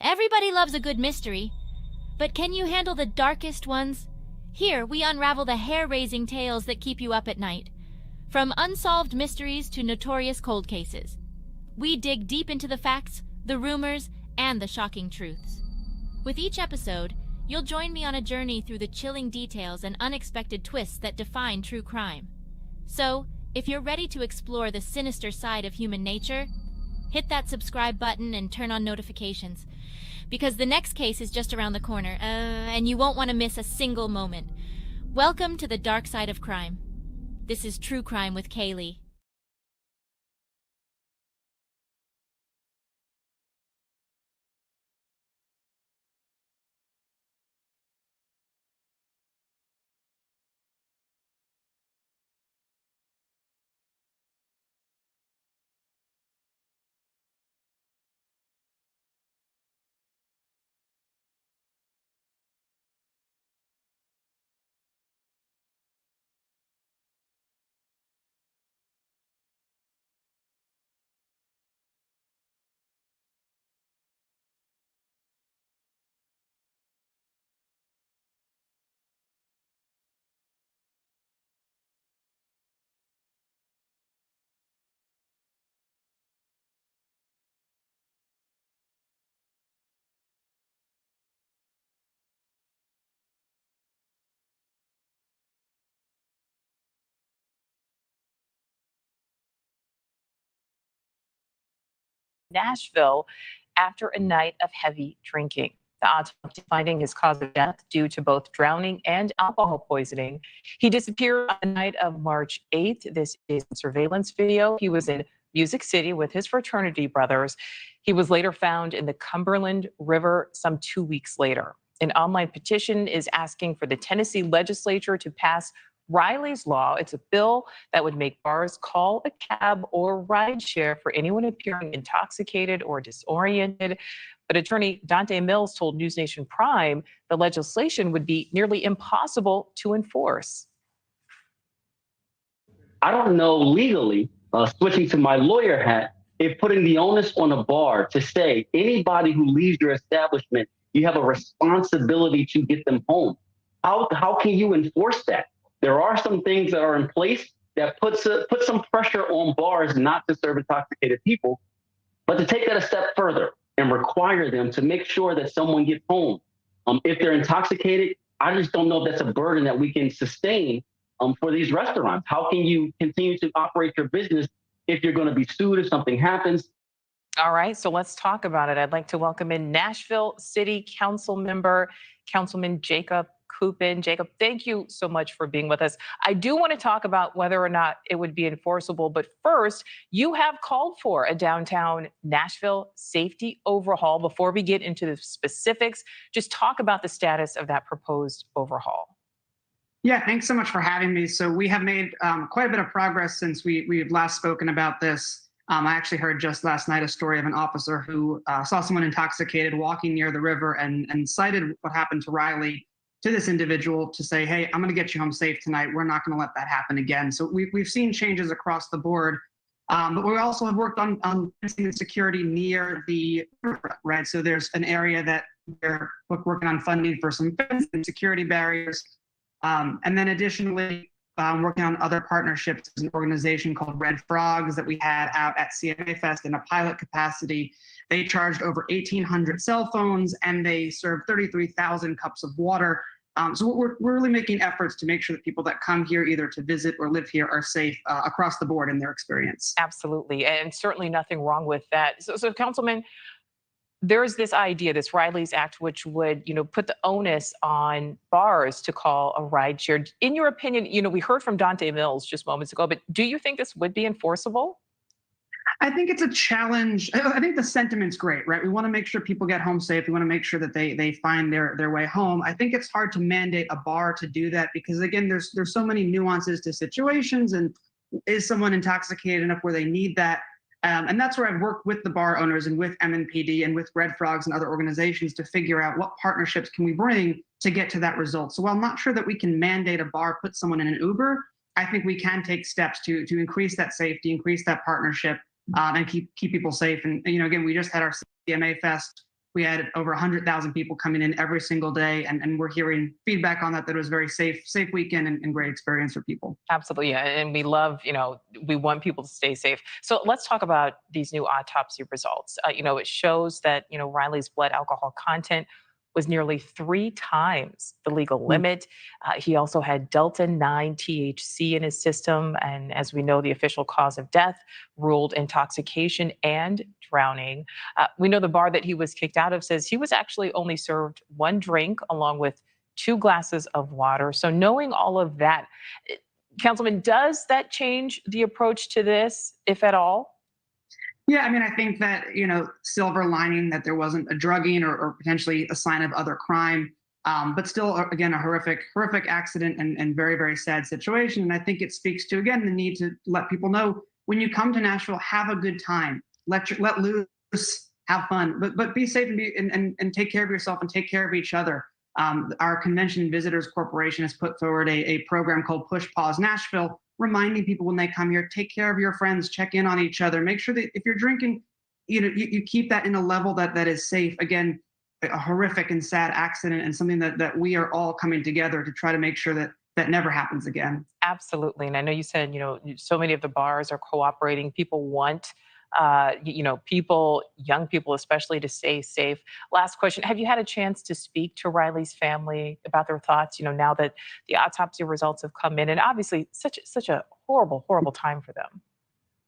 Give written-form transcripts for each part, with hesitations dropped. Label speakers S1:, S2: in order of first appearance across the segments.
S1: Everybody loves a good mystery, but can you handle the darkest ones? Here, we unravel the hair-raising tales that keep you up at night. From unsolved mysteries to notorious cold cases. We dig deep into the facts, the rumors, and the shocking truths. With each episode, you'll join me on a journey through the chilling details and unexpected twists that define true crime. So, if you're ready to explore the sinister side of human nature, hit that subscribe button and turn on notifications, because the next case is just around the corner, and you won't want to miss a single moment. Welcome to the dark side of crime. This is True Crime with Kaylee.
S2: Nashville after a night of heavy drinking. The autopsy finding his cause of death due to both drowning and alcohol poisoning. He disappeared on the night of March 8th. This is a surveillance video. He was in Music City with his fraternity brothers. He was later found in the Cumberland River some 2 weeks later. An online petition is asking for the Tennessee legislature to pass Riley's Law. It's a bill that would make bars call a cab or rideshare for anyone appearing intoxicated or disoriented. But attorney Dante Mills told News Nation Prime the legislation would be nearly impossible to enforce.
S3: I don't know legally, switching to my lawyer hat, if putting the onus on a bar to say anybody who leaves your establishment, you have a responsibility to get them home. How can you enforce that? There are some things that are in place that put some pressure on bars not to serve intoxicated people, but to take that a step further and require them to make sure that someone gets home. If they're intoxicated, I just don't know if that's a burden that we can sustain for these restaurants. How can you continue to operate your business if you're going to be sued if something happens?
S2: All right, so let's talk about it. I'd like to welcome in Nashville City Council member, Councilman Jacob Coopin. Jacob, thank you so much for being with us. I do want to talk about whether or not it would be enforceable, but first, you have called for a downtown Nashville safety overhaul. Before we get into the specifics, just talk about the status of that proposed overhaul.
S4: Yeah, thanks so much for having me. So we have made quite a bit of progress since we had last spoken about this. I actually heard just last night a story of an officer who saw someone intoxicated walking near the river and cited what happened to Riley to this individual to say, hey, I'm going to get you home safe tonight. We're not going to let that happen again. So we've seen changes across the board, but we also have worked on security near the river, right? So there's an area that we're working on funding for some fence and security barriers. And then additionally, working on other partnerships. There's an organization called Red Frogs that we had out at CMA Fest in a pilot capacity. They charged over 1,800 cell phones and they served 33,000 cups of water. So we're really making efforts to make sure that people that come here either to visit or live here are safe across the board in their experience.
S2: Absolutely, and certainly nothing wrong with that. So Councilman, there's this idea, this Riley's Act, which would, put the onus on bars to call a rideshare. In your opinion, we heard from Dante Mills just moments ago, but do you think this would be enforceable?
S4: I think it's a challenge. I think the sentiment's great, right? We want to make sure people get home safe. We want to make sure that they find their way home. I think it's hard to mandate a bar to do that because, again, there's so many nuances to situations. And is someone intoxicated enough where they need that? And that's where I've worked with the bar owners and with MNPD and with Red Frogs and other organizations to figure out what partnerships can we bring to get to that result. So while I'm not sure that we can mandate a bar put someone in an Uber, I think we can take steps to increase that safety, increase that partnership, and keep people safe. And again, we just had our CMA Fest we had over 100,000 people coming in every single day, and we're hearing feedback on that it was very safe weekend and great experience for people.
S2: Absolutely, yeah. And we love, we want people to stay safe. So let's talk about these new autopsy results. It shows that, Riley's blood alcohol content was nearly 3 times the legal limit. He also had Delta 9 THC in his system. And as we know, the official cause of death ruled intoxication and drowning. We know the bar that he was kicked out of says he was actually only served 1 drink along with 2 glasses of water. So knowing all of that, Councilman, does that change the approach to this, if at all?
S4: Yeah, I mean, I think that, silver lining that there wasn't a drugging or potentially a sign of other crime, but still, again, a horrific accident and very, very sad situation. And I think it speaks to, again, the need to let people know when you come to Nashville, have a good time, let loose, have fun, but be safe and take care of yourself and take care of each other. Our Convention Visitors Corporation has put forward a program called Push Pause Nashville, reminding people when they come here, take care of your friends, check in on each other, make sure that if you're drinking, you keep that in a level that is safe. Again, a horrific and sad accident, and something that we are all coming together to try to make sure that never happens again.
S2: Absolutely. And I know you said, so many of the bars are cooperating. People want, young people especially, to stay safe. Last question. Have you had a chance to speak to Riley's family about their thoughts, now that the autopsy results have come in, and obviously such a horrible, horrible time for them?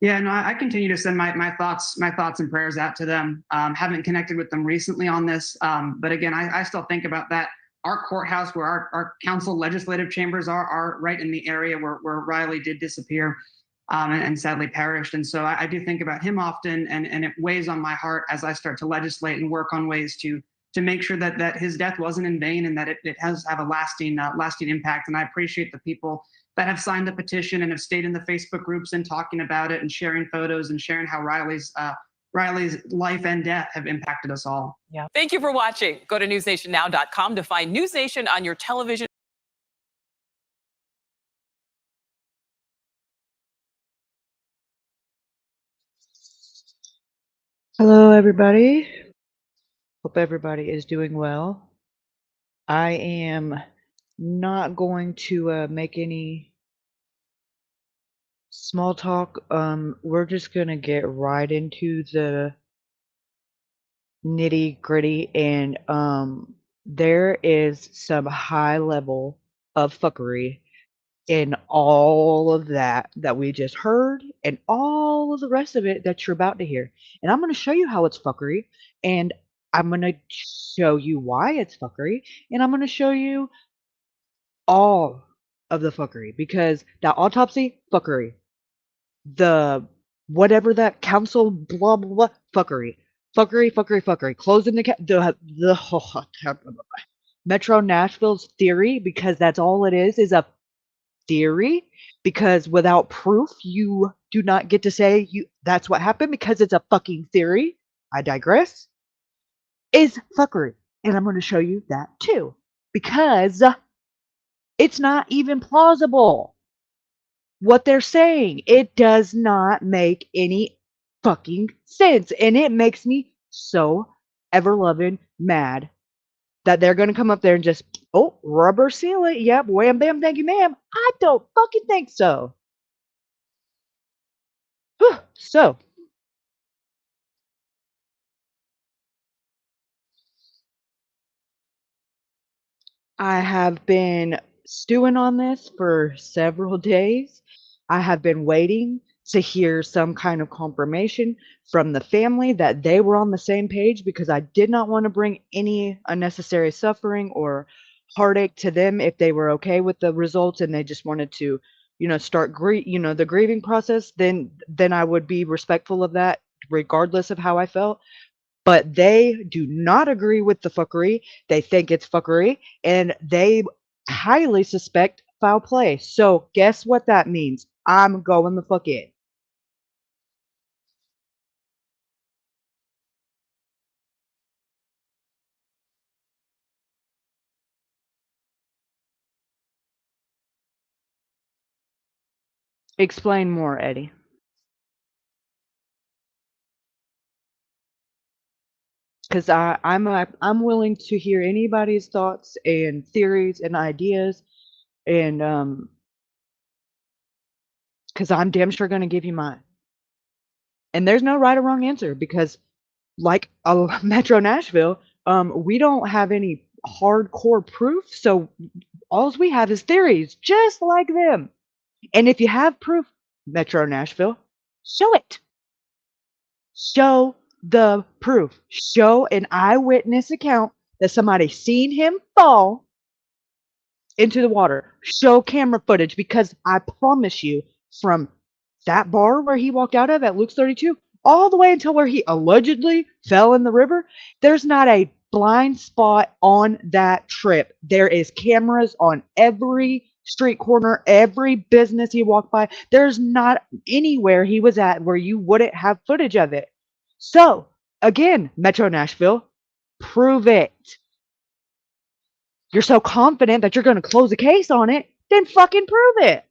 S4: Yeah, no, I continue to send my thoughts and prayers out to them. Haven't connected with them recently on this, but again, I still think about that. Our courthouse, where our council legislative chambers are right in the area where Riley did disappear, and sadly perished. And so I do think about him often, and it weighs on my heart as I start to legislate and work on ways to make sure that his death wasn't in vain, and that it has have a lasting impact. And I appreciate the people that have signed the petition and have stayed in the Facebook groups and talking about it and sharing photos and sharing how Riley's life and death have impacted us all.
S2: Yeah. Thank you for watching. Go to newsnationnow.com to find News Nation on your television.
S5: Hello, everybody. Hope everybody is doing well. I am not going to make any small talk. We're just gonna get right into the nitty gritty, and there is some high level of fuckery in all of that we just heard, and all of the rest of it that you're about to hear. And I'm going to show you how it's fuckery, and I'm going to show you why it's fuckery, and I'm going to show you all of the fuckery, because that autopsy, fuckery. The whatever that council, blah, blah, blah, fuckery. Fuckery. Closing the Metro Nashville's theory, because that's all it is a theory, because without proof you do not get to say that's what happened, because it's a fucking theory. I digress. Is fuckery, and I'm going to show you that too, because it's not even plausible what they're saying. It does not make any fucking sense, and it makes me so ever loving mad that they're going to come up there and just, oh, rubber seal it. Yep, wham, bam, thank you, ma'am. I don't fucking think so. Whew. So, I have been stewing on this for several days. I have been waiting to hear some kind of confirmation from the family that they were on the same page, because I did not want to bring any unnecessary suffering or heartache to them if they were okay with the results and they just wanted to, start the grieving process. Then I would be respectful of that regardless of how I felt. But they do not agree with the fuckery. They think it's fuckery, and they highly suspect foul play. So guess what that means? I'm going the fuck in. Explain more, Eddie. because I'm willing to hear anybody's thoughts and theories and ideas, and because I'm damn sure gonna give you mine. And there's no right or wrong answer because, like Metro Nashville, we don't have any hardcore proof, so all we have is theories, just like them. And if you have proof, Metro Nashville, show it. Show the proof. Show an eyewitness account that somebody seen him fall into the water. Show camera footage because I promise you, from that bar where he walked out of at Luke's 32 all the way until where he allegedly fell in the river, there's not a blind spot on that trip. There is cameras on every street corner, every business he walked by. There's not anywhere he was at where you wouldn't have footage of it. So, again, Metro Nashville, prove it. You're so confident that you're going to close a case on it, then fucking prove it.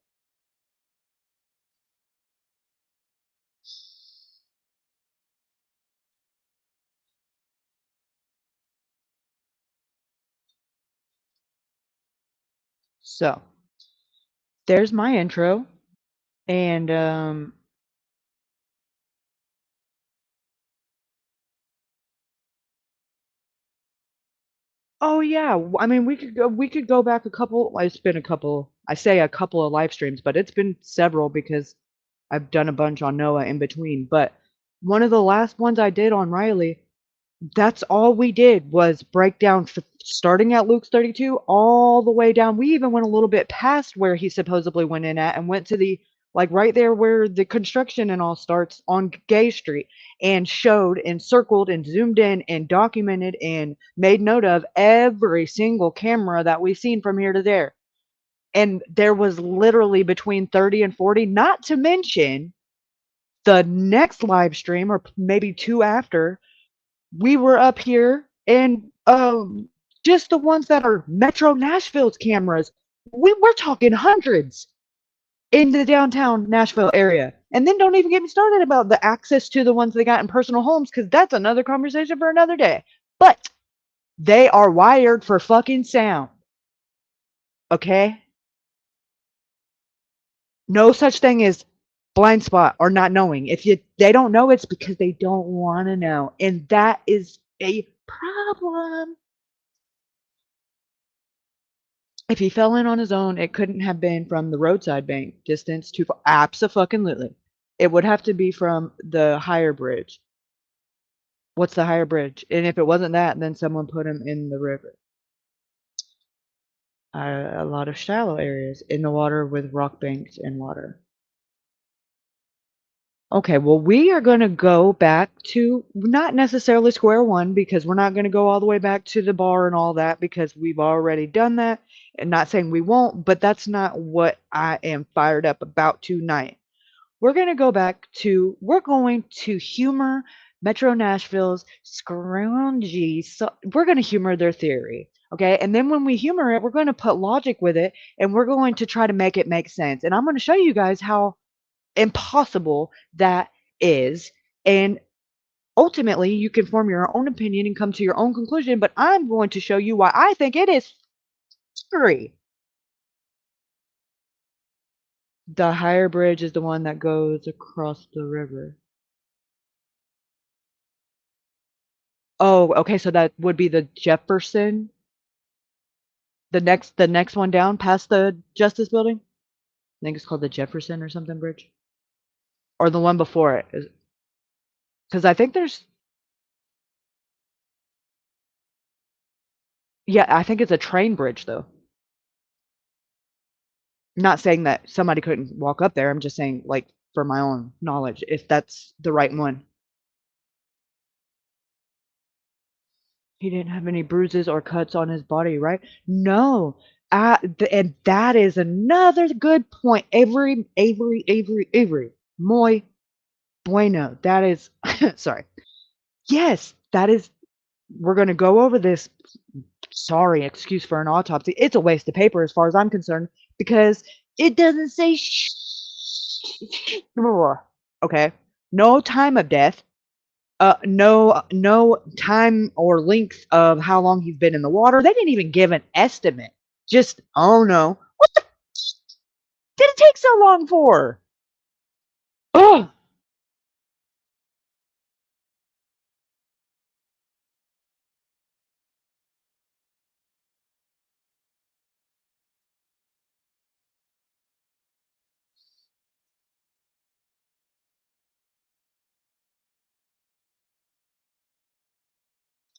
S5: So, there's my intro. And oh yeah, I mean we could go back a couple. Well, it's been a couple. I say a couple of live streams, but it's been several because I've done a bunch on Noah in between. But one of the last ones I did on Riley, that's all we did was break down starting at Luke's 32 all the way down. We even went a little bit past where he supposedly went in at and went to the, like, right there where the construction and all starts on Gay Street, and showed and circled and zoomed in and documented and made note of every single camera that we've seen from here to there. And there was literally between 30 and 40, not to mention the next live stream or maybe two after, we were up here, and just the ones that are Metro Nashville's cameras, we're talking hundreds in the downtown Nashville area. And then don't even get me started about the access to the ones they got in personal homes, because that's another conversation for another day. But they are wired for fucking sound. Okay? No such thing as blind spot or not knowing. If they don't know, it's because they don't want to know. And that is a problem. If he fell in on his own, it couldn't have been from the roadside bank distance too far. Abso-fucking-lutely. It would have to be from the higher bridge. What's the higher bridge? And if it wasn't that, then someone put him in the river. A lot of shallow areas in the water with rock banks and water. Okay, well, we are going to go back to not necessarily square one, because we're not going to go all the way back to the bar and all that, because we've already done that. And not saying we won't, but that's not what I am fired up about tonight. We're going to humor Metro Nashville's scroungy. So we're going to humor their theory. Okay. And then when we humor it, we're going to put logic with it, and we're going to try to make it make sense. And I'm going to show you guys how impossible that is. And ultimately, you can form your own opinion and come to your own conclusion. But I'm going to show you why I think it is free. The higher bridge is the one that goes across the river. Oh, okay, so that would be the Jefferson. The next one down past the Justice Building. I think it's called the Jefferson or something bridge. Or the one before it. Because I think there's. Yeah, I think it's a train bridge, though. Not saying that somebody couldn't walk up there. I'm just saying, like, for my own knowledge, if that's the right one. He didn't have any bruises or cuts on his body, right? No. And that is another good point. Avery. Muy bueno. That is, sorry. Yes, that is, we're going to go over this. Sorry, excuse for an autopsy. It's a waste of paper as far as I'm concerned, because it doesn't say okay. No time of death. No time or length of how long he's been in the water. They didn't even give an estimate. Just, oh no. What the did it take so long for? Oh,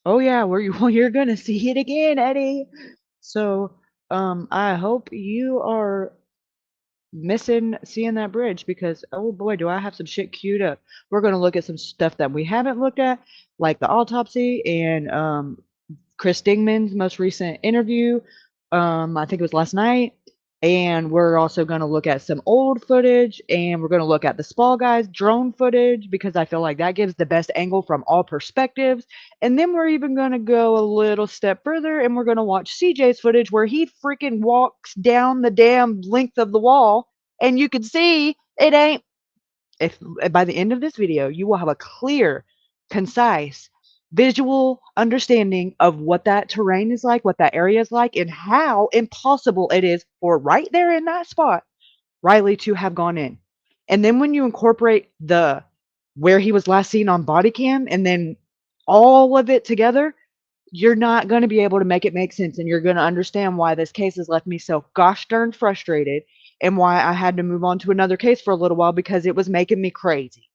S5: oh yeah, well, you're gonna see it again, Eddie. So, I hope you are missing seeing that bridge because oh boy, do I have some shit queued up. We're gonna look at some stuff that we haven't looked at, like the autopsy and Chris Dingman's most recent interview. I think it was last night. And we're also going to look at some old footage and we're going to look at the Spall Guys drone footage because I feel like that gives the best angle from all perspectives. And then we're even going to go a little step further and we're going to watch CJ's footage where he freaking walks down the damn length of the wall and you can see it ain't if by the end of this video, you will have a clear, concise, visual understanding of what that terrain is like, what that area is like, and how impossible it is for right there in that spot, Riley to have gone in. And then when you incorporate the where he was last seen on body cam and then all of it together, you're not going to be able to make it make sense and you're going to understand why this case has left me so gosh darn frustrated and why I had to move on to another case for a little while because it was making me crazy.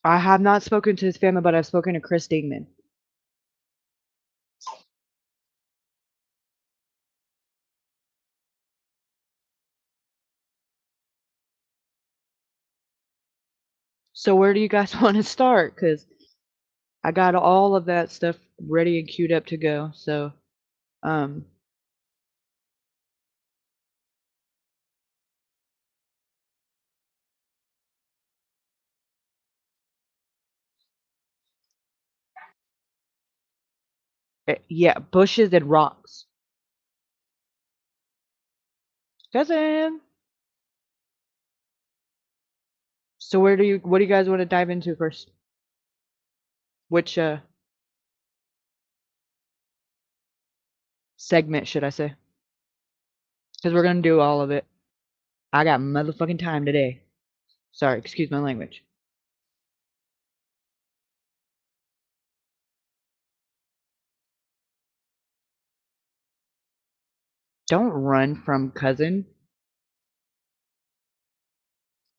S5: I have not spoken to his family, but I've spoken to Chris Dingman. So where do you guys want to start? Because I got all of that stuff ready and queued up to go. So, um, yeah, bushes and rocks. Cousin. So what do you guys want to dive into first? Which segment should I say? Because we're gonna do all of it. I got motherfucking time today. Sorry, excuse my language. Don't run from cousin.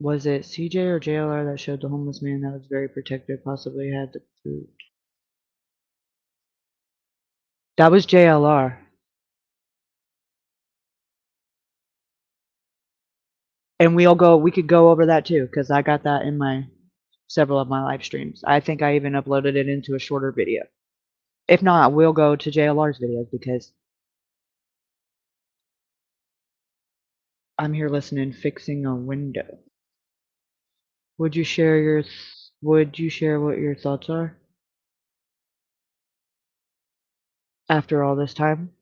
S5: Was it CJ or JLR that showed the homeless man that was very protective, possibly had the food? That was JLR. And we could go over that too, because I got that in my several of my live streams. I think I even uploaded it into a shorter video. If not, we'll go to JLR's videos because I'm here listening, fixing a window. Would you share would you share what your thoughts are after all this time?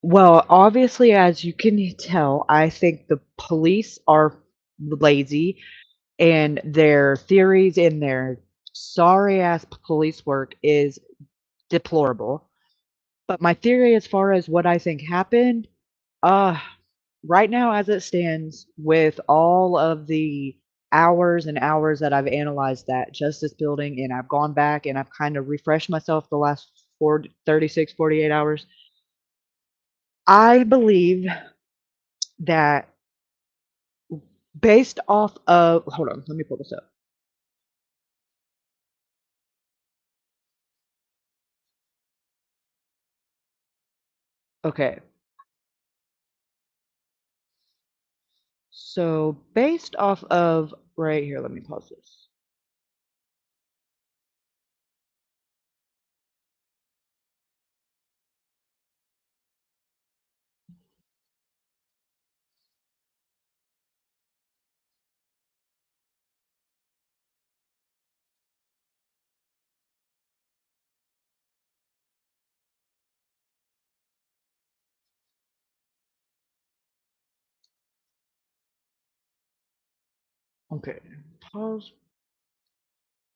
S5: Well, obviously, as you can tell, I think the police are lazy and their theories and their sorry ass police work is deplorable. But my theory as far as what I think happened, uh right now as it stands with all of the hours and hours that I've analyzed that justice building and I've gone back and I've kind of refreshed myself the last 36, 48 hours, I believe that based off of hold on, let me pull this up. Okay. So based off of right here, let me pause this. Okay. Pause.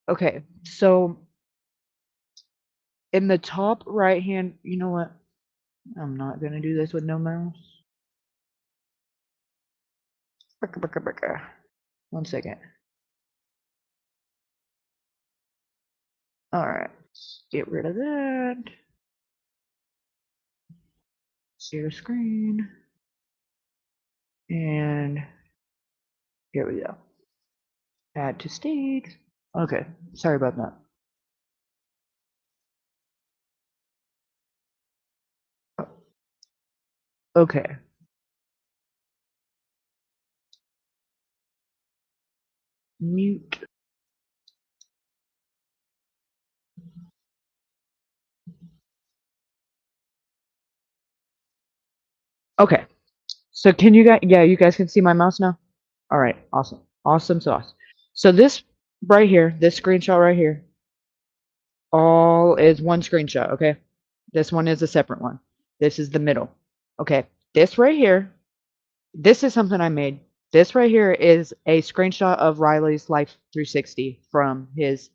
S5: Okay. So in the top right hand, you know what? I'm not gonna do this with no mouse. One second. All right. Get rid of that. Share screen. And here we go. Add to stage. Okay. Sorry about that. Okay. Mute. Okay. So can you guys, yeah, you guys can see my mouse now? All right. Awesome. Awesome sauce. So this right here, this screenshot right here, all is one screenshot, okay? This one is a separate one. This is the middle. Okay. This right here, this is something I made. This right here is a screenshot of Riley's Life 360 from his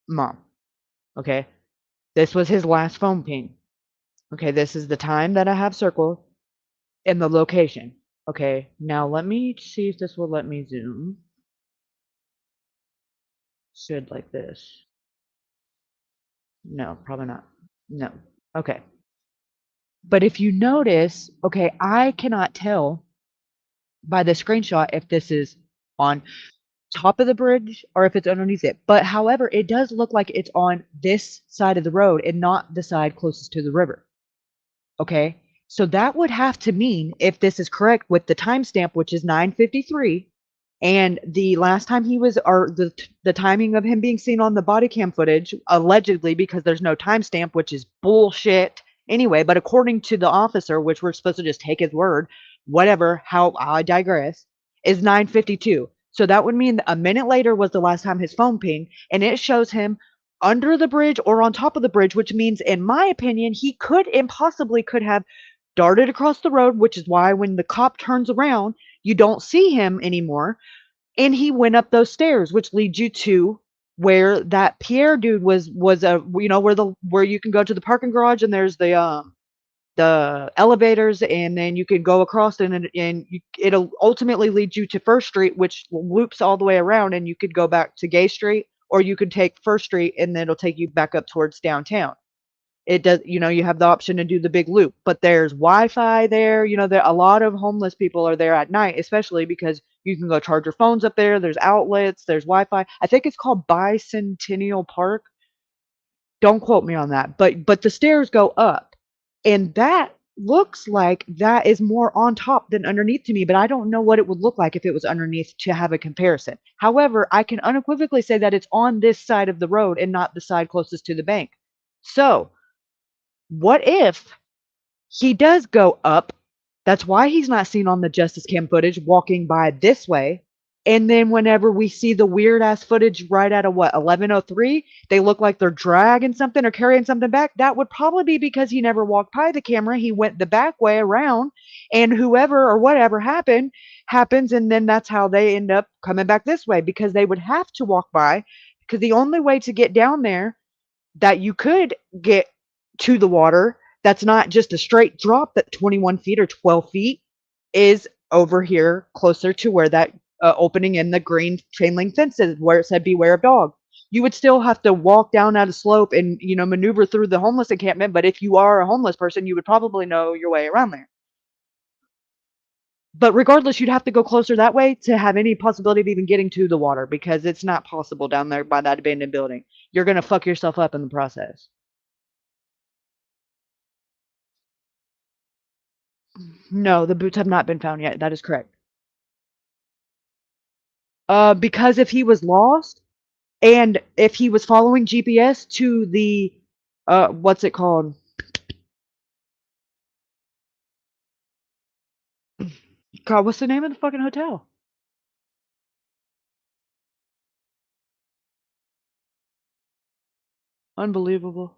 S5: mom. Okay. This was his last phone ping. Okay. This is the time that I have circled and the location. Okay. Now let me see if this will let me zoom. Should like this. No, probably not. No. Okay. But if you notice, okay, I cannot tell by the screenshot if this is on top of the bridge or if it's underneath it. But however, it does look like it's on this side of the road and not the side closest to the river. Okay. So that would have to mean, if this is correct with the timestamp, which is 9:53, and the last time he was, or the timing of him being seen on the body cam footage, allegedly, because there's no timestamp, which is bullshit anyway. But according to the officer, which we're supposed to just take his word, whatever. How I digress, is 9:52. So that would mean a minute later was the last time his phone pinged, and it shows him under the bridge or on top of the bridge, which means, in my opinion, he could impossibly could have darted across the road, which is why when the cop turns around, you don't see him anymore. And he went up those stairs, which leads you to where that Pierre dude was a, you know, where you can go to the parking garage and there's the elevators, and then you can go across it'll ultimately lead you to First Street, which loops all the way around, and you could go back to Gay Street, or you could take First Street and then it'll take you back up towards downtown. It does, you know, you have the option to do the big loop, but there's Wi-Fi there. You know, there a lot of homeless people are there at night, especially because you can go charge your phones up there. There's outlets, there's Wi-Fi. I think it's called Bicentennial Park. Don't quote me on that, but the stairs go up, and that looks like that is more on top than underneath to me, but I don't know what it would look like if it was underneath to have a comparison. However, I can unequivocally say that it's on this side of the road and not the side closest to the bank. So, what if he does go up? That's why he's not seen on the Justice Cam footage walking by this way. And then whenever we see the weird ass footage right at a what, 11:03, they look like they're dragging something or carrying something back. That would probably be because he never walked by the camera. He went the back way around, and whoever or whatever happens, and then that's how they end up coming back this way, because they would have to walk by, because the only way to get down there that you could get to the water, that's not just a straight drop, that 21 feet or 12 feet, is over here closer to where that opening in the green chain link fence is, where it said beware of dog. You would still have to walk down at a slope and, you know, maneuver through the homeless encampment, but if you are a homeless person, you would probably know your way around there. But regardless, you'd have to go closer that way to have any possibility of even getting to the water, because it's not possible down there by that abandoned building. You're going to fuck yourself up in the process. No, the boots have not been found yet. That is correct. Because if he was lost, and if he was following GPS to the, what's it called? God, what's the name of the fucking hotel? Unbelievable.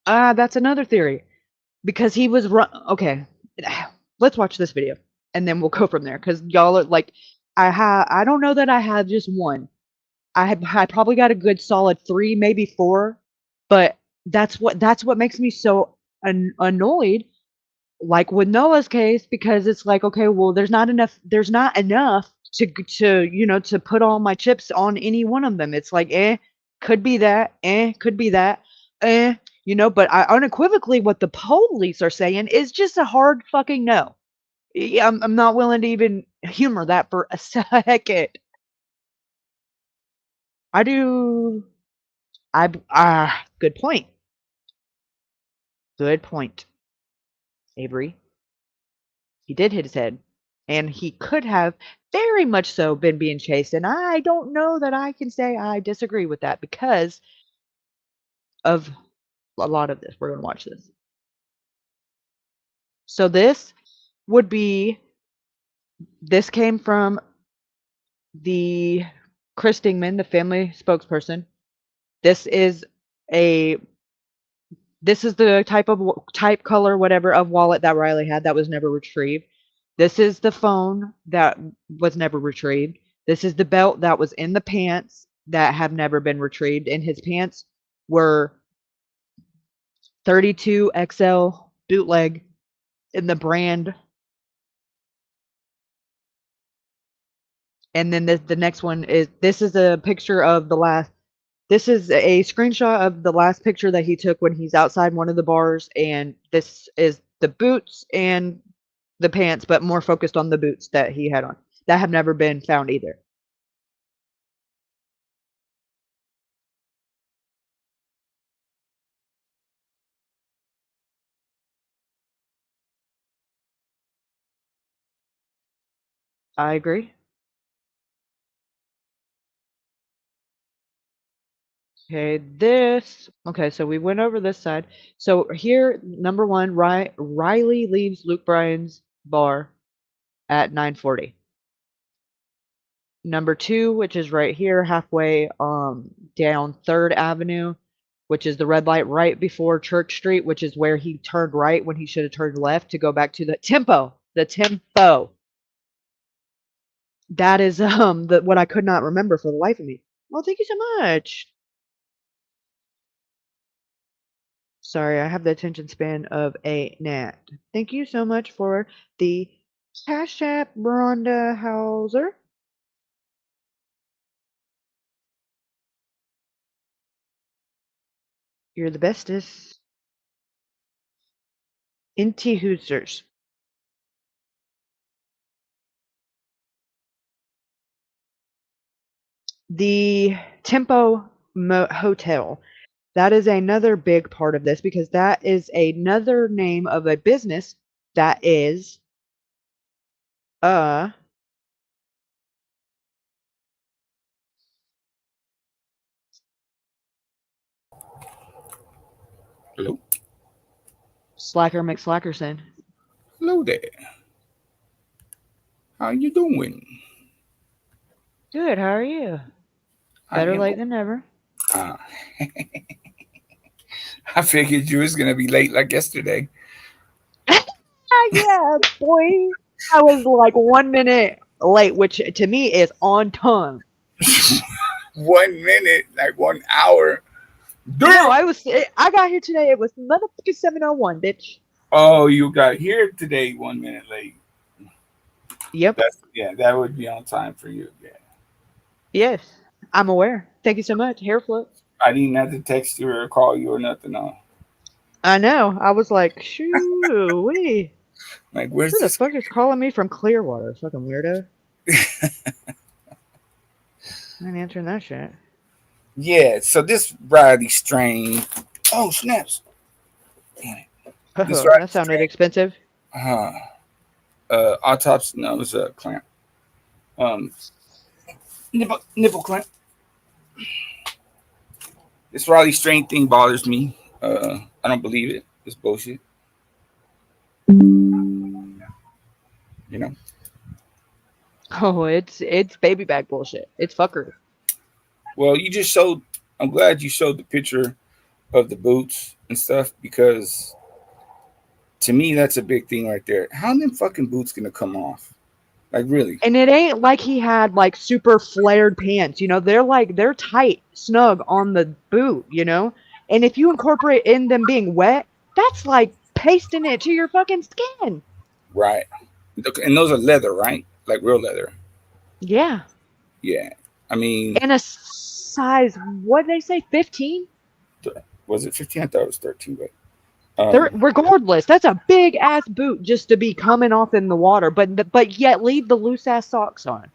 S5: Ah, that's another theory. Because he was run. Okay. let's watch this video, and then we'll go from there. Because y'all are like, I don't know that I have just one. I probably got a good solid 3, maybe 4, but that's what makes me so annoyed. Like with Noah's case, because it's like, okay, well, there's not enough to put all my chips on any one of them. It's like, could be that, could be that, but I unequivocally what the police are saying is just a hard fucking no. I'm not willing to even humor that for a second. I do. Good point. Good point, Avery. He did hit his head, and he could have very much so been being chased. And I don't know that I can say I disagree with that because of a lot of this. We're going to watch this. So this came from the Chris Dingman, the family spokesperson. This is the type, color, whatever of wallet that Riley had that was never retrieved. This is the phone that was never retrieved. This is the belt that was in the pants that have never been retrieved. And his pants were 32 XL bootleg in the brand. And then the next one this is a picture of this is a screenshot of the last picture that he took when he's outside one of the bars. And this is the boots and the pants, but more focused on the boots that he had on that have never been found either. I agree. Okay, so we went over this side. So here, number 1, Riley leaves Luke Bryan's bar at 9:40. Number 2, which is right here, halfway down 3rd Avenue, which is the red light right before Church Street, which is where he turned right when he should have turned left to go back to the Tempo. The Tempo. That is what I could not remember for the life of me. Well, thank you so much. Sorry, I have the attention span of a gnat. Thank you so much for the Cash App, Rhonda Hauser. You're the bestest. Inti Hoosers. The Tempo Hotel. That is another big part of this because that is another name of a business that is Hello? Slacker McSlackerson.
S6: Hello there. How you doing?
S5: Good, how are you? Better late than never.
S6: I figured you was gonna be late like yesterday.
S5: Yeah, boy. I was like 1 minute late, which to me is on time.
S6: 1 minute, like 1 hour.
S5: No, I got here today. It was motherfucking 7:01, bitch.
S6: Oh, you got here today 1 minute late.
S5: Yep.
S6: That would be on time for you. Yeah.
S5: Yes, I'm aware. Thank you so much. Hair flip.
S6: I didn't have to text you or call you or nothing. No.
S5: I know. I was like, shoo-wee.
S6: Like, where's
S5: Who the
S6: this?
S5: fuck is calling me from Clearwater? Fucking weirdo. I ain't answering that shit.
S6: Yeah, so this Riley Strain. Oh, snaps. Damn it.
S5: That sounded expensive.
S6: Autopsy. No, it was a clamp. Nipple clamp. This Riley Strain thing bothers me. I don't believe it. It's bullshit. You know.
S5: Oh, it's baby back bullshit. It's fuckery.
S6: Well, you just showed. I'm glad you showed the picture of the boots and stuff because to me, that's a big thing right there. How them fucking boots gonna come off? Like really?
S5: And it ain't like he had like super flared pants, you know. They're tight, snug on the boot, you know. And if you incorporate in them being wet, that's like pasting it to your fucking skin.
S6: Right. Okay, and those are leather, right? Like real leather.
S5: Yeah.
S6: Yeah. I mean,
S5: And a size, what did they say, 15?
S6: was it 15? I thought it was 13, but
S5: Regardless, that's a big ass boot just to be coming off in the water, but yet leave the loose ass socks on.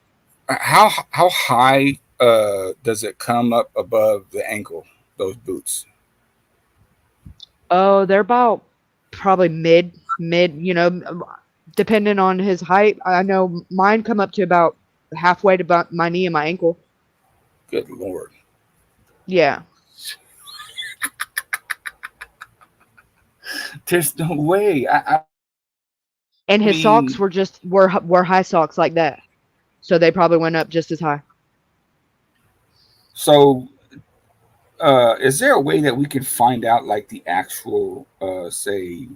S6: how high does it come up above the ankle? Those boots.
S5: Oh, they're about probably mid, you know, depending on his height. I know mine come up to about halfway to about my knee and my ankle.
S6: Good lord.
S5: Yeah.
S6: There's no way.
S5: And his socks were high socks like that. So they probably went up just as high.
S6: So is there a way that we could find out like the actual say,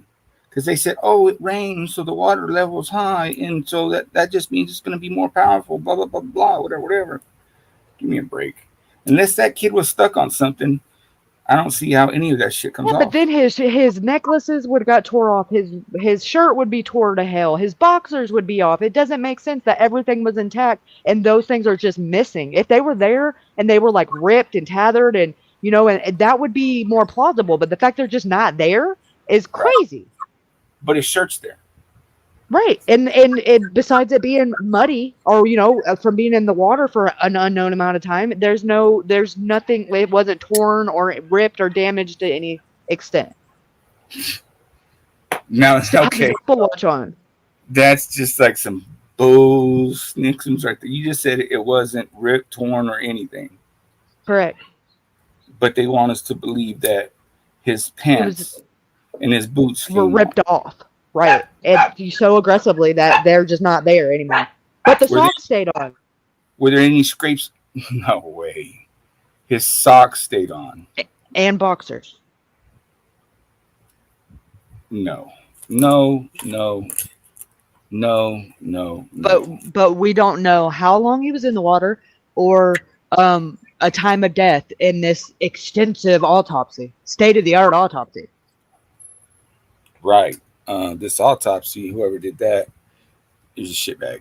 S6: because they said, oh, it rains, so the water level is high, and so that just means it's going to be more powerful, blah blah blah blah, whatever. Give me a break. Unless that kid was stuck on something, I don't see how any of that shit comes off.
S5: But then his necklaces would have got tore off. His shirt would be tore to hell. His boxers would be off. It doesn't make sense that everything was intact and those things are just missing. If they were there and they were like ripped and tethered and you know, and that would be more plausible. But the fact they're just not there is crazy.
S6: But his shirt's there.
S5: Right. And besides it being muddy or, you know, from being in the water for an unknown amount of time, there's nothing, it wasn't torn or ripped or damaged to any extent.
S6: Now, okay.
S5: Apple Watch on.
S6: That's just like some bull's nixums right there. You just said it wasn't ripped, torn, or anything.
S5: Correct.
S6: But they want us to believe that his pants and his boots
S5: were ripped off. Right. And so aggressively that they're just not there anymore. But the socks stayed on.
S6: Were there any scrapes? No way. His socks stayed on.
S5: And boxers.
S6: No.
S5: But we don't know how long he was in the water or a time of death in this extensive autopsy. State-of-the-art autopsy.
S6: Right. This autopsy, whoever did that, is a shitbag.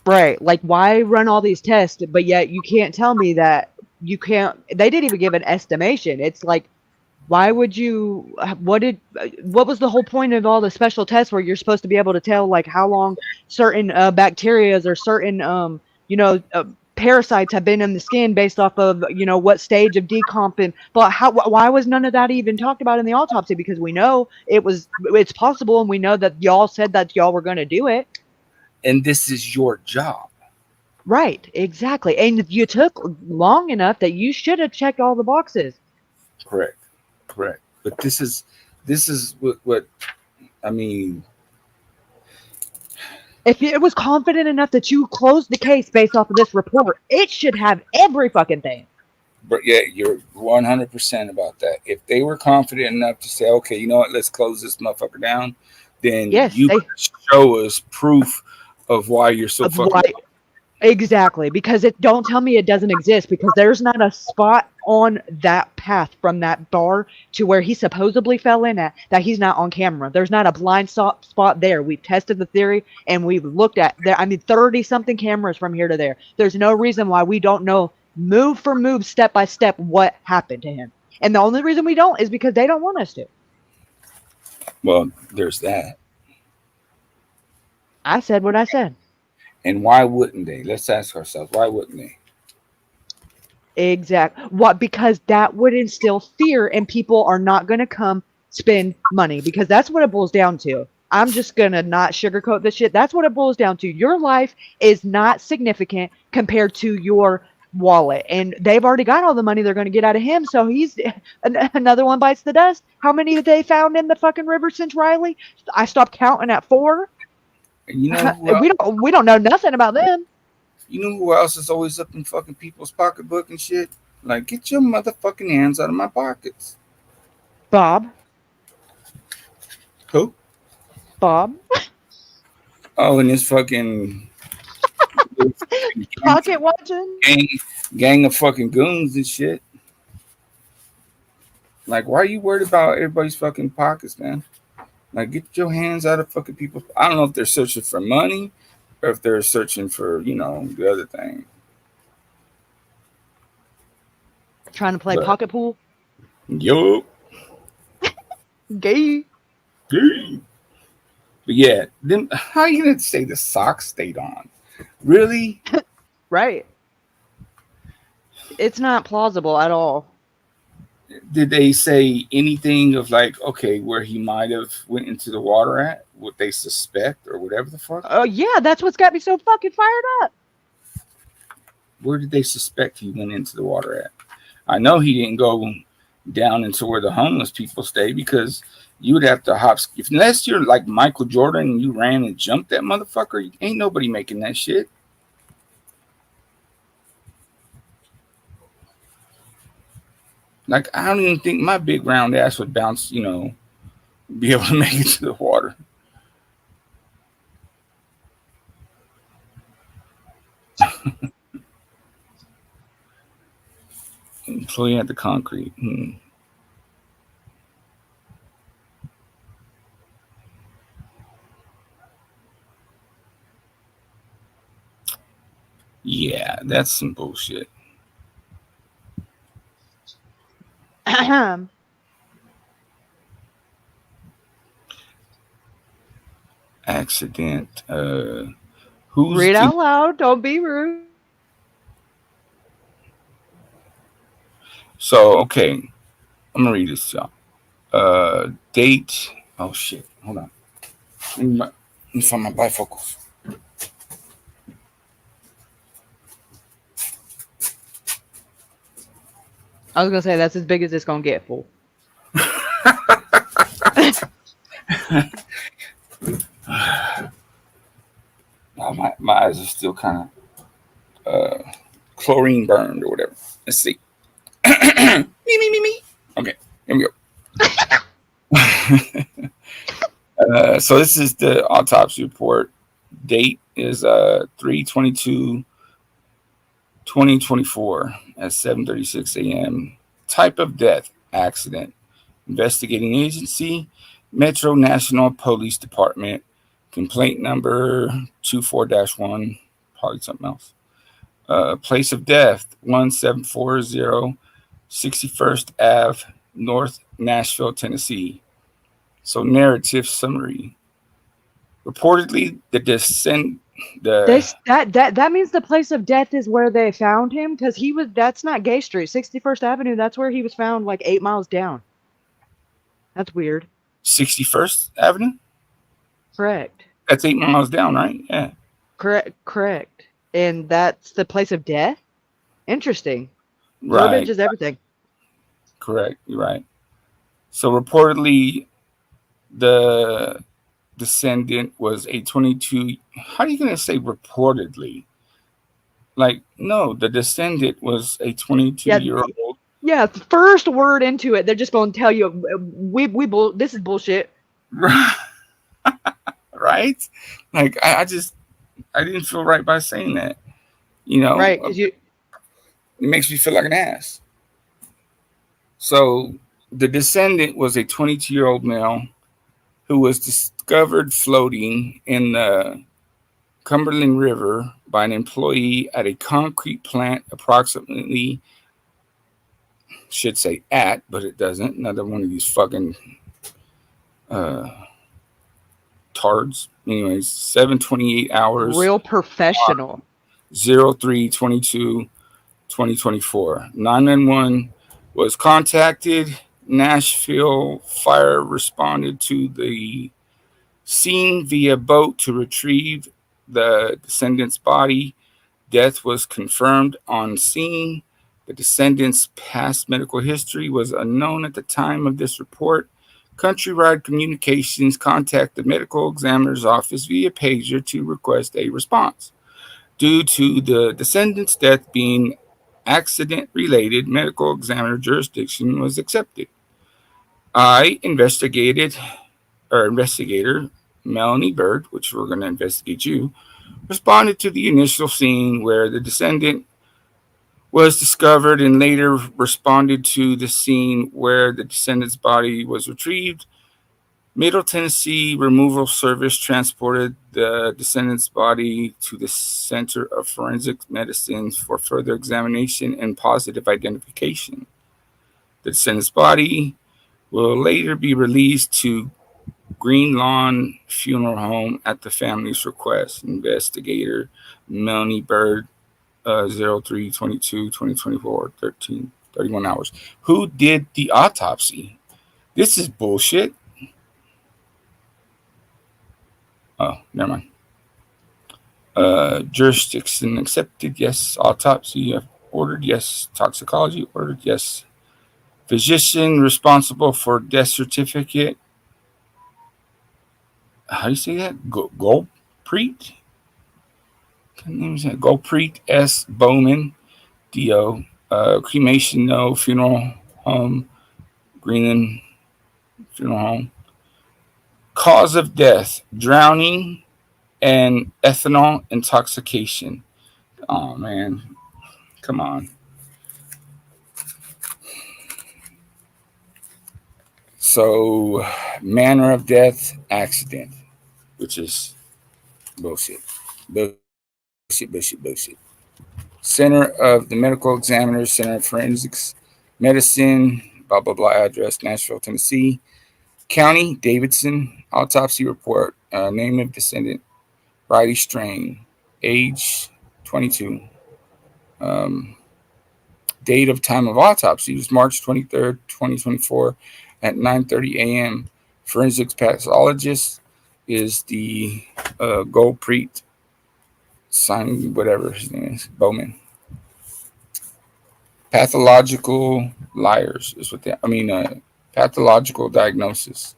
S5: Right. Like, why run all these tests, but yet you can't tell me that you can't. They didn't even give an estimation. It's like, why would you? What was the whole point of all the special tests where you're supposed to be able to tell like how long certain bacterias or certain parasites have been in the skin based off of, you know, what stage of decomp and but why was none of that even talked about in the autopsy? Because we know it's possible and we know that y'all said that y'all were going to do it.
S6: And this is your job.
S5: Right, exactly. And you took long enough that you should have checked all the boxes.
S6: Correct. But this is what I mean.
S5: If it was confident enough that you closed the case based off of this report, it should have every fucking thing.
S6: But yeah, you're 100% about that. If they were confident enough to say, okay, you know what, let's close this motherfucker down, then show us proof of why you're so fucking.
S5: Exactly, because don't tell me it doesn't exist, because there's not a spot on that path from that bar to where he supposedly fell in at that he's not on camera. There's not a blind spot there. We've tested the theory and we've looked at 30 something cameras from here to there. There's no reason why we don't know move for move, step by step, what happened to him. And the only reason we don't is because they don't want us to.
S6: Well, there's that.
S5: I said what I said.
S6: And why wouldn't they? Let's ask ourselves, why wouldn't they?
S5: Exactly. What? Because that would instill fear and people are not going to come spend money, because that's what it boils down to. I'm just going to not sugarcoat this shit. That's what it boils down to. Your life is not significant compared to your wallet. And they've already got all the money they're going to get out of him. So he's another one bites the dust. How many did they found in the fucking river since Riley? I stopped counting at 4.
S6: You know,
S5: we don't know nothing about them.
S6: You know who else is always up in fucking people's pocketbook and shit? Like, get your motherfucking hands out of my pockets.
S5: Bob.
S6: Who?
S5: Bob.
S6: Oh, and this fucking
S5: Pocket watching.
S6: gang of fucking goons and shit. Like, why are you worried about everybody's fucking pockets, man? Like, get your hands out of fucking people. I don't know if they're searching for money or if they're searching for, the other thing.
S5: Trying to play
S6: But-
S5: pocket pool.
S6: Yup.
S5: Gay.
S6: But yeah, then how are you gonna say the socks stayed on? Really?
S5: Right. It's not plausible at all.
S6: Did they say anything of like, okay, where he might have went into the water at? What they suspect or whatever the fuck?
S5: Oh yeah, that's what's got me so fucking fired up.
S6: Where did they suspect he went into the water at? I know he didn't go down into where the homeless people stay, because you would have to hop, unless you're like Michael Jordan and you ran and jumped that motherfucker. Ain't nobody making that shit. Like, I don't even think my big round ass would bounce, be able to make it to the water. Employee at the concrete. Yeah, that's some bullshit.
S5: Ahem.
S6: Accident. Who's
S5: Read out loud. Don't be rude.
S6: So, okay. I'm gonna read this, y'all. Date. Oh shit. Hold on. Let me find my bifocals.
S5: I was gonna say that's as big as it's gonna get, fool.
S6: My eyes are still kind of chlorine burned or whatever. Let's see. me. Okay, here we go. So this is the autopsy report. Date is 3/22/2024 at 7:36 a.m. Type of death: accident. Investigating agency: Metro National Police Department. Complaint number 24-1, probably something else. Place of death: 1740 61st Ave, North Nashville, Tennessee. So, narrative summary. Reportedly, that
S5: means the place of death is where they found him, because that's not Gay Street. 61st Avenue, that's where he was found, like 8 miles down. That's weird.
S6: 61st Avenue?
S5: Correct.
S6: That's 8 miles down, right? Yeah.
S5: Correct. And that's the place of death? Interesting.
S6: Right.
S5: Verbiage is everything.
S6: Correct. You're right. So reportedly, the descendant was a 22. How are you going to say reportedly? Like, no, the descendant was a 22-year-old.
S5: Yeah, the first word into it, they're just going to tell you, this is bullshit.
S6: Right? Like, I didn't feel right by saying that.
S5: Right?
S6: It makes me feel like an ass. So the descendant was a 22-year-old male who was discovered floating in the Cumberland River by an employee at a concrete plant approximately, should say at, but it doesn't. Another one of these fucking tards. Anyways, 7:28 hours.
S5: Real professional.
S6: 03/22/2024. 911 was contacted. Nashville Fire responded to the scene via boat to retrieve the descendant's body. Death was confirmed on scene. The descendant's past medical history was unknown at the time of this report. Countrywide Communications contacted the medical examiner's office via pager to request a response. Due to the descendant's death being accident-related, medical examiner jurisdiction was accepted. Investigator Melanie Bird, which we're going to investigate you, responded to the initial scene where the descendant was discovered and later responded to the scene where the descendant's body was retrieved. Middle Tennessee Removal Service transported the descendant's body to the Center of Forensic Medicine for further examination and positive identification. The descendant's body will later be released to Green Lawn Funeral Home at the family's request. Investigator Melanie Bird, 03/22/2024, 31 hours. Who did the autopsy? This is bullshit. Oh, never mind. Jurisdiction accepted, yes. Autopsy ordered, yes. Toxicology ordered, yes. Physician responsible for death certificate. How do you say that? Gulpreet? Gulpreet S. Bowman, D.O. Cremation, no. Funeral home, Greenland Funeral Home. Cause of death, drowning and ethanol intoxication. Oh, man. Come on. So, manner of death, accident, which is bullshit. Bullshit. Center of the Medical Examiner, Center of Forensics Medicine, blah, blah, blah, address, Nashville, Tennessee. County, Davidson. Autopsy report, name of descendant, Riley Strain, age 22. Date of time of autopsy was March 23rd, 2024 at 9:30 a.m. Forensics pathologist is the Gulpreet Sign, whatever his name is, Bowman. Pathological liars is what pathological diagnosis.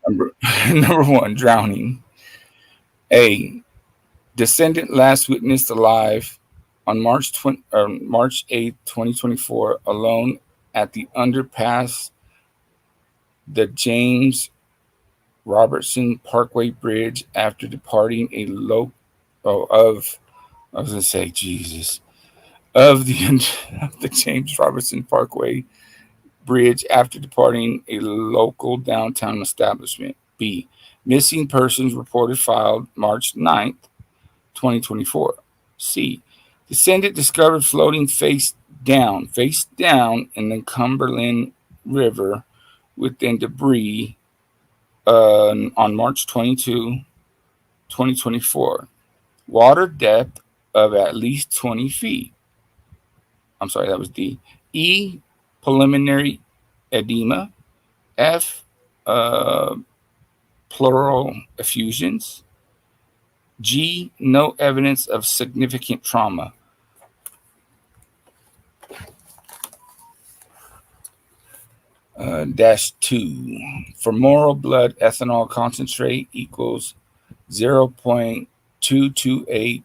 S6: Number 1, drowning. A, descendant last witnessed alive on March 8th, 2024, alone at the underpass, the James Robertson Parkway Bridge after departing of the James Robertson Parkway Bridge after departing a local downtown establishment. B, missing persons reported filed March 9th, 2024. C, descendant discovered floating face down in the Cumberland River within debris on March 22, 2024. Water depth of at least 20 feet. I'm sorry, that was D. E, pulmonary edema. F, pleural effusions. G, no evidence of significant trauma. -2, for moral blood ethanol concentrate equals 0.228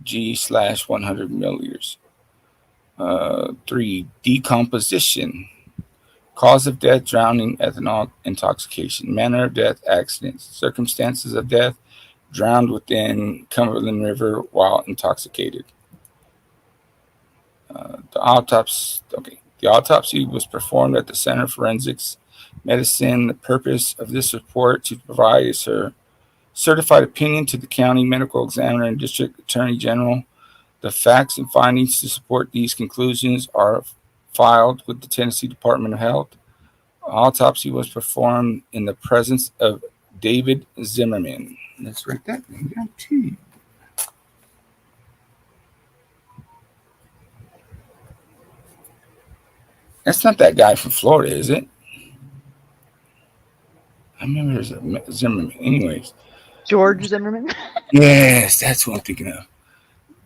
S6: G/100 milliliters. 3, decomposition. Cause of death, drowning, ethanol intoxication. Manner of death, accidents. Circumstances of death, drowned within Cumberland River while intoxicated. The autopsy was performed at the Center of Forensics Medicine. The purpose of this report to provide a certified opinion to the county medical examiner and district attorney general. The facts and findings to support these conclusions are filed with the Tennessee Department of Health. Autopsy was performed in the presence of David Zimmerman. Let's write that name down too. That's not that guy from Florida, is it? I remember there's a Zimmerman. Anyways.
S5: George Zimmerman?
S6: Yes, that's what I'm thinking of.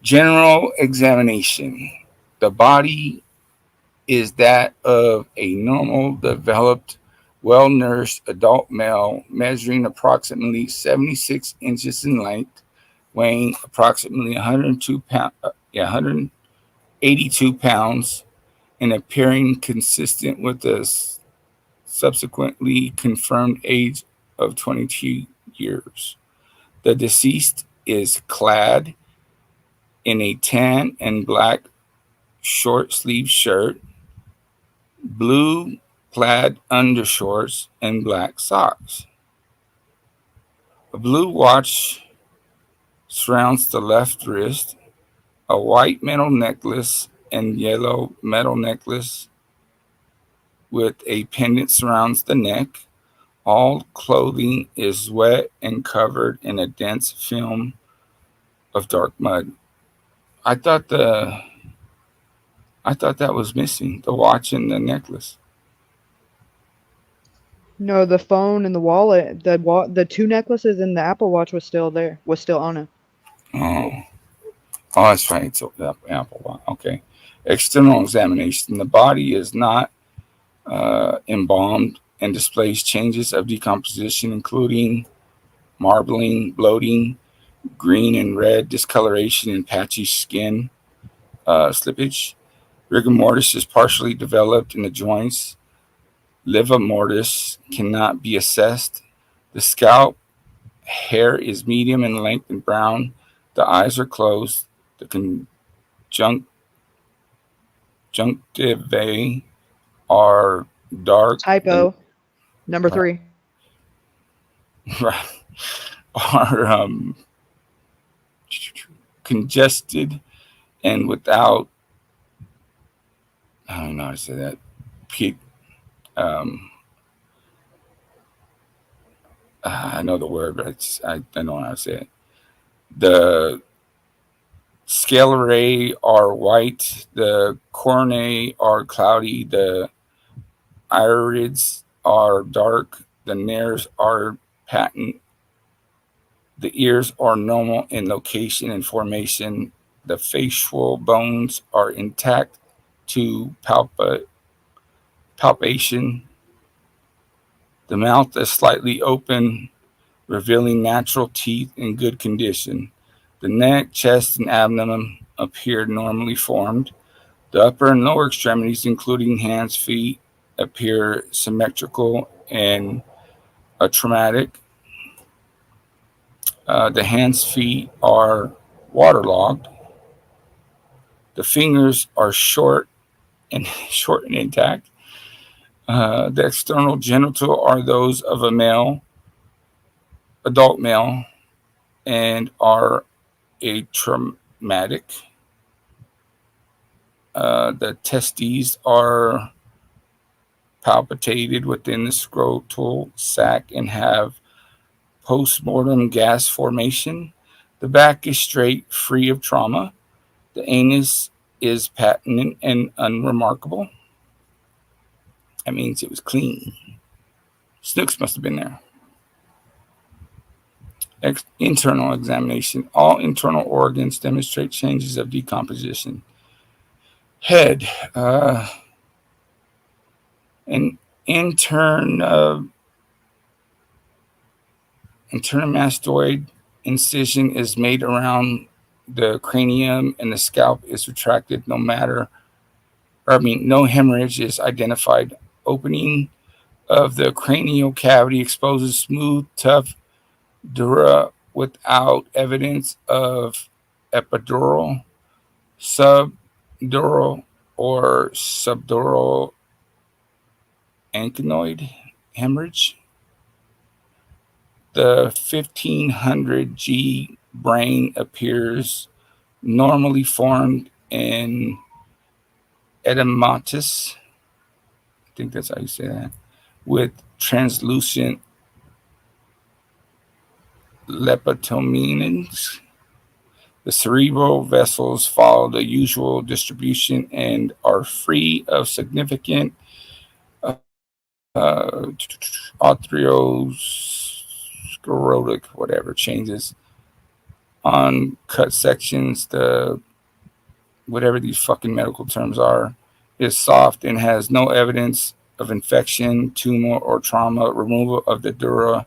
S6: General examination. The body is that of a normal, developed, well-nourished adult male measuring approximately 76 inches in length, weighing approximately 182 pounds, and appearing consistent with the subsequently confirmed age of 22 years. The deceased is clad in a tan and black short sleeve shirt, blue plaid undershorts, and black socks. A blue watch surrounds the left wrist, a white metal necklace and yellow metal necklace with a pendant surrounds the neck. All clothing is wet and covered in a dense film of dark mud. I thought the I thought that was missing, the watch and the necklace.
S5: No, the phone and the wallet, the two necklaces and the Apple Watch was still there, was still on it.
S6: Oh, oh, that's right. So the Apple Watch. Okay. External examination. The body is not embalmed and displays changes of decomposition, including marbling, bloating, green and red discoloration, and patchy skin slippage. Rigor mortis is partially developed in the joints. Liver mortis cannot be assessed. The scalp hair is medium in length and brown. The eyes are closed. The conjunctivae are dark and
S5: Typo. Number
S6: right,
S5: 3.
S6: right, are congested and without. I don't know how to say that. Pe- Um, I know the word, but I don't know how to say it. The scalerae are white. The corneae are cloudy. The irids are dark. The nares are patent. The ears are normal in location and formation. The facial bones are intact to palpation. The mouth is slightly open, revealing natural teeth in good condition. The neck, chest, and abdomen appear normally formed. The upper and lower extremities, including hands, feet, appear symmetrical and traumatic. The hands, feet are waterlogged. The fingers are short and short and intact. The external genital are those of a male, adult male, and are atraumatic. The testes are palpated within the scrotal sac and have postmortem gas formation. The back is straight, free of trauma. The anus is patent and unremarkable. That means it was clean. Snooks must have been there. Internal examination. All internal organs demonstrate changes of decomposition. Head. An intermastoid incision is made around the cranium and the scalp is retracted no hemorrhage is identified. Opening of the cranial cavity exposes smooth, tough dura without evidence of epidural, subdural, or subdural anchinoid hemorrhage. The 1500 G brain appears normally formed in edematous, I think that's how you say that, with translucent leptomeninx. The cerebral vessels follow the usual distribution and are free of significant arteriosclerotic, whatever, changes on cut sections. The whatever these fucking medical terms are, is soft and has no evidence of infection, tumor, or trauma. Removal of the dura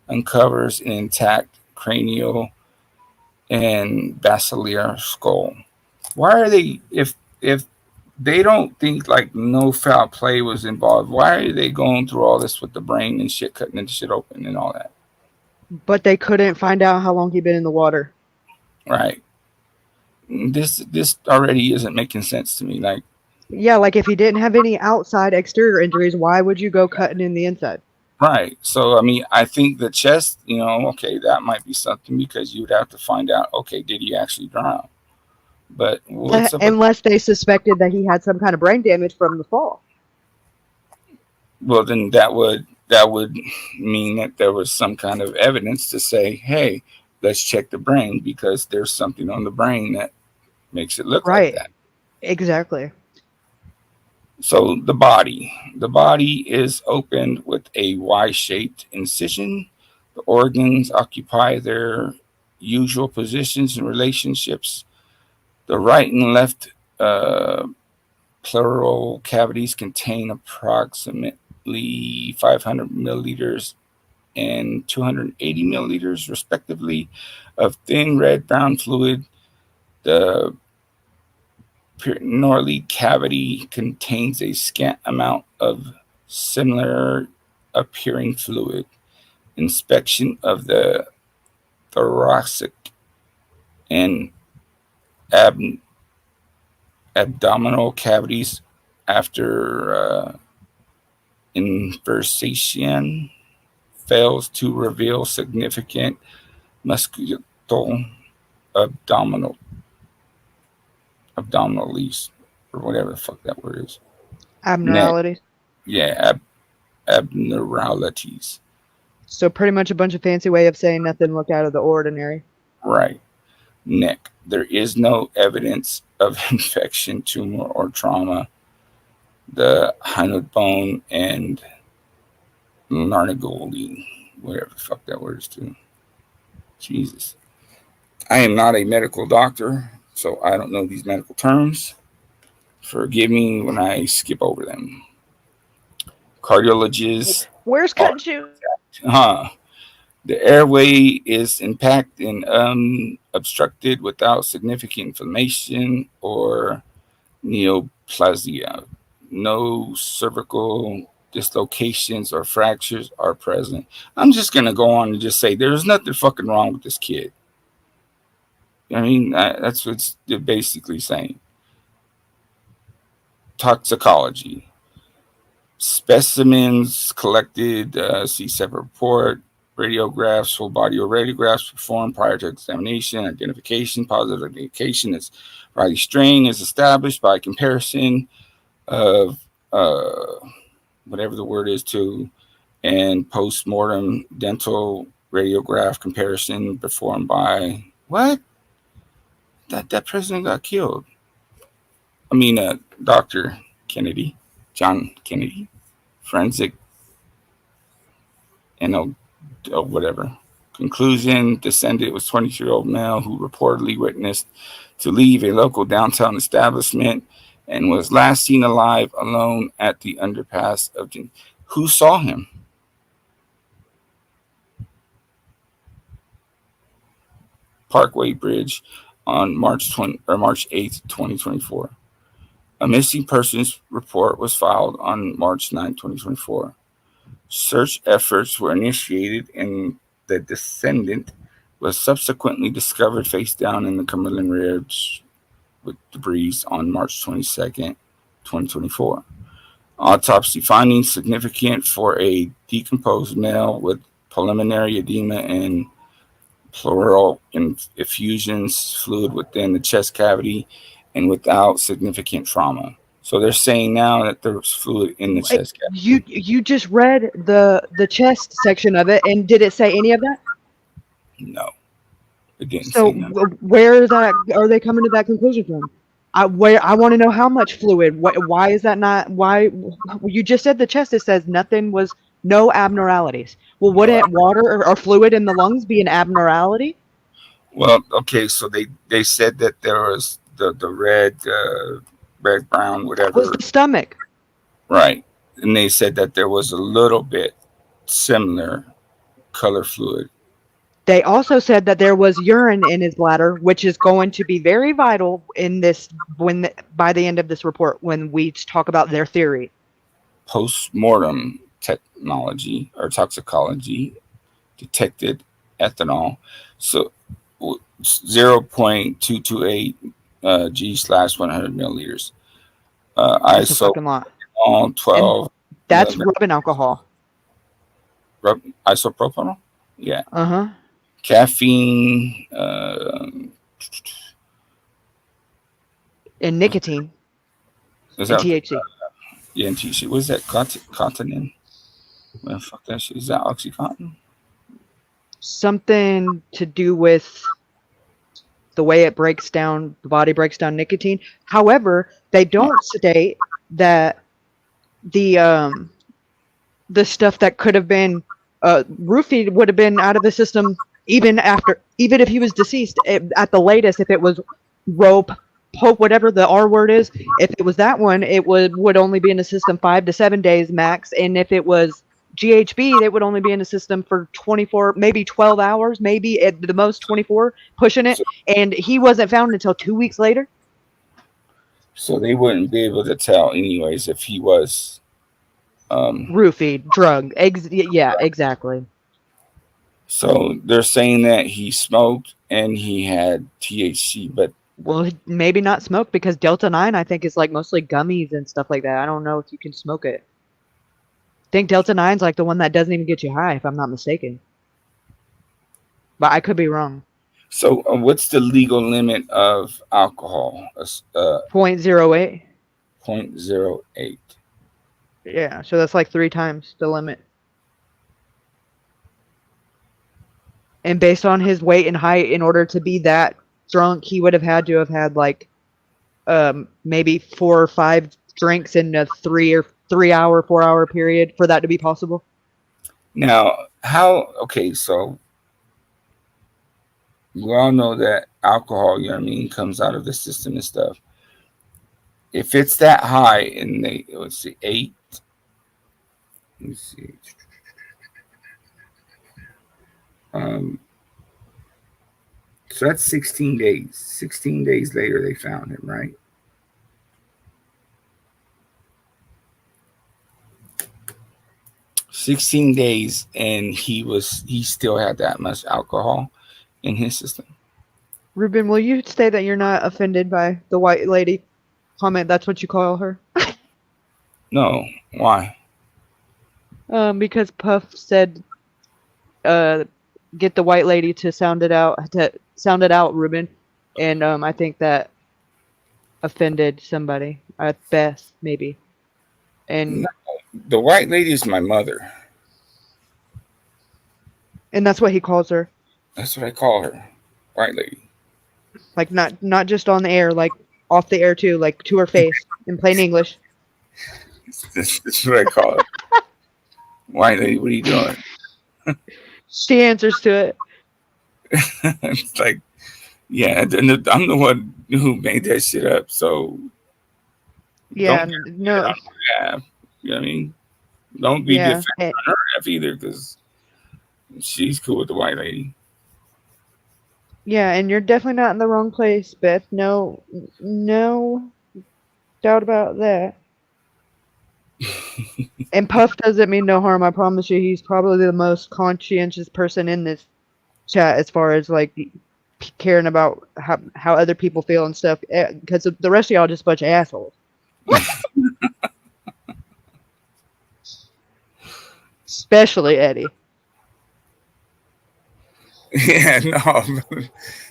S6: uncovers an intact cranial and basilar skull. Why are they, if they don't think like no foul play was involved. Why are they going through all this with the brain and shit, cutting the shit open and all that?
S5: But they couldn't find out how long he'd been in the water.
S6: Right. This already isn't making sense to me. Like,
S5: Yeah, like if he didn't have any outside exterior injuries, why would you go cutting in the inside?
S6: right. So I mean, I think the chest, okay, that might be something because you would have to find out, okay, did he actually drown? But what's up with,
S5: Unless they suspected that he had some kind of brain damage from the fall.
S6: well, then that would mean that there was some kind of evidence to say, hey, let's check the brain because there's something on the brain that makes it look like
S5: Right.
S6: that.
S5: Exactly.
S6: So the body is opened with a Y-shaped incision. The organs occupy their usual positions and relationships. The right and left pleural cavities contain approximately 500 milliliters and 280 milliliters, respectively, of thin red brown fluid. The peritoneal cavity contains a scant amount of similar appearing fluid. Inspection of the thoracic and abdominal cavities after inversation fails to reveal significant muscular abdominal lease or whatever the fuck that word is.
S5: Abnormalities.
S6: Yeah, abnormalities.
S5: So pretty much a bunch of fancy way of saying nothing looked out of the ordinary.
S6: Right. Neck. There is no evidence of infection, tumor, or trauma. The hyoid bone and laryngeal, whatever the fuck that word is too. Jesus. I am not a medical doctor, so I don't know these medical terms. Forgive me when I skip over them. Cardiologists.
S5: Where's Cut Shoe?
S6: The airway is intact and obstructed without significant inflammation or neoplasia. No cervical dislocations or fractures are present. I'm just going to go on and just say there's nothing fucking wrong with this kid. I mean, that's what they're basically saying. Toxicology. Specimens collected, see separate report. Radiographs, full body radiographs performed prior to examination. Identification, positive identification is Riley strain is established by comparison of whatever the word is to, and post-mortem dental radiograph comparison performed by what? That president got killed. I mean, Dr. Kennedy, John Kennedy, forensic, and whatever. Conclusion: descendant was 22-year-old male who reportedly witnessed to leave a local downtown establishment and was last seen alive alone at the underpass of Who saw him? Parkway Bridge on March 8th, 2024. A missing persons report was filed on March 9th, 2024. Search efforts were initiated and the descendant was subsequently discovered face down in the Cumberland Ridge with debris on March 22nd, 2024. Autopsy findings significant for a decomposed male with pulmonary edema and pleural effusions, fluid within the chest cavity, and without significant trauma. So they're saying now that there's fluid in the chest cavity.
S5: You just read the chest section of it, and did it say any of that?
S6: No, it didn't.
S5: So
S6: say
S5: where are they coming to that conclusion from? I want to know how much fluid. Why is that not? Why you just said the chest? It says no abnormalities. Well, wouldn't water or fluid in the lungs be an abnormality?
S6: Well, okay, so they said that there was the red, brown, whatever.
S5: Was the stomach?
S6: Right, and they said that there was a little bit similar color fluid.
S5: They also said that there was urine in his bladder, which is going to be very vital in this by the end of this report when we talk about their theory.
S6: Post-mortem technology or toxicology detected ethanol, so 0.228 g/100 milliliters.
S5: That's a fucking lot.
S6: Isopropyl 12.
S5: That's rubbing alcohol.
S6: Isopropyl? Yeah. Caffeine.
S5: And nicotine.
S6: Is
S5: and
S6: that
S5: THC.
S6: Yeah, and THC. What is that? Cotinine? Well, fuck that shit. Is that Oxycontin?
S5: Something to do with the way it breaks down, the body breaks down nicotine. However, they don't state that the stuff that could have been roofied would have been out of the system even if he was deceased, at the latest, if it was rope, pope, whatever the R word is, if it was that one, it would only be in the system 5 to 7 days max. And if it was GHB, it would only be in the system for 24, maybe 12 hours, maybe at the most 24, pushing it. And he wasn't found until 2 weeks later.
S6: So they wouldn't be able to tell anyways if he was
S5: roofied, drugged. Yeah, exactly.
S6: So they're saying that he smoked and he had THC, but
S5: well, maybe not smoke, because Delta 9 I think is like mostly gummies and stuff like that. I don't know if you can smoke it. I think Delta 9's like the one that doesn't even get you high, if I'm not mistaken. But I could be wrong.
S6: So what's the legal limit of alcohol?
S5: 0.08.
S6: 0.08.
S5: Yeah, so that's like 3 times the limit. And based on his weight and height, in order to be that drunk, he would have had to have had like maybe 4 or 5 drinks in a 4 hour period for that to be possible.
S6: Now, okay, so we all know that alcohol, you know what I mean, comes out of the system and stuff. If it's that high and let's see, 8, let me see. So that's 16 days. 16 days later, they found him, right? "16 days, and he still had that much alcohol in his system."
S5: Ruben, will you say that you're not offended by the white lady comment? That's what you call her?
S6: No. Why?
S5: Because Puff said, get the white lady to sound it out, Ruben. And I think that offended somebody at best, maybe. And
S6: the white lady is my mother.
S5: And that's what he calls her.
S6: That's what I call her, white lady.
S5: Like not just on the air, like off the air too, like to her face in plain English.
S6: That's what I call her. White lady, what are you doing?
S5: She answers to it.
S6: It's like, yeah, I'm the one who made that shit up. So
S5: yeah, no,
S6: you know what I mean? Don't be defending her either, because she's cool with the white lady.
S5: Yeah, and you're definitely not in the wrong place, Beth. No doubt about that. And Puff doesn't mean no harm. I promise you, he's probably the most conscientious person in this chat as far as like caring about how other people feel and stuff. Because the rest of y'all just a bunch of assholes. Especially Eddie.
S6: Yeah, no,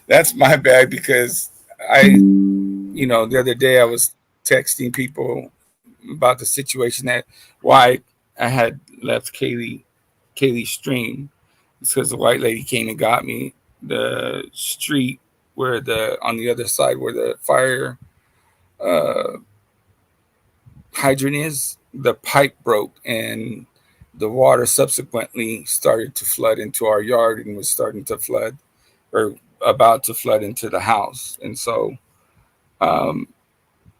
S6: that's my bad, because the other day I was texting people about the situation why I had left Kaylee's stream. It's because the white lady came and got me. The street where on the other side where the fire hydrant is, the pipe broke, and the water subsequently started to flood into our yard and was starting to flood, or about to flood, into the house. And so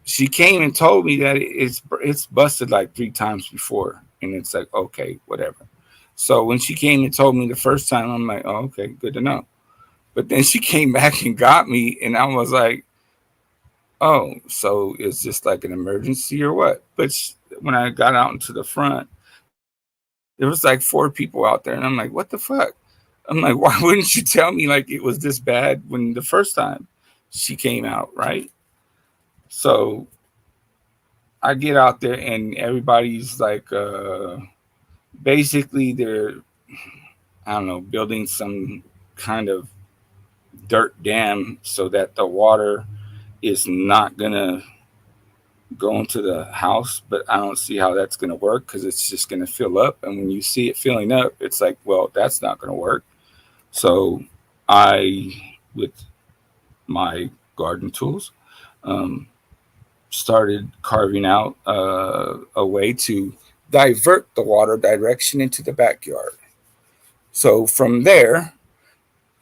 S6: she came and told me that it's busted like 3 times before. And it's like, okay, whatever. So when she came and told me the first time, I'm like, oh, okay, good to know. But then she came back and got me, and I was like, oh, so is this like an emergency or what? But when I got out into the front, there was like 4 people out there, and I'm like, what the fuck? I'm like, why wouldn't you tell me like it was this bad when the first time she came out, right? So I get out there, and everybody's like, basically they're, I don't know, building some kind of dirt dam so that the water is not gonna go into the house. But I don't see how that's gonna work because it's just gonna fill up. And when you see it filling up, it's like, well, that's not gonna work. So I, with my garden tools, um, started carving out a way to divert the water direction into the backyard. So from there,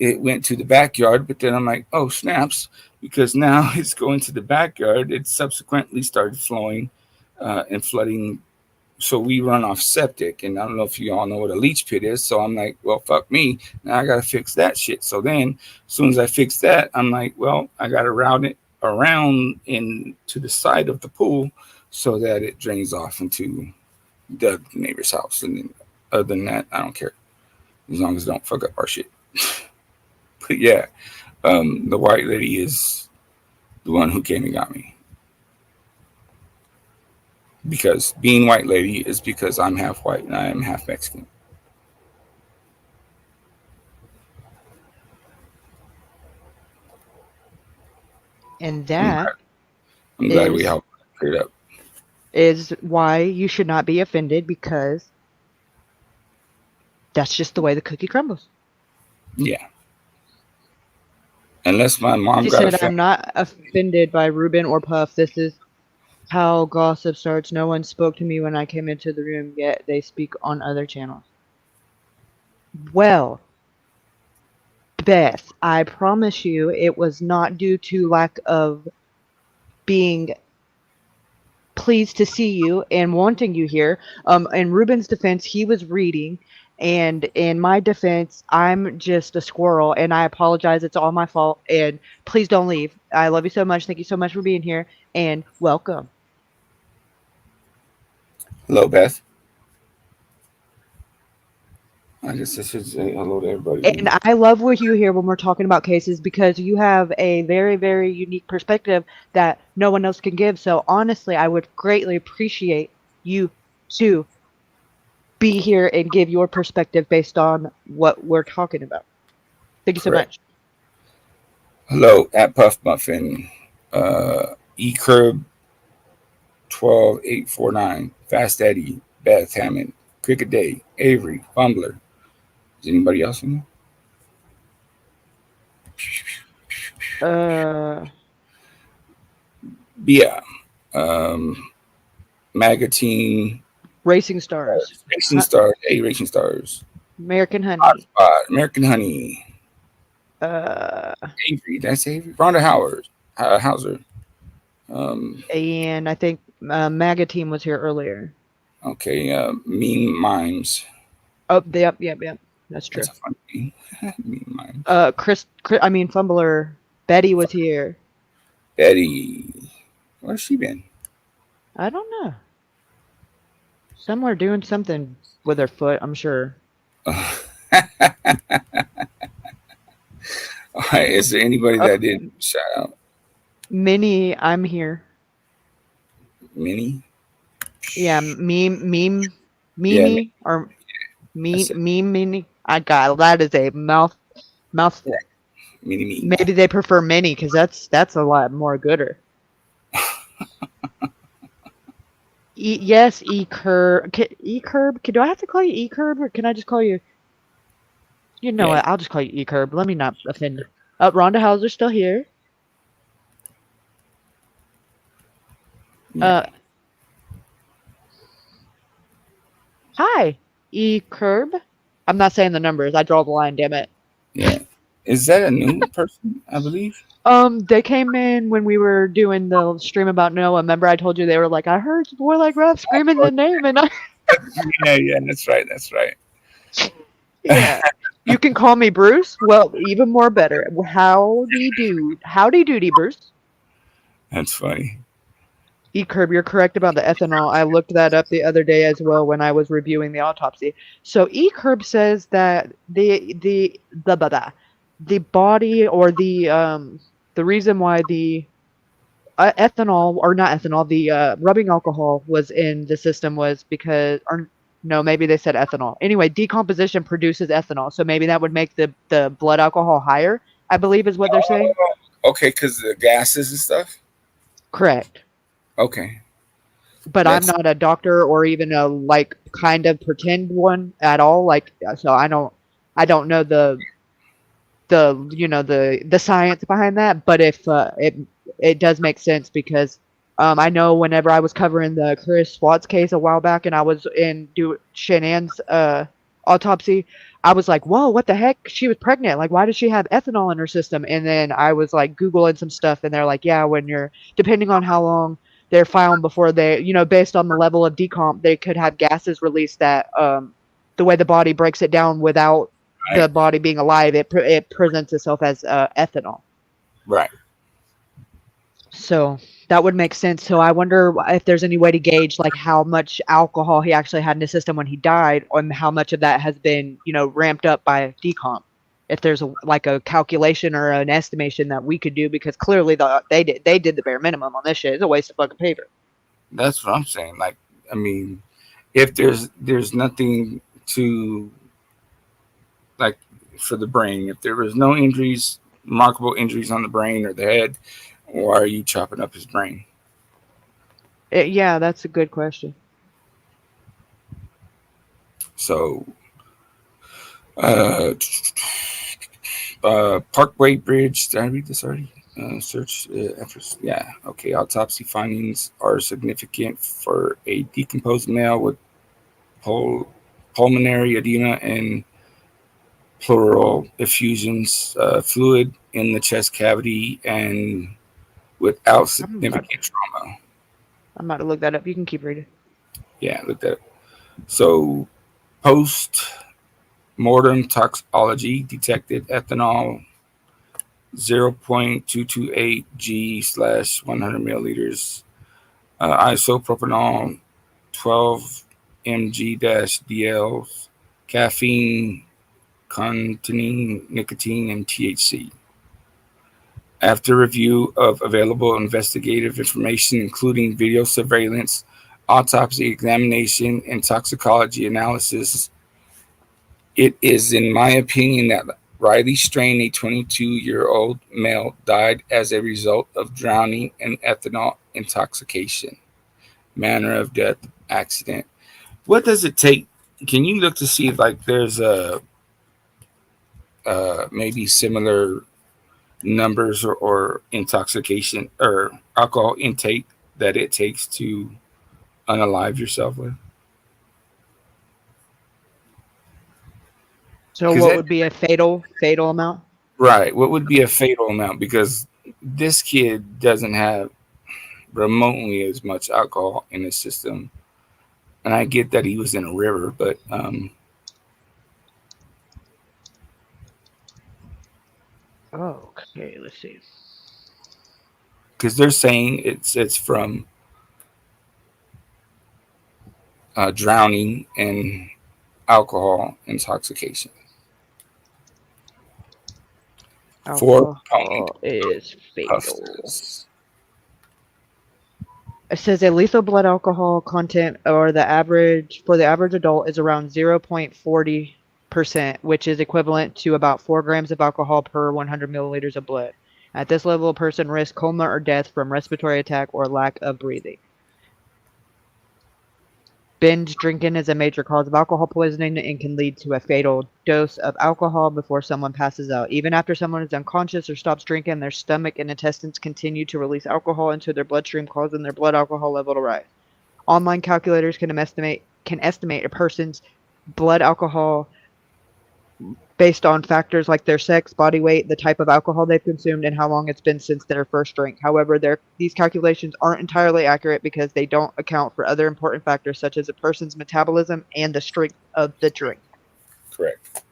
S6: it went to the backyard, but then I'm like, oh, snaps, because now it's going to the backyard. It subsequently started flowing and flooding. So we run off septic, and I don't know if you all know what a leach pit is. So I'm like, well, fuck me. Now I got to fix that shit. So then as soon as I fix that, I'm like, well, I got to route it around into the side of the pool so that it drains off into the neighbor's house. And then other than that, I don't care as long as it don't fuck up our shit. But yeah, the white lady is the one who came and got me. Because being white lady is because I'm half white and I am half Mexican.
S5: And that
S6: I'm glad we helped clear it up.
S5: is why you should not be offended, because that's just the way the cookie crumbles.
S6: Yeah. Unless my mom
S5: She
S6: got
S5: said,
S6: offended.
S5: I'm not offended by Ruben or Puff. This is how gossip starts. No one spoke to me when I came into the room, yet they speak on other channels. Well, Beth, I promise you it was not due to lack of being pleased to see you and wanting you here. In Ruben's defense, he was reading. And in my defense, I'm just a squirrel, and I apologize. It's all my fault. And please don't leave. I love you so much. Thank you so much for being here, and welcome.
S6: Hello, Beth. I guess I should say hello to everybody.
S5: And I love with you here when we're talking about cases, because you have a very, very unique perspective that no one else can give. So honestly, I would greatly appreciate you to be here and give your perspective based on what we're talking about. Thank you so much.
S6: Hello, at Puff Muffin, eCurb 12849, Fast Eddie, Beth Hammond, Cricket Day, Avery, Fumbler. Is anybody else in there? Yeah. Magazine.
S5: Racing Stars.
S6: Racing Stars. Hey, Racing Stars.
S5: American Honey.
S6: Hotspot. American Honey.
S5: Avery.
S6: That's Avery. Rhonda Hauser.
S5: And I think MAGA Team was here earlier.
S6: Okay. Mean Mimes.
S5: Oh, yep. That's true.
S6: That's a fun name. Mean Mimes.
S5: Fumbler. Betty was here.
S6: Betty. Where's she been?
S5: I don't know. Somewhere doing something with her foot, I'm sure.
S6: All right. Is there anybody that did shout out?
S5: Minnie, I'm here.
S6: Minnie?
S5: Yeah, Mimi
S6: Yeah,
S5: or Minnie. I got that is a mouthful.
S6: Minnie.
S5: Maybe they prefer Minnie because that's a lot more gooder. Yes, E-Curb. E-Curb? Do I have to call you E-Curb, or can I just call you? You know what? I'll just call you E-Curb. Let me not offend you. Rhonda Hauser's still here. Hi, E-Curb. I'm not saying the numbers. I draw the line, damn it.
S6: Yeah. Is that a new person, I believe?
S5: They came in when we were doing the stream about Noah. Remember I told you they were like, I heard Boy Like Rap screaming the name, and
S6: yeah, that's right.
S5: Yeah. You can call me Bruce. Well, even more better. Howdy doody, Bruce.
S6: That's funny.
S5: Curb, you're correct about the ethanol. I looked that up the other day as well when I was reviewing the autopsy. So Curb says that the body or the reason why the ethanol, or not ethanol, the rubbing alcohol was in the system was because, or no, maybe they said ethanol. Anyway, decomposition produces ethanol, so maybe that would make the blood alcohol higher, I believe is what they're saying.
S6: Okay, because the gases and stuff.
S5: Correct.
S6: Okay,
S5: But I'm
S6: that's
S5: not a doctor or even a like kind of pretend one at all. Like, so I don't know the science behind that. But if it does make sense because I know whenever I was covering the Chris Watts case a while back and I was in do Shannon's autopsy, I was like, whoa, what the heck? She was pregnant. Like, why does she have ethanol in her system? And then I was like Googling some stuff and they're like, yeah, when you're depending on how long they're found before they, based on the level of decomp, they could have gases released that the way the body breaks it down without the
S6: right.
S5: body being alive, it presents itself as ethanol.
S6: Right.
S5: So that would make sense. So I wonder if there's any way to gauge like how much alcohol he actually had in his system when he died, and how much of that has been, ramped up by decomp. If there's like a calculation or an estimation that we could do, because clearly they did the bare minimum on this shit. It's a waste of fucking paper.
S6: That's what I'm saying. Like, I mean, if there's nothing to like for the brain, if there was no injuries, remarkable injuries on the brain or the head, why are you chopping up his brain?
S5: Yeah, that's a good question.
S6: So, Parkway Bridge. Did I read this already? Search efforts. Yeah. Okay. Autopsy findings are significant for a decomposed male with pulmonary edema and pleural effusions, fluid in the chest cavity, and without significant trauma.
S5: I'm about to look that up. You can keep reading.
S6: Yeah, look that up. So, post mortem toxicology detected ethanol 0.228 g/100 milliliters, isopropanol 12 mg-dl, caffeine containing nicotine and THC. After review of available investigative information, including video surveillance, autopsy examination, and toxicology analysis, it is, in my opinion, that Riley Strain, a 22-year-old male, died as a result of drowning and ethanol intoxication. Manner of death, accident. What does it take? Can you look to see if like there's a maybe similar numbers or intoxication or alcohol intake that it takes to unalive yourself with?
S5: So what would be a fatal amount?
S6: Right. What would be a fatal amount? Because this kid doesn't have remotely as much alcohol in his system. And I get that he was in a river, but
S5: okay, let's see.
S6: because they're saying it's from drowning and alcohol intoxication.
S5: Alcohol is fatal. It says a lethal blood alcohol content or the average adult is around 0.40%, which is equivalent to about 4 grams of alcohol per 100 milliliters of blood. At this level, a person risks coma or death from respiratory attack or lack of breathing. Binge drinking is a major cause of alcohol poisoning and can lead to a fatal dose of alcohol before someone passes out. Even after someone is unconscious or stops drinking, their stomach and intestines continue to release alcohol into their bloodstream, causing their blood alcohol level to rise. Online calculators can estimate a person's blood alcohol based on factors like their sex, body weight, the type of alcohol they've consumed, and how long it's been since their first drink. However, these calculations aren't entirely accurate because they don't account for other important factors such as a person's metabolism and the strength of the drink.
S6: Correct.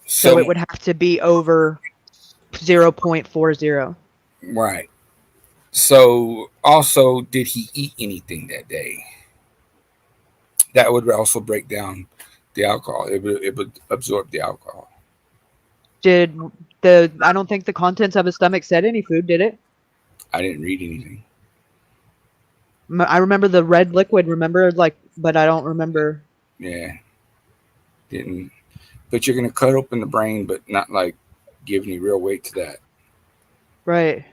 S5: So it would have to be over 0.40.
S6: Right. So also, did he eat anything that day? That would also break down the alcohol. It would absorb the alcohol.
S5: I don't think the contents of his stomach said any food, did it?
S6: I didn't read anything.
S5: I remember the red liquid, but I don't remember.
S6: Yeah. Didn't. But you're going to cut open the brain, but not like give any real weight to that.
S5: Right.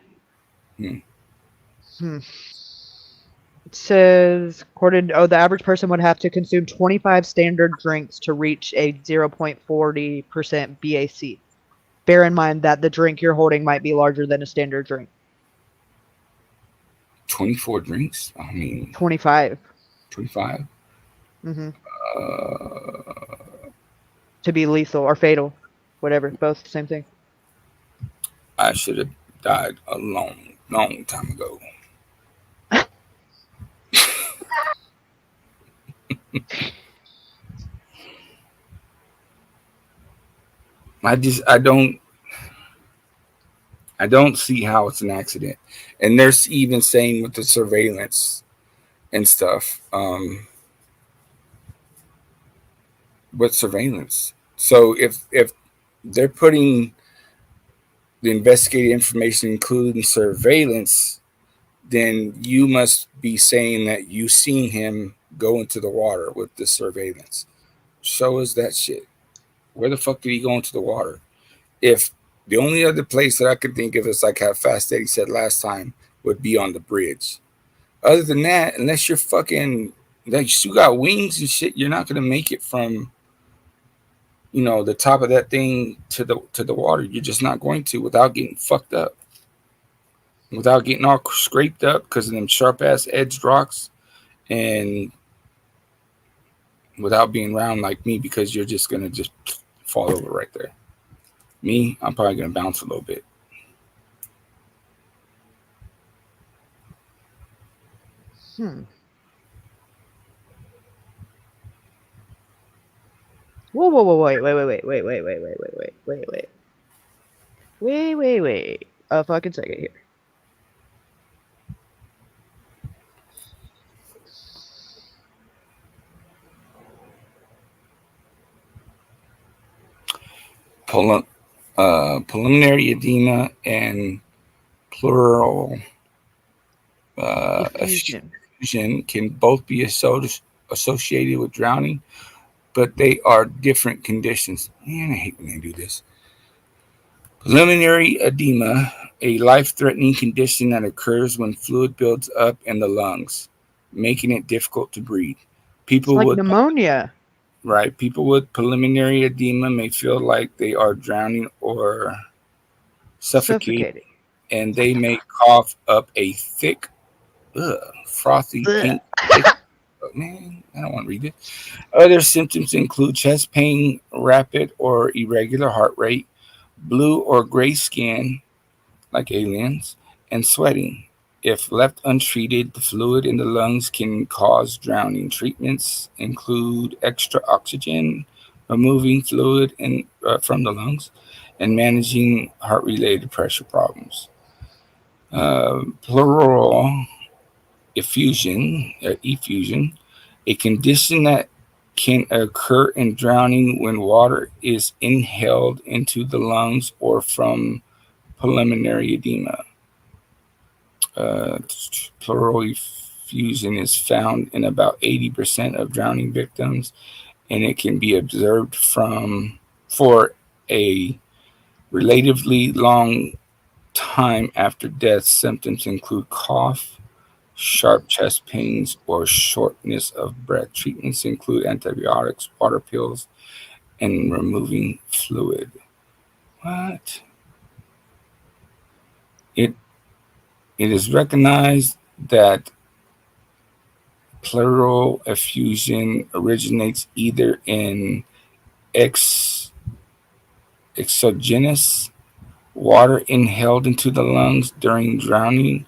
S6: Hmm.
S5: It says, the average person would have to consume 25 standard drinks to reach a 0.40% BAC. Bear in mind that the drink you're holding might be larger than a standard drink.
S6: 24 drinks? I mean,
S5: 25.
S6: 25?
S5: Mm-hmm. To be lethal or fatal. Whatever. Both the same thing.
S6: I should have died a long, long time ago. I don't see how it's an accident. And they're even saying with the surveillance and stuff, with surveillance. So if they're putting the investigative information, including surveillance, then you must be saying that you seen him go into the water with the surveillance. Show us that shit. Where the fuck did he go into the water? If the only other place that I could think of is like how Fast Eddie said last time would be on the bridge. Other than that, unless you're fucking like you got wings and shit, you're not gonna make it from the top of that thing to the water. You're just not going to without getting fucked up, without getting all scraped up because of them sharp ass edged rocks, and without being round like me because you're just gonna just fall over right there. Me, I'm probably gonna bounce a little bit.
S5: Whoa, wait. A fucking second here.
S6: Preliminary edema and pleural effusion can both be associated with drowning, but they are different conditions. Man, I hate when they do this. Preliminary edema, a life-threatening condition that occurs when fluid builds up in the lungs, making it difficult to breathe.
S5: It's like pneumonia.
S6: Right. People with preliminary edema may feel like they are drowning or suffocating. And they may cough up a thick, frothy pink. Man, I don't want to read it. Other symptoms include chest pain, rapid or irregular heart rate, blue or gray skin, like aliens, and sweating. If left untreated, the fluid in the lungs can cause drowning. Treatments include extra oxygen, removing fluid from the lungs, and managing heart-related pressure problems. Pleural effusion, a condition that can occur in drowning when water is inhaled into the lungs or from pulmonary edema. Pleural effusion is found in about 80% of drowning victims, and it can be observed for a relatively long time after death. Symptoms include cough, sharp chest pains, or shortness of breath. Treatments include antibiotics, water pills, and removing fluid. What? It is recognized that pleural effusion originates either in exogenous water inhaled into the lungs during drowning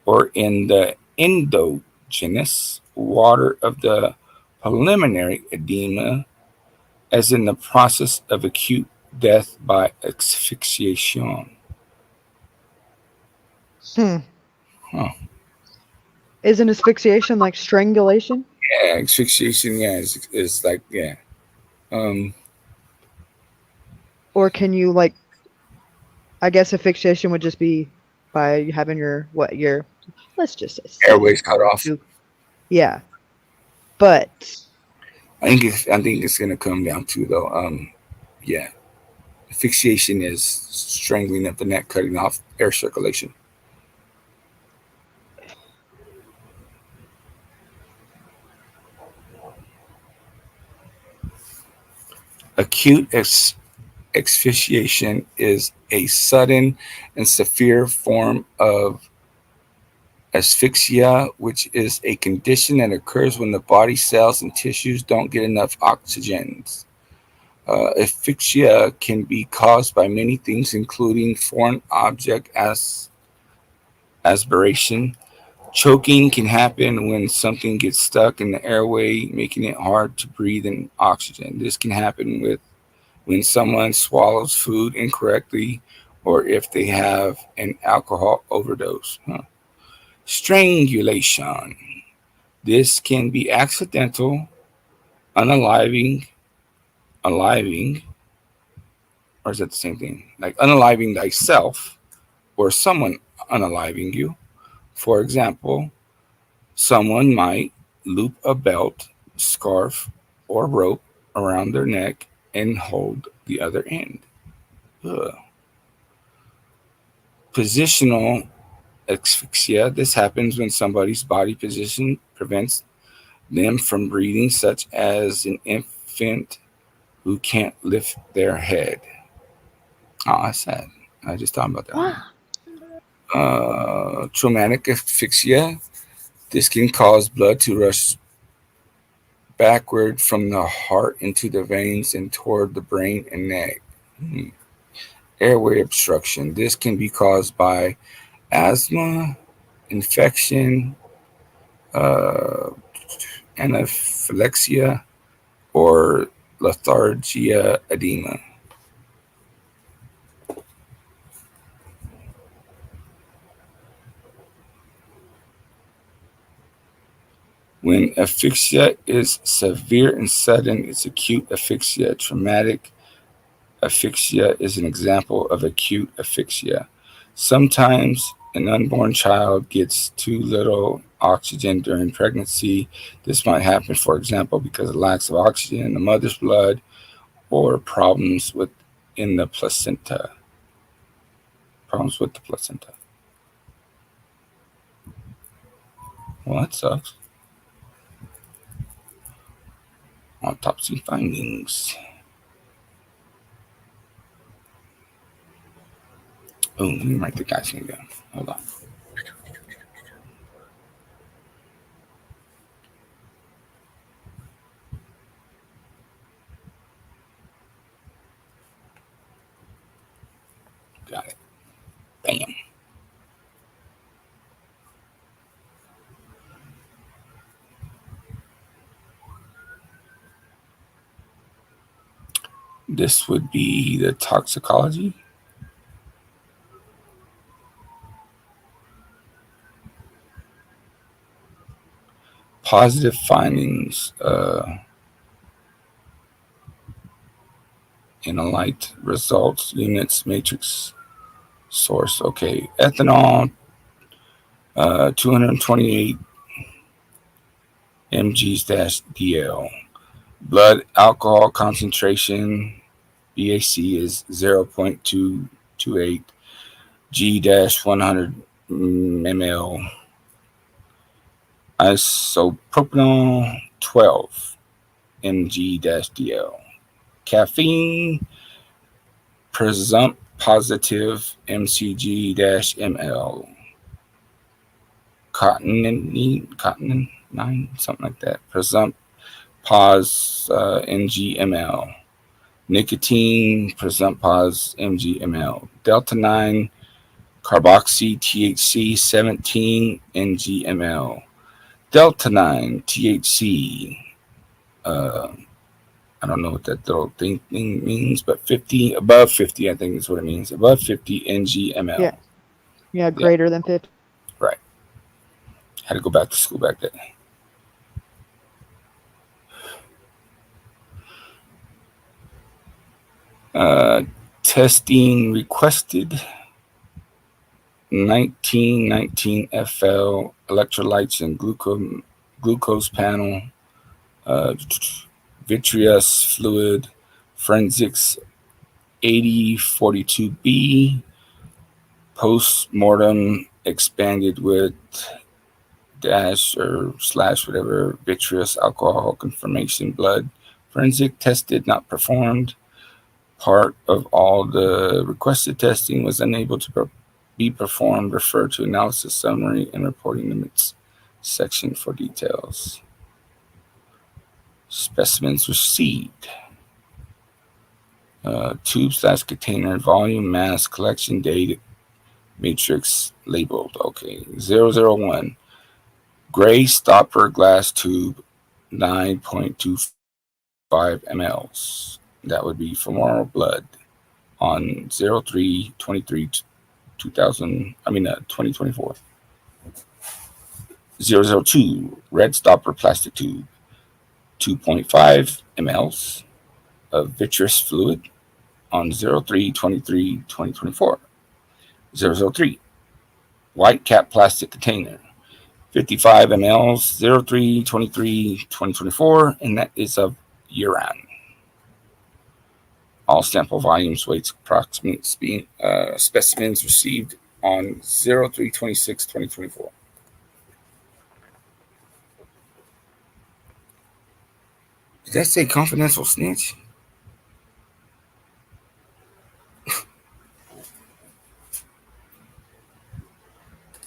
S6: or in the endogenous water of the pulmonary edema as in the process of acute death by asphyxiation.
S5: Hmm.
S6: Huh.
S5: Isn't asphyxiation like strangulation?
S6: Yeah, asphyxiation, yeah, is like, yeah. Um,
S5: Or can you like? I guess asphyxiation would just be by having your what your let's just say
S6: airways
S5: stomach
S6: cut off.
S5: yeah, but
S6: I think it's gonna come down to though. Yeah, asphyxiation is strangling of the neck, cutting off air circulation. Acute asphyxiation is a sudden and severe form of asphyxia, which is a condition that occurs when the body cells and tissues don't get enough oxygen. Asphyxia can be caused by many things, including foreign object aspiration. Choking can happen when something gets stuck in the airway, making it hard to breathe in oxygen. This can happen with when someone swallows food incorrectly or if they have an alcohol overdose. Strangulation. This can be accidental, unaliving, aliving, or is that the same thing? Like unaliving thyself or someone unaliving you. For example, someone might loop a belt, scarf, or rope around their neck and hold the other end. Ugh. Positional asphyxia. This happens when somebody's body position prevents them from breathing, such as an infant who can't lift their head. Oh, that's sad. I just thought about that
S5: wow.
S6: one. Traumatic asphyxia. This can cause blood to rush backward from the heart into the veins and toward the brain and neck. Hmm. Airway obstruction. This can be caused by asthma, infection, uh, anaphylaxia, or lethargia edema. When asphyxia is severe and sudden, it's acute asphyxia. Traumatic asphyxia is an example of acute asphyxia. Sometimes an unborn child gets too little oxygen during pregnancy. This might happen, for example, because of lacks of oxygen in the mother's blood or problems within the placenta. Problems with the placenta. Well, that sucks. Autopsy findings. Oh, let me write the guy's name down. Hold on. Got it. Bam. This would be the toxicology. Positive findings in a light results units matrix source. Okay, ethanol 228 mg-dl. Blood alcohol concentration BAC is 0.228 G-100 ml. Isopropanol 12 mg-dl. Caffeine presumptive positive mcg-ml. Cotton 9, something like that. Presumptive pos ngml. Nicotine presumptive pos ngml. Delta 9 carboxy THC 17 ngml. Delta 9 THC I don't know what that little thing means, but 50, above 50, I think is what it means. Above 50 ngml.
S5: Yeah. Yeah, greater than 50.
S6: Right. Had to go back to school back then. Testing requested. 1919 FL electrolytes and glucose panel, vitreous fluid, forensics 8042B, post-mortem expanded with dash or slash whatever, vitreous alcohol confirmation blood, forensic tested not performed. Part of all the requested testing was unable to be performed. Refer to analysis summary and reporting limits section for details. Specimens received. Tube/container volume mass collection date matrix labeled. Okay. 001. Gray stopper glass tube 9.25 mLs. That would be femoral blood on 03/23 2024. 002 red stopper plastic tube 2.5 mLs of vitreous fluid on 03/23/2024. 003 white cap plastic container 55 mLs 03/23/2024, and that is of urine. All sample volumes, weights, approximate specimens received on 03/26/2024. Did that say confidential snitch?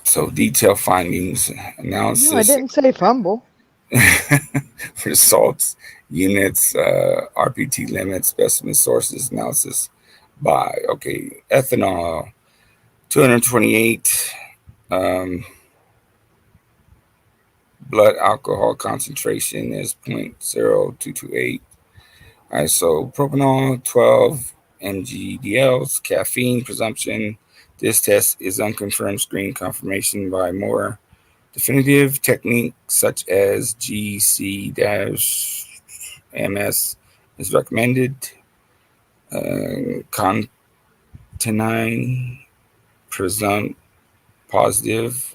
S6: So detailed findings, analysis.
S5: No, I didn't say fumble.
S6: Results, units, RPT limits, specimen sources, analysis by, okay, ethanol, 228, blood alcohol concentration is 0.0228, isopropanol, 12 mgdls, caffeine presumption. This test is unconfirmed. Screen confirmation by more definitive techniques such as GC-MS is recommended. Continine presumed positive.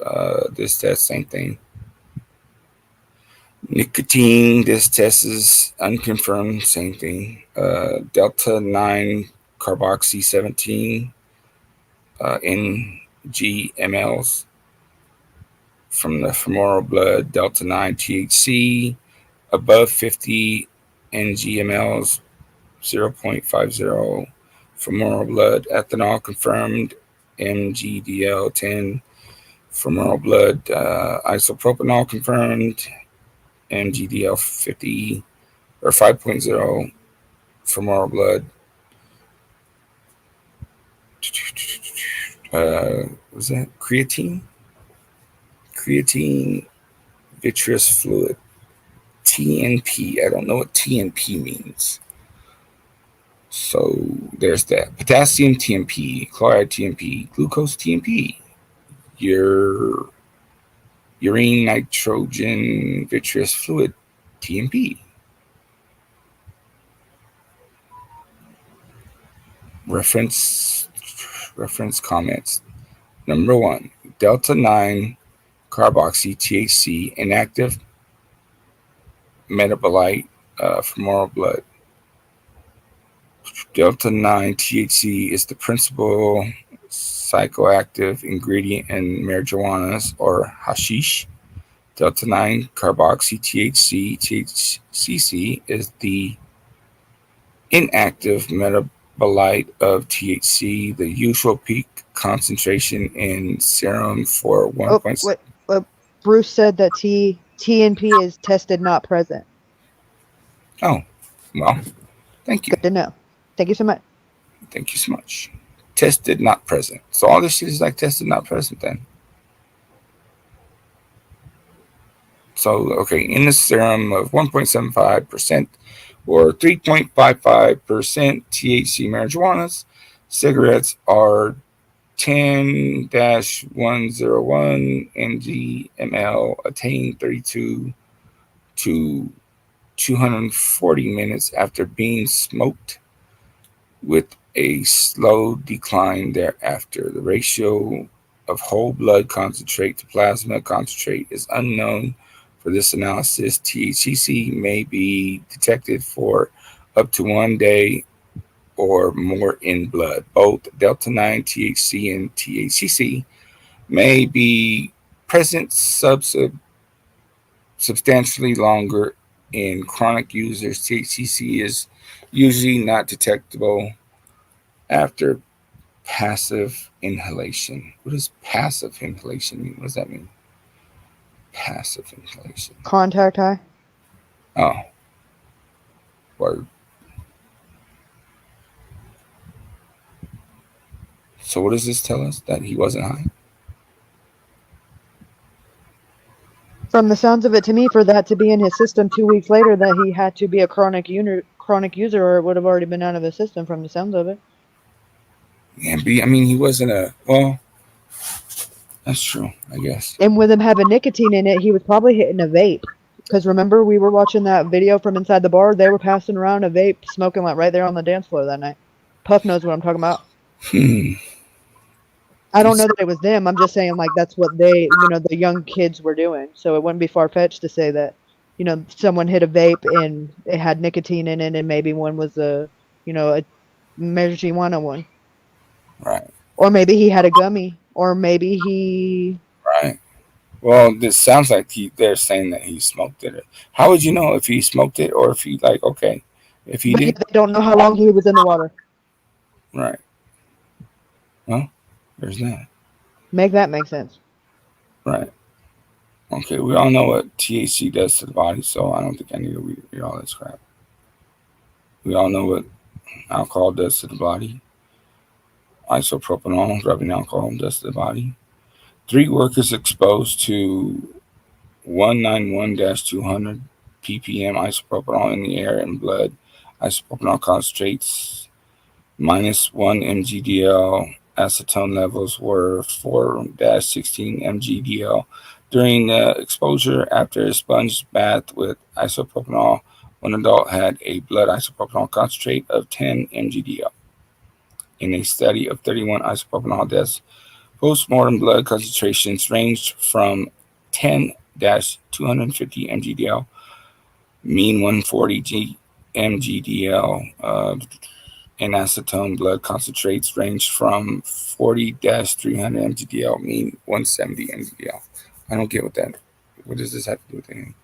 S6: This test, same thing. Nicotine, this test is unconfirmed, same thing. Delta 9 carboxy 17 NGMLs from the femoral blood, delta 9 THC above 50 NGMLs, 0.50 femoral blood, ethanol confirmed, MGDL 10 femoral blood, isopropanol confirmed, MGDL 50 or 5.0 femoral blood. Was that creatine? Creatine, vitreous fluid, TNP. I don't know what TNP means. So there's that. Potassium TNP, chloride TNP, glucose TNP, your urine nitrogen vitreous fluid TNP. Reference comments. Number 1, delta 9 carboxy THC, inactive metabolite femoral blood. Delta 9 THC is the principal psychoactive ingredient in marijuanas or hashish. Delta 9 carboxy THCC is the inactive metabolite of THC. The usual peak concentration in serum for 1.
S5: Bruce said that TNP is tested not present.
S6: Oh, well, thank you.
S5: Good to know. Thank you so much.
S6: Thank you so much. Tested not present. So all this shit is like tested not present then. So, okay, in the serum of 1.75%, or 3.55% THC marijuanas. Cigarettes are 10-101 mg/ml, attain 32 to 240 minutes after being smoked, with a slow decline thereafter. The ratio of whole blood concentrate to plasma concentrate is unknown for this analysis. THC may be detected for up to 1 day or more in blood. Both delta 9 THC and THCC may be present substantially longer in chronic users. THCC is usually not detectable after passive inhalation. What does passive inhalation mean? What does that mean? Passive inhalation.
S5: Contact high.
S6: Oh, word. So what does this tell us? That he wasn't high?
S5: From the sounds of it to me, for that to be in his system 2 weeks later, that he had to be a chronic user, or it would have already been out of his system from the sounds of it.
S6: Yeah, I mean, he wasn't well, that's true, I guess.
S5: And with him having nicotine in it, he was probably hitting a vape. Because remember, we were watching that video from inside the bar. They were passing around a vape, smoking like right there on the dance floor that night. Puff knows what I'm talking about. I don't know that it was them. I'm just saying, like, that's what they, the young kids were doing. So it wouldn't be far-fetched to say that, someone hit a vape and it had nicotine in it, and maybe one was a marijuana one.
S6: Right.
S5: Or maybe he had a gummy. Or maybe he...
S6: Right. Well, this sounds like they're saying that he smoked it. How would you know if he smoked it or if he, if he did?
S5: They don't know how long he was in the water.
S6: Right. Well, there's that.
S5: Make that make sense.
S6: Right. Okay, we all know what THC does to the body, so I don't think I need to read all this crap. We all know what alcohol does to the body. Isopropanol, rubbing alcohol, does to the body. 3 workers exposed to 191-200 ppm isopropanol in the air and blood. Isopropanol concentrates -1 mgdl. Acetone levels were 4-16 mgdl. During the exposure after a sponge bath with isopropanol, one adult had a blood isopropanol concentrate of 10 mgdl. In a study of 31 isopropanol deaths, post-mortem blood concentrations ranged from 10-250 mgdl, mean 140 mgdl, and acetone blood concentrates ranged from 40-300 mgdl, mean 170 mgdl. I don't get what does this have to do with anything?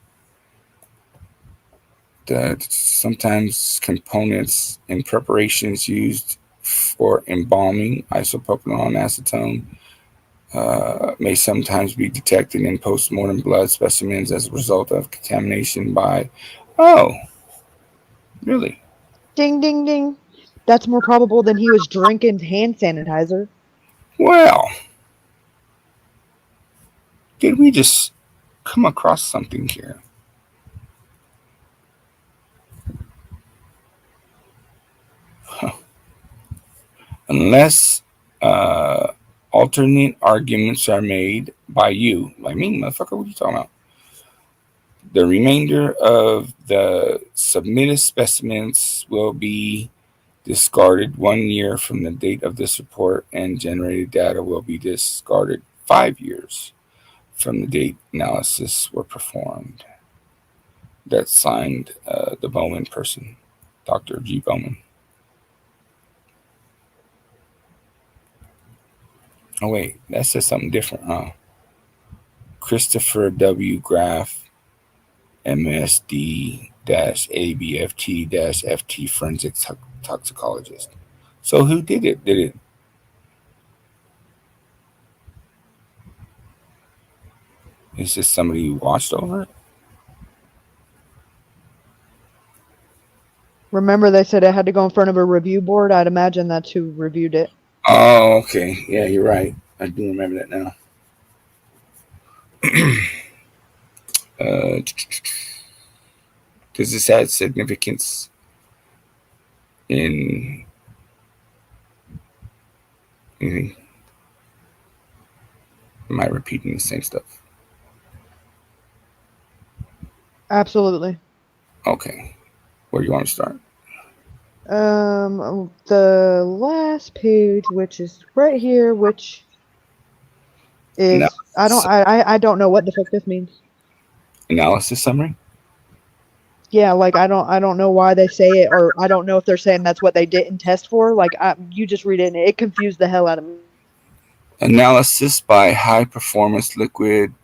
S6: Sometimes components and preparations used for embalming, isopropanol and acetone, may sometimes be detected in post-mortem blood specimens as a result of contamination by... Oh, really?
S5: Ding, ding, ding. That's more probable than he was drinking hand sanitizer.
S6: Well, did we just come across something here? Huh. Unless alternate arguments are made by you, by me, motherfucker, what are you talking about? The remainder of the submitted specimens will be discarded 1 year from the date of this report, and generated data will be discarded 5 years from the date analysis were performed. That's signed the Bowman person, Dr. G. Bowman. Oh, wait, that says something different, huh? Christopher W. Graff, MSD-ABFT-FT forensic toxicologist. So who did it? Is this somebody who watched over it?
S5: Remember, they said it had to go in front of a review board? I'd imagine that's who reviewed it.
S6: Oh, okay. Yeah, you're right. I do remember that now. Does this have significance in anything? Am I repeating the same stuff?
S5: Absolutely.
S6: Okay. Where do you want to start?
S5: The last page, which is right here, which is I don't know what the fuck this means.
S6: Analysis summary?
S5: Yeah, like I don't know why they say it, or I don't know if they're saying that's what they didn't test for. Like you just read it and it confused the hell out of me.
S6: Analysis by high performance liquid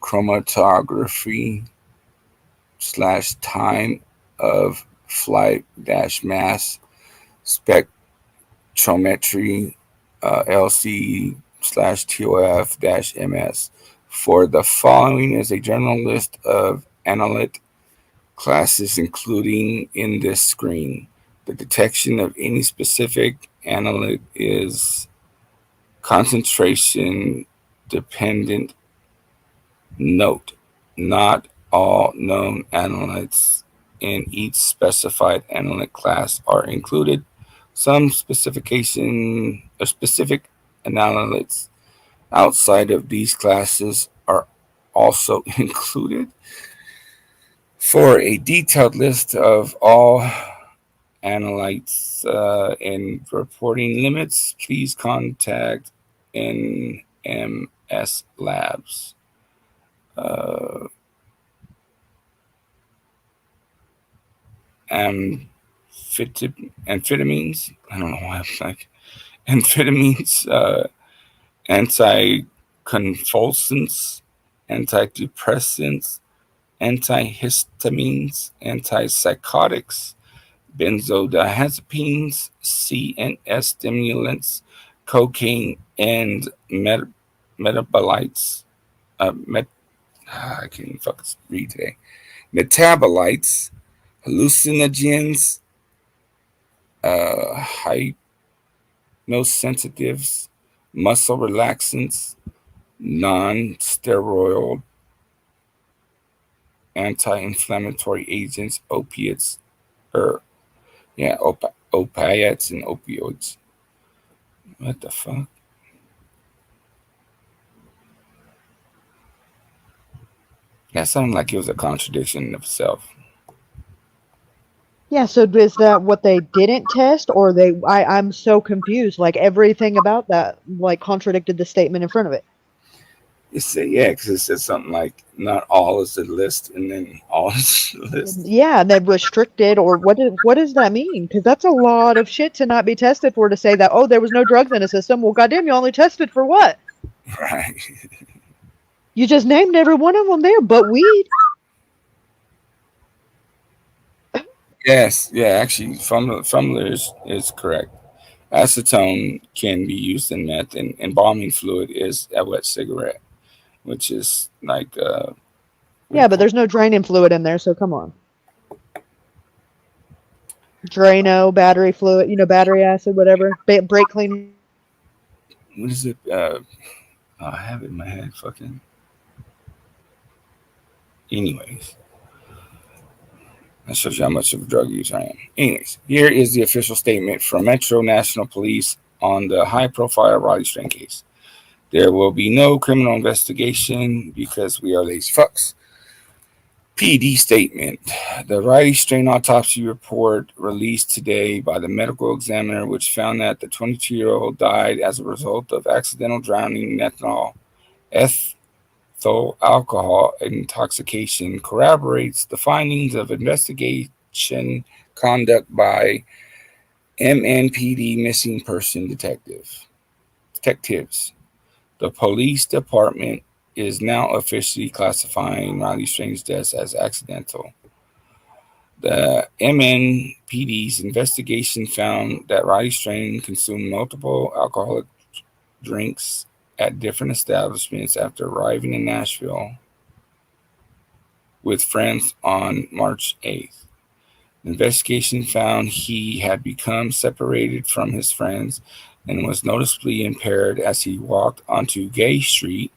S6: chromatography / time of flight - mass spectrometry LC / TOF - MS. For the following is a general list of analyte classes, including in this screen. The detection of any specific analyte is concentration dependent. Note: not all known analytes in each specified analyte class are included. Some specific analytes outside of these classes are also included. For a detailed list of all analytes and reporting limits, please contact NMS Labs. Amphetamines. I don't know why I'm like amphetamines, anticonvulsants, antidepressants, antihistamines, antipsychotics, benzodiazepines, CNS stimulants, cocaine, and metabolites. I can't even fucking read today. Metabolites, hallucinogens, hypnosensitives, muscle relaxants, non-steroidal anti-inflammatory agents, opiates, opiates and opioids. What the fuck? That sounded like it was a contradiction of itself.
S5: Yeah, so is that what they didn't test, or I'm so confused. Like everything about that like contradicted the statement in front of it.
S6: It said, yeah, because it said something like not all is the list, and then all is the list.
S5: Yeah, and they've restricted, or what does that mean? Because that's a lot of shit to not be tested for, to say that, oh, there was no drugs in the system. Well, goddamn, you only tested for what?
S6: Right.
S5: You just named every one of them there, but weed.
S6: Yes, yeah, actually, Fumler is correct. Acetone can be used in meth, and embalming fluid is a wet cigarette, which is like
S5: Yeah, but there's no draining fluid in there, so come on. Drano, battery fluid, battery acid, whatever. Brake cleaner.
S6: what is it? I have it in my head. Fucking. Anyways, that shows you how much of a drug user I am. Anyways, here is the official statement from Metro National Police on the high-profile Roddy Strang case. There will be no criminal investigation because we are lazy fucks. PD statement. The Roddy Strang autopsy report released today by the medical examiner, which found that the 22-year-old died as a result of accidental drowning in ethyl alcohol intoxication, corroborates the findings of investigation conduct by MNPD missing person detectives. The police department is now officially classifying Riley Strang's death as accidental. The MNPD's investigation found that Riley Strang consumed multiple alcoholic drinks at different establishments after arriving in Nashville with friends on March 8th. The investigation found he had become separated from his friends and was noticeably impaired as he walked onto Gay Street,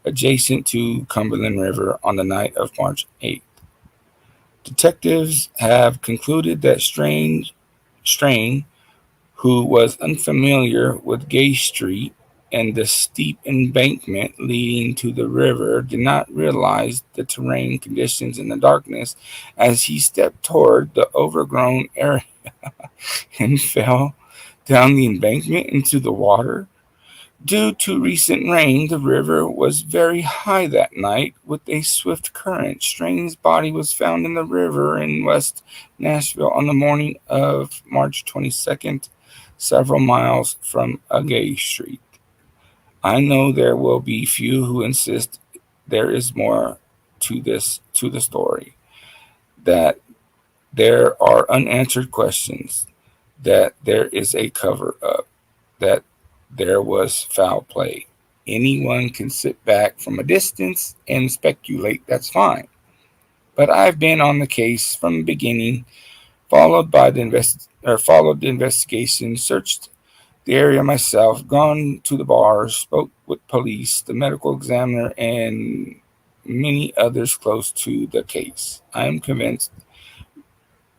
S6: adjacent to Cumberland River, on the night of March 8th. Detectives have concluded that Strain, who was unfamiliar with Gay Street and the steep embankment leading to the river, did not realize the terrain conditions in the darkness as he stepped toward the overgrown area and fell down the embankment into the water. Due to recent rain, the river was very high that night with a swift current. Strain's body was found in the river in West Nashville on the morning of March 22nd, several miles from a gay street. I know there will be few who insist there is more to the story, that there are unanswered questions, that there is a cover up, that there was foul play. Anyone can sit back from a distance and speculate, that's fine. But I've been on the case from the beginning, followed the investigation, searched the area myself, gone to the bars, spoke with police, the medical examiner, and many others close to the case. I am convinced,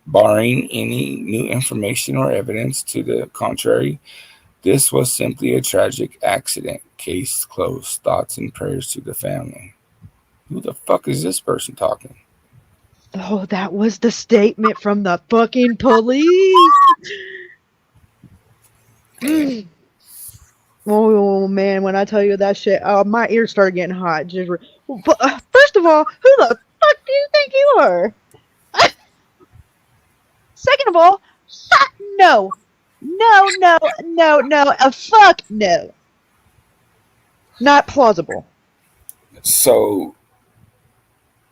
S6: barring any new information or evidence to the contrary, this was simply a tragic accident. Case closed. Thoughts and prayers to the family. Who the fuck is this person talking?
S5: Oh, that was the statement from the fucking police. Oh man, when I tell you that shit, my ears started getting hot. But, first of all, who the fuck do you think you are? Second of all, no, fuck no, not plausible.
S6: So,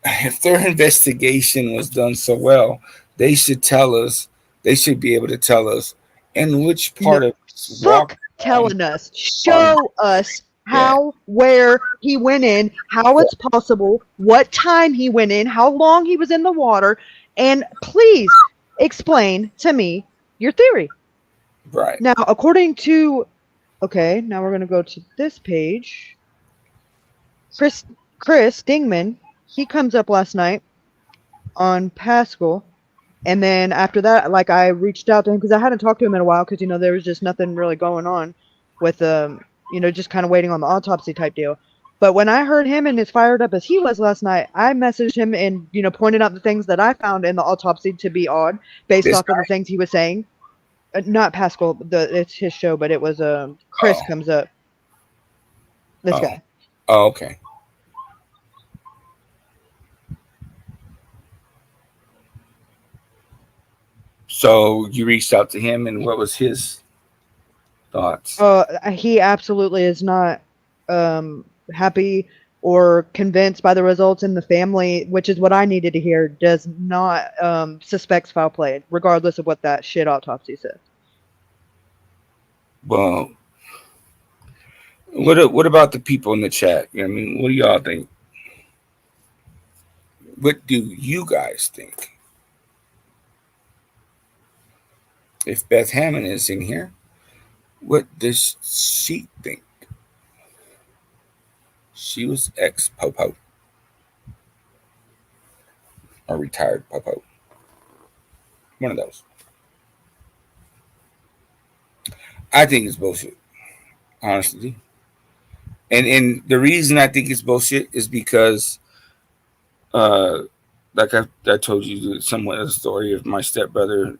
S6: if their investigation was done so well, they should tell us. They should be able to tell us in which part
S5: No,
S6: of this
S5: fuck
S6: walk
S5: telling us. Show us how, where he went in, how it's possible, what time he went in, how long he was in the water, and please explain to me your theory.
S6: Right.
S5: Now, according to, okay, now we're going to go to this page. Chris Dingman, he comes up last night on Pascal. And then after that, like, I reached out to him because I hadn't talked to him in a while because, there was just nothing really going on with, just kind of waiting on the autopsy type deal. But when I heard him and as fired up as he was last night, I messaged him and, pointed out the things that I found in the autopsy to be odd based off of the things he was saying. Not Pascal, it's his show, but it was Chris comes up. This guy.
S6: Oh, okay. So you reached out to him, and what was his thoughts?
S5: He absolutely is not happy or convinced by the results, in the family, which is what I needed to hear, does not suspects foul play, regardless of what that shit autopsy says.
S6: Well, what about the people in the chat? What do y'all think? What do you guys think? If Beth Hammond is in here, what does she think? She was ex-Popo. Or retired Popo. One of those. I think it's bullshit, honestly. And the reason I think it's bullshit is because, like I told you somewhat of the story of my stepbrother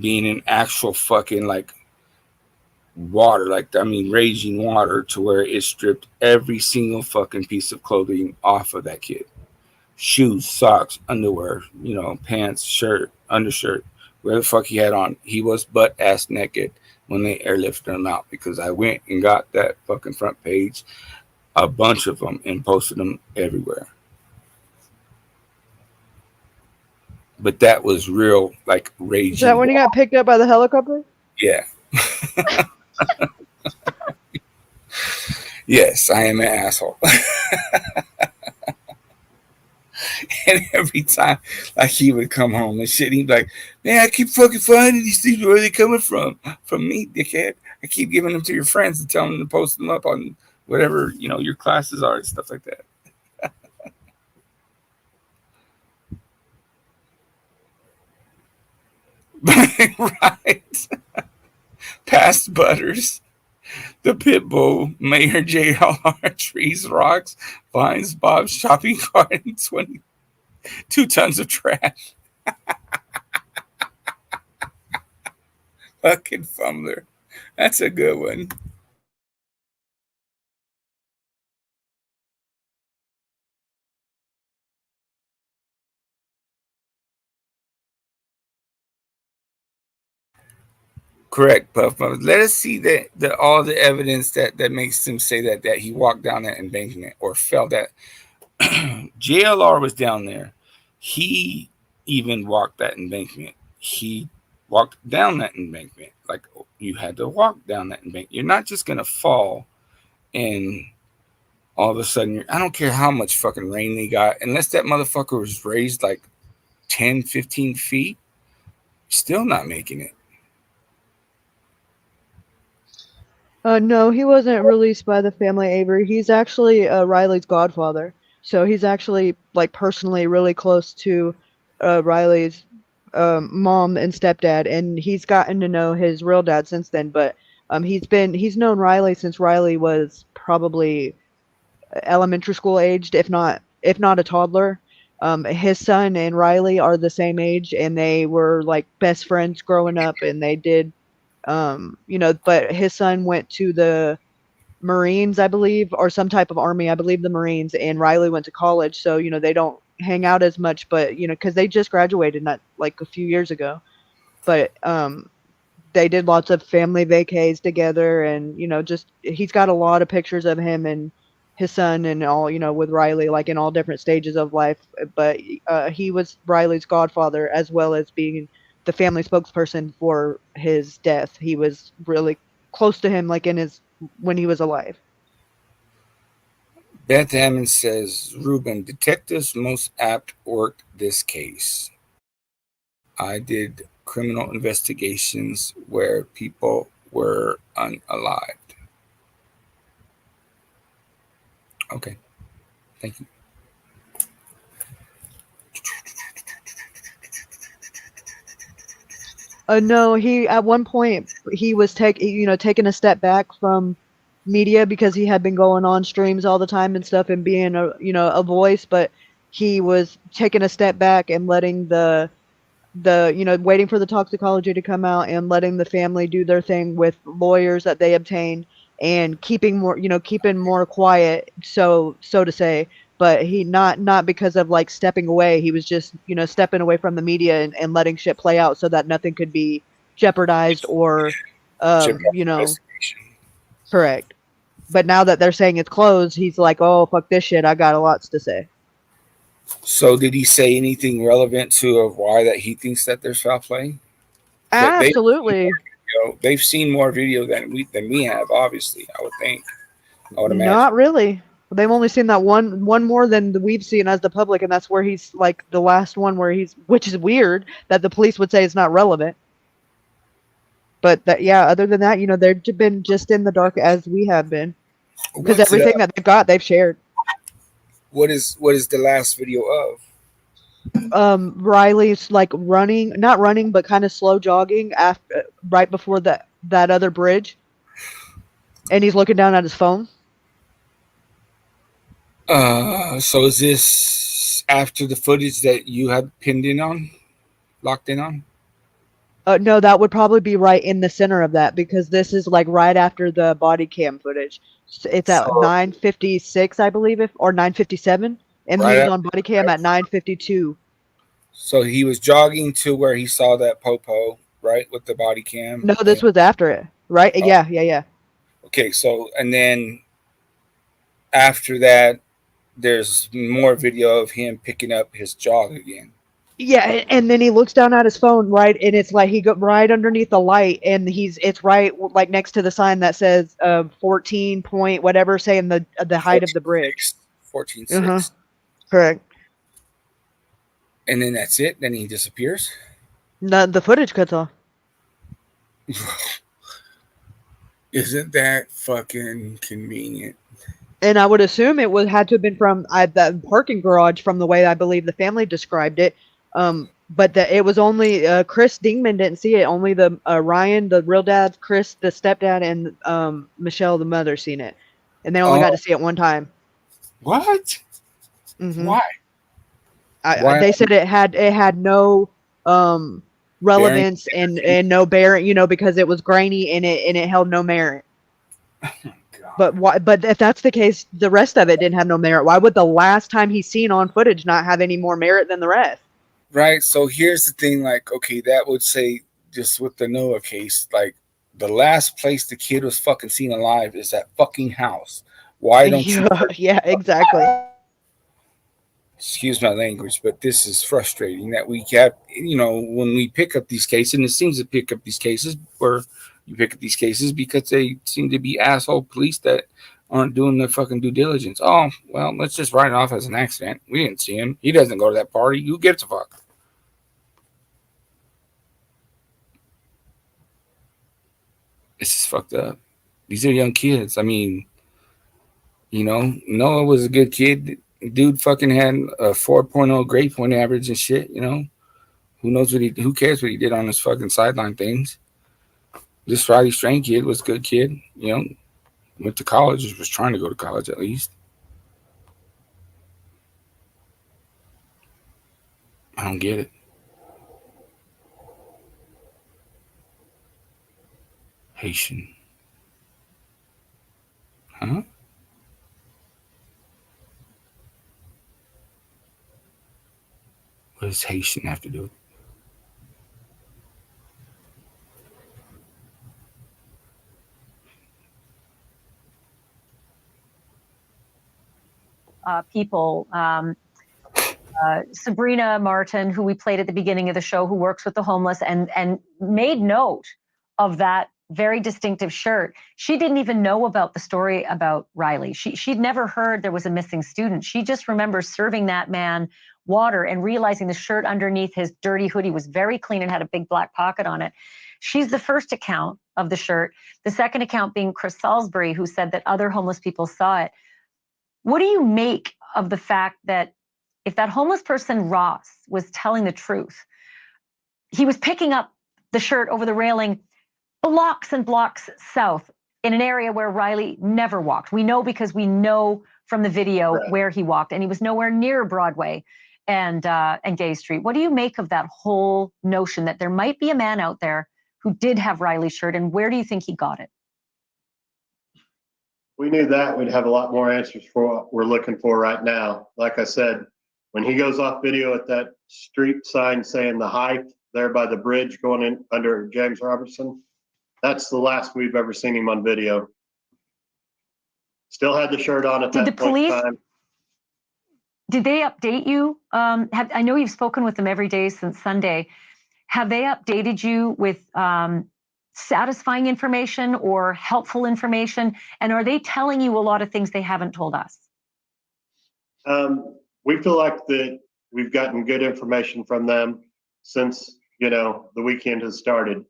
S6: being in actual fucking water, raging water, to where it stripped every single fucking piece of clothing off of that kid. Shoes, socks, underwear, pants, shirt, undershirt, whatever the fuck he had on. He was butt ass naked when they airlifted him out, because I went and got that fucking front page, a bunch of them, and posted them everywhere. But that was real, raging.
S5: Is that when he got picked up by the helicopter?
S6: Yeah. Yes, I am an asshole. And every time, he would come home and shit, he'd be like, man, I keep fucking finding these things. Where are they coming from? From me, dickhead. I keep giving them to your friends and telling them to post them up on whatever, your classes are and stuff like that. Right. Past Butters, the pit bull, Mayor JLR, trees, rocks, vines, Bob's shopping cart, and 22 tons of trash. Fucking fumbler. That's a good one. Correct, Puff. But let us see the all the evidence that makes him say that he walked down that embankment or fell that. JLR was down there. He even walked that embankment. He walked down that embankment. Like you had to walk down that embankment. You're not just gonna fall and all of a sudden I don't care how much fucking rain they got, unless that motherfucker was raised like 10, 15 feet, still not making it.
S5: No, he wasn't released by the family, Avery. He's actually Riley's godfather. So he's actually like personally really close to Riley's mom and stepdad, and he's gotten to know his real dad since then. But he's known Riley since Riley was probably elementary school aged, if not a toddler. His son and Riley are the same age, and they were like best friends growing up, and they did but his son went to the Marines, I believe, or some type of army, I believe the Marines, and Riley went to college. So, they don't hang out as much, but, because they just graduated not like a few years ago. But they did lots of family vacays together, and, just he's got a lot of pictures of him and his son and all, with Riley, like in all different stages of life. But he was Riley's godfather as well as being the family spokesperson for his death. He was really close to him, like when he was alive.
S6: Beth Hammond says, Ruben, detectives most apt work this case. I did criminal investigations where people were unalived. Okay. Thank you.
S5: No, he at one point he was taking a step back from media because he had been going on streams all the time and stuff and being a voice, but he was taking a step back and letting the waiting for the toxicology to come out and letting the family do their thing with lawyers that they obtained and keeping more quiet, so to say. But he not because of like stepping away. He was just stepping away from the media and letting shit play out so that nothing could be jeopardized or correct. But now that they're saying it's closed, he's like, oh fuck this shit, I got a lot to say.
S6: So did he say anything relevant to why that he thinks that there's foul play?
S5: Absolutely.
S6: They've seen more video than we have, obviously, I would think. I would imagine.
S5: Not really. They've only seen that one more than we've seen as the public, and that's where he's like the last one which is weird that the police would say it's not relevant. But other than that, they've been just in the dark as we have been. Because everything that they've got, they've shared.
S6: What is the last video of?
S5: Riley's like not running, but kind of slow jogging right before that other bridge, and he's looking down at his phone.
S6: So is this after the footage that you have locked in on?
S5: No, that would probably be right in the center of that because this is like right after the body cam footage. It's at 9:56, I believe, or 9:57, and right, he was on body cam at 9:52.
S6: So he was jogging to where he saw that popo, right, with the body cam.
S5: No, this was after it, right? Oh. Yeah.
S6: Okay, so and then after that, there's more video of him picking up his jog again.
S5: Yeah, and then he looks down at his phone, right, and it's like he got right underneath the light, and it's right like next to the sign that says 14 point whatever, saying the height of the bridge.
S6: 14.6.
S5: Correct.
S6: And then that's it. Then he disappears.
S5: No, the footage cuts off.
S6: Isn't that fucking convenient?
S5: And I would assume it had to have been from the parking garage, from the way I believe the family described it. But it was only Chris Dingman didn't see it. Only the Ryan, the real dad, Chris, the stepdad, and Michelle, the mother, seen it, and they only got
S6: Oh,
S5: to see it one time.
S6: what?
S5: Hmm
S6: Why? Why
S5: They said it had no
S6: bearing?
S5: relevance and no bearing, you know, because it was grainy and it held no merit.
S6: God.
S5: But why? But if that's the case, the rest of it didn't have no merit. Why would the last time he's seen on footage not have any more merit than the rest?
S6: Right. So here's the thing. Like, okay, that would say just with the Noah case, like the last place the kid was fucking seen alive is that fucking house. Why don't you?
S5: Yeah, yeah, exactly.
S6: Excuse my language, but this is frustrating that we have, you know, when we pick up these cases, and it seems to pick up these cases where you pick up these cases because they seem to be asshole police that aren't doing their fucking due diligence. Oh, well, let's just write it off as an accident. We didn't see him. He doesn't go to that party. Who gives a fuck? This is fucked up. These are young kids. I mean, you know, Noah was a good kid. Dude fucking had a 4.0 grade point average and shit, you know. Who cares what he did on his fucking sideline things? This Riley Strain kid was a good kid, you know, went to college, was trying to go to college at least. I don't get it. Haitian. Huh? What does Haitian have to do with it?
S7: People. Sabrina Martin, who we played at the beginning of the show, who works with the homeless and made note of that very distinctive shirt. She didn't even know about the story about Riley. She'd never heard there was a missing student. She just remembers serving that man water and realizing the shirt underneath his dirty hoodie was very clean and had a big black pocket on it. She's the first account of the shirt. The second account being Chris Salisbury, who said that other homeless people saw it. What do you make of the fact that if that homeless person, Ross, was telling the truth, he was picking up the shirt over the railing blocks and blocks south in an area where Riley never walked? We know because we know from the video where he walked, and he was nowhere near Broadway and Gay Street. What do you make of that whole notion that there might be a man out there who did have Riley's shirt, and where do you think he got it?
S8: We knew that we'd have a lot more answers for what we're looking for right now. Like I said, when he goes off video at that street sign saying the height there by the bridge going in under James Robertson, that's the last we've ever seen him on video. Still had the shirt on at that point in time.
S7: Did they update you? I know you've spoken with them every day since Sunday. Have they updated you with satisfying information or helpful information? And are they telling you a lot of things they haven't told us?
S8: We feel like that we've gotten good information from them since, you know, the weekend has started.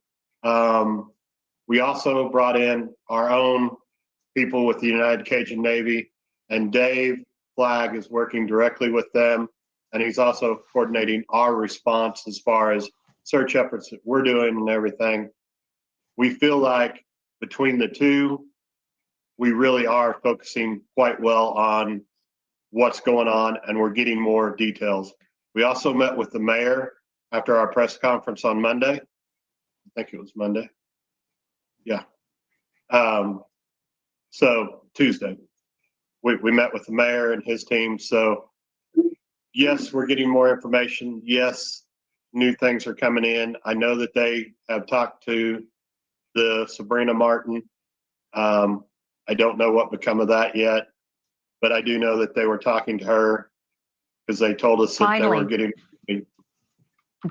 S8: We also brought in our own people with the United Cajun Navy, and Dave Flagg is working directly with them. And he's also coordinating our response as far as search efforts that we're doing and everything. We feel like between the two, we really are focusing quite well on what's going on, and we're getting more details. We also met with the mayor after our press conference on Monday. I think it was Monday. Yeah. So Tuesday, we met with the mayor and his team. So yes, we're getting more information. Yes, new things are coming in. I know that they have talked to the Sabrina Martin. I don't know what become of that yet, but I do know that they were talking to her because they told us that they were getting.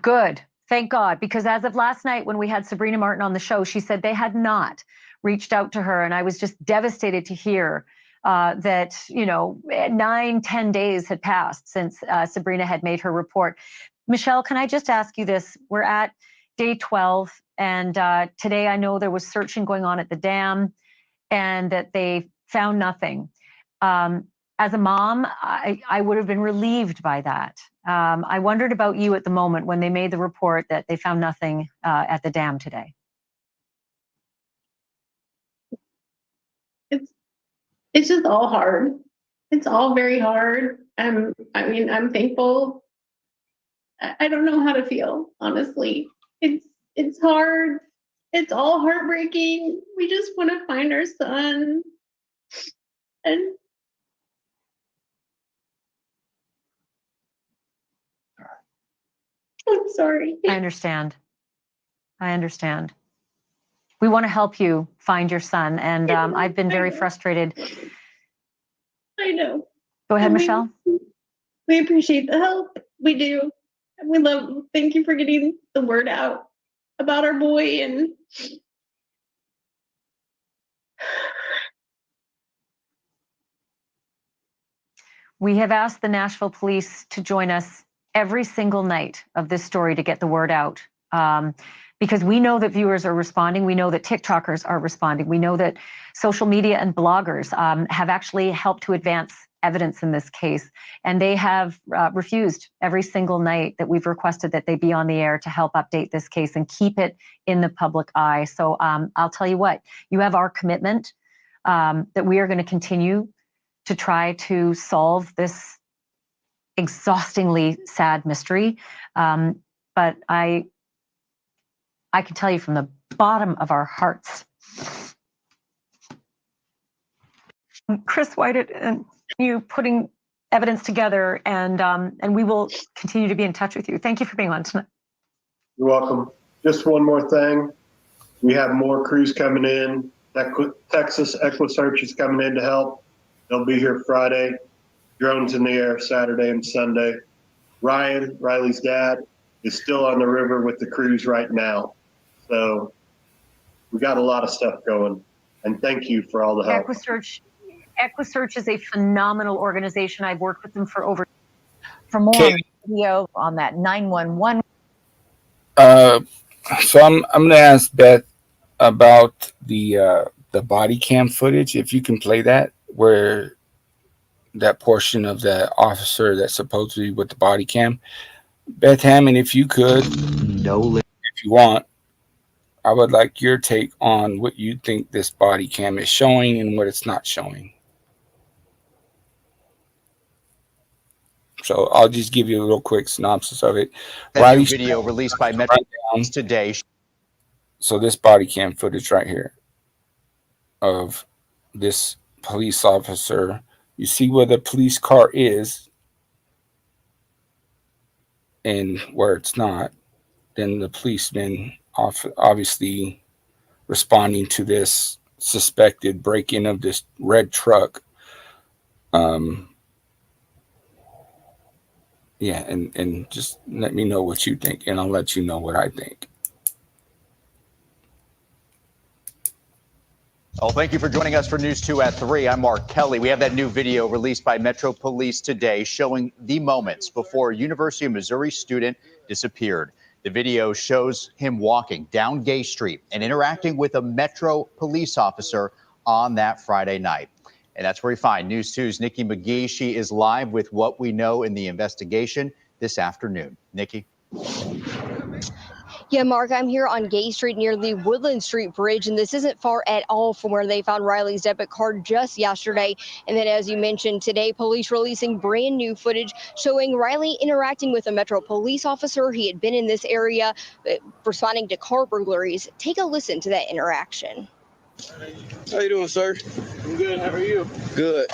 S7: Good. Thank God. Because as of last night, when we had Sabrina Martin on the show, she said they had not reached out to her. And I was just devastated to hear that, 9-10 days had passed since Sabrina had made her report. Michelle, can I just ask you this? We're at day 12, and today I know there was searching going on at the dam and that they found nothing. as a mom, I would have been relieved by that. I wondered about you at the moment when they made the report that they found nothing at the dam today.
S9: It's just all hard. It's all very hard. I mean, I'm thankful. I don't know how to feel, honestly. It's hard. It's all heartbreaking. We just want to find our son. And I'm sorry.
S7: I understand. We want to help you find your son, and I've been very frustrated.
S9: I know.
S7: Go ahead, Michelle.
S9: We appreciate the help. We do. Thank you for getting the word out about our boy. And
S7: we have asked the Nashville Police to join us every single night of this story to get the word out. Because we know that viewers are responding. We know that TikTokers are responding. We know that social media and bloggers have actually helped to advance evidence in this case. And they have refused every single night that we've requested that they be on the air to help update this case and keep it in the public eye. So I'll tell you what, you have our commitment that we are going to continue to try to solve this exhaustingly sad mystery. But I can tell you from the bottom of our hearts, Chris White and you putting evidence together, and we will continue to be in touch with you. Thank you for being on tonight.
S8: You're welcome. Just one more thing. We have more crews coming in. Texas EquiSearch is coming in to help. They'll be here Friday. Drones in the air Saturday and Sunday. Ryan, Riley's dad, is still on the river with the crews right now. So we got a lot of stuff going. And thank you for all the help.
S7: EquiSearch is a phenomenal organization. I've worked with them for over.
S10: For more on the video on that 911.
S6: So I'm going to ask Beth about the body cam footage. If you can play that, where that portion of the officer that's supposedly with the body cam. Beth Hammond, if you could, if you want, I would like your take on what you think this body cam is showing and what it's not showing. So I'll just give you a real quick synopsis of it.
S11: Riley video released by Metro today.
S6: So this body cam footage right here of this police officer, you see where the police car is and where it's not. Then the policeman obviously responding to this suspected break-in of this red truck. Yeah, and just let me know what you think, and I'll let you know what I think.
S11: Oh, thank you for joining us for News 2 at 3. I'm Mark Kelly. We have that new video released by Metro Police today showing the moments before a University of Missouri student disappeared. The video shows him walking down Gay Street and interacting with a Metro police officer on that Friday night. And that's where we find News 2's Nikki McGee. She is live with what we know in the investigation this afternoon. Nikki.
S12: Yeah, Mark, I'm here on Gay Street near the Woodland Street Bridge, and this isn't far at all from where they found Riley's debit card just yesterday. And then, as you mentioned, today, police releasing brand new footage showing Riley interacting with a Metro police officer. He had been in this area responding to car burglaries. Take a listen to that interaction.
S13: How you doing, sir? I'm good. How are you? Good.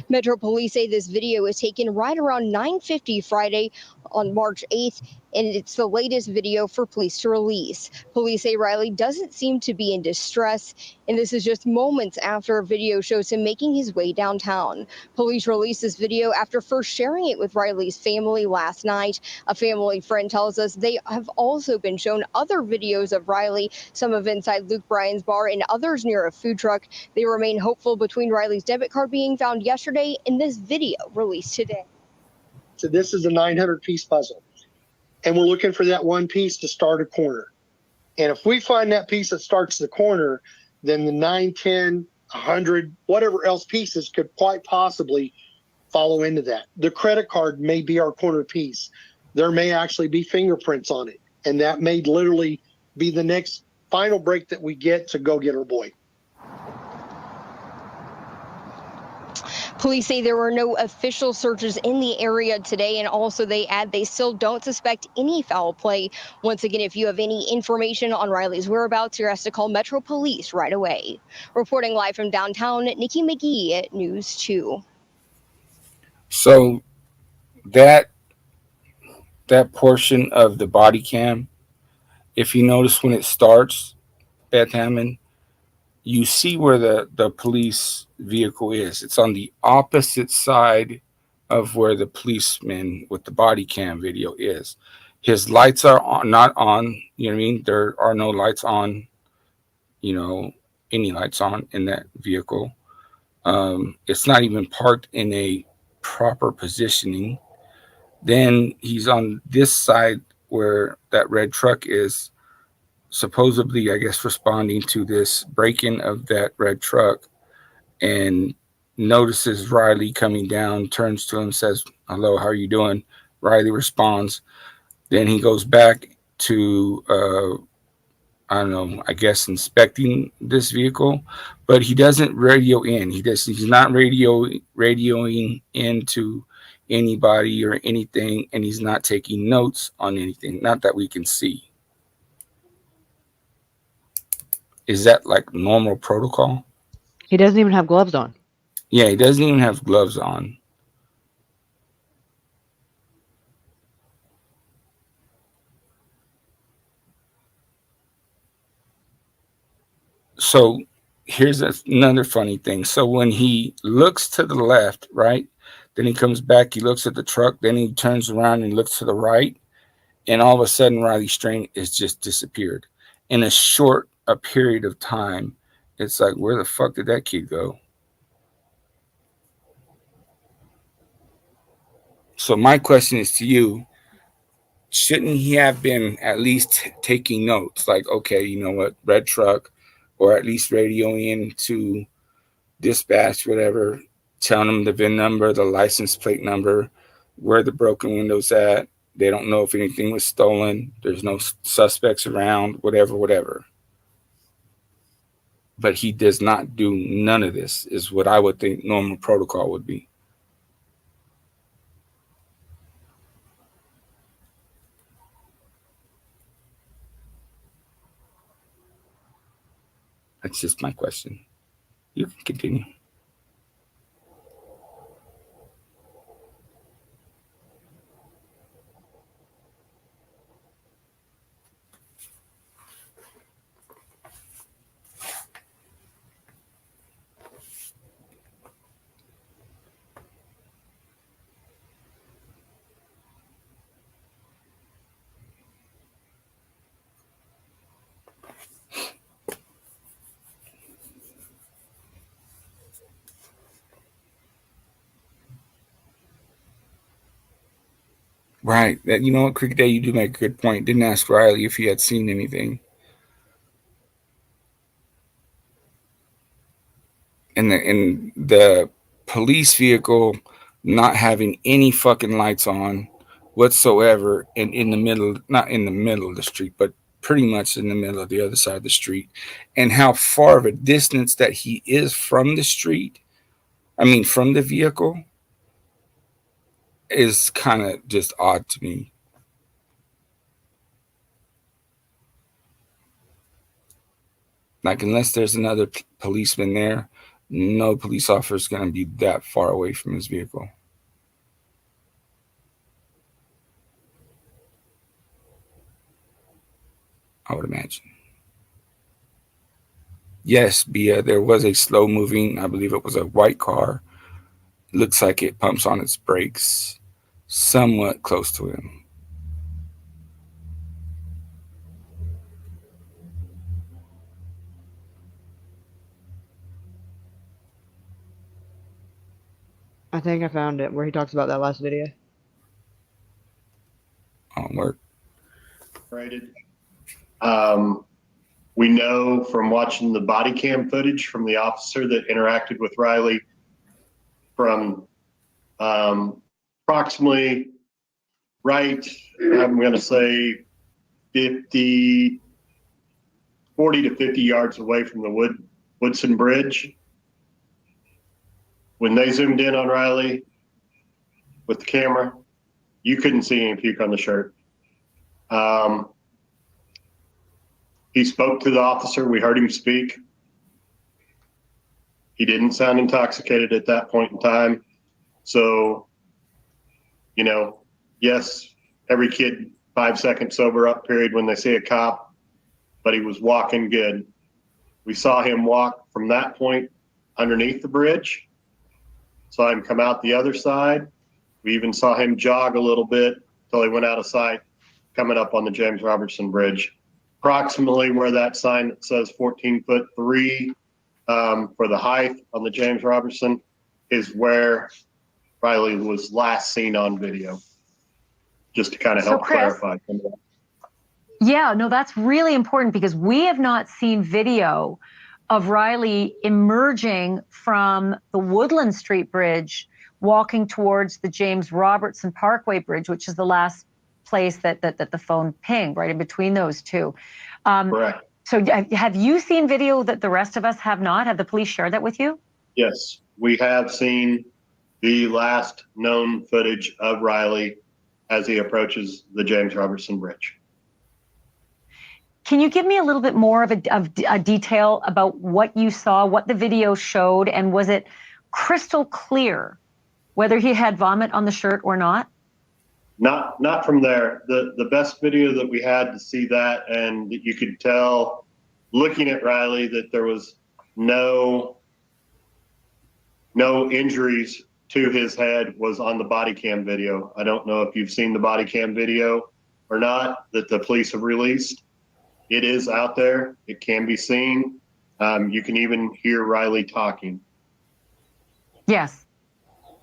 S12: Metro Police say this video was taken right around 9:50 Friday on March 8th, and it's the latest video for police to release. Police say Riley doesn't seem to be in distress, and this is just moments after a video shows him making his way downtown. Police released this video after first sharing it with Riley's family last night. A family friend tells us they have also been shown other videos of Riley, some of inside Luke Bryan's bar and others near a food truck. They remain hopeful between Riley's debit card being found yesterday and this video released today.
S14: So this is a 900-piece puzzle, and we're looking for that one piece to start a corner. And if we find that piece that starts the corner, then the 910 100, whatever else pieces could quite possibly follow into that. The credit card may be our corner piece. There may actually be fingerprints on it. And that may literally be the next final break that we get to go get our boy.
S12: Police say there were no official searches in the area today, and also they add they still don't suspect any foul play. Once again, if you have any information on Riley's whereabouts, you're asked to call Metro Police right away. Reporting live from downtown, Nikki McGee at News 2.
S6: So that portion of the body cam, if you notice when it starts, Beth Hammond, you see where the police vehicle is. It's on the opposite side of where the policeman with the body cam video is. His lights are not on, you know what I mean? There are no lights on, any lights on in that vehicle. It's not even parked in a proper positioning. Then he's on this side where that red truck is, supposedly, I guess, responding to this break-in of that red truck, and notices Riley coming down, turns to him, says, "Hello, how are you doing?" Riley responds. Then he goes back to, I don't know, I guess inspecting this vehicle, but he doesn't radio in. He's not radioing into anybody or anything, and he's not taking notes on anything, not that we can see. Is that like normal protocol?
S5: He doesn't even have gloves on.
S6: Yeah, he doesn't even have gloves on. So here's another funny thing. So when he looks to the left, right, then he comes back, he looks at the truck, then he turns around and looks to the right, and all of a sudden Riley Strain is just disappeared. In a period of time, it's like, where the fuck did that kid go? So my question is to you, shouldn't he have been at least taking notes? Like, okay, you know what, red truck, or at least radioing into dispatch, whatever, telling them the VIN number, the license plate number, where the broken window's at. They don't know if anything was stolen. There's no suspects around, whatever. But he does not do none of this, is what I would think normal protocol would be. That's just my question. You can continue. Right. That, you know what, Cricket Day, you do make a good point. Didn't ask Riley if he had seen anything. And the police vehicle not having any fucking lights on whatsoever, and in the middle, not in the middle of the street, but pretty much in the middle of the other side of the street, and how far of a distance that he is from the street, from the vehicle, is kind of just odd to me. Like, unless there's another policeman there, no police officer is going to be that far away from his vehicle. I would imagine. Yes, Bia, there was a slow moving, I believe it was a white car. Looks like it pumps on its brakes somewhat close to him.
S5: I think I found it where he talks about that last video.
S6: On work.
S8: Rated. We know from watching the body cam footage from the officer that interacted with Riley from approximately right, I'm going to say 40 to 50 yards away from the Woodson Bridge. When they zoomed in on Riley with the camera, you couldn't see any puke on the shirt. He spoke to the officer. We heard him speak. He didn't sound intoxicated at that point in time. So, you know, yes, every kid 5 second sober up period when they see a cop, but he was walking good. We saw him walk from that point underneath the bridge, saw him come out the other side. We even saw him jog a little bit till he went out of sight coming up on the James Robertson Bridge. Approximately where that sign that says 14'3" for the height on the James Robertson is where Riley was last seen on video. Just to kind of help clarify some of that.
S7: Yeah, no, that's really important because we have not seen video of Riley emerging from the Woodland Street Bridge, walking towards the James Robertson Parkway Bridge, which is the last place that the phone pinged, right in between those two.
S8: Correct.
S7: So have you seen video that the rest of us have not? Have the police shared that with you?
S8: Yes, we have seen the last known footage of Riley as he approaches the James Robertson Bridge.
S7: Can you give me a little bit more of a detail about what you saw, what the video showed, and was it crystal clear whether he had vomit on the shirt or not?
S8: Not from there. The best video that we had to see that, and that you could tell looking at Riley that there was no injuries to his head, was on the body cam video. I don't know if you've seen the body cam video or not that the police have released. It is out there. It can be seen. You can even hear Riley talking.
S7: Yes.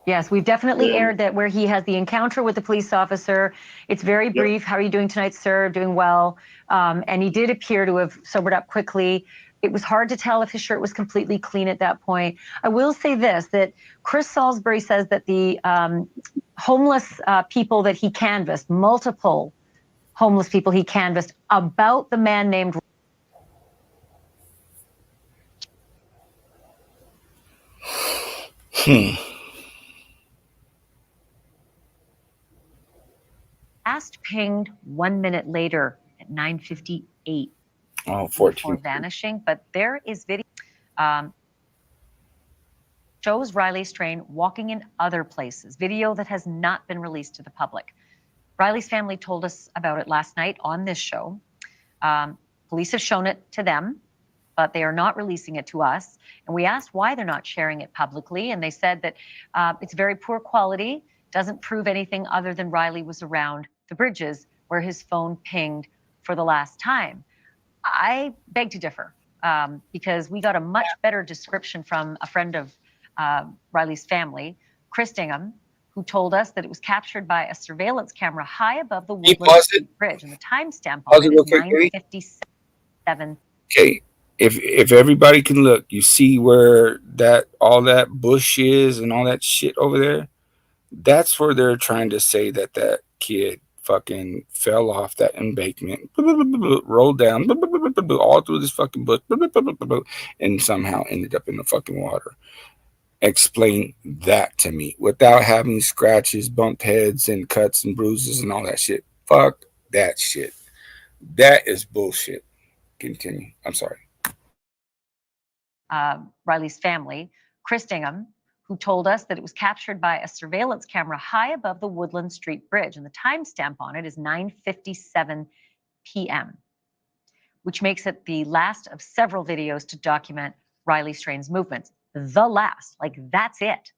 S7: Yes, we've definitely aired that where he has the encounter with the police officer. It's very brief. How are you doing tonight, sir? Doing well. And he did appear to have sobered up quickly. It was hard to tell if his shirt was completely clean at that point. I will say this, that Chris Salisbury says that the homeless people that he canvassed, multiple homeless people he canvassed about the man named last pinged 1 minute later at 9:58.
S6: Oh,
S7: 14.
S6: 14.
S7: Before vanishing, but there is video shows Riley Strain walking in other places, video that has not been released to the public. Riley's family told us about it last night on this show. Police have shown it to them, but they are not releasing it to us. And we asked why they're not sharing it publicly, and they said that it's very poor quality, doesn't prove anything other than Riley was around the bridges where his phone pinged for the last time. I beg to differ because we got a much better description from a friend of Riley's family, Chris Dingham, who told us that it was captured by a surveillance camera high above the Woodland Street Bridge, and the timestamp on it is 9:57.
S6: Okay, if everybody can look, you see where all that bush is and all that shit over there. That's where they're trying to say that kid fucking fell off that embankment, rolled down all through this fucking bush, and somehow ended up in the fucking water. Explain that to me without having scratches, bumped heads, and cuts and bruises and all that shit. Fuck that shit. That is bullshit. Continue. I'm sorry.
S7: Riley's family, Chris Dingham, who told us that it was captured by a surveillance camera high above the Woodland Street Bridge, and the timestamp on it is 9:57 p.m., which makes it the last of several videos to document Riley Strain's movements. The last, like that's it.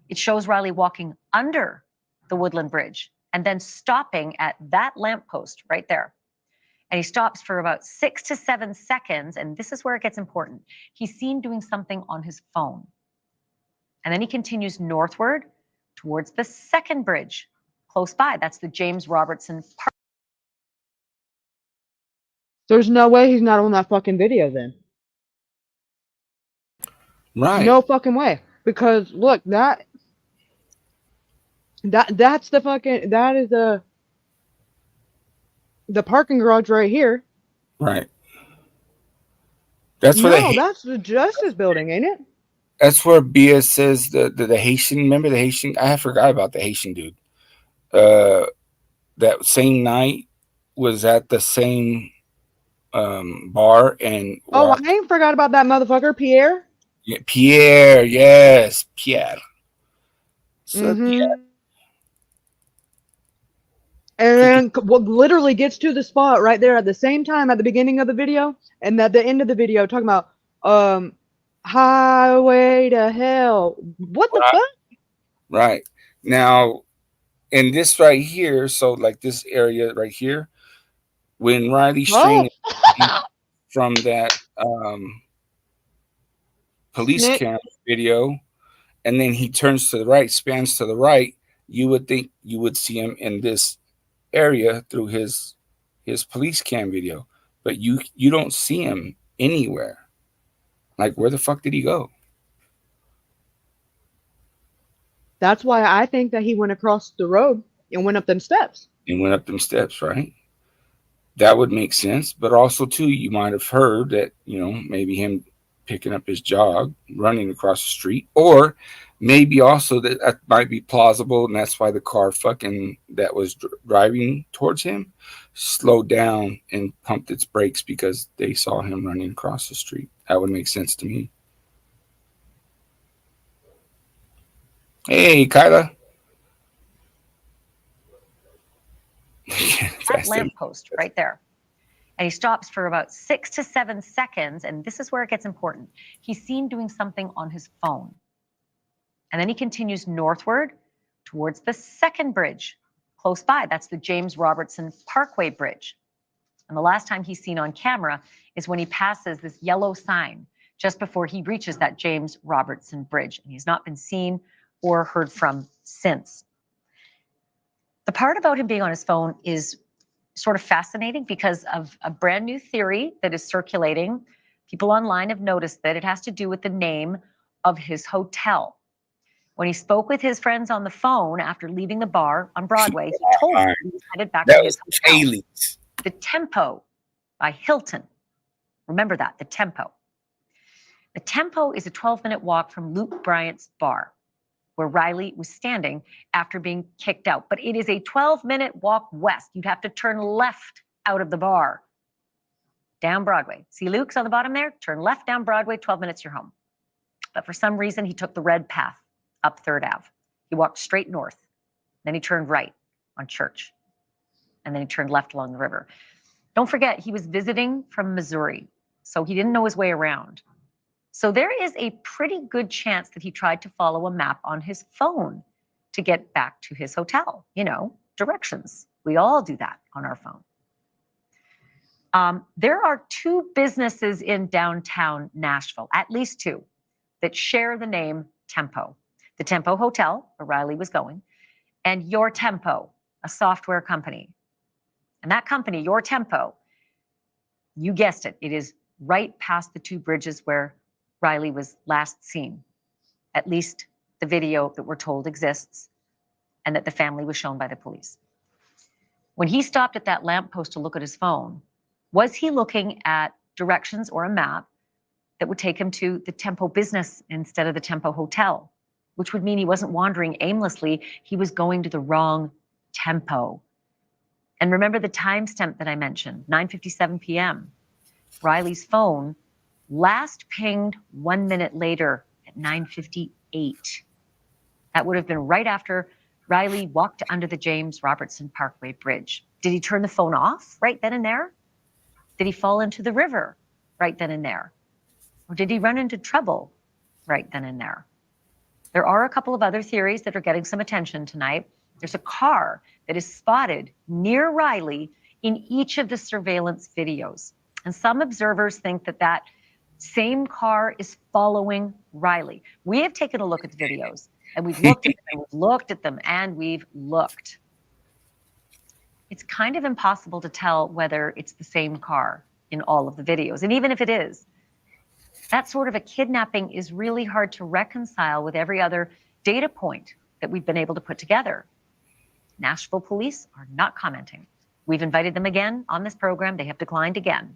S7: It shows Riley walking under the Woodland Bridge and then stopping at that lamppost right there. And he stops for about 6 to 7 seconds, and this is where it gets important. He's seen doing something on his phone. And then he continues northward towards the second bridge, close by. That's the James Robertson Park.
S5: There's no way he's not on that fucking video then.
S6: Right.
S5: No fucking way. Because look, that's the fucking, that is the parking garage right here.
S6: Right. That's where
S5: No, that's the Justice Building, ain't it?
S6: That's where Bia says the Haitian. Remember the Haitian? I forgot about the Haitian dude. That same night was at the same bar and
S5: Oh,
S6: walked.
S5: I ain't forgot about that motherfucker, Pierre.
S6: Yeah, Pierre, yes, Pierre. So
S5: Mm-hmm. And then what literally gets to the spot right there at the same time at the beginning of the video and at the end of the video talking about highway to hell. What the fuck?
S6: Right. Now, in this right here, so like this area right here, when Riley Strain from that police cam video, and then he turns to the right, spans to the right, you would think you would see him in this area through his police cam video, but you don't see him anywhere. Like, where the fuck did he go?
S5: That's why I think that he went across the road and went up them steps.
S6: And went up them steps, right? That would make sense. But also, too, you might have heard that, maybe him picking up his jog, running across the street, or maybe also that might be plausible, and that's why the car that was driving towards him slowed down and pumped its brakes because they saw him running across the street. That would make sense to me. Hey, Kyla.
S7: That lamppost right there. And he stops for about 6 to 7 seconds, and this is where it gets important. He's seen doing something on his phone. And then he continues northward towards the second bridge close by. That's the James Robertson Parkway Bridge. And the last time he's seen on camera is when he passes this yellow sign just before he reaches that James Robertson Bridge. And he's not been seen or heard from since. The part about him being on his phone is sort of fascinating because of a brand new theory that is circulating. People online have noticed that it has to do with the name of his hotel. When he spoke with his friends on the phone after leaving the bar on Broadway, he told them he was headed back to his hotel. The Tempo by Hilton. Remember that, the Tempo. The Tempo is a 12-minute walk from Luke Bryant's bar, where Riley was standing after being kicked out. But it is a 12-minute walk west. You'd have to turn left out of the bar, down Broadway. See Luke's on the bottom there? Turn left down Broadway, 12 minutes, you're home. But for some reason, he took the red path up 3rd Ave. He walked straight north. Then he turned right on Church. And then he turned left along the river. Don't forget, he was visiting from Missouri, so he didn't know his way around. So there is a pretty good chance that he tried to follow a map on his phone to get back to his hotel. Directions. We all do that on our phone. There are 2 businesses in downtown Nashville, at least 2, that share the name Tempo. The Tempo Hotel, where Riley was going, and Your Tempo, a software company. And that company, Your Tempo, you guessed it, it is right past the 2 bridges where Riley was last seen. At least the video that we're told exists and that the family was shown by the police. When he stopped at that lamppost to look at his phone, was he looking at directions or a map that would take him to the Tempo business instead of the Tempo Hotel, which would mean he wasn't wandering aimlessly, he was going to the wrong Tempo. And remember the timestamp that I mentioned, 9:57 p.m. Riley's phone last pinged 1 minute later at 9:58. That would have been right after Riley walked under the James Robertson Parkway Bridge. Did he turn the phone off right then and there? Did he fall into the river right then and there? Or did he run into trouble right then and there? There are a couple of other theories that are getting some attention tonight. There's a car that is spotted near Riley in each of the surveillance videos. And some observers think that that same car is following Riley. We have taken a look at the videos and we've looked at them, and we've looked at them, and we've looked. It's kind of impossible to tell whether it's the same car in all of the videos. And even if it is, that sort of a kidnapping is really hard to reconcile with every other data point that we've been able to put together. Nashville police are not commenting. We've invited them again on this program. They have declined again.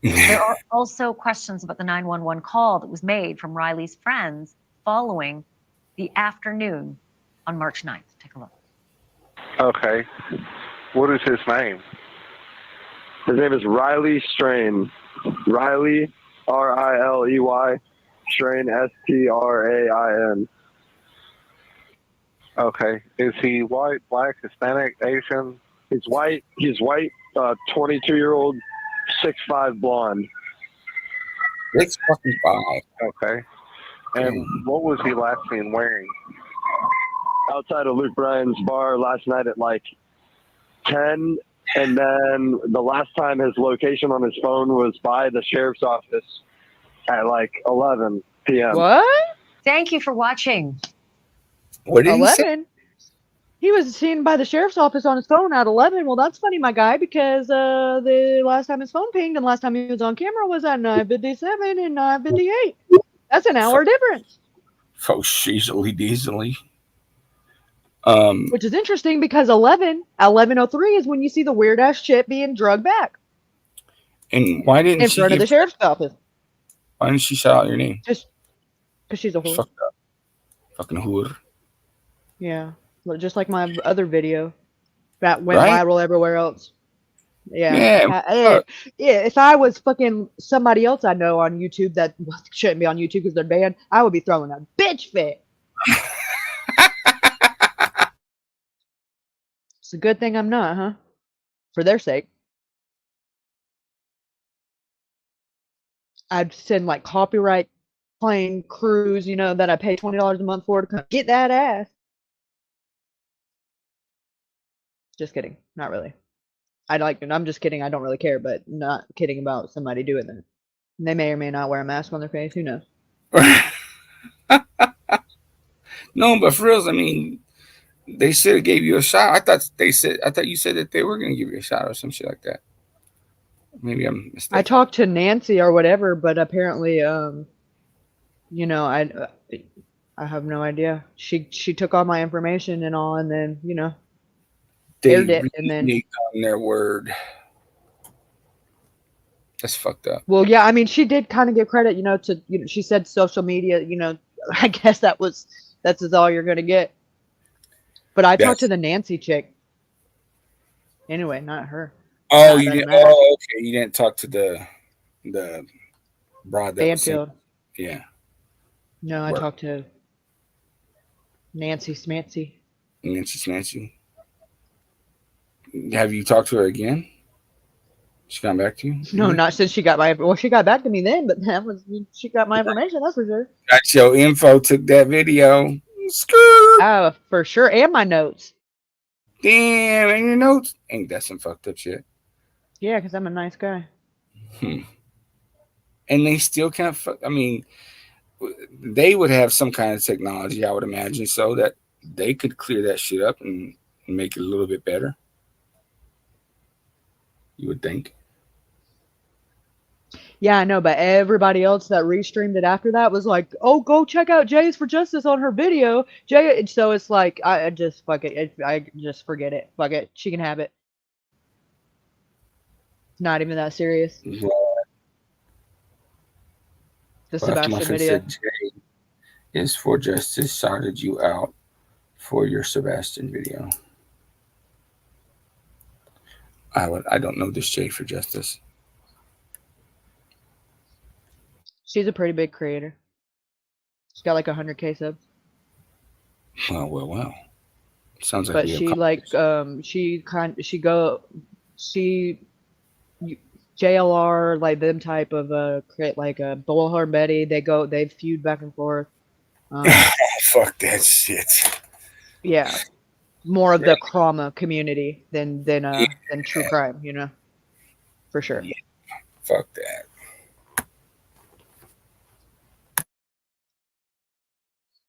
S7: There are also questions about the 911 call that was made from Riley's friends following the afternoon on March 9th. Take a look.
S15: Okay. What is his name? His name is Riley Strain. Riley, R-I-L-E-Y, Strain, S-T-R-A-I-N. Okay. Is he white, black, Hispanic, Asian? He's white. He's white, 22-year-old, 6'5", blonde.
S6: 6'5".
S15: Okay. And what was he last seen wearing? Outside of Luke Bryan's bar last night at like 10, and then the last time his location on his phone was by the sheriff's office at like 11 p.m.
S5: What?
S7: Thank you for watching.
S6: What did he say?
S5: 11? He was seen by the sheriff's office on his phone at 11. Well, that's funny, my guy, because the last time his phone pinged and last time he was on camera was at 9:57 and 9:58. That's an hour difference.
S6: Oh, easily.
S5: Which is interesting because 11:03 is when you see the weird ass shit being drugged back.
S6: And why didn't
S5: in
S6: she
S5: front of the sheriff's office?
S6: Why didn't she shout out your name?
S5: Just because she's a whore.
S6: Fucked up. Fucking whore.
S5: Yeah, just like my other video that went viral everywhere else. Yeah. If I was fucking somebody else I know on YouTube that shouldn't be on YouTube because they're banned, I would be throwing a bitch fit. It's a good thing I'm not, huh? For their sake. I'd send like copyright claim crews, that I pay $20 a month for to come get that ass. Just kidding. Not really. I'm just kidding. I don't really care, but not kidding about somebody doing that. They may or may not wear a mask on their face. Who knows?
S6: No, but for reals, I mean, they should have gave you a shot. I thought you said that they were going to give you a shot or some shit like that. Maybe I'm mistaken.
S5: I talked to Nancy or whatever, but apparently, I have no idea. She took all my information and all, and then
S6: they
S5: aired it, and then
S6: on their word. That's fucked up.
S5: Well, yeah, I mean, she did kind of give credit, she said social media, I guess that's all you're gonna get. But I talked to the Nancy chick. Anyway, not her.
S6: Oh, you didn't. Oh, okay. You didn't talk to the broad that
S5: Banfield.
S6: Yeah.
S5: No, I talked to Nancy Smancy.
S6: Nancy Smancy. Have you talked to her again? She got back to you?
S5: No, not since she got she got back to me then, but that was she got my information, that's for sure.
S6: Got your info, took that video.
S5: Oh, for sure. And my notes.
S6: Damn, and your notes? Ain't that some fucked up shit?
S5: Yeah, because I'm a nice guy.
S6: And they still can't I mean, they would have some kind of technology, I would imagine, so that they could clear that shit up and make it a little bit better. You would think. Yeah,
S5: I know, but everybody else that restreamed it after that was like, "Oh, go check out Jay's for Justice on her video." Jay, so it's like, I just fuck it. I just forget it. Fuck it. She can have it. It's not even that serious.
S6: Right.
S5: The Sebastian video.
S6: Jay is for Justice shouted you out for your Sebastian video. I don't know this Jay for Justice.
S5: She's a pretty big creator. She's got like 100K subs.
S6: Well. Sounds like.
S5: But JLR, like them type of create like a Bullhorn Betty. They feud back and forth.
S6: Fuck that shit.
S5: Yeah. More of the trauma community than true crime, for sure.
S6: Yeah. Fuck that.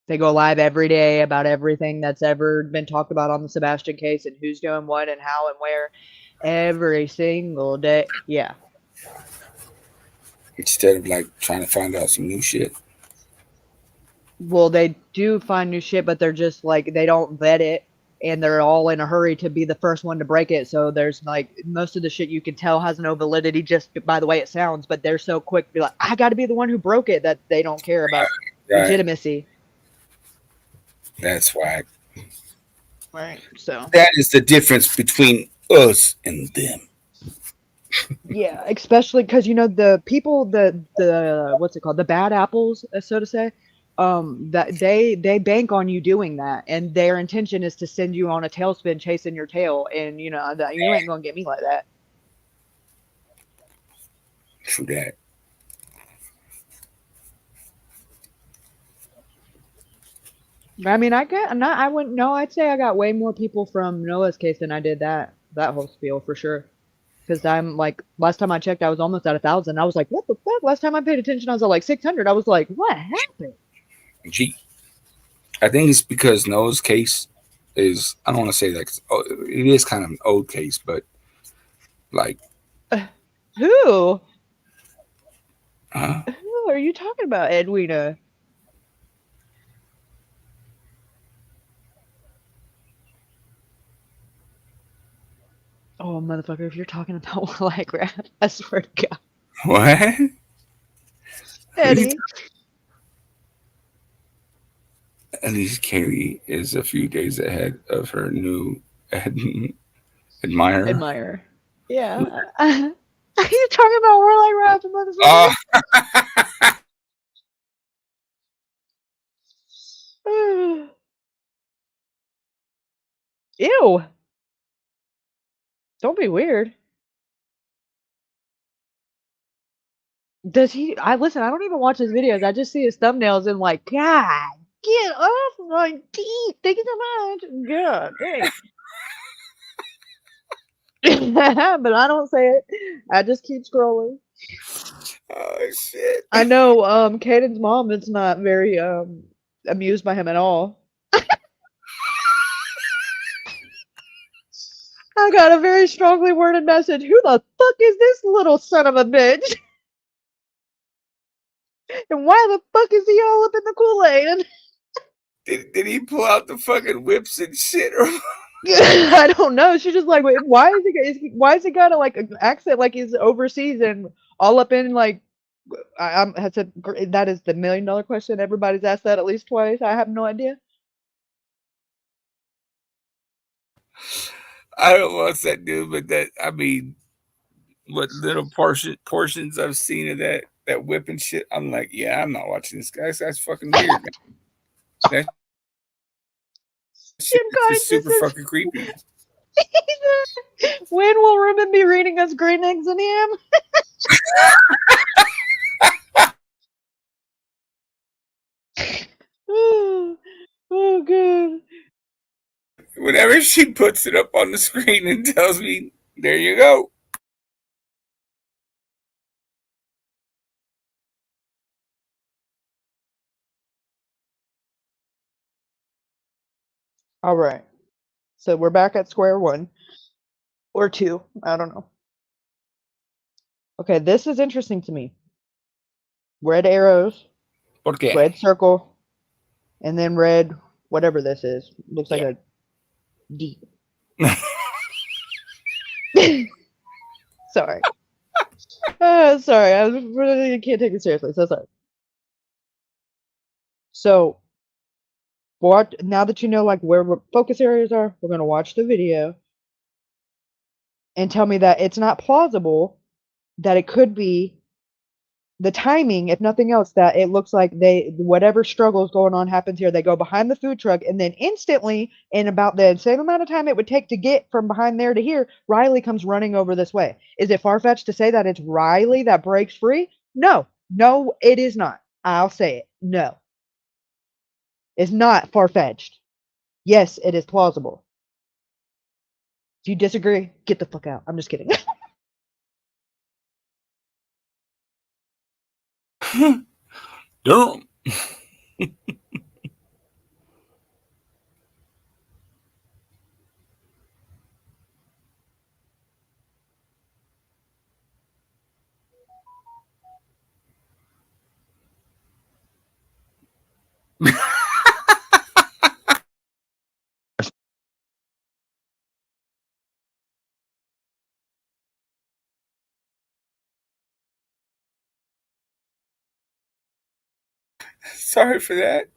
S5: They go live every day about everything that's ever been talked about on the Sebastian case and who's doing what and how and where every single day. Yeah.
S6: instead of like trying to find out some new shit.
S5: Well, they do find new shit, but they're just like they don't vet it, and they're all in a hurry to be the first one to break it. So there's like most of the shit you can tell has no validity just by the way it sounds, but they're so quick to be like, I got to be the one who broke it, that they don't care about
S6: Right.
S5: legitimacy.
S6: That's why.
S5: Right. So
S6: that is the difference between us and them.
S5: yeah, especially because you know the people, the what's it called, the bad apples, so to say, that they bank on you doing that, and their intention is to send you on a tailspin chasing your tail, and you know that you ain't gonna get me like that.
S6: True that.
S5: I mean, I wouldn't know. I'd say I got way more people from Noah's case than I did that whole spiel for sure. Because I'm like, last time I checked, I was almost at 1,000. I was like, what the fuck? Last time I paid attention, I was at like 600. I was like, what happened?
S6: Gee, I think it's because Noah's case is, I don't want to say that, it is kind of an old case, but like.
S5: Who?
S6: Huh?
S5: Who are you talking about, Edwina? Oh, motherfucker, if you're talking about like rap, I swear to God.
S6: What?
S5: Eddie.
S6: At least Kaylee is a few days ahead of her new admirer.
S5: Admirer. Yeah. Are you talking about We're Like Rap, motherfucker? Ew. Don't be weird. Does he? I listen. I don't even watch his videos. I just see his thumbnails and like, God, get off my teeth. Thank you so much. God, dang. But I don't say it. I just keep scrolling.
S6: Oh shit.
S5: I know. Caden's mom is not very amused by him at all. I got a very strongly worded message. Who the fuck is this little son of a bitch? And why the fuck is he all up in the Kool-Aid?
S6: Did he pull out the fucking whips and shit? Or
S5: I don't know. She's just like, why is he got a like an accent like he's overseas and all up in like I said that is the $1 million question. Everybody's asked that at least twice. I have no idea.
S6: I don't want that dude, but that I mean, what little portions I've seen of that whipping shit, I'm like, yeah, I'm not watching this guy. That's fucking weird, man. That shit is just super fucking creepy.
S5: When will Ruben be reading us Green Eggs and Ham? Oh, good.
S6: Whenever she puts it up on the screen and tells me, there you go.
S5: All right. So we're back at square one. Or two. I don't know. Okay, this is interesting to me. Red arrows.
S6: Okay.
S5: Red circle. And then red, whatever this is. Looks like a D. Sorry. Sorry. I really can't take it seriously. So sorry. So, now that you know like where focus areas are, we're gonna watch the video and tell me that it's not plausible that it could be the timing, if nothing else, that it looks like whatever struggle is going on happens here. They go behind the food truck, and then instantly, in about the same amount of time it would take to get from behind there to here, Riley comes running over this way. Is it far-fetched to say that it's Riley that breaks free? No, it is not. I'll say it. No, it's not far-fetched. Yes, it is plausible. If you disagree, get the fuck out. I'm just kidding.
S6: Dumb. Sorry for that.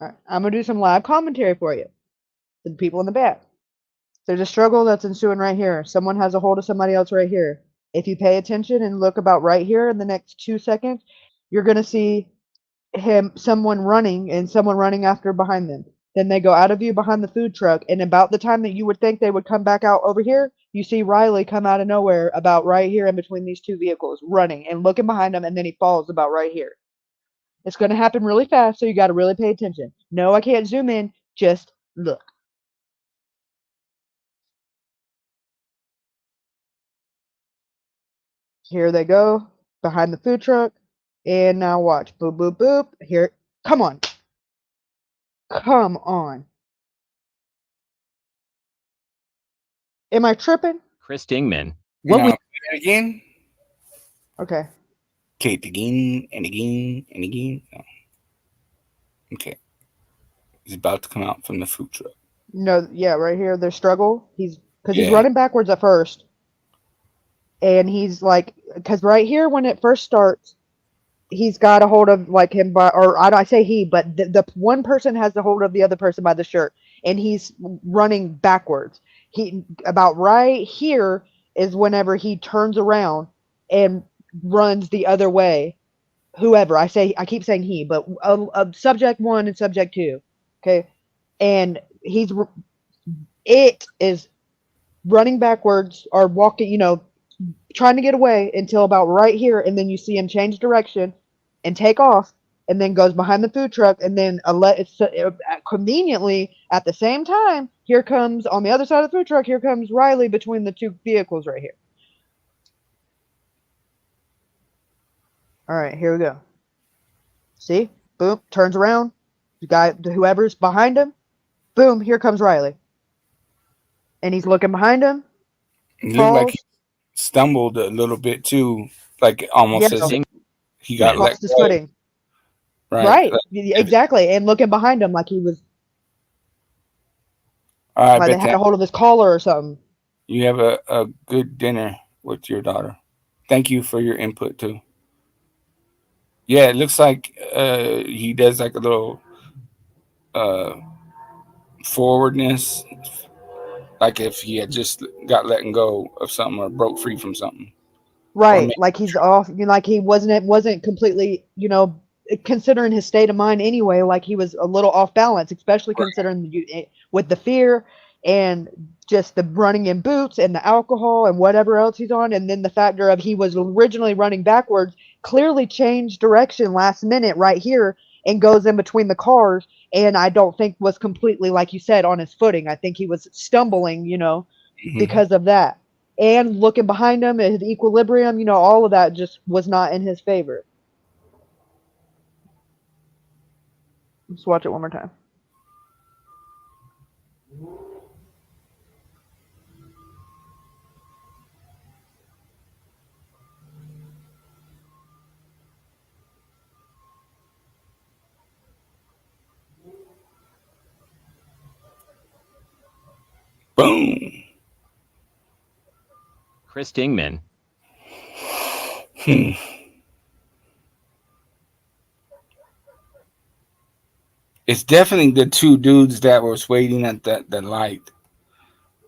S5: All right, I'm gonna do some live commentary for you. The people in the back. There's a struggle that's ensuing right here. Someone has a hold of somebody else right here. If you pay attention and look about right here in the next 2 seconds, you're gonna see someone running and someone running after behind them. Then they go out of view behind the food truck, and about the time that you would think they would come back out over here, you see Riley come out of nowhere about right here in between these two vehicles, running and looking behind him, and then he falls about right here. It's going to happen really fast, so you got to really pay attention. No, I can't zoom in. Just look. Here they go behind the food truck, and now watch. Boop, boop, boop. Here, come on. Come on. Am I tripping?
S16: Chris Dingman.
S6: What we again?
S5: Okay.
S6: Okay, again and again and again. No. Okay. He's about to come out from the food truck.
S5: No, yeah, right here. There's struggle. He's running backwards at first, and he's like, because right here when it first starts, he's got a hold of like him by, or I say he, but the one person has the hold of the other person by the shirt, and he's running backwards. He about right here is whenever he turns around and runs the other way. Whoever I keep saying he, but subject 1 and subject 2, okay, and it is running backwards or walking, trying to get away until about right here, and then you see him change direction and take off, and then goes behind the food truck, and then conveniently at the same time, here comes on the other side of the food truck. Here comes Riley between the two vehicles right here. All right, here we go. See, boom, turns around. The guy, whoever's behind him, boom, here comes Riley, and he's looking behind him.
S6: It looked like he stumbled a little bit too, like almost as if he got
S5: lost his footing. Right. Exactly, and looking behind him like he was. Like they had a hold of his collar or something.
S6: You have a good dinner with your daughter. Thank you for your input too. Yeah, it looks like he does like a little forwardness, like if he had just got letting go of something or broke free from something.
S5: Right, like he's off, like he wasn't completely, considering his state of mind anyway, like he was a little off balance, especially considering with the fear and just the running in boots and the alcohol and whatever else he's on, and then the factor of he was originally running backwards, clearly changed direction last minute right here and goes in between the cars, and I don't think was completely, like you said, on his footing. I think he was stumbling, because of that. And looking behind him at his equilibrium, all of that just was not in his favor. Let's watch it one more time.
S6: Boom.
S16: Chris Dingman.
S6: It's definitely the two dudes that was waiting at the light.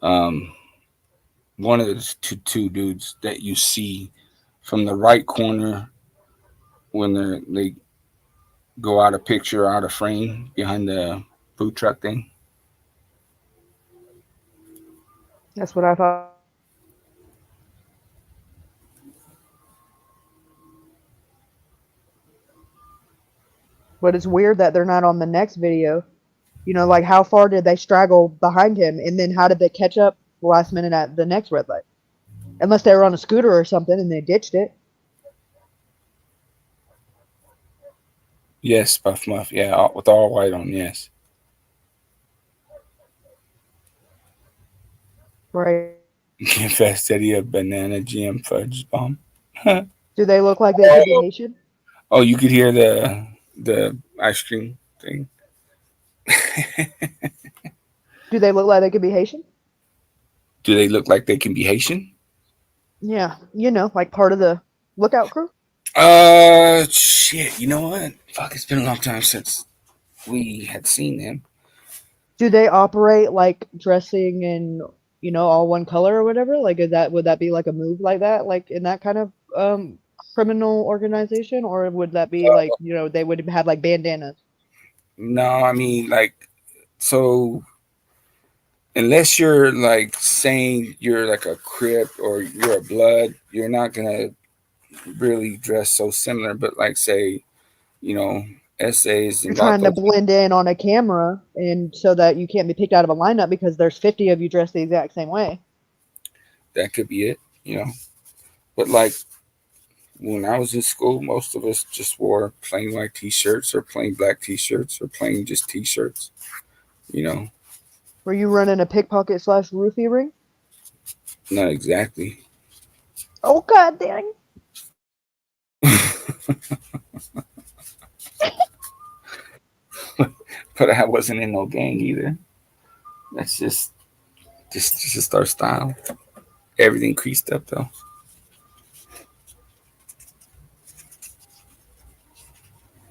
S6: One of the two dudes that you see from the right corner when they go out of picture, out of frame behind the food truck thing.
S5: That's what I thought. But it's weird that they're not on the next video. Like how far did they straggle behind him, and then how did they catch up last minute at the next red light? Unless they were on a scooter or something and they ditched it.
S6: Yes, Buff Muff. Yeah, with all white on. Yes.
S5: Right.
S6: Confess that he a banana GM fudge bomb.
S5: Do they look like they could be Haitian?
S6: Oh, you could hear the ice cream thing.
S5: Do they look like they could be Haitian?
S6: Do they look like they can be Haitian?
S5: Yeah, like part of the lookout crew.
S6: Shit. You know what? Fuck, it's been a long time since we had seen them.
S5: Do they operate like dressing in all one color or whatever? Like, would that be like a move like that, like in that kind of criminal organization, or would that be like they would have like bandanas?
S6: No, I mean like so. Unless you're like saying you're like a Crip or you're a Blood, you're not gonna really dress so similar. But like say, essays
S5: You're
S6: and
S5: trying to
S6: vatos,
S5: blend in on a camera, and so that you can't be picked out of a lineup because there's 50 of you dressed the exact same way.
S6: that could be it. But like when I was in school, most of us just wore plain white T-shirts or plain black T-shirts or plain just T-shirts.
S5: Were you running a pickpocket / roofie ring?
S6: Not exactly.
S5: Oh god dang.
S6: But I wasn't in no gang either. That's just our style. Everything creased up though.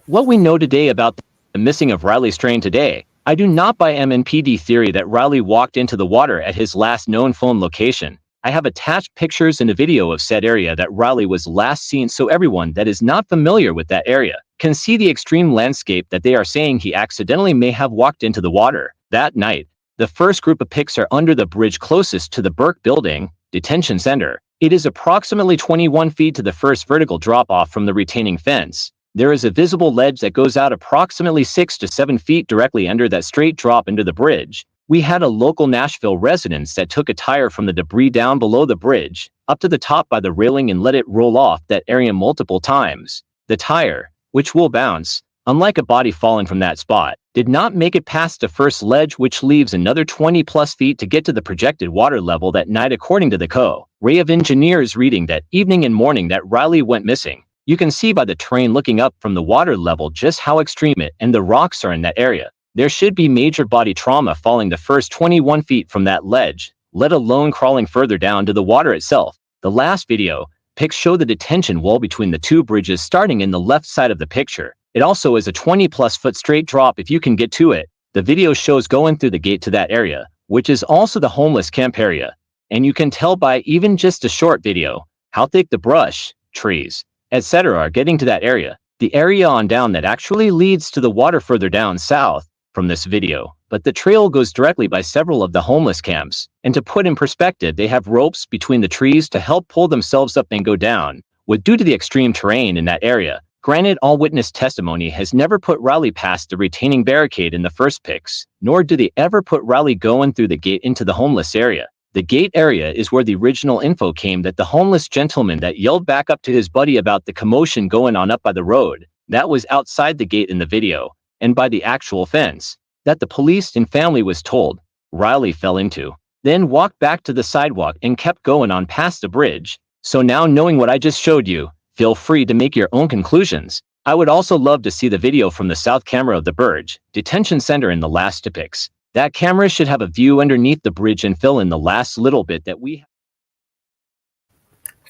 S16: What we know today about the missing of Riley Strain today, I do not buy MNPD theory that Riley walked into the water at his last known phone location. I have attached pictures and a video of said area that Riley was last seen so everyone that is not familiar with that area can see the extreme landscape that they are saying he accidentally may have walked into the water. That night, the first group of pics are under the bridge closest to the Burke Building Detention Center. It is approximately 21 feet to the first vertical drop-off from the retaining fence. There is a visible ledge that goes out approximately 6 to 7 feet directly under that straight drop into the bridge. We had a local Nashville resident that took a tire from the debris down below the bridge, up to the top by the railing and let it roll off that area multiple times. The tire, which will bounce, unlike a body falling from that spot, did not make it past the first ledge, which leaves another 20 plus feet to get to the projected water level that night according to the Co. of Engineers reading that evening and morning that Riley went missing. You can see by the terrain looking up from the water level just how extreme it and the rocks are in that area. There should be major body trauma falling the first 21 feet from that ledge, let alone crawling further down to the water itself. The last video, pics show the detention wall between the two bridges starting in the left side of the picture. It also is a 20 plus foot straight drop if you can get to it. The video shows going through the gate to that area, which is also the homeless camp area. And you can tell by even just a short video, how thick the brush, trees, etc. are getting to that area. The area on down that actually leads to the water further down south from this video, but the trail goes directly by several of the homeless camps. And to put in perspective, they have ropes between the trees to help pull themselves up and go down, due to the extreme terrain in that area. Granted, all witness testimony has never put Riley past the retaining barricade in the first pics, nor do they ever put Riley going through the gate into the homeless area. The gate area is where the original info came that the homeless gentleman that yelled back up to his buddy about the commotion going on up by the road, that was outside the gate in the video, and by the actual fence, that the police and family was told Riley fell into, then walked back to the sidewalk and kept going on past the bridge. So now knowing what I just showed you, feel free to make your own conclusions. I would also love to see the video from the south camera of the Burge Detention Center in the last pics. That camera should have a view underneath the bridge and fill in the last little bit that we.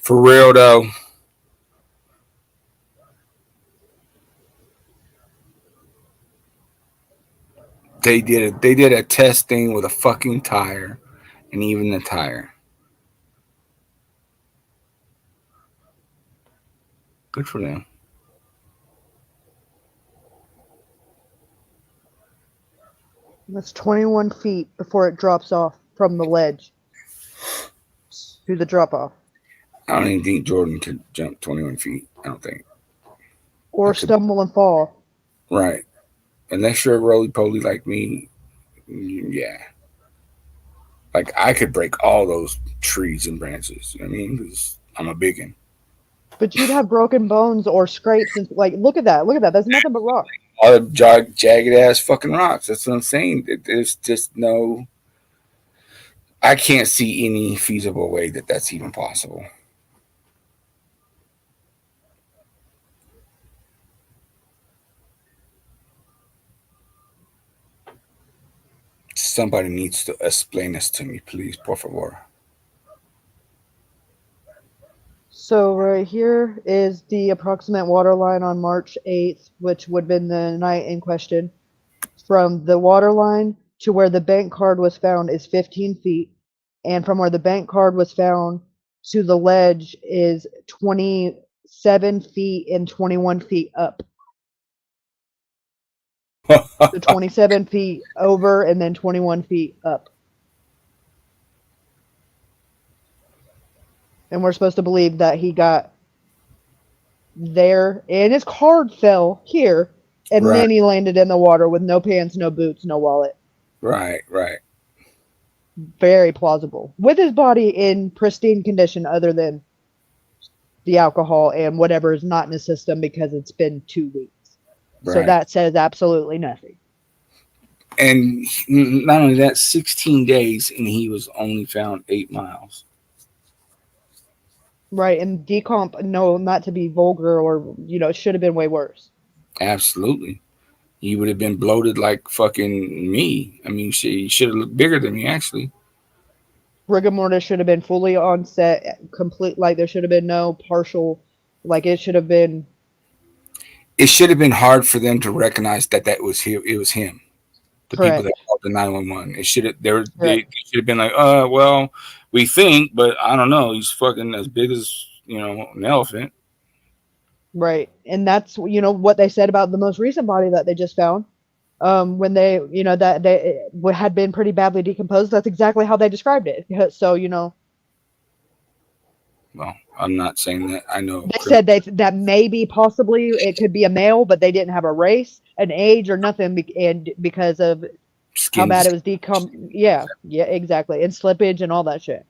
S6: For real though. They did a test thing with a fucking tire, and even the tire. Good for them.
S5: That's 21 feet before it drops off from the ledge to the drop off.
S6: I don't even think Jordan could jump 21 feet. I don't think.
S5: Or stumble and fall.
S6: Right. Unless you're a roly-poly like me, yeah. Like, I could break all those trees and branches. You know what I mean? Because I'm a biggin.
S5: But you'd have broken bones or scrapes. And look at that. Look at that. That's nothing but rock.
S6: All the jagged-ass fucking rocks. That's what I'm saying. There's just no... I can't see any feasible way that that's even possible. Somebody needs to explain this to me, please, por favor.
S5: So right here is the approximate water line on March 8th, which would have been the night in question. From the water line to where the bank card was found is 15 feet. And from where the bank card was found to the ledge is 27 feet and 21 feet up. So 27 feet over and then 21 feet up. And we're supposed to believe that he got there and his card fell here and then he landed in the water with no pants, no boots, no wallet.
S6: Right.
S5: Very plausible. With his body in pristine condition other than the alcohol and whatever is not in his system because it's been 2 weeks. So that says absolutely nothing.
S6: And not only that, 16 days and he was only found 8 miles.
S5: Right, and decomp, no, not to be vulgar or, it should have been way worse.
S6: Absolutely. He would have been bloated like fucking me. I mean, he should have looked bigger than me, actually.
S5: Rigor mortis should have been fully on set, complete, like there should have been no partial, like it should have been.
S6: It should have been hard for them to recognize that was him. It was him. The
S5: Correct.
S6: People that called the 911. It should have. They should have been like, well, we think, but I don't know. He's fucking as big as an elephant.
S5: Right, and that's what they said about the most recent body that they just found. When they that they had been pretty badly decomposed. That's exactly how they described it. So
S6: Well, I'm not saying that. I know.
S5: They said that maybe possibly it could be a male, but they didn't have a race, an age, or nothing, and because of how bad it was Yeah, exactly, and slippage and all that shit.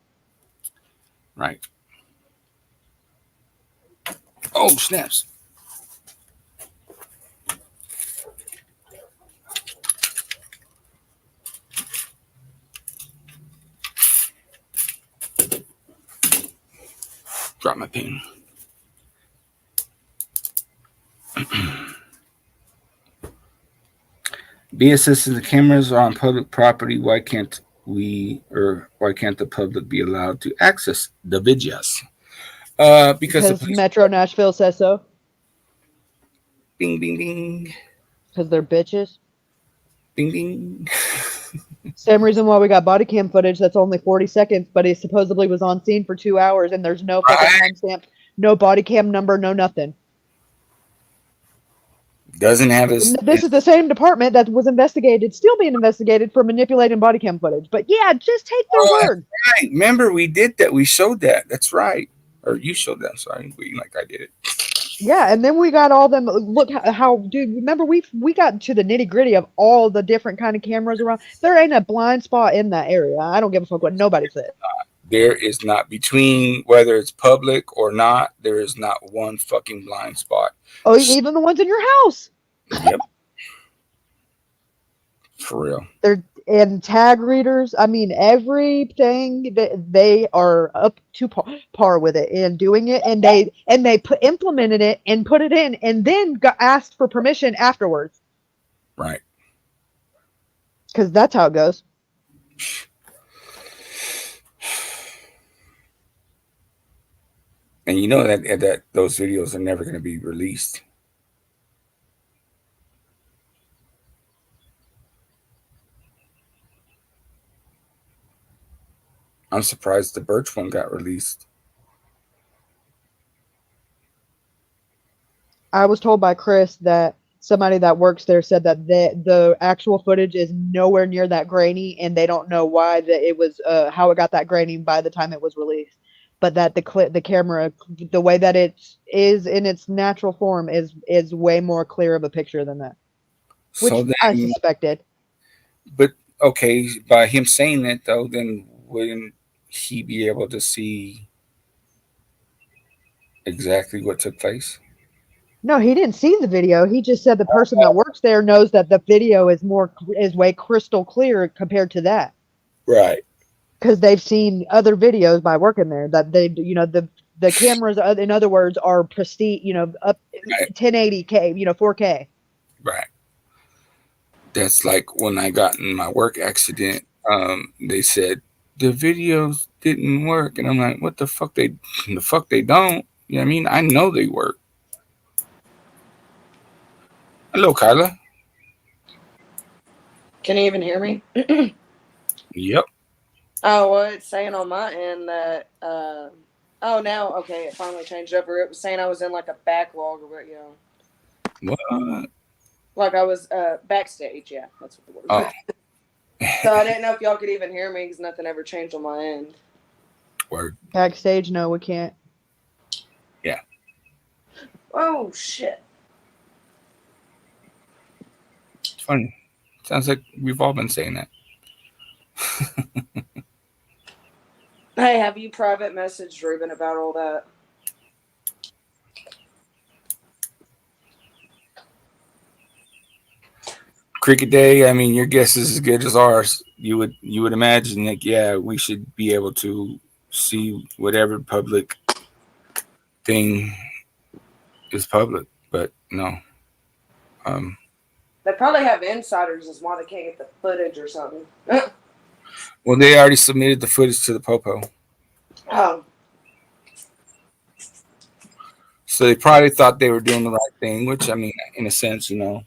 S6: Right. Oh, snaps. Drop my pen. BSS the cameras are on public property. Why can't the public be allowed to access the videos? Because
S5: Metro Nashville says so.
S6: Bing, bing, bing.
S5: Because they're bitches.
S6: Bing, bing.
S5: Same reason why we got body cam footage that's only 40 seconds, but he supposedly was on scene for 2 hours, and there's no fucking timestamp, no body cam number, no nothing.
S6: Doesn't have his.
S5: This is the same department that was still being investigated for manipulating body cam footage. But yeah, just take their word.
S6: Right. Remember, we did that. We showed that. That's right. Or you showed that. Sorry, like I did it.
S5: Yeah, and then we got all them. Look how, dude. Remember, we got to the nitty gritty of all the different kind of cameras around. There ain't a blind spot in that area. I don't give a fuck what nobody said.
S6: There is not, between whether it's public or not. There is not one fucking blind spot.
S5: Oh, even the ones in your house.
S6: Yep. For real.
S5: They're and tag readers. I mean, everything that they are up to par with it and doing it, and they implemented it and put it in, and then got asked for permission afterwards.
S6: Right.
S5: Because that's how it goes.
S6: And you know that those videos are never going to be released. I'm surprised the Birch one got released.
S5: I was told by Chris that somebody that works there said that the actual footage is nowhere near that grainy, and they don't know why it was how it got that grainy by the time it was released. But that the camera, the way that it is in its natural form, is way more clear of a picture than that, which I suspected.
S6: But okay, by him saying that though, then wouldn't he be able to see exactly what took place?
S5: No, he didn't see the video. He just said the person that works there knows that the video is way crystal clear compared to that.
S6: Right.
S5: Because they've seen other videos by working there that they, the cameras, in other words, are pristine, up 1080K, 4K.
S6: Right. That's like when I got in my work accident. They said the videos didn't work, and I'm like, what the fuck? The fuck they don't. You know what I mean? I know they work. Hello, Kyla.
S17: Can you even hear me?
S6: Yep.
S17: Oh, well, it's saying on my end that, oh, now, okay, it finally changed over. It was saying I was in like a backlog or what,
S6: What?
S17: Like I was backstage, yeah, that's what the word was.
S6: Oh.
S17: So I didn't know if y'all could even hear me because nothing ever changed on my end.
S6: Word.
S5: Backstage, no, we can't.
S6: Yeah.
S17: Oh, shit.
S6: It's funny. Sounds like we've all been saying that.
S17: Hey, have you private messaged Ruben about all that?
S6: Cricket Day. I mean, your guess is as good as ours. You would imagine that, yeah, we should be able to see whatever public thing is public, but no.
S17: They probably have insiders is why they can't get the footage or something.
S6: Well, they already submitted the footage to the Popo.
S17: Oh.
S6: So they probably thought they were doing the right thing, which, I mean, in a sense, you know.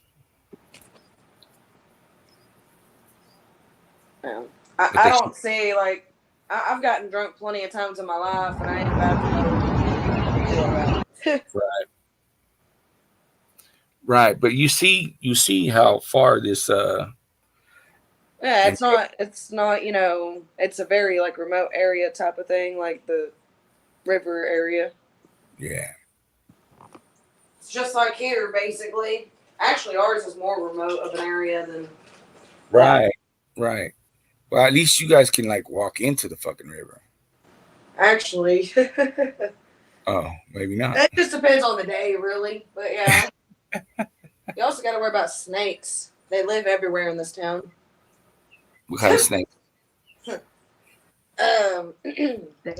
S17: Yeah. I don't see, like, I've gotten drunk plenty of times in my life, and I ain't about to know.
S6: Right. Right. But you see how far this
S17: Yeah, it's not, you know, it's a very like remote area type of thing, like the river area.
S6: Yeah.
S17: It's just like here, basically. Actually, ours is more remote of an area than.
S6: Right. Right. Well, at least you guys can like walk into the fucking river.
S17: Actually.
S6: Oh, maybe not.
S17: It just depends on the day, really. But yeah. You also got to worry about snakes. They live everywhere in this town.
S6: What kind of snake?
S5: The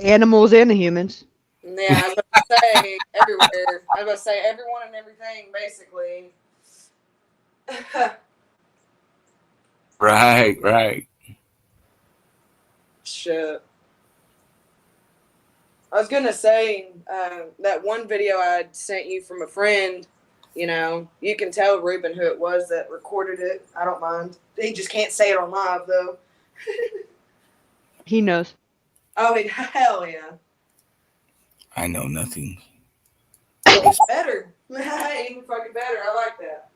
S5: animals and the humans.
S17: Yeah, I was about to say everywhere. I was about to say everyone and everything, basically.
S6: Right.
S17: Shit. I was gonna say that one video I sent you from a friend. You know, you can tell Ruben who it was that recorded it. I don't mind. He just can't say it on live though.
S5: He knows.
S17: Oh, hell yeah.
S6: I know nothing.
S17: It's better. Even fucking better. I like that.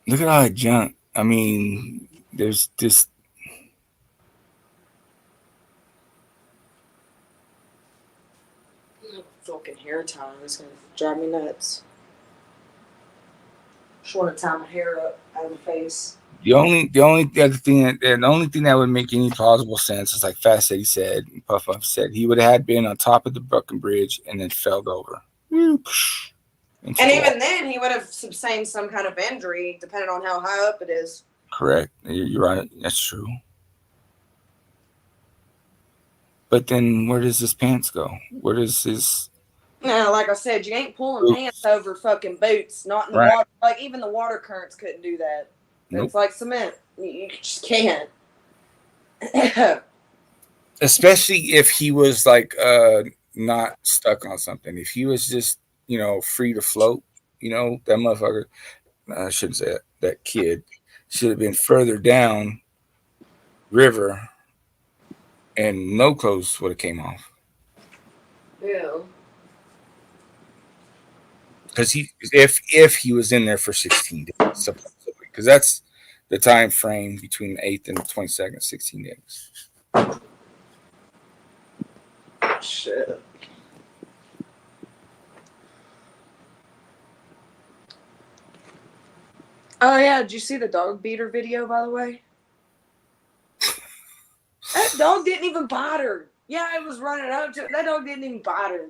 S6: Look at all that junk. I mean, there's just
S17: Fucking hair tie is gonna drive me nuts. Just want to tie my hair up out of my face.
S6: the only other thing that would make any plausible sense is like Fat City said, Puff Puff said he would have had been on top of the Brooklyn Bridge and then fell over.
S17: And even then, he would have sustained some kind of injury, depending on how high up it is.
S6: Correct. You're right. That's true. But then where does his pants go? Where does his...
S17: Now, like I said, you ain't pulling pants over fucking boots. Not in the
S6: Right.
S17: water. Like, even the water currents couldn't do that.
S6: Nope.
S17: It's like cement. You just can't.
S6: Especially if he was like not stuck on something. If he was just, you know, free to float, you know, that motherfucker, I shouldn't say that, that kid should have been further down river and no clothes would have came off.
S17: Yeah.
S6: Because if he was in there for 16 days, supposedly, because that's the time frame between the 8th and the 22nd, 16 days.
S17: Shit. Oh yeah, did you see the dog beater video, by the way? That dog didn't even bite her. Yeah, it was running up to that dog didn't even bite her.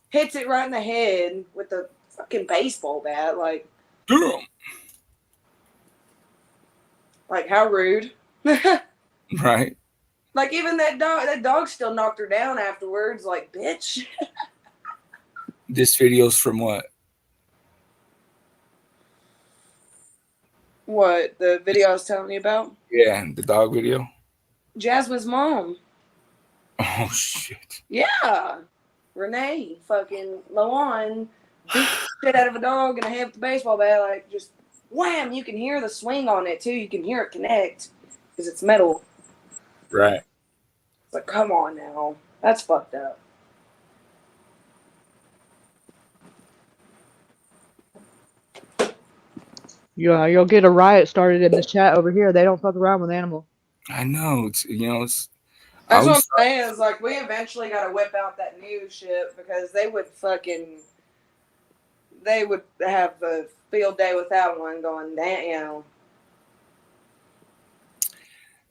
S17: Hits it right in the head with the fucking baseball bat, like.
S6: Damn.
S17: Like how rude.
S6: Right.
S17: Like even that dog still knocked her down afterwards, like bitch.
S6: This video's from what?
S17: What, the video I was telling you about?
S6: Yeah, the dog video.
S17: Jasmine's mom.
S6: Oh shit.
S17: Yeah. Renee, fucking Lawan, beat the shit out of a dog and a half the baseball bat, like just wham! You can hear the swing on it too. You can hear it connect because it's metal.
S6: Right.
S17: It's like, come on now, that's fucked up.
S5: Yeah, you'll get a riot started in this chat over here. They don't fuck around with animals.
S6: I know. It's
S17: That's what I'm saying. Is like we eventually got to whip out that new shit because they would have a field day without one going down.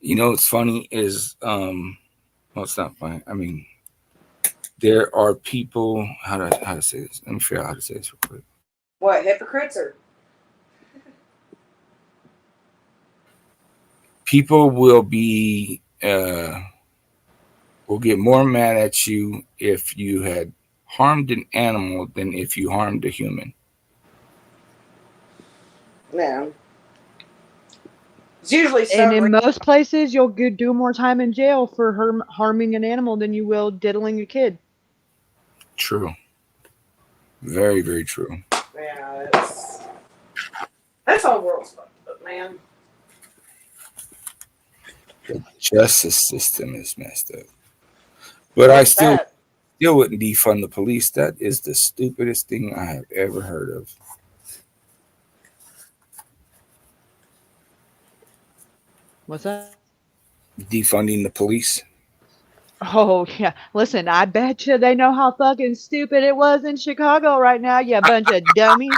S6: What's funny is well, it's not funny. I mean, there are people. How to say this? Let me figure out how to say this real quick.
S17: What, hypocrites or?
S6: People will get more mad at you if you had harmed an animal than if you harmed a human.
S17: Yeah. It's usually
S5: and in most places, you'll do more time in jail for harming an animal than you will diddling a kid.
S6: True. Very, very true.
S17: Yeah, that's whole world's fucked up, man.
S6: The justice system is messed up. But I still wouldn't defund the police. That is the stupidest thing I have ever heard of.
S5: What's that?
S6: Defunding the police.
S5: Oh, yeah. Listen, I bet you they know how fucking stupid it was in Chicago right now, you bunch of dummies.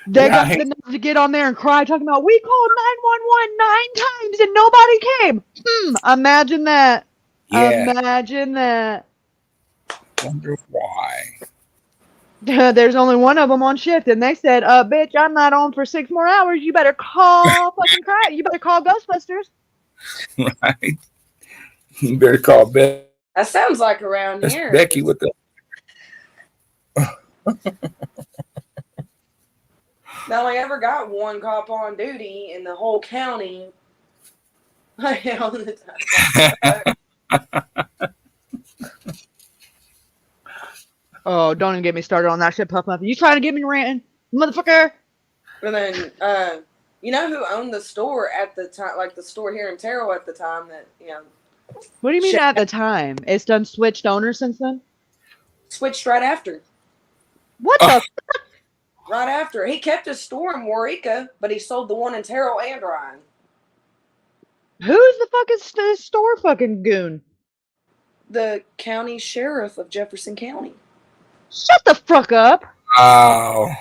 S5: They got the nerve to get on there and cry, talking about, we called 911 9 times and nobody came. Imagine that.
S6: Yeah.
S5: Imagine that.
S6: Wonder why.
S5: There's only one of them on shift, and they said, bitch, I'm not on for 6 more hours. You better call you better call Ghostbusters.
S6: Right. You better call Becky.
S17: That sounds like around here.
S6: Becky with the.
S17: They only ever got one cop on duty in the whole county. All the time.
S5: Oh, don't even get me started on that shit, Puff Muffin. You trying to get me ranting, motherfucker?
S17: And then, you know who owned the store at the time, like the store here in Terrell at the time that,
S5: What do you mean at the time? It's done switched owners since then?
S17: Switched right after.
S5: What the?
S17: Right after. He kept his store in Waurika, but he sold the one in Terrell and Ryan.
S5: Who's the fucking store fucking goon?
S17: The county sheriff of Jefferson County.
S5: Shut the fuck up.
S6: Oh.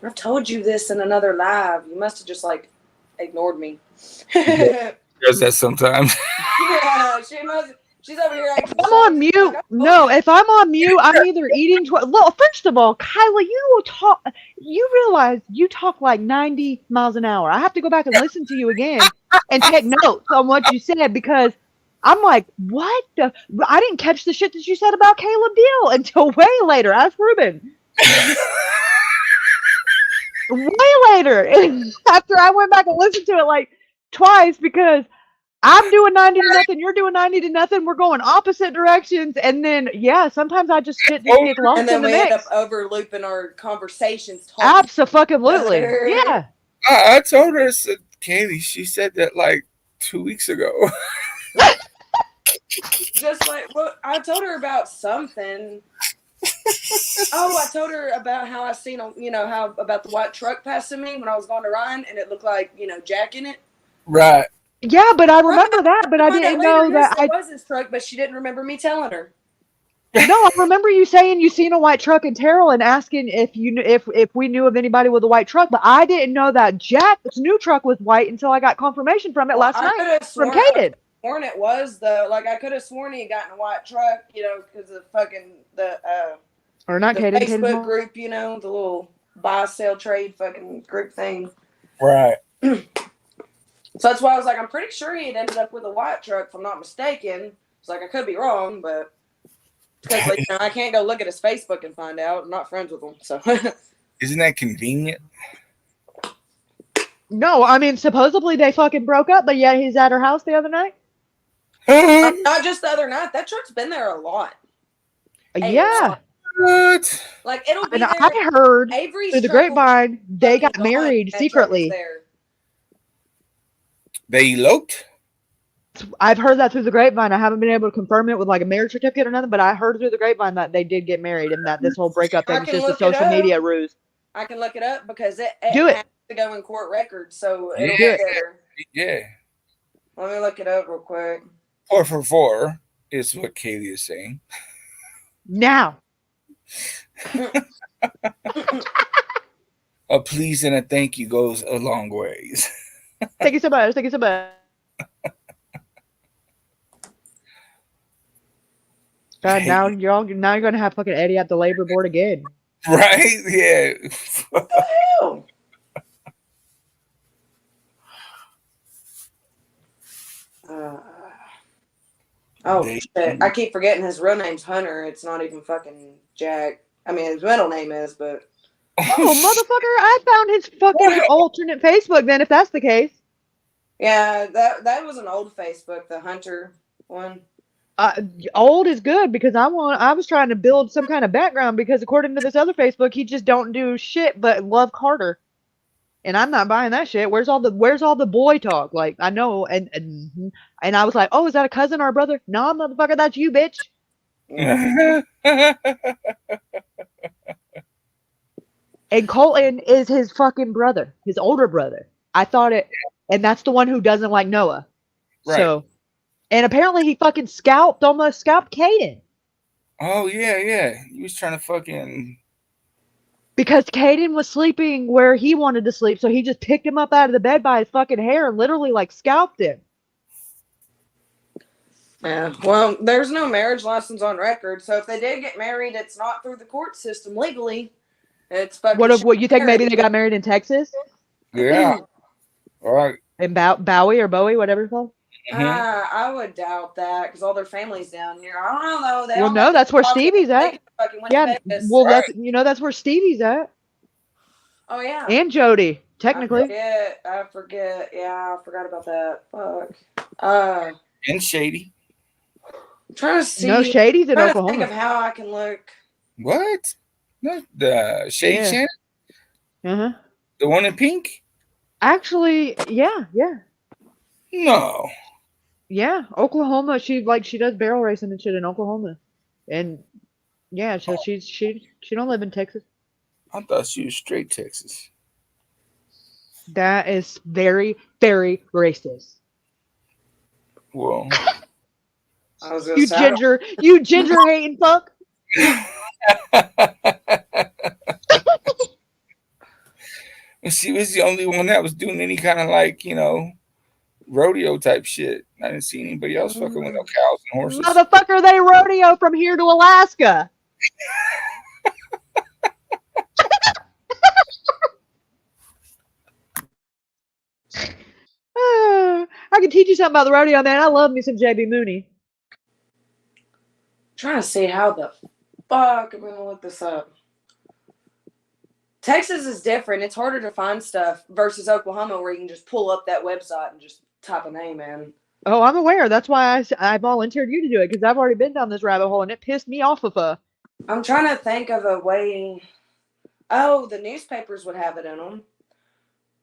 S17: I've told you this in another live. You must have just ignored me.
S6: Does that sometimes?
S17: Yeah, she's over here.
S5: If I'm on mute, no. If I'm on mute, I'm either eating. Well, first of all, Kyla, you realize you talk like 90 miles an hour. I have to go back and listen to you again and take notes on what you said because I'm like, what the? I didn't catch the shit that you said about Caleb Deal until way later. Ask Ruben. Way later, after I went back and listened to it twice because I'm doing 90 to nothing, you're doing 90 to nothing, we're going opposite directions, and then sometimes I just get lost
S17: and then
S5: in the
S17: we
S5: mix.
S17: end up overlooping our conversations.
S5: Absolutely, yeah.
S6: I told her, I said, Katie, she said that 2 weeks ago.
S17: Just I told her about something. I told her about how I seen, how about the white truck passing me when I was going to Ryan, and it looked like, Jack in it.
S6: Right.
S5: Yeah, but I remember that, but I didn't know that
S17: it was his truck, but she didn't remember me telling her.
S5: No, I remember you saying you seen a white truck in Terrell and asking if we knew of anybody with a white truck, but I didn't know that Jack's new truck was white until I got confirmation from it last night from Kaden.
S17: Sworn it was though. I could have sworn he got in a white truck, because of fucking
S5: or not
S17: the
S5: Kaden,
S17: Facebook
S5: Kaden.
S17: group, the little buy sell trade fucking group thing.
S6: Right.
S17: So that's why I was like, I'm pretty sure he had ended up with a white truck, if I'm not mistaken. It's I could be wrong, but because I can't go look at his Facebook and find out. I'm not friends with him, so.
S6: Isn't that convenient?
S5: No, I mean supposedly they fucking broke up, but yeah, he's at her house the other night.
S17: Not just the other night. That truck's been there a lot.
S5: Yeah.
S6: What?
S17: Like it'll be
S5: And
S17: there.
S5: I heard
S17: Avery's
S5: through the
S17: truck will be
S5: grapevine they got
S17: fucking gone.
S5: married
S17: That truck is
S5: secretly.
S17: there.
S6: They eloped?
S5: I've heard that through the grapevine. I haven't been able to confirm it with like a marriage certificate or nothing, but I heard through the grapevine that they did get married and that this whole breakup thing
S17: I
S5: was
S17: can
S5: just a
S17: look it
S5: social
S17: up.
S5: media ruse.
S17: I can look it up because it
S5: Do it.
S17: has to go in court records, so it'll
S6: Yeah.
S17: be there.
S6: Yeah.
S17: Let me look it up real quick.
S6: 4 for 4 is what Kaylee is saying.
S5: Now.
S6: A please and a thank you goes a long ways.
S5: Thank you so much. Thank you so much. God, now you're gonna have fucking Eddie at the labor board again.
S6: Right? Yeah.
S17: What the hell? Shit. I keep forgetting his real name's Hunter. It's not even fucking Jack. I mean, his middle name is, but.
S5: Oh, motherfucker! I found his fucking alternate Facebook. Then, if that's the case.
S17: Yeah, that was an old Facebook, the Hunter one.
S5: Old is good because I was trying to build some kind of background because according to this other Facebook, he just don't do shit but love Carter. And I'm not buying that shit. Where's all the boy talk? Like I know and I was like, oh, is that a cousin or a brother? No, motherfucker, that's you, bitch. And Colton is his fucking brother, his older brother. I thought it, and that's the one who doesn't like Noah.
S6: Right.
S5: So, and apparently he fucking almost scalped Caden.
S6: Oh yeah. He was trying to fucking.
S5: Because Caden was sleeping where he wanted to sleep, so he just picked him up out of the bed by his fucking hair and literally like scalped him.
S17: Yeah, well, there's no marriage license on record, so if they did get married, it's not through the court system legally. It's fucking.
S5: What you think? Maybe they got married in Texas?
S6: Yeah. All right.
S5: In Bowie or Bowie, whatever it's called.
S17: I would doubt that because all their families down here. I don't know though.
S5: Well, no, that's where Stevie's at. Yeah, well, that's where Stevie's at.
S17: Oh yeah.
S5: And Jody, technically.
S17: I forget. Yeah, I forgot about that. Fuck.
S6: And Shady.
S17: I'm trying to see.
S5: No, Shady's in
S17: I'm trying
S5: Oklahoma.
S17: to think of how I can look.
S6: What? No, the Shady Shannon?
S5: Uh-huh.
S6: The one in pink?
S5: Actually, yeah.
S6: No.
S5: Yeah, Oklahoma. She does barrel racing and shit in Oklahoma, and yeah, so she don't live in Texas.
S6: I thought she was straight Texas.
S5: That is very, very racist.
S6: Well,
S5: you ginger hating fuck.
S6: She was the only one that was doing any kind of like, rodeo type shit. I didn't see anybody else fucking with no cows and horses.
S5: Motherfucker, they rodeo from here to Alaska. I can teach you something about the rodeo, man. I love me some JB Mooney.
S17: Trying to see how the fuck I'm gonna look this up. Texas is different. It's harder to find stuff versus Oklahoma, where you can just pull up that website and just type a name in.
S5: Oh, I'm aware. That's why I volunteered you to do it because I've already been down this rabbit hole and it pissed me off of
S17: I'm trying to think of a way. Oh, the newspapers would have it in them.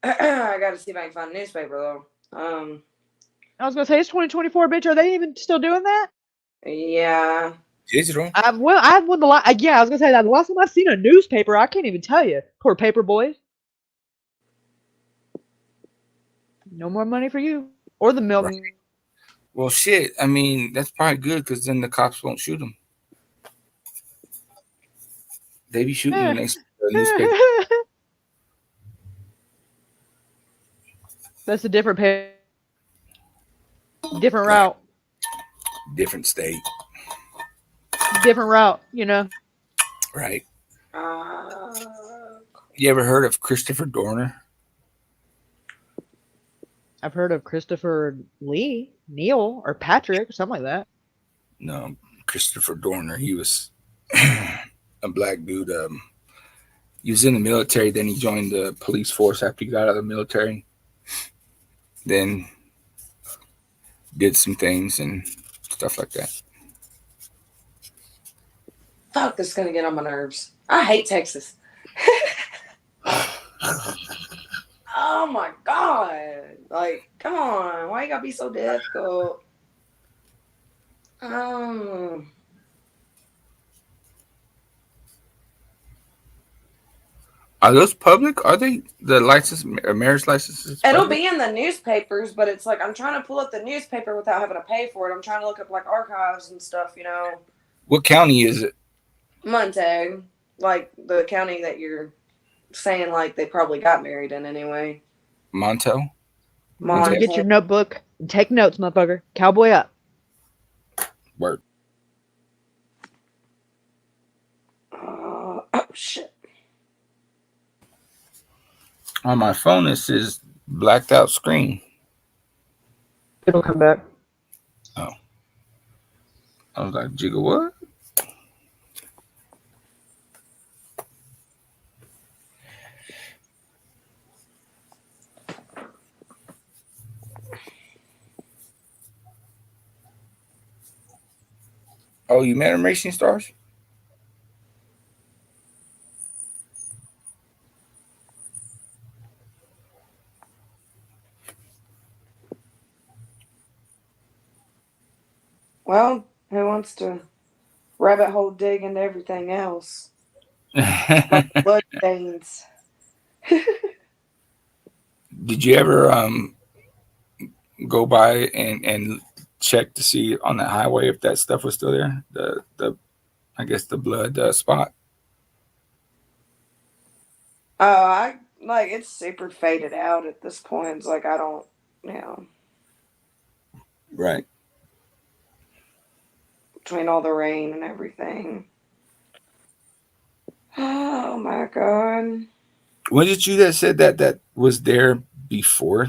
S17: I got to see if I can find a newspaper though.
S5: I was gonna say it's 2024, bitch. Are they even still doing that?
S17: Yeah.
S6: Digital.
S5: I've won the last. Yeah, I was gonna say that the last time I've seen a newspaper, I can't even tell you. Poor paper boys. No more money for you or the milk.
S6: Right. Well, shit. I mean, that's probably good because then the cops won't shoot them. They be shooting the next newspaper.
S5: That's a different different route.
S6: Different state.
S5: Different route,
S6: Right. You ever heard of Christopher Dorner?
S5: I've heard of Christopher Neil, or Patrick, or something like that.
S6: No, Christopher Dorner. He was a black dude. he was in the military. Then he joined the police force after he got out of the military. Then did some things and stuff like that.
S17: Fuck, this is gonna get on my nerves. I hate Texas. Oh my god! Like, come on, why you gotta be so difficult?
S6: Are those public? Are they the license, marriage licenses?
S17: It'll
S6: Public?
S17: be in the newspapers, but it's like I'm trying to pull up the newspaper without having to pay for it. I'm trying to look up like archives and stuff, you know.
S6: What county is it?
S17: Montague, like the county that you're saying, like they probably got married in anyway.
S6: Montel?
S5: Get your notebook and take notes, motherfucker. Cowboy up.
S6: Word.
S17: Oh, shit.
S6: On my phone, it says blacked out screen.
S5: It'll come back.
S6: Oh. I was like, Jigga, what? Oh, you met him Racing Stars?
S17: Well, who wants to rabbit hole dig into everything else? Like blood stains.
S6: Did you ever go by and check to see on the highway if that stuff was still there? The I guess the blood spot.
S17: Oh, I like it's super faded out at this point. It's like I don't, you know.
S6: Right.
S17: Between all the rain and everything. Oh my god.
S6: Was it you that said that was there before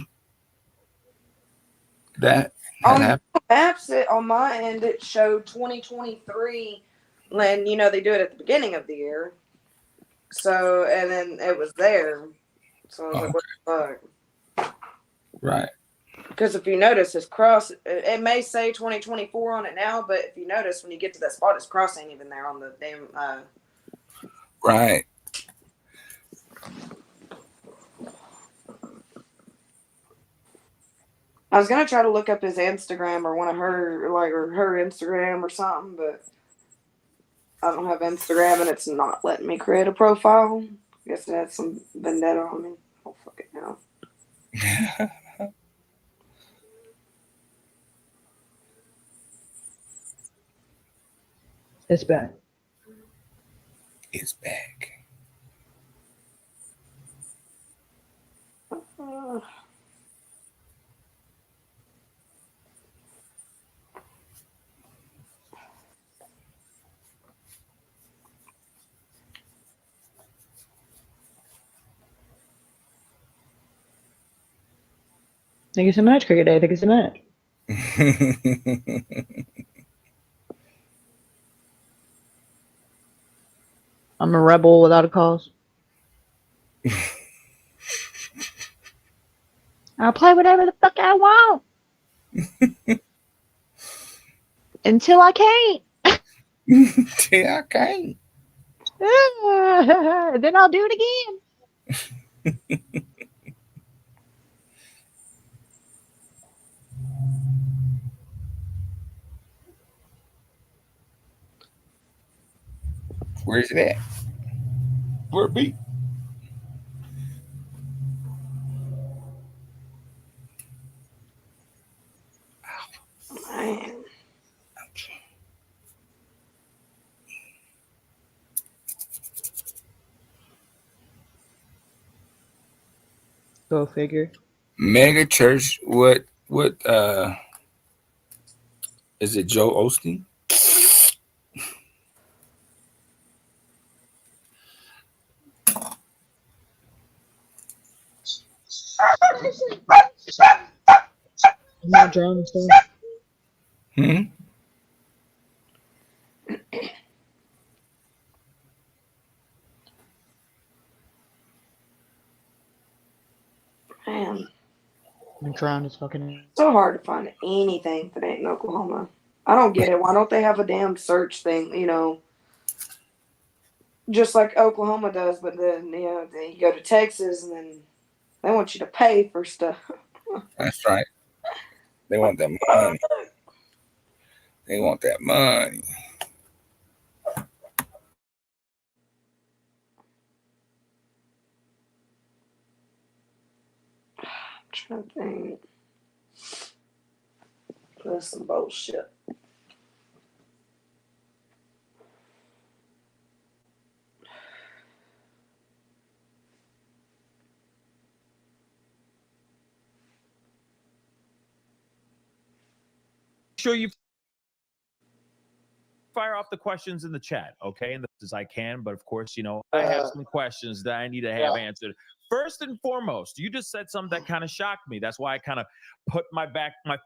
S6: that had
S17: On
S6: happened?
S17: maps, on my end, it showed 2023, and you know they do it at the beginning of the year. So, and then it was there. So I was like, what the fuck?
S6: Right.
S17: Because if you notice, this cross, it may say 2024 on it now, but if you notice, when you get to that spot, its cross ain't even there on the damn.
S6: Right.
S17: I was gonna try to look up his Instagram or one of her, like, or her Instagram or something, but I don't have Instagram and it's not letting me create a profile. I guess it had some vendetta on me. Oh, fuck it now.
S5: It's back.
S6: It's back.
S5: Thank you so much, Cricket Day. Thank you so much. I'm a rebel without a cause. I'll play whatever the fuck I want. Until I can't.
S6: Until I can't.
S5: Then I'll do it again.
S6: Where's it at? Where it be?
S17: Man.
S5: Go figure.
S6: Mega church. What is it? Joe Osteen?
S5: Not drawing stuff. drowned his fucking.
S17: So hard to find anything that ain't in Oklahoma. I don't get it. Why don't they have a damn search thing, you know, just like Oklahoma does, but then, you know, then you go to Texas and then they want you to pay for stuff.
S6: That's right. They want that money. They want that money.
S17: I'm trying to think. That's some bullshit.
S18: Sure you fire off the questions in the chat, okay? And as I can, but of course, you know, I have some questions that I need to have answered. First and foremost, you just said something that kind of shocked me. That's why I kind of put my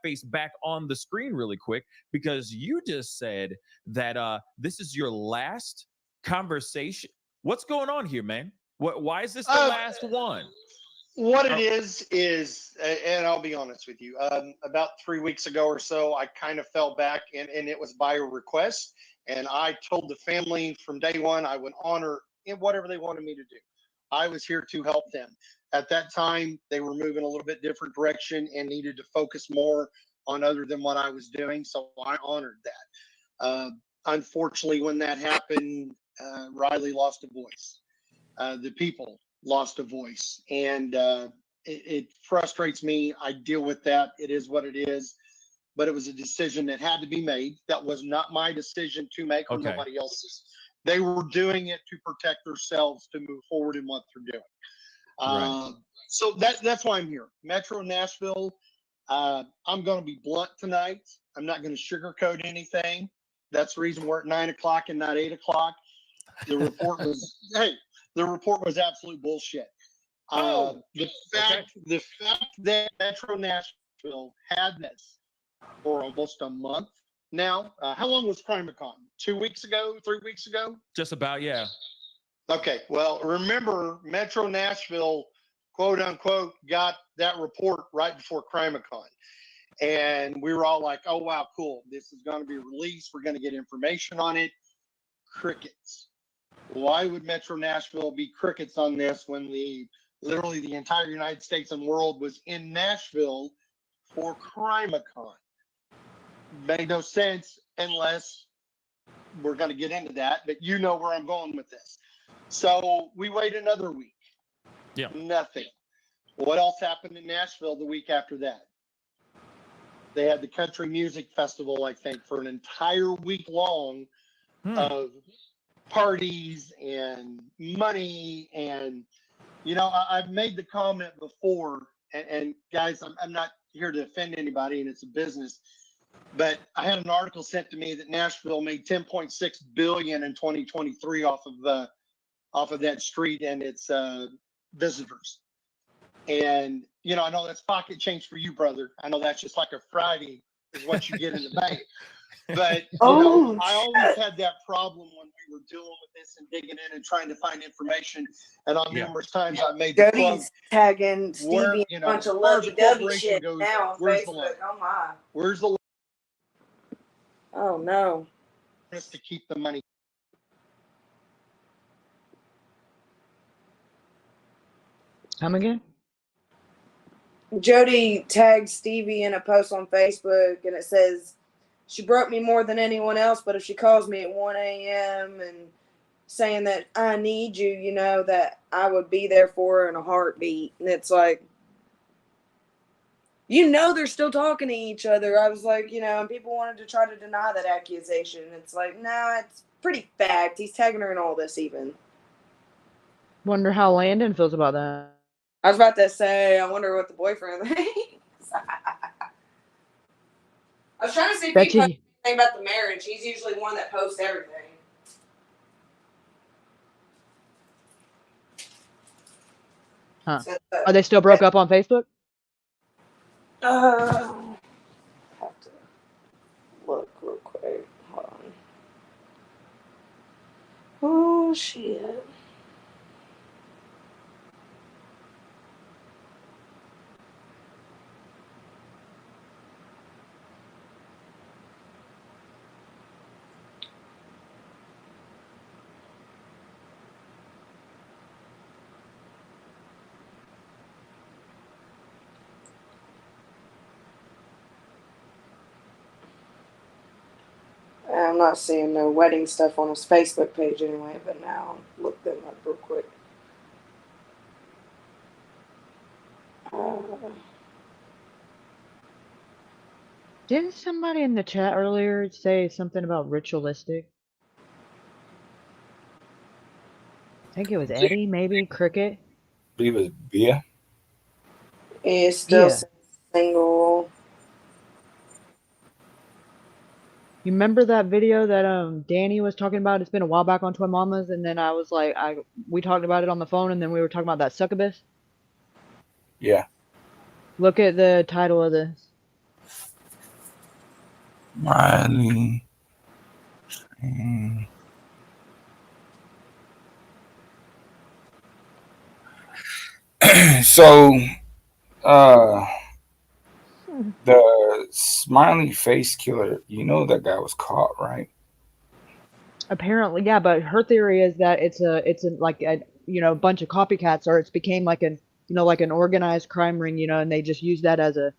S18: face back on the screen really quick, because you just said that this is your last conversation. What's going on here, man? Why is this the last one?
S14: What it is, and I'll be honest with you, about 3 weeks ago or so, I kind of fell back, and it was by a request. And I told the family from day one I would honor whatever they wanted me to do. I was here to help them. At that time, they were moving a little bit different direction and needed to focus more on other than what I was doing. So I honored that. Unfortunately, when that happened, Riley lost a voice. The people lost a voice, and it frustrates me. I deal with that. It is what it is, but it was a decision that had to be made. That was not my decision to make, or nobody else's. They were doing it to protect themselves, to move forward in what they're doing. So that's why I'm here. Metro Nashville. I'm going to be blunt tonight. I'm not going to sugarcoat anything. That's the reason we're at 9 o'clock and not 8 o'clock. The report was the report was absolute bullshit. The fact that Metro Nashville had this for almost a month now. How long was CrimeCon? 2 weeks ago? 3 weeks ago?
S18: Just about, yeah.
S14: Okay. Well, remember, Metro Nashville, quote unquote, got that report right before CrimeCon. And we were all like, oh, wow, cool. This is going to be released. We're going to get information on it. Crickets. Why would Metro Nashville be crickets on this when literally the entire United States and world was in Nashville for CrimeCon? Made no sense unless we're going to get into that, but you know where I'm going with this. So we wait another week.
S18: Yeah.
S14: Nothing. What else happened in Nashville the week after that? They had the Country Music Festival, I think, for an entire week long of parties and money. And, you know, I've made the comment before, and guys, I'm not here to offend anybody, and it's a business, but I had an article sent to me that Nashville made $10.6 billion in 2023 off of that street and its visitors. And, you know, I know that's pocket change for you, brother. I know that's just like a Friday is what you get in the bank. But, you know, I always had that problem when we were dealing with this and digging in and trying to find information. And on numerous times I made the plug.
S17: Jody's tagging Stevie
S14: you
S17: a
S14: know,
S17: bunch of
S14: as far as
S17: lovey
S14: the
S17: dovey
S14: corporation
S17: shit
S14: goes,
S17: now on
S14: where's the
S17: Facebook.
S14: line?
S17: Oh my.
S14: Where's the line?
S17: Oh no.
S14: Just to keep the money.
S5: Come again?
S17: Jody tagged Stevie in a post on Facebook, and it says, she broke me more than anyone else, but if she calls me at 1 a.m. and saying that I need you, you know, that I would be there for her in a heartbeat. And it's like, you know, they're still talking to each other. I was like, you know, and people wanted to try to deny that accusation. It's like, no, it's pretty fact. He's tagging her in all this even.
S5: Wonder how Landon feels about that.
S17: I was about to say, I wonder what the boyfriend thinks. I was trying to see if he posted anything about the marriage. He's usually one that posts everything.
S5: Huh. Are they still broke up on Facebook?
S17: Have to look real quick. Hold on. Oh, shit. I'm not seeing no wedding stuff on his Facebook page anyway, but now I'll look them up real quick.
S5: Didn't somebody in the chat earlier say something about ritualistic? I think it was Eddie, maybe Cricket.
S6: I believe it was Bia.
S17: He's still
S5: Yeah.
S17: single.
S5: You remember that video that Danny was talking about? It's been a while back on Twin Mamas, and then I was like, we talked about it on the phone, and then we were talking about that succubus.
S6: Yeah.
S5: Look at the title of this.
S6: Riley. So, the smiley face killer, you know that guy was caught, right?
S5: Apparently, yeah, but her theory is that it's like a bunch of copycats, or it's became like an like an organized crime ring, and they just use that as a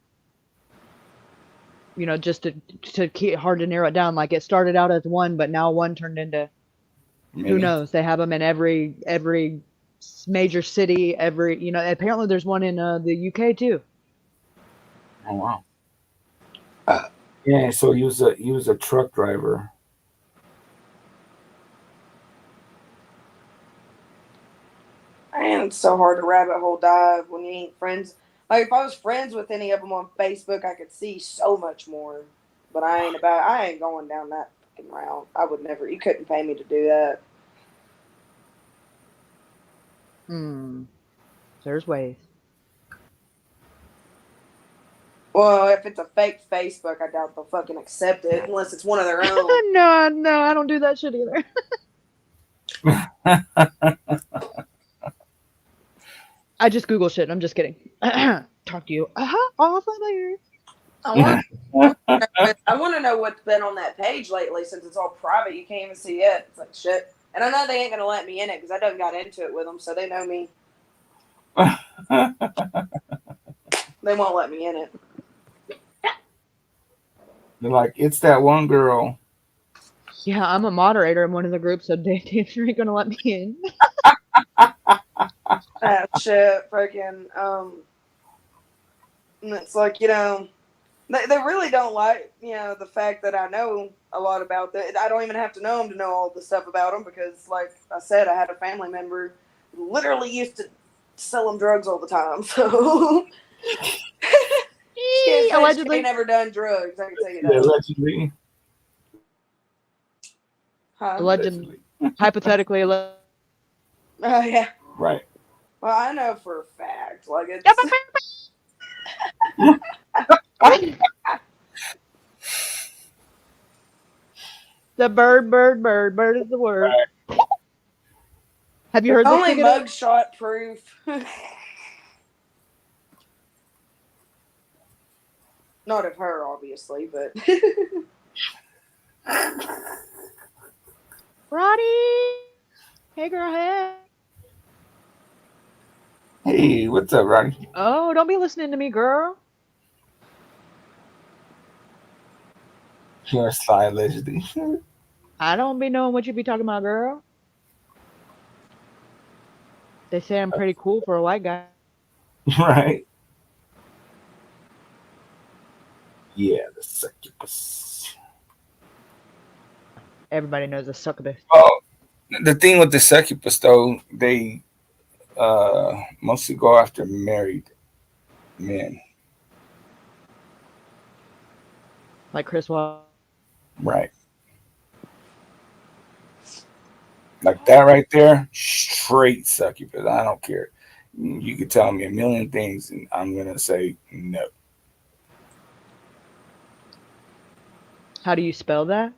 S5: just to keep hard to narrow it down. Like it started out as one, but now one turned into who knows? They have them in every major city. Apparently there's one in the UK too.
S6: Oh wow. Yeah, so he was a truck driver.
S17: Man, it's so hard to rabbit hole dive when you ain't friends. Like, if I was friends with any of them on Facebook, I could see so much more. But I ain't going down that fucking route. I would never. You couldn't pay me to do that.
S5: There's ways.
S17: Well, if it's a fake Facebook, I doubt they'll fucking accept it unless it's one of their own.
S5: No, I don't do that shit either. I just Google shit. I'm just kidding. Talk to you. Off later.
S17: I want to know what's been on that page lately since it's all private. You can't even see it. It's like shit. And I know they ain't going to let me in it because I done got into it with them, so they know me. They won't let me in it.
S6: They're like, it's that one girl.
S5: Yeah, I'm a moderator in one of the groups, so they ain't going to let me in.
S17: Shit, freaking. And it's like, they really don't like, the fact that I know a lot about that. I don't even have to know them to know all the stuff about them because, like I said, I had a family member who literally used to sell them drugs all the time. So, allegedly, she never done drugs. I can tell you that.
S6: Allegedly.
S17: Huh?
S5: Allegedly. Hypothetically.
S17: Oh, yeah.
S6: Right.
S17: Well, I know for a fact. Like, it's.
S5: The bird is the word. Right. Have you heard this?
S17: Only mugshot proof. Not of her, obviously, but.
S5: Roddy! Hey, girl, hey.
S6: Hey, what's up, Roddy?
S5: Oh, don't be listening to me, girl.
S6: You're sly, allegedly.
S5: I don't be knowing what you be talking about, girl. They say I'm pretty cool for a white guy.
S6: Right. Yeah, the succubus.
S5: Everybody knows the succubus.
S6: Oh, the thing with the succubus, though, they mostly go after married men.
S5: Like Chris Wall.
S6: Right. Like that right there, straight succubus. I don't care. You could tell me a million things, and I'm going to say no.
S5: How do you spell that?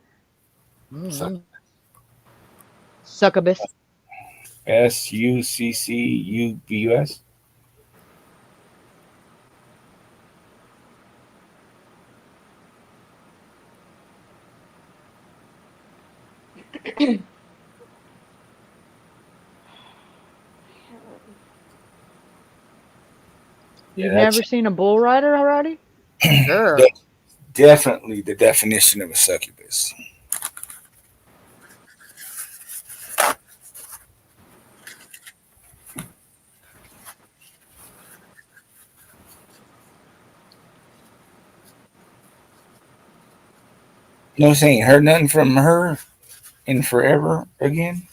S5: Succubus.
S6: Succubus.
S5: You've never seen a bull rider already? Girl.
S6: Definitely the definition of a succubus. No, saying heard nothing from her in forever again.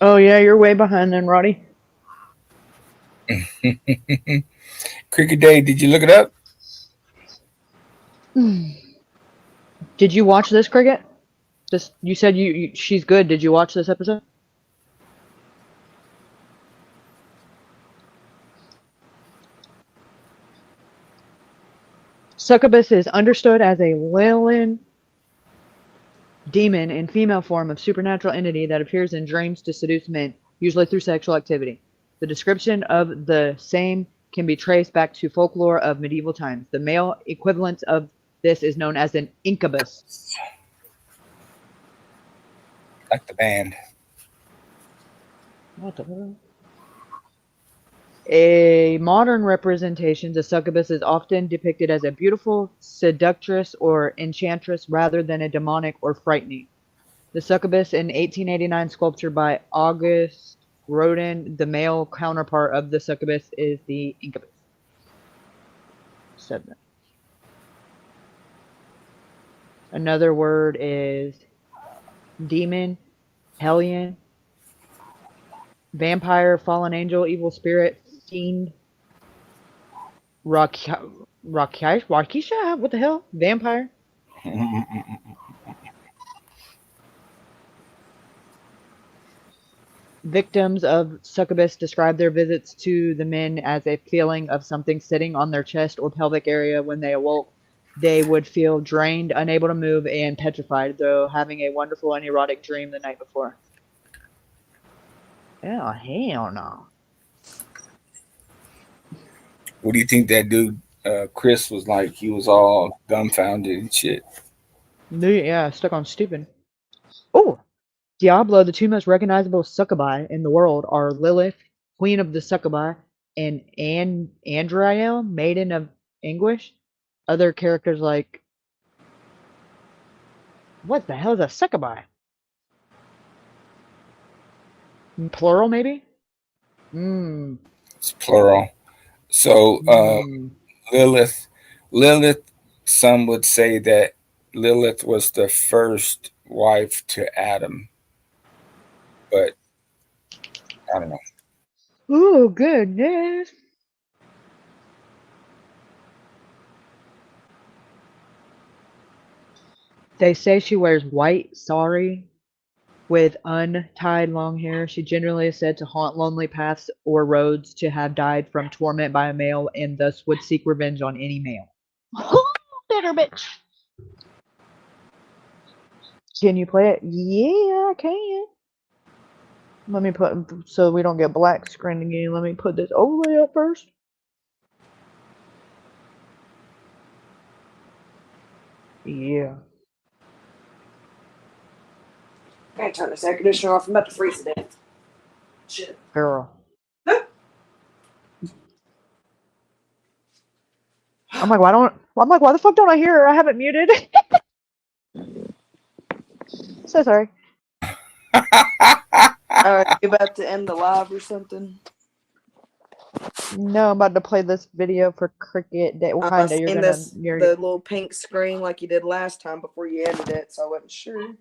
S5: Oh yeah, you're way behind then, Roddy.
S6: Cricket Day, did you look it up?
S5: Did you watch this, Cricket? This you said she's good. Did you watch this episode? Succubus is understood as a Lilin demon in female form of supernatural entity that appears in dreams to seduce men, usually through sexual activity. The description of the same can be traced back to folklore of medieval times. The male equivalent of this is known as an incubus.
S6: Like the band.
S5: What the hell? A modern representation, the succubus is often depicted as a beautiful seductress or enchantress rather than a demonic or frightening. The succubus in 1889 sculpture by August Rodin, the male counterpart of the succubus is the incubus. 7. Another word is demon, hellion, vampire, fallen angel, evil spirit, fiend, Rakisha? What the hell? Vampire? Victims of succubus describe their visits to the men as a feeling of something sitting on their chest or pelvic area. When they awoke, they would feel drained, unable to move, and petrified, though having a wonderful and erotic dream the night before. Oh, hell no.
S6: What do you think that dude Chris was like? He was all dumbfounded and shit.
S5: Yeah, stuck on stupid. Oh, Diablo, the two most recognizable succubi in the world are Lilith, Queen of the Succubi, and Andriel, Maiden of Anguish. Other characters like... What the hell is a succubi? Plural, maybe?
S6: It's plural. So Lilith, some would say that Lilith was the first wife to Adam. But I don't know.
S5: Oh, goodness. They say she wears white sari with untied long hair. She generally is said to haunt lonely paths or roads, to have died from torment by a male, and thus would seek revenge on any male. Bitter bitch. Can you play it? Yeah, I can. Let me put, so we don't get black screen again, let me put this overlay up first. Yeah.
S17: I gotta turn this air conditioner off. I'm about to freeze to death. Shit.
S5: Girl. I'm like, why the fuck don't I hear her? I have it muted. So sorry.
S17: Alright, you about to end the live or something?
S5: No, I'm about to play this video for Cricket Day. Well, kinda, you're gonna...
S17: the little pink screen like you did last time before you ended it, so I wasn't sure.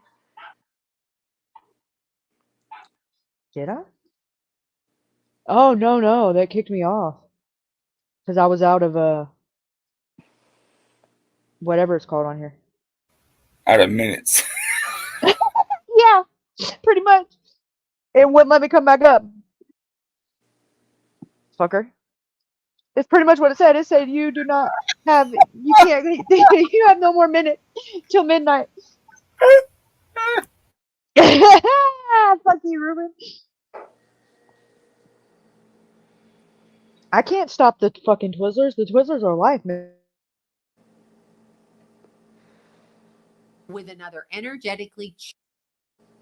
S5: Did I? Oh, no, that kicked me off. Because I was out of, whatever it's called on here.
S6: Out of minutes.
S5: Yeah, pretty much. It wouldn't let me come back up. Fucker. It's pretty much what it said. It said you do not have, you can't, you have no more minutes till midnight. Fuck you, Ruben. I can't stop the fucking Twizzlers. The Twizzlers are life, man.
S19: with another energetically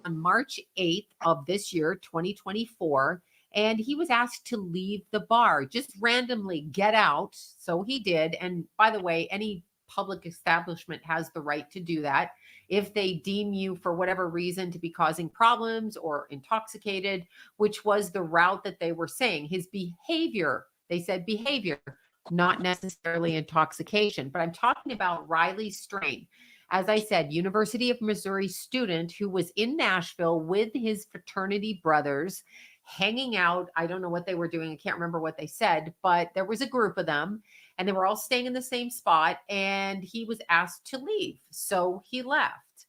S19: on March 8th of this year, 2024. And he was asked to leave the bar, just randomly get out. So he did. And by the way, any public establishment has the right to do that. If they deem you for whatever reason to be causing problems or intoxicated, which was the route that they were saying, his behavior, they said behavior, not necessarily intoxication. But I'm talking about Riley Strain. As I said, University of Missouri student who was in Nashville with his fraternity brothers, hanging out. I don't know what they were doing. I can't remember what they said, but there was a group of them and they were all staying in the same spot, and he was asked to leave. So he left.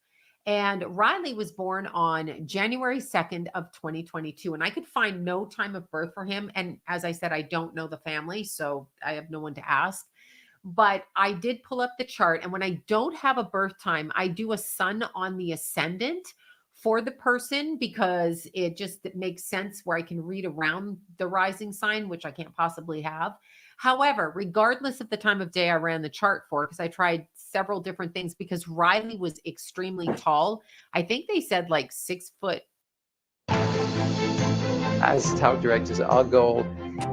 S19: And Riley was born on January 2nd of 2022. And I could find no time of birth for him. And as I said, I don't know the family, so I have no one to ask. But I did pull up the chart. And when I don't have a birth time, I do a sun on the ascendant for the person because it makes sense where I can read around the rising sign, which I can't possibly have. However, regardless of the time of day I ran the chart for, because I tried several different things, because Riley was extremely tall. I think they said like 6 foot.
S20: As town directors, our goal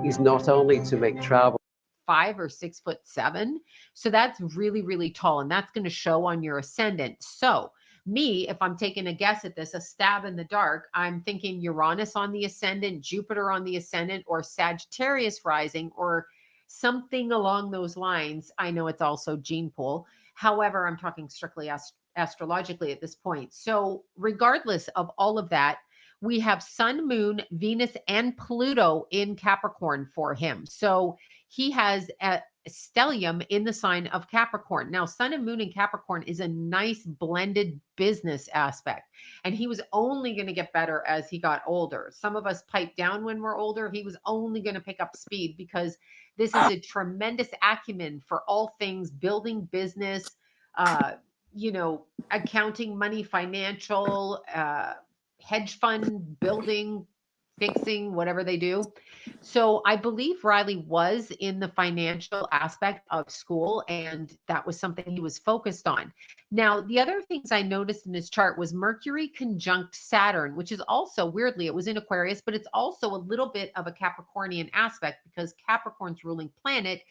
S20: is not only to make travel
S19: 5 or 6'7". So that's really, really tall. And that's going to show on your ascendant. So me, if I'm taking a guess at this, a stab in the dark, I'm thinking Uranus on the ascendant, Jupiter on the ascendant, or Sagittarius rising, or something along those lines. I know it's also gene pool. However, I'm talking strictly astrologically at this point. So regardless of all of that, we have Sun, Moon, Venus, and Pluto in Capricorn for him. So he has a stellium in the sign of Capricorn. Now, Sun and Moon in Capricorn is a nice blended business aspect. And he was only going to get better as he got older. Some of us pipe down when we're older. He was only going to pick up speed because this is a tremendous acumen for all things building business, accounting, money, financial, hedge fund building, fixing, whatever they do. So I believe Riley was in the financial aspect of school, and that was something he was focused on. Now, the other things I noticed in his chart was Mercury conjunct Saturn, which is also weirdly, it was in Aquarius, but it's also a little bit of a Capricornian aspect because Capricorn's ruling planet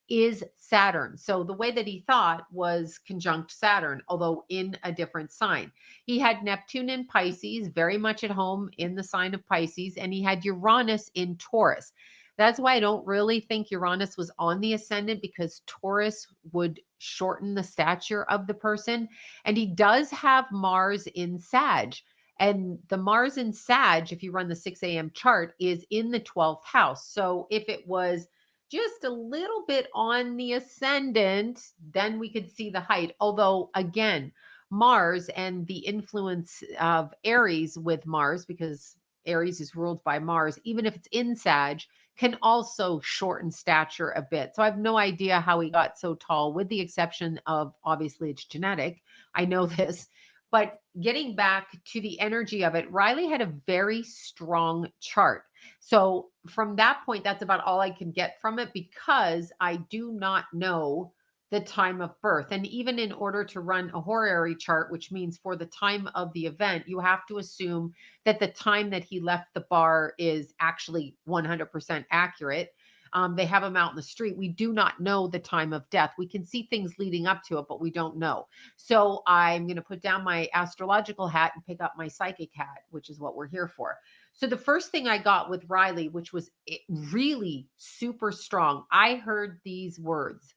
S19: is Saturn. So the way that he thought was conjunct Saturn, although in a different sign. He had Neptune in Pisces, very much at home in the sign of Pisces, and he had Uranus in Taurus. That's why I don't really think Uranus was on the ascendant, because Taurus would shorten the stature of the person. And he does have Mars in Sag. And the Mars in Sag, if you run the 6 a.m. chart, is in the 12th house. So if it was just a little bit on the ascendant, then we could see the height. Although, again, Mars and the influence of Aries with Mars, because Aries is ruled by Mars, even if it's in Sag, can also shorten stature a bit. So I have no idea how he got so tall, with the exception of obviously it's genetic. I know this. But getting back to the energy of it, Riley had a very strong chart. So from that point, that's about all I can get from it, because I do not know the time of birth. And even in order to run a horary chart, which means for the time of the event, you have to assume that the time that he left the bar is actually 100% accurate. They have him out in the street. We do not know the time of death. We can see things leading up to it, but we don't know. So I'm going to put down my astrological hat and pick up my psychic hat, which is what we're here for. So the first thing I got with Riley, which was really super strong, I heard these words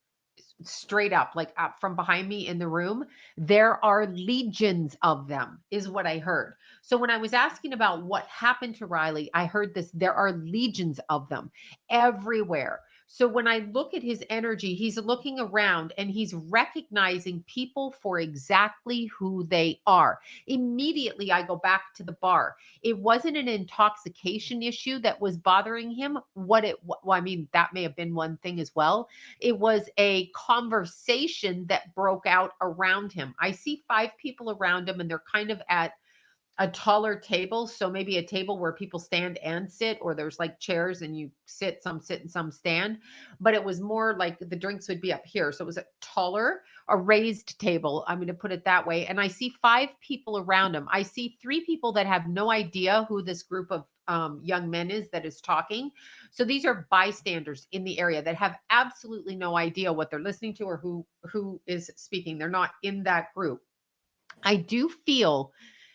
S19: straight up, like up from behind me in the room. There are legions of them, is what I heard. So when I was asking about what happened to Riley, I heard this: there are legions of them everywhere. So when I look at his energy, he's looking around and he's recognizing people for exactly who they are. Immediately, I go back to the bar. It wasn't an intoxication issue that was bothering him. I mean, that may have been one thing as well. It was a conversation that broke out around him. I see 5 people around him, and they're kind of at a taller table. So maybe a table where people stand and sit, or there's like chairs and you sit and some stand. But it was more like the drinks would be up here. So it was taller, a raised table. I'm going to put it that way. And I see 5 people around him. I see 3 people that have no idea who this group of young men is that is talking. So these are bystanders in the area that have absolutely no idea what they're listening to or who is speaking. They're not in that group. I do feel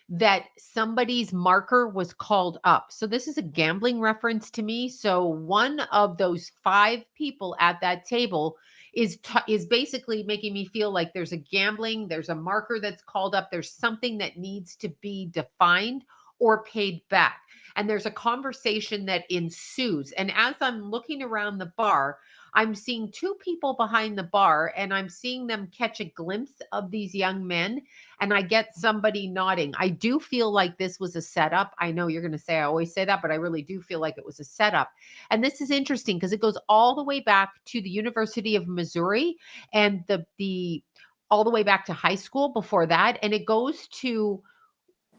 S19: that somebody's marker was called up. So this is a gambling reference to me. So one of those 5 people at that table is basically making me feel like there's there's a marker that's called up. There's something that needs to be defined or paid back. And there's a conversation that ensues. And as I'm looking around the bar, I'm seeing 2 people behind the bar and I'm seeing them catch a glimpse of these young men, and I get somebody nodding. I do feel like this was a setup. I know you're going to say I always say that, but I really do feel like it was a setup. And this is interesting because it goes all the way back to the University of Missouri and the all the way back to high school before that, and it goes to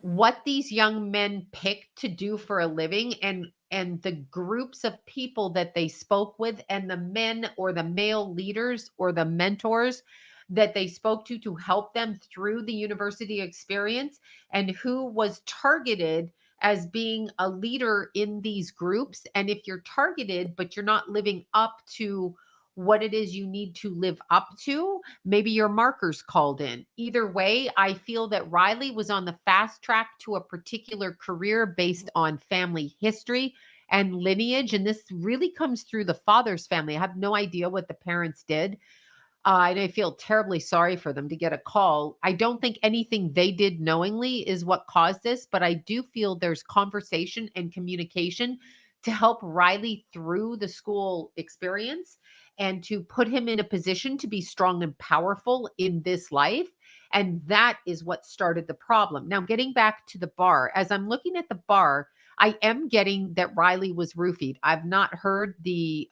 S19: what these young men picked to do for a living and the groups of people that they spoke with and the men or the male leaders or the mentors that they spoke to help them through the university experience, and who was targeted as being a leader in these groups. And if you're targeted but you're not living up to what it is you need to live up to, maybe your marker's called in. Either way, I feel that Riley was on the fast track to a particular career based on family history and lineage. And this really comes through the father's family. I have no idea what the parents did. And I feel terribly sorry for them to get a call. I don't think anything they did knowingly is what caused this, but I do feel there's conversation and communication to help Riley through the school experience and to put him in a position to be strong and powerful in this life. And that is what started the problem. Now, getting back to the bar, as I'm looking at the bar, I am getting that Riley was roofied. I've not heard the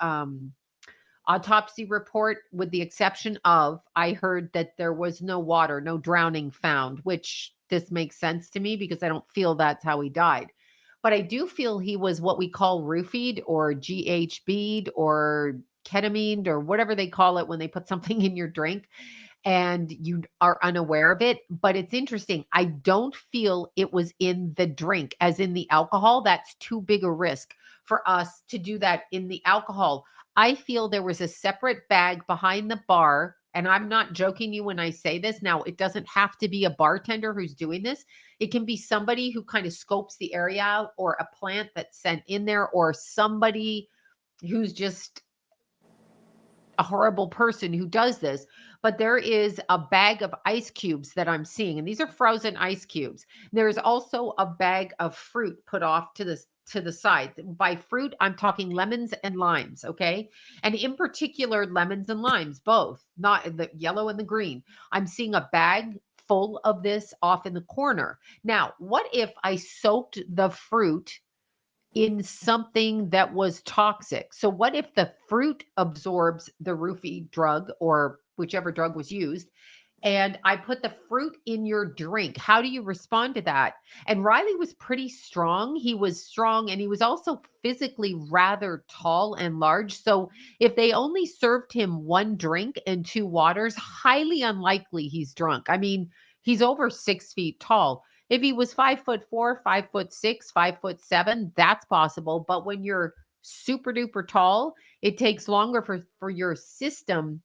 S19: autopsy report, with the exception of I heard that there was no water, no drowning found, which this makes sense to me because I don't feel that's how he died. But I do feel he was what we call roofied or GHB'd or ketamine or whatever they call it when they put something in your drink and you are unaware of it. But it's interesting. I don't feel it was in the drink, as in the alcohol. That's too big a risk for us to do that in the alcohol. I feel there was a separate bag behind the bar. And I'm not joking you when I say this. Now, it doesn't have to be a bartender who's doing this. It can be somebody who kind of scopes the area out, or a plant that's sent in there, or somebody who's just a horrible person who does this. But there is a bag of ice cubes that I'm seeing, and these are frozen ice cubes. There's also a bag of fruit put off to the side. By fruit, I'm talking lemons and limes, okay? And in particular, lemons and limes, both, not the yellow and the green. I'm seeing a bag full of this off in the corner. Now, what if I soaked the fruit in something that was toxic? So what if the fruit absorbs the roofie drug or whichever drug was used, and I put the fruit in your drink? How do you respond to that? And Riley was pretty strong. He was strong, and he was also physically rather tall and large. So if they only served him 1 drink and 2 waters, highly unlikely he's drunk. I mean, he's over 6 feet tall. If he was 5'4", 5'6", 5'7", that's possible. But when you're super duper tall, it takes longer for your system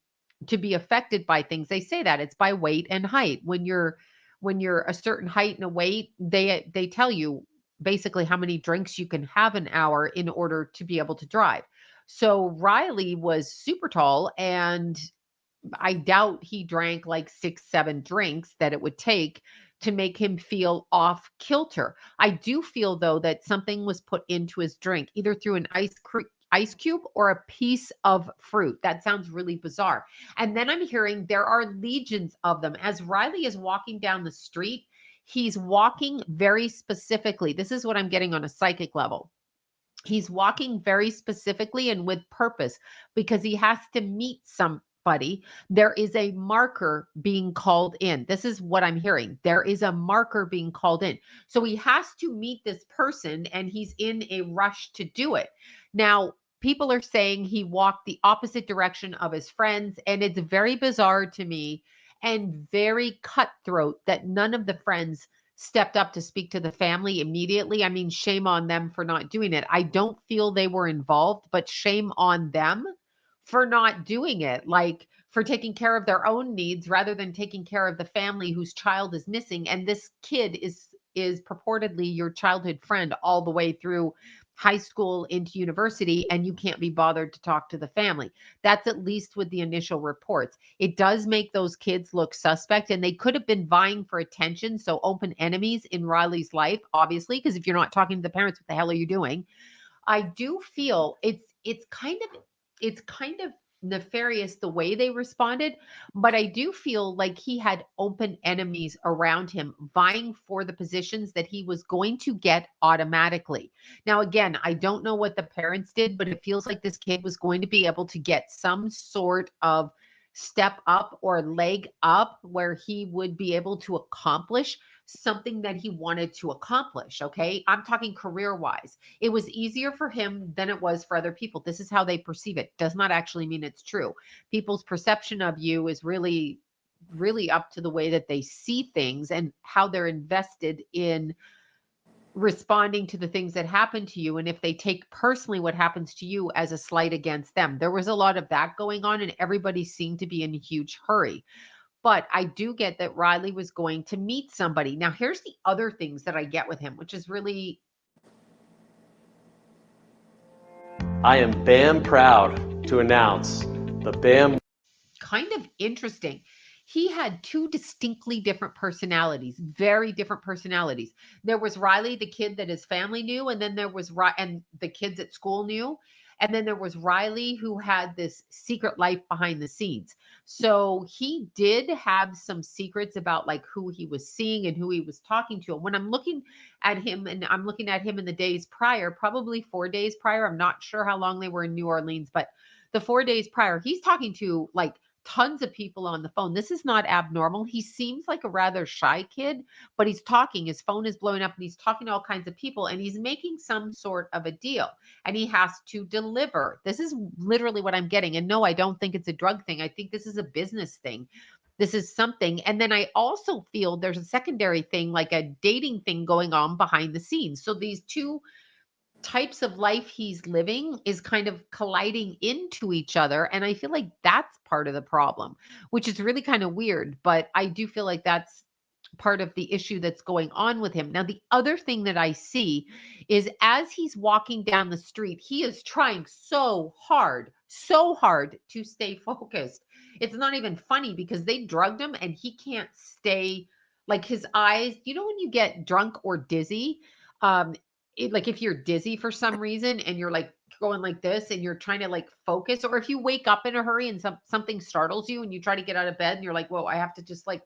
S19: to be affected by things. They say that it's by weight and height. When you're a certain height and a weight, they tell you basically how many drinks you can have an hour in order to be able to drive. So Riley was super tall, and I doubt he drank like 6, 7 drinks that it would take to make him feel off kilter. I do feel though that something was put into his drink, either through an ice cube or a piece of fruit. That sounds really bizarre. And then I'm hearing there are legions of them. As Riley is walking down the street, he's walking very specifically. This is what I'm getting on a psychic level. He's walking very specifically and with purpose because he has to meet somebody. There is a marker being called in. This is what I'm hearing. There is a marker being called in. So he has to meet this person, and he's in a rush to do it. Now, people are saying he walked the opposite direction of his friends, and it's very bizarre to me. and very cutthroat that none of the friends stepped up to speak to the family immediately. I mean, shame on them for not doing it. I don't feel they were involved, but shame on them for not doing it, like for taking care of their own needs rather than taking care of the family whose child is missing. And this kid is purportedly your childhood friend all the way through high school into university, and you can't be bothered to talk to the family. That's at least with the initial reports. It does make those kids look suspect, and they could have been vying for attention, so open enemies in Riley's life, obviously, because if you're not talking to the parents, what the hell are you doing? I do feel it's kind of nefarious the way they responded, but I do feel like he had open enemies around him vying for the positions that he was going to get automatically. Now, again, I don't know what the parents did, but it feels like this kid was going to be able to get some sort of step up or leg up where he would be able to accomplish something that he wanted to accomplish. Okay. I'm talking career wise. It was easier for him than it was for other people. This is how they perceive it. Does not actually mean it's true. People's perception of you is really, really up to the way that they see things and how they're invested in responding to the things that happen to you, and if they take personally what happens to you as a slight against them. There was a lot of that going on, and everybody seemed to be in a huge hurry. But I do get that Riley was going to meet somebody. Now, here's the other things that I get with him, which is really
S21: I am BAM proud to announce the BAM
S19: kind of interesting. He had two distinctly different personalities, very different personalities. There was Riley, the kid that his family knew, and then there was and the kids at school knew. And then there was Riley, who had this secret life behind the scenes. So he did have some secrets about like who he was seeing and who he was talking to. And when I'm looking at him, and I'm looking at him in the days prior, probably 4 days prior, I'm not sure how long they were in New Orleans, but the 4 days prior, he's talking to like tons of people on the phone. This is not abnormal. He seems like a rather shy kid, but he's talking. His phone is blowing up and he's talking to all kinds of people, and he's making some sort of a deal, and he has to deliver. This is literally what I'm getting. And no, I don't think it's a drug thing. I think this is a business thing. This is something. And then I also feel there's a secondary thing, like a dating thing going on behind the scenes. So these two types of life he's living is kind of colliding into each other. And I feel like that's part of the problem, which is really kind of weird. But I do feel like that's part of the issue that's going on with him. Now, the other thing that I see is as he's walking down the street, he is trying so hard to stay focused. It's not even funny because they drugged him and he can't stay, like his eyes, you know, when you get drunk or dizzy, like if you're dizzy for some reason and you're like going like this and you're trying to like focus, or if you wake up in a hurry and something startles you and you try to get out of bed and you're like, whoa, I have to just like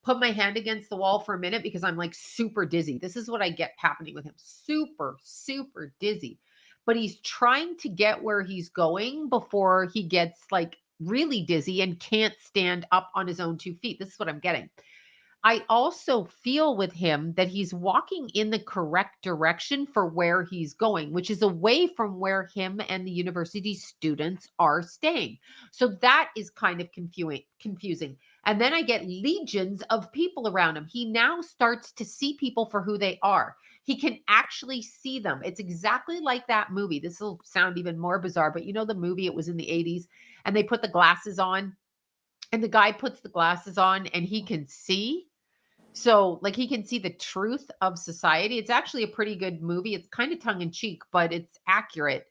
S19: put my hand against the wall for a minute because I'm like super dizzy. This is what I get happening with him. Super, super dizzy. But he's trying to get where he's going before he gets like really dizzy and can't stand up on his own 2 feet. This is what I'm getting. I also feel with him that he's walking in the correct direction for where he's going, which is away from where him and the university students are staying. So that is kind of confusing. And then I get legions of people around him. He now starts to see people for who they are. He can actually see them. It's exactly like that movie. This will sound even more bizarre, but you know the movie, it was in the 80s, and they put the glasses on, and the guy puts the glasses on and he can see. So, like, he can see the truth of society. It's actually a pretty good movie. It's kind of tongue in cheek, but it's accurate.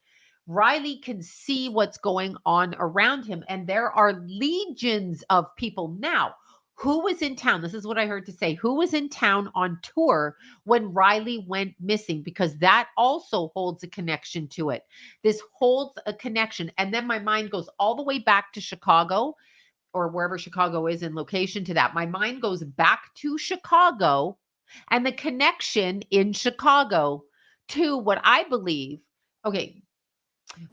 S19: Riley can see what's going on around him, and there are legions of people. Now, who was in town? This is what I heard to say. Who was in town on tour when Riley went missing? Because that also holds a connection to it. This holds a connection. And then my mind goes all the way back to Chicago, or wherever Chicago is in location to that. My mind goes back to Chicago and the connection in Chicago to what I believe. Okay,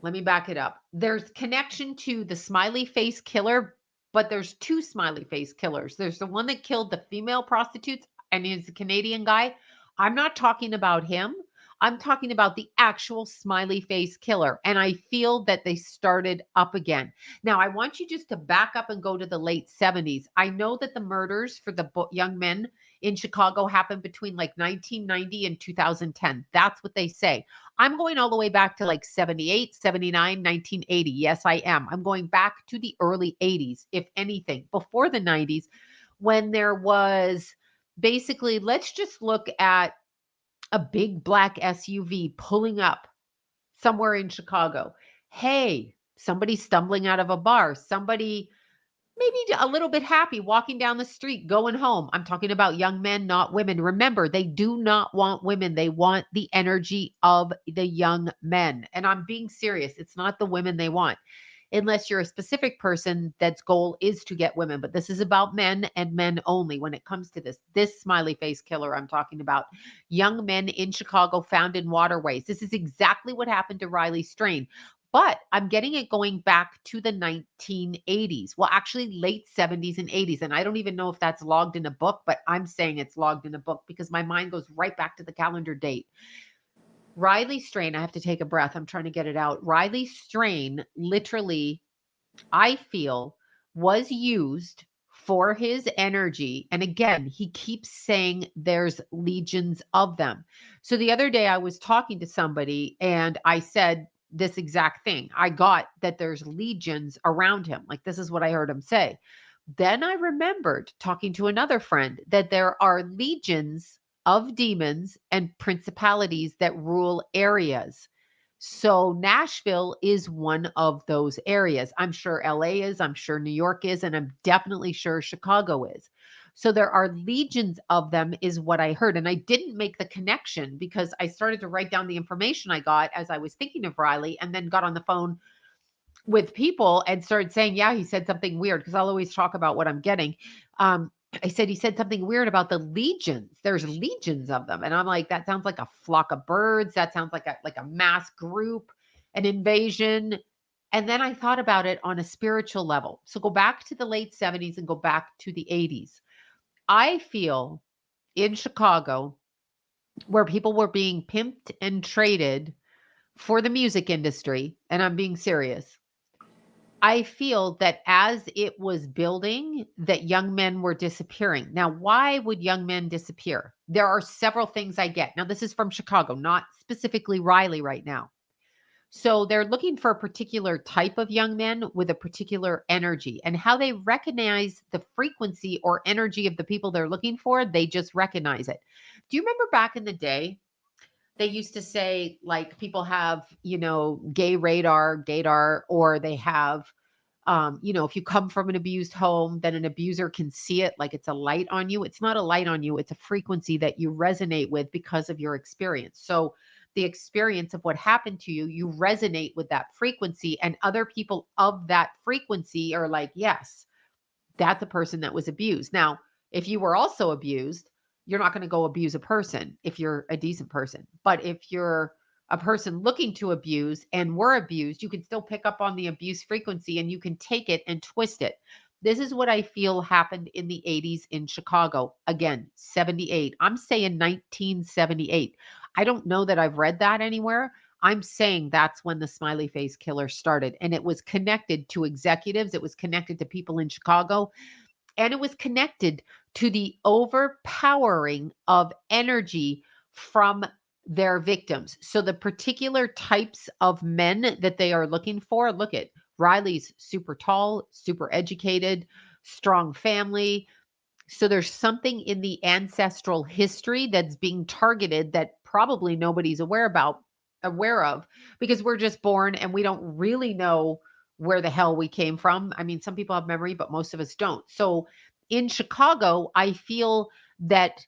S19: let me back it up. There's connection to the smiley face killer, but there's two smiley face killers. There's the one that killed the female prostitutes and he's a Canadian guy. I'm not talking about him. I'm talking about the actual smiley face killer. And I feel that they started up again. Now, I want you just to back up and go to the late 70s. I know that the murders for the young men in Chicago happened between like 1990 and 2010. That's what they say. I'm going all the way back to like 78, 79, 1980. Yes, I am. I'm going back to the early 80s, if anything, before the 90s, when there was basically, let's just look at a big black SUV pulling up somewhere in Chicago. Hey, somebody stumbling out of a bar, somebody maybe a little bit happy walking down the street, going home. I'm talking about young men, not women. Remember, they do not want women. They want the energy of the young men. And I'm being serious. It's not the women they want, unless you're a specific person that's goal is to get women. But this is about men and men only when it comes to this smiley face killer I'm talking about. Young men in Chicago found in waterways. This is exactly what happened to Riley Strain. But I'm getting it going back to the 1980s. Well, actually late 70s and 80s. And I don't even know if that's logged in a book, but I'm saying it's logged in a book because my mind goes right back to the calendar date. Riley Strain, I have to take a breath. I'm trying to get it out. Riley Strain literally, I feel, was used for his energy. And again, he keeps saying there's legions of them. So the other day I was talking to somebody and I said this exact thing. I got that there's legions around him. Like, this is what I heard him say. Then I remembered talking to another friend that there are legions of demons and principalities that rule areas. So Nashville is one of those areas. I'm sure LA is, I'm sure New York is, and I'm definitely sure Chicago is. So there are legions of them, is what I heard. And I didn't make the connection because I started to write down the information I got as I was thinking of Riley, and then got on the phone with people and started saying, yeah, he said something weird, because I'll always talk about what I'm getting. I said, he said something weird about the legions. There's legions of them. And I'm like, that sounds like a flock of birds. That sounds like a mass group, an invasion. And then I thought about it on a spiritual level. So go back to the late 70s and go back to the 80s. I feel in Chicago, where people were being pimped and traded for the music industry, and I'm being serious, I feel that as it was building, that young men were disappearing. Now, why would young men disappear? There are several things I get. Now, this is from Chicago, not specifically Riley right now. So they're looking for a particular type of young men with a particular energy, and how they recognize the frequency or energy of the people they're looking for, they just recognize it. Do you remember back in the day, they used to say, like, people have, gay radar, gaydar, or they have, if you come from an abused home, then an abuser can see it like it's a light on you. It's not a light on you. It's a frequency that you resonate with because of your experience. So the experience of what happened to you, you resonate with that frequency, and other people of that frequency are like, yes, that's a person that was abused. Now, if you were also abused, you're not going to go abuse a person if you're a decent person. But if you're a person looking to abuse and were abused, you can still pick up on the abuse frequency and you can take it and twist it. This is what I feel happened in the 80s in Chicago. Again, 78. I'm saying 1978. I don't know that I've read that anywhere. I'm saying that's when the smiley face killer started. And it was connected to executives, it was connected to people in Chicago, and it was connected to the overpowering of energy from their victims. So the particular types of men that they are looking for, look at Riley's super tall, super educated, strong family. So there's something in the ancestral history that's being targeted that probably nobody's aware of, because we're just born and we don't really know where the hell we came from. I mean, some people have memory, but most of us don't. So in Chicago, I feel that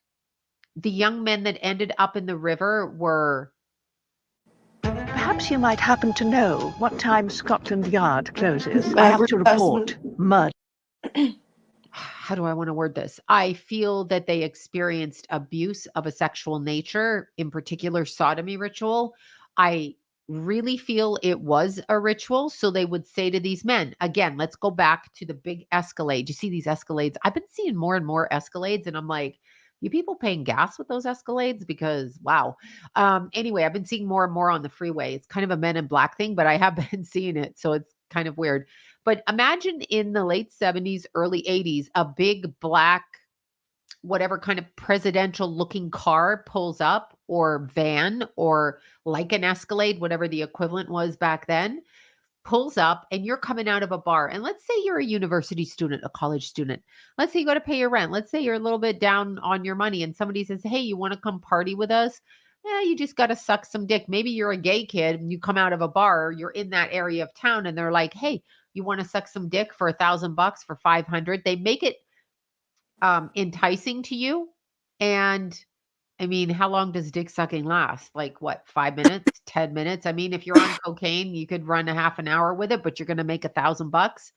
S19: the young men that ended up in the river were.
S1: Perhaps you might happen to know what time Scotland Yard closes. I have to report murder.
S19: How do I want to word this? I feel that they experienced abuse of a sexual nature, in particular sodomy ritual. I really feel it was a ritual. So they would say to these men, again, let's go back to the big Escalade. You see these Escalades? I've been seeing more and more Escalades, and I'm like, You people paying gas with those Escalades? Because wow. Anyway, I've been seeing more and more on the freeway. It's kind of a Men in Black thing, but I have been seeing it, so it's kind of weird. But imagine in the late 70s, early 80s, a big black, whatever kind of presidential looking car pulls up, or van, or like an Escalade, whatever the equivalent was back then, pulls up, and you're coming out of a bar. And let's say you're a university student, a college student. Let's say you got to pay your rent. Let's say you're a little bit down on your money, and somebody says, hey, you want to come party with us? Yeah, you just got to suck some dick. Maybe you're a gay kid and you come out of a bar, you're in that area of town, and they're like, hey, you want to suck some dick for $1,000, for 500? They make it enticing to you. And I mean, how long does dick sucking last? Like what, 5 minutes, 10 minutes? I mean, if you're on cocaine, you could run a half an hour with it, but you're going to make $1,000.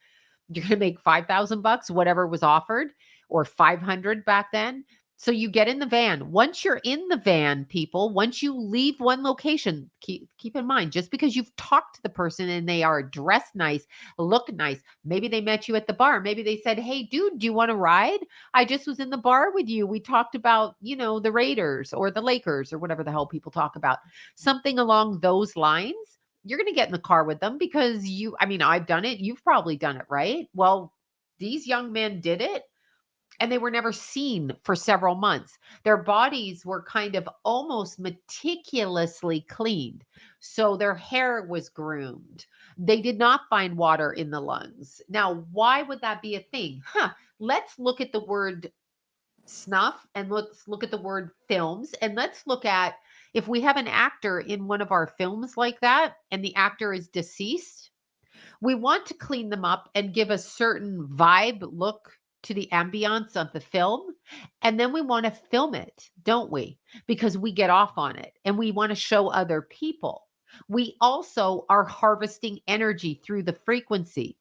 S19: You're going to make $5,000, whatever was offered, or 500 back then. So you get in the van. Once you're in the van, people, once you leave one location, keep in mind, just because you've talked to the person and they are dressed nice, look nice, maybe they met you at the bar, maybe they said, hey, dude, do you want to ride? I just was in the bar with you. We talked about, the Raiders or the Lakers or whatever the hell people talk about. Something along those lines. You're going to get in the car with them because I've done it. You've probably done it, right? Well, these young men did it, and they were never seen for several months. Their bodies were kind of almost meticulously cleaned. So their hair was groomed. They did not find water in the lungs. Now, why would that be a thing? Let's look at the word snuff, and let's look at the word films, and let's look at if we have an actor in one of our films like that and the actor is deceased, we want to clean them up and give a certain vibe look to the ambiance of the film. And then we want to film it, don't we? Because we get off on it and we want to show other people. We also are harvesting energy through the frequency.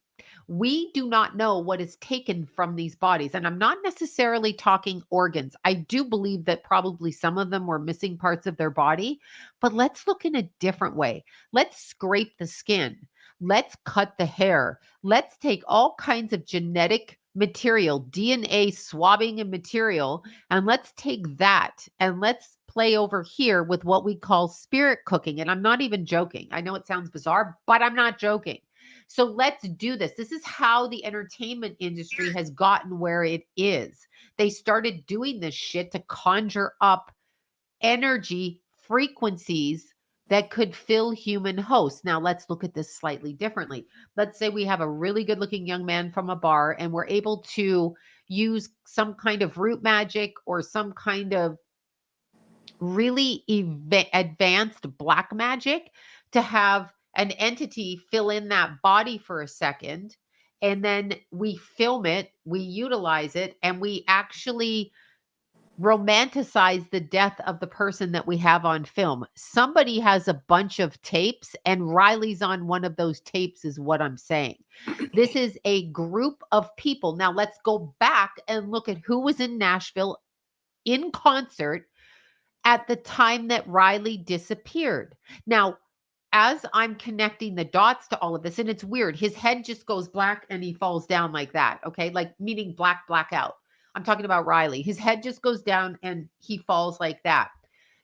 S19: We do not know what is taken from these bodies. And I'm not necessarily talking organs. I do believe that probably some of them were missing parts of their body, but let's look in a different way. Let's scrape the skin. Let's cut the hair. Let's take all kinds of genetic material, DNA swabbing and material, and let's take that and let's play over here with what we call spirit cooking. And I'm not even joking. I know it sounds bizarre, but I'm not joking. So let's do this. This is how the entertainment industry has gotten where it is. They started doing this shit to conjure up energy frequencies that could fill human hosts. Now, let's look at this slightly differently. Let's say we have a really good looking young man from a bar and we're able to use some kind of root magic or some kind of really advanced black magic to have an entity fill in that body for a second. And then we film it, we utilize it, and we actually romanticize the death of the person that we have on film. Somebody has a bunch of tapes, and Riley's on one of those tapes, is what I'm saying. This is a group of people. Now, let's go back and look at who was in Nashville in concert at the time that Riley disappeared. Now, as I'm connecting the dots to all of this, and it's weird, his head just goes black and he falls down like that. Okay. Like meaning black out. I'm talking about Riley. His head just goes down and he falls like that.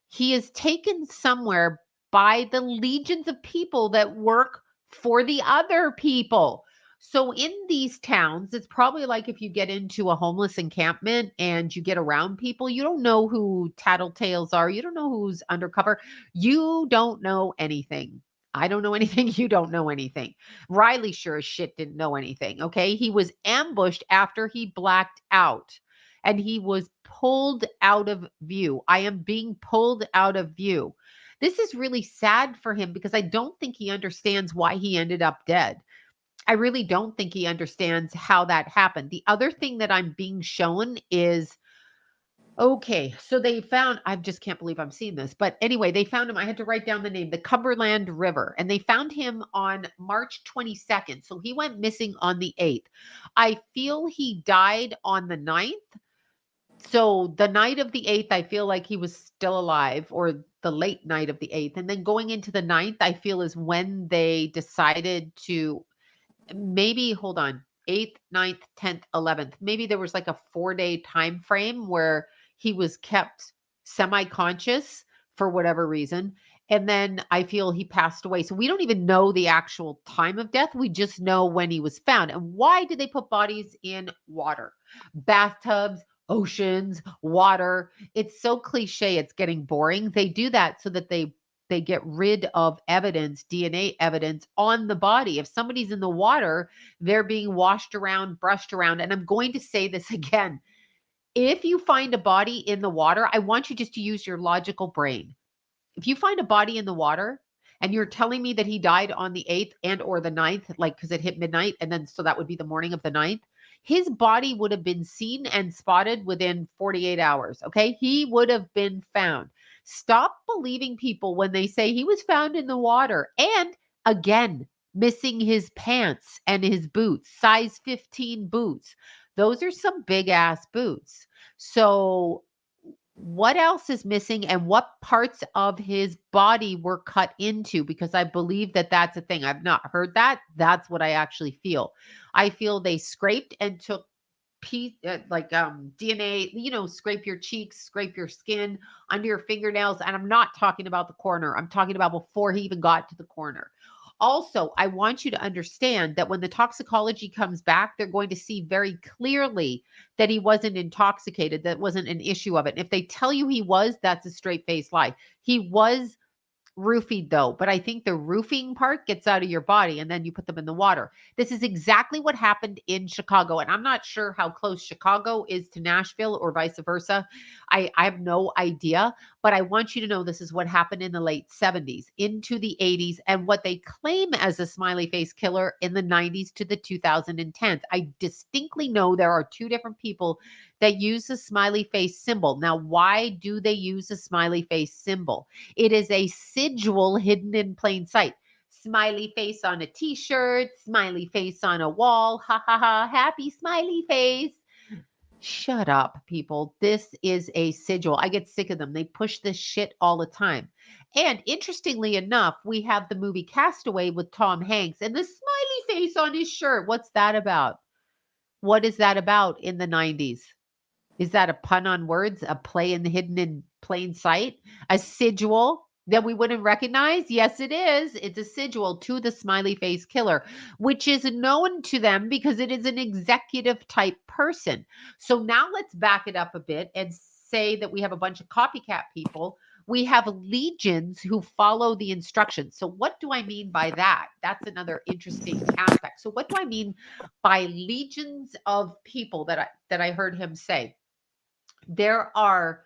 S19: He is taken somewhere by the legions of people that work for the other people. So in these towns, it's probably like if you get into a homeless encampment and you get around people, you don't know who tattletales are. You don't know who's undercover. You don't know anything. I don't know anything. You don't know anything. Riley sure as shit didn't know anything. Okay. He was ambushed after he blacked out and he was pulled out of view. I am being pulled out of view. This is really sad for him because I don't think he understands why he ended up dead. I really don't think he understands how that happened. The other thing that I'm being shown is okay, so they found, I just can't believe I'm seeing this, but anyway, they found him. I had to write down the name, the Cumberland River, and they found him on March 22nd. So he went missing on the 8th. I feel he died on the 9th. So the night of the 8th, I feel like he was still alive, or the late night of the 8th. And then going into the 9th, I feel is when they decided to maybe, hold on, 8th, 9th, 10th, 11th. Maybe there was like a 4-day time frame where he was kept semi-conscious for whatever reason. And then I feel he passed away. So we don't even know the actual time of death. We just know when he was found. And why did they put bodies in water? Bathtubs, oceans, water. It's so cliche, it's getting boring. They do that so that they get rid of evidence, DNA evidence on the body. If somebody's in the water, they're being washed around, brushed around. And I'm going to say this again. If you find a body in the water, I want you just to use your logical brain. If you find a body in the water and you're telling me that he died on the 8th and or the 9th, like because it hit midnight, and then so that would be the morning of the 9th, his body would have been seen and spotted within 48 hours. Okay. He would have been found. Stop believing people when they say he was found in the water. And again, missing his pants and his boots, size 15 boots. Those are some big ass boots. So what else is missing and what parts of his body were cut into? Because I believe that that's a thing. I've not heard that. That's what I actually feel. I feel they scraped and took DNA, scrape your cheeks, scrape your skin, under your fingernails. And I'm not talking about the corner. I'm talking about before he even got to the corner. Also, I want you to understand that when the toxicology comes back, they're going to see very clearly that he wasn't intoxicated. That wasn't an issue of it. And if they tell you he was, that's a straight face lie. He was roofied though, but I think the roofing part gets out of your body and then you put them in the water. This is exactly what happened in Chicago. And I'm not sure how close Chicago is to Nashville or vice versa. I have no idea, but I want you to know this is what happened in the late 70s into the 80s and what they claim as a smiley face killer in the 90s to the 2010s. I distinctly know there are two different people that use the smiley face symbol. Now, why do they use a smiley face symbol? It is a sigil hidden in plain sight. Smiley face on a t-shirt, smiley face on a wall. Ha ha ha, happy smiley face. Shut up, people. This is a sigil. I get sick of them. They push this shit all the time. And interestingly enough, we have the movie Castaway with Tom Hanks and the smiley face on his shirt. What's that about? What is that about in the 90s? Is that a pun on words? A play in hidden in plain sight? A sigil that we wouldn't recognize? Yes, it is. It's a sigil to the smiley face killer, which is known to them because it is an executive type person. So now let's back it up a bit and say that we have a bunch of copycat people. We have legions who follow the instructions. So what do I mean by that? That's another interesting aspect. So what do I mean by legions of people that I heard him say? There are,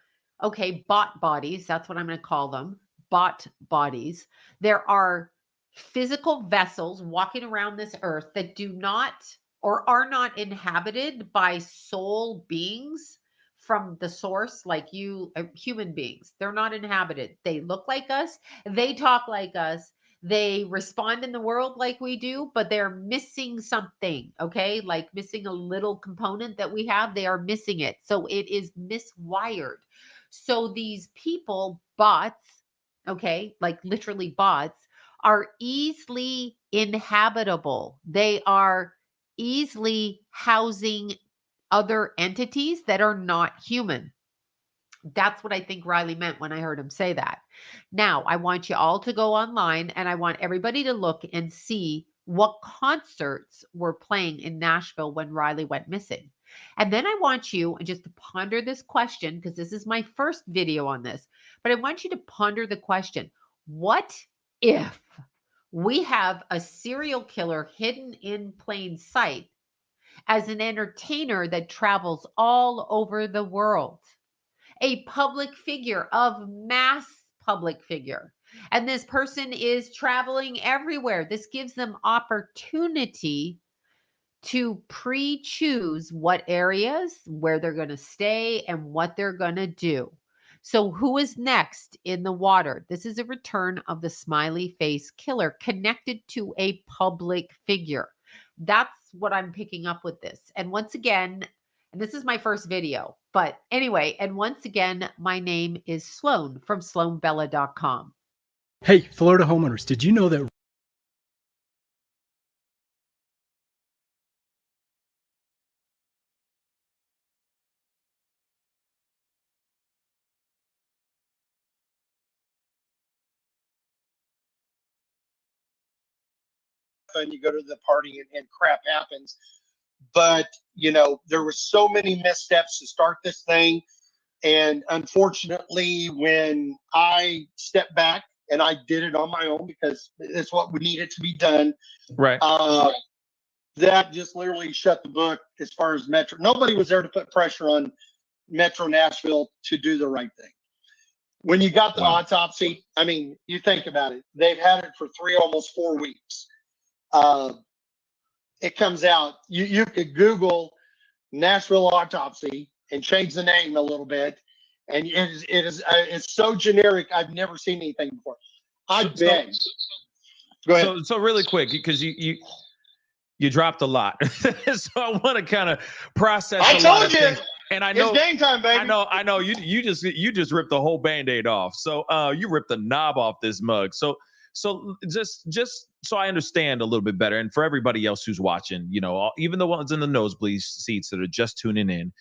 S19: bot bodies. That's what I'm going to call them. Bot bodies. There are physical vessels walking around this earth that do not or are not inhabited by soul beings from the source, like you, human beings. They're not inhabited. They look like us. They talk like us. They respond in the world like we do, but they're missing something, okay? Like missing a little component that we have, they are missing it. So it is miswired. So these people, bots, okay, like literally bots, are easily inhabitable. They are easily housing other entities that are not human. That's what I think Riley meant when I heard him say that. Now, I want you all to go online and I want everybody to look and see what concerts were playing in Nashville when Riley went missing. And then I want you just to ponder this question, because this is my first video on this, but I want you to ponder the question: what if we have a serial killer hidden in plain sight as an entertainer that travels all over the world? A public figure, of mass public figure. And this person is traveling everywhere. This gives them opportunity to pre-choose what areas, where they're going to stay, and what they're going to do. So who is next in the water? This is a return of the smiley face killer connected to a public figure. That's what I'm picking up with this. And once again, and this is my first video, but anyway, and once again, my name is Sloan from SloanBella.com.
S3: Hey, Florida homeowners, did you know that
S14: fun. You go to the party and crap happens. But, you know, there were so many missteps to start this thing. And unfortunately, when I stepped back and I did it on my own because it's what we needed to be done,
S18: Right.
S14: that just literally shut the book as far as Metro. Nobody was there to put pressure on Metro Nashville to do the right thing. When you got the autopsy, I mean, you think about it. They've had it for almost 4 weeks. It comes out. You could Google Nashville autopsy and change the name a little bit, and it's so generic. I've never seen anything before. I beg. Go ahead.
S18: So really quick, because you dropped a lot, so I want to kind of process.
S14: I
S18: a
S14: told
S18: lot of
S14: you.
S18: things. And I know
S14: it's game time, baby.
S18: I know. You just ripped the whole Band-Aid off. So you ripped the knob off this mug. So just so I understand a little bit better, and for everybody else who's watching, you know, even the ones in the nosebleed seats that are just tuning in,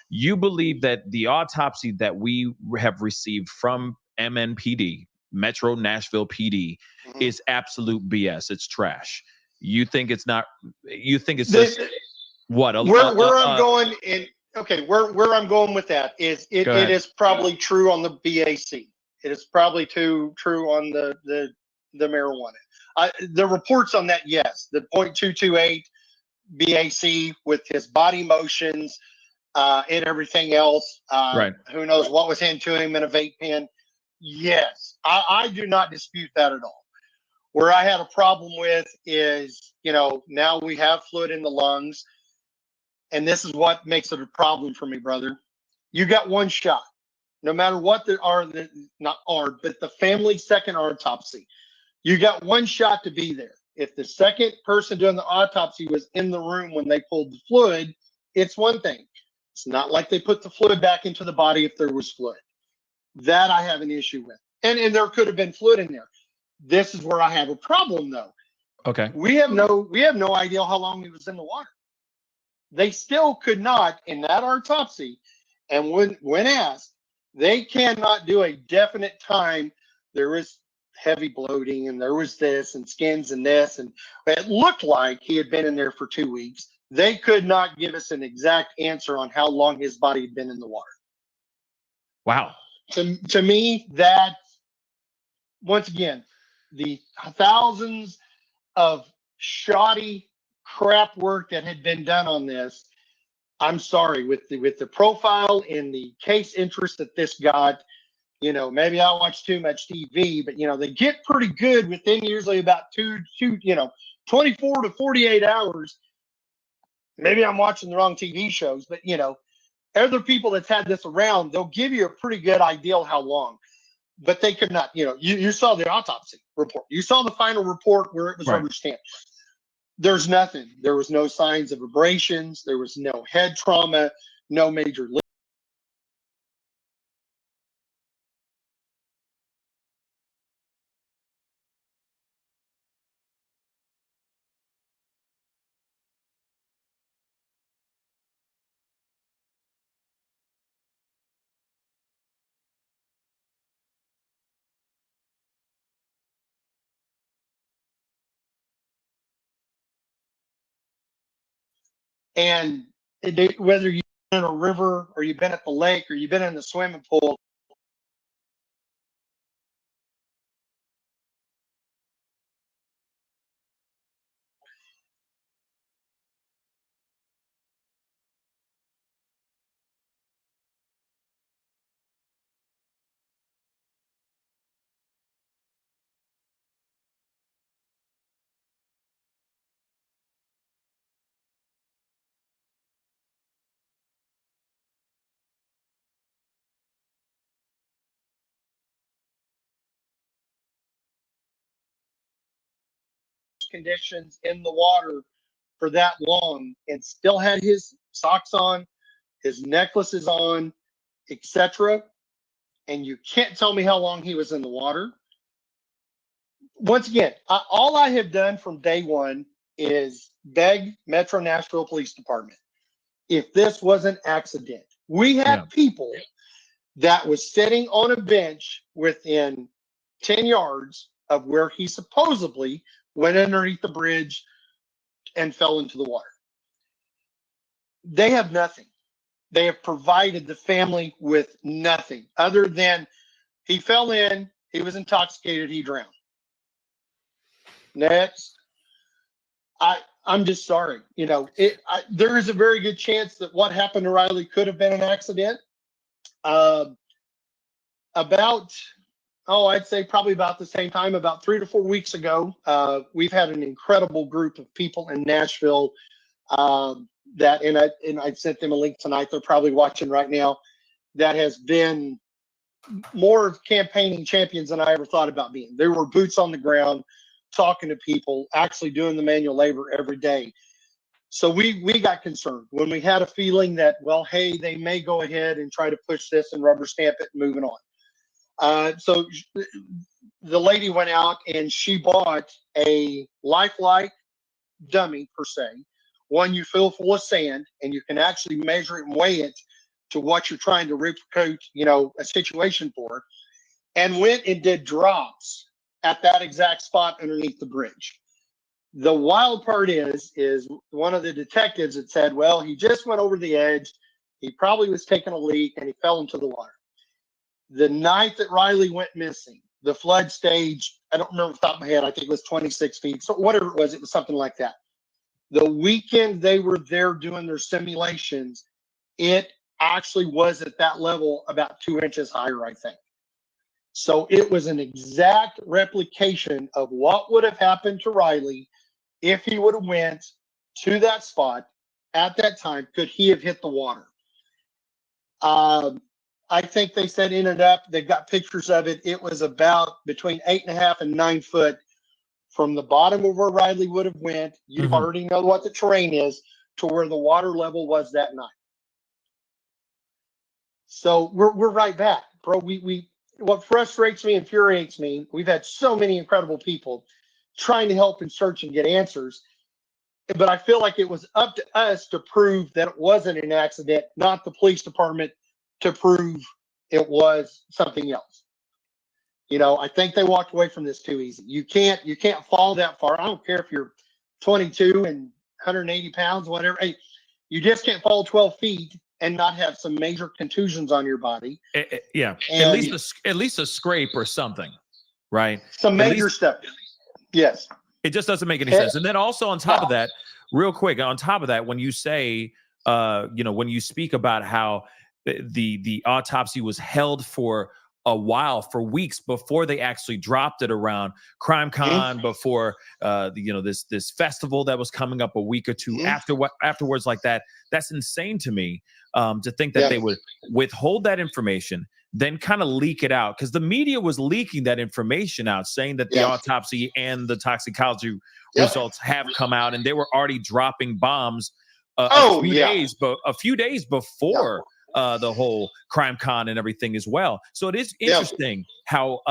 S18: you believe that the autopsy that we have received from MNPD, Metro Nashville PD, is absolute BS. It's trash. You think it's not? You think it's just what?
S14: Where I'm going in. Okay, where I'm going with that is it is probably true on the BAC. It is probably true on the marijuana. The reports on that, yes, the .228 BAC with his body motions and everything else.
S18: Right.
S14: Who knows what was into him in a vape pen? Yes, I do not dispute that at all. Where I had a problem with is, you know, now we have fluid in the lungs. And this is what makes it a problem for me, brother. You got one shot, no matter what but the family second autopsy. You got one shot to be there. If the second person doing the autopsy was in the room when they pulled the fluid, it's one thing. It's not like they put the fluid back into the body if there was fluid. That I have an issue with. And there could have been fluid in there. This is where I have a problem, though.
S18: Okay.
S14: We have no idea how long he was in the water. They still could not, in that autopsy, and when asked, they cannot do a definite time. There was heavy bloating, and there was this, and skins, and this, and it looked like he had been in there for 2 weeks. They could not give us an exact answer on how long his body had been in the water.
S18: Wow.
S14: To me, that, once again, the thousands of shoddy crap work that had been done on this. I'm sorry, with the profile and the case interest that this got, you know, maybe I watch too much TV, but you know, they get pretty good within usually about 24 to 48 hours. Maybe I'm watching the wrong TV shows, but you know, other people that's had this around, they'll give you a pretty good idea of how long. But they could not, you know, you saw the autopsy report. You saw the final report where it was rubber stamped. There's nothing. There was no signs of abrasions. There was no head trauma, no major and whether you've been in a river or you've been at the lake or you've been in the swimming pool, conditions in the water for that long and still had his socks on, his necklaces on, etc. And you can't tell me how long he was in the water. Once again, all I have done from day one is beg Metro Nashville Police Department. If this was an accident, we had people that was sitting on a bench within 10 yards of where he supposedly went underneath the bridge, and fell into the water. They have nothing. They have provided the family with nothing other than he fell in, he was intoxicated, he drowned. Next. I'm just sorry. You know, there is a very good chance that what happened to Riley could have been an accident. I'd say probably about the same time, about 3 to 4 weeks ago, we've had an incredible group of people in Nashville and I sent them a link tonight. They're probably watching right now. That has been more campaigning champions than I ever thought about being. They were boots on the ground, talking to people, actually doing the manual labor every day. So we got concerned when we had a feeling that, well, hey, they may go ahead and try to push this and rubber stamp it and moving on. So the lady went out and she bought a lifelike dummy, per se, one you fill full of sand, and you can actually measure it and weigh it to what you're trying to replicate, a situation for, and went and did drops at that exact spot underneath the bridge. The wild part is one of the detectives had said, well, he just went over the edge. He probably was taking a leak and he fell into the water. The night that Riley went missing, the flood stage, I don't remember off the top of my head, I think it was 26 feet. So whatever it was something like that. The weekend they were there doing their simulations, it actually was at that level about 2 inches higher, I think. So it was an exact replication of what would have happened to Riley if he would have went to that spot at that time. Could he have hit the water? I think they said in and up, they've got pictures of it. It was about between 8.5 and 9 foot from the bottom of where Riley would have went. You already know what the terrain is, to where the water level was that night. So we're right back, bro. What frustrates me, infuriates me, we've had so many incredible people trying to help and search and get answers, but I feel like it was up to us to prove that it wasn't an accident, not the police department to prove it was something else. I think they walked away from this too easy. You can't fall that far. I don't care if you're 22 and 180 pounds, whatever. Hey, you just can't fall 12 feet and not have some major contusions on your body.
S18: Yeah,
S14: and
S18: at least a scrape or something, right?
S14: Some major stuff. Yes.
S18: It just doesn't make any sense. And then also on top of that, real quick, on top of that, when you say, when you speak about how the autopsy was held for a while, for weeks before they actually dropped it around CrimeCon, before this festival that was coming up a week or two afterwards, like that. That's insane to me, to think that they would withhold that information, then kind of leak it out, because the media was leaking that information out, saying that the autopsy and the toxicology results have come out, and they were already dropping bombs a few days before the whole CrimeCon and everything as well. So it is interesting how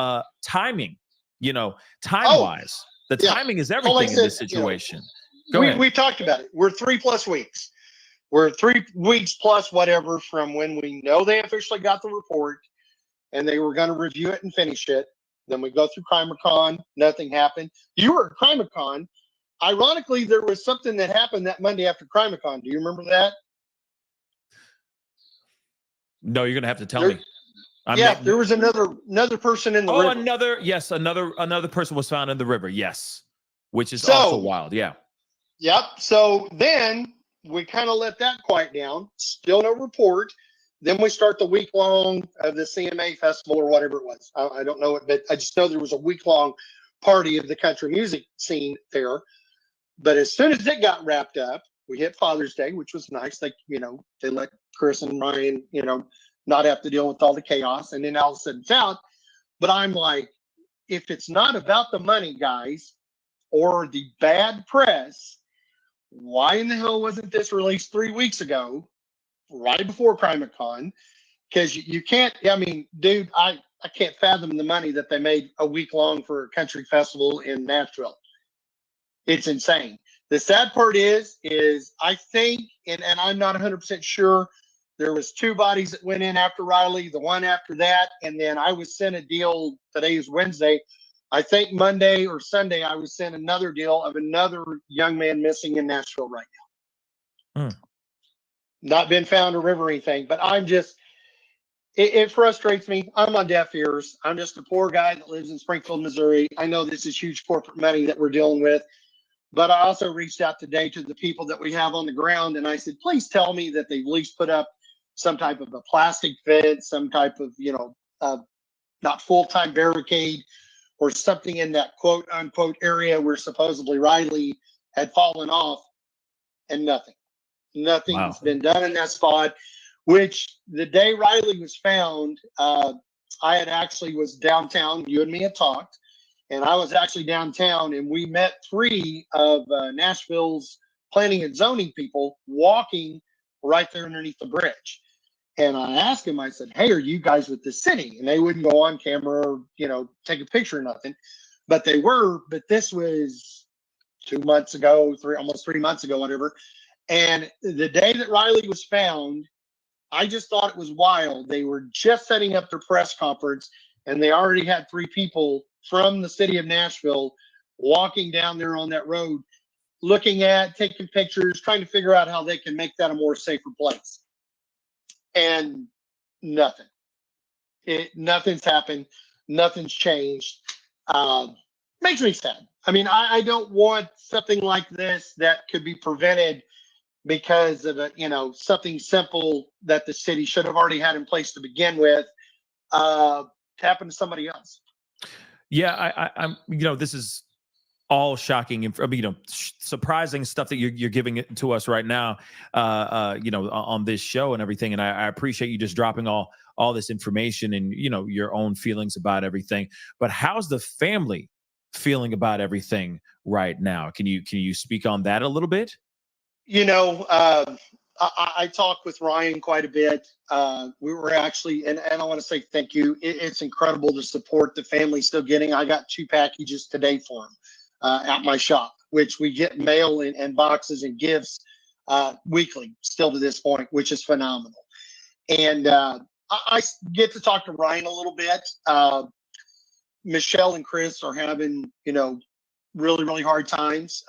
S18: timing, time-wise, the timing is everything in this situation. Go ahead.
S14: We talked about it. We're 3+ weeks. We're 3 weeks plus whatever from when we know they officially got the report and they were going to review it and finish it. Then we go through CrimeCon. Nothing happened. You were at CrimeCon. Ironically, there was something that happened that Monday after CrimeCon. Do you remember that?
S18: No, you're gonna have to tell me.
S14: There was another person in the river.
S18: Another person was found in the river. Yes, which is also wild. Yeah.
S14: Yep. So then we kind of let that quiet down. Still no report. Then we start the week long of the CMA festival or whatever it was. I don't know it, but I just know there was a week long party of the country music scene there. But as soon as it got wrapped up, we hit Father's Day, which was nice. Like, they let Chris and Ryan, not have to deal with all the chaos. And then all of a sudden it's out. But I'm like, if it's not about the money, guys, or the bad press, why in the hell wasn't this released 3 weeks ago, right before CrimeCon? Because you can't, dude, I can't fathom the money that they made a week long for a country festival in Nashville. It's insane. The sad part is I think, and I'm not 100% sure, there was 2 bodies that went in after Riley, the one after that, and then I was sent a deal, today is Wednesday, I think Monday or Sunday, I was sent another deal of another young man missing in Nashville right now. Not been found or river or anything, but I'm just, it frustrates me. I'm on deaf ears. I'm just a poor guy that lives in Springfield, Missouri. I know this is huge corporate money that we're dealing with, but I also reached out today to the people that we have on the ground, and I said, please tell me that they've at least put up some type of a plastic fence, some type of, not full-time barricade, or something in that quote unquote area where supposedly Riley had fallen off, and nothing. Nothing's been done in that spot, which the day Riley was found, I had actually was downtown. You and me had talked, and I was actually downtown, and we met 3 of Nashville's planning and zoning people walking right there underneath the bridge. And I asked him, I said, hey, are you guys with the city? And they wouldn't go on camera or, take a picture or nothing, but they were. But this was 2 months ago, almost 3 months ago, whatever. And the day that Riley was found, I just thought it was wild. They were just setting up their press conference, and they already had 3 people from the city of Nashville walking down there on that road, looking at, taking pictures, trying to figure out how they can make that a more safer place. And nothing. Nothing's happened. Nothing's changed. Makes me sad. I mean, I don't want something like this that could be prevented because of something simple that the city should have already had in place to begin with, to happen to somebody else.
S18: Yeah, I'm. This is all shocking, surprising stuff that you're giving it to us right now, on this show and everything. And I appreciate you just dropping all this information and your own feelings about everything. But how's the family feeling about everything right now? Can you speak on that a little bit?
S14: I talked with Ryan quite a bit. We were actually, and I want to say thank you. It's incredible the support the family's still getting. I got 2 packages today for them at my shop, which we get mail and boxes and gifts weekly still to this point, which is phenomenal. And I get to talk to Ryan a little bit. Michelle and Chris are having, really, really hard times.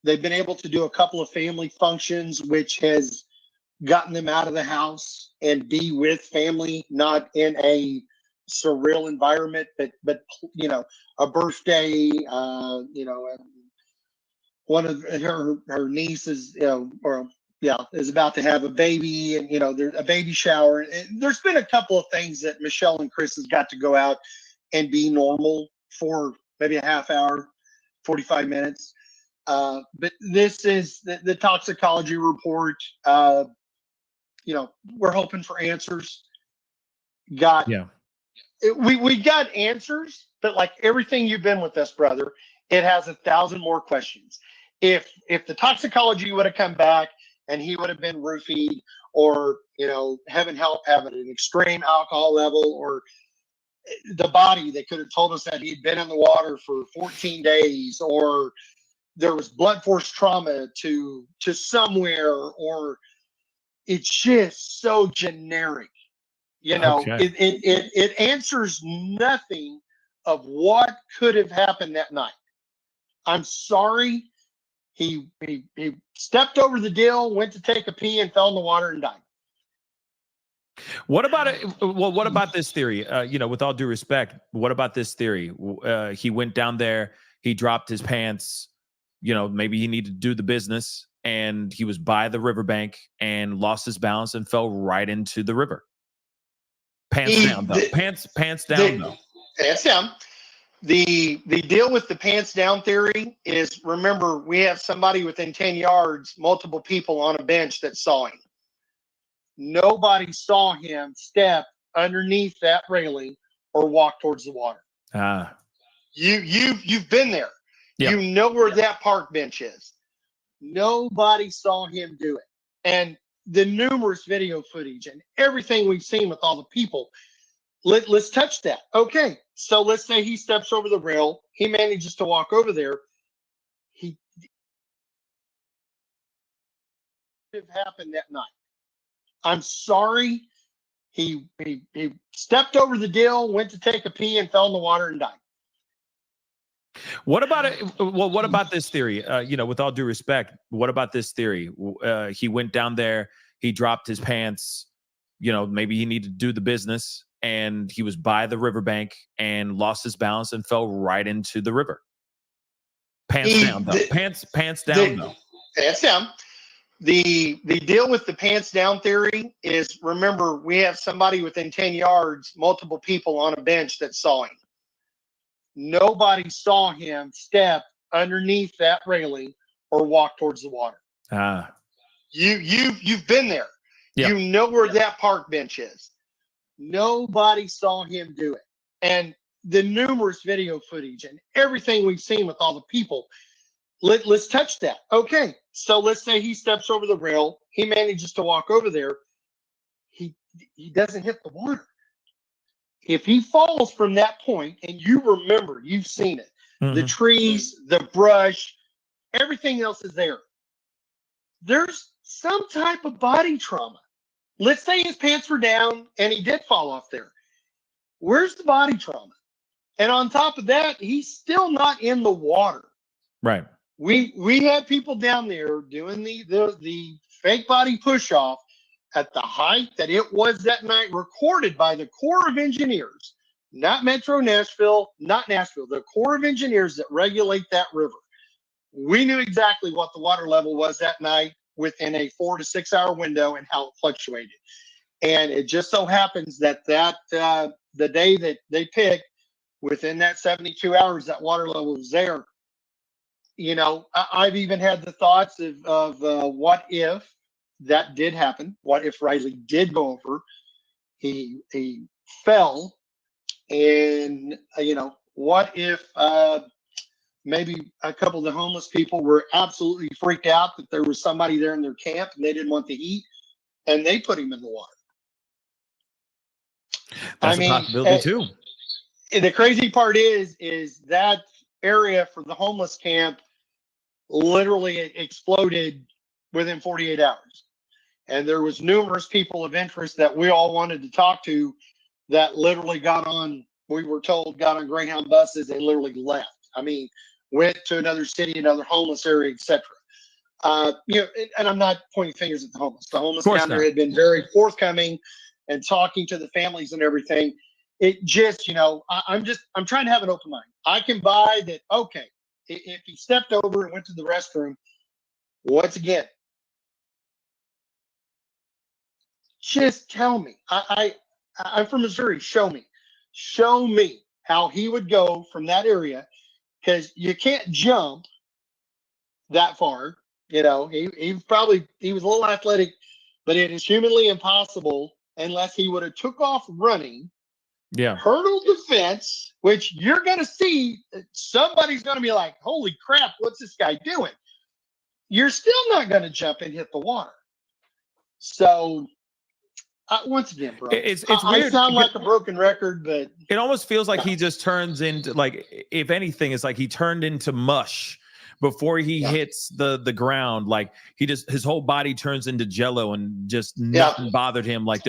S14: They've been able to do a couple of family functions, which has gotten them out of the house and be with family, not in a surreal environment, but a birthday, one of her nieces, is about to have a baby, and there's a baby shower. And there's been a couple of things that Michelle and Chris has got to go out and be normal for maybe a half hour, 45 minutes. But this is the toxicology report. We're hoping for answers. We got answers, but like everything you've been with us, brother, it has 1,000 more questions. If the toxicology would have come back and he would have been roofied, or heaven help, having an extreme alcohol level, or the body, they could have told us that he'd been in the water for 14 days, or there was blunt force trauma to somewhere, or it's just so generic. It answers nothing of what could have happened that night. I'm sorry. He stepped over the dill, went to take a pee, and fell in the water and died.
S18: What about it? Well, what about this theory? With all due respect, what about this theory? He went down there, he dropped his pants. Maybe he needed to do the business, and he was by the riverbank and lost his balance and fell right into the river. Pants down, though. Pants down, though.
S14: Pants down. The deal with the pants down theory is, remember, we have somebody within 10 yards, multiple people on a bench that saw him. Nobody saw him step underneath that railing or walk towards the water. You've been there. Yep. You know where that park bench is. Nobody saw him do it. And the numerous video footage and everything we've seen with all the people, let's touch that. Okay, so let's say he steps over the rail. He manages to walk over there. He could have happened that night. I'm sorry. He stepped over the dill, went to take a pee, and fell in the water and died.
S18: What about it? Well, what about this theory? With all due respect, what about this theory? He went down there, he dropped his pants. Maybe he needed to do the business, and he was by the riverbank and lost his balance and fell right into the river. Pants down, though. Pants down, though.
S14: Pants down. The deal with the pants down theory is, remember, we have somebody within 10 yards, multiple people on a bench that saw him. Nobody saw him step underneath that railing or walk towards the water. You've been there.
S18: Yeah.
S14: You know where that park bench is. Nobody saw him do it. And the numerous video footage and everything we've seen with all the people, let's touch that. Okay, so let's say he steps over the rail. He manages to walk over there. He doesn't hit the water. If he falls from that point, and you remember, you've seen it, the trees, the brush, everything else is there. There's some type of body trauma. Let's say his pants were down and he did fall off there. Where's the body trauma? And on top of that, he's still not in the water.
S18: Right.
S14: We had people down there doing the fake body push off at the height that it was that night, recorded by the Corps of Engineers, not Metro Nashville, not Nashville, the Corps of Engineers that regulate that river. We knew exactly what the water level was that night within a 4 to 6 hour window and how it fluctuated. And it just so happens that the day that they picked, within that 72 hours, that water level was there. I've even had the thoughts of what if that did happen? What if Riley did go over? He fell, and what if maybe a couple of the homeless people were absolutely freaked out that there was somebody there in their camp and they didn't want the heat, and they put him in the water.
S18: That's a possibility too.
S14: The crazy part is that area for the homeless camp literally exploded within 48 hours. And there was numerous people of interest that we all wanted to talk to that literally got on Greyhound buses and literally left. I mean, went to another city, another homeless area, etc. And I'm not pointing fingers at the homeless. The homeless down there had been very forthcoming and talking to the families and everything. It just, I'm trying to have an open mind. I can buy that. Okay, if he stepped over and went to the restroom, once again, just tell me. I'm from Missouri. Show me how he would go from that area, because you can't jump that far. He was a little athletic, but it is humanly impossible unless he would have took off running.
S18: Yeah.
S14: Hurdled the fence, which you're going to see. Somebody's going to be like, holy crap, what's this guy doing? You're still not going to jump and hit the water. So, once again, bro,
S18: it's
S14: I
S18: weird.
S14: sound like a broken record, but
S18: it almost feels like he just turns into, like, if anything, it's like he turned into mush before he hits the ground. Like his whole body turns into jello and just nothing bothered him. Like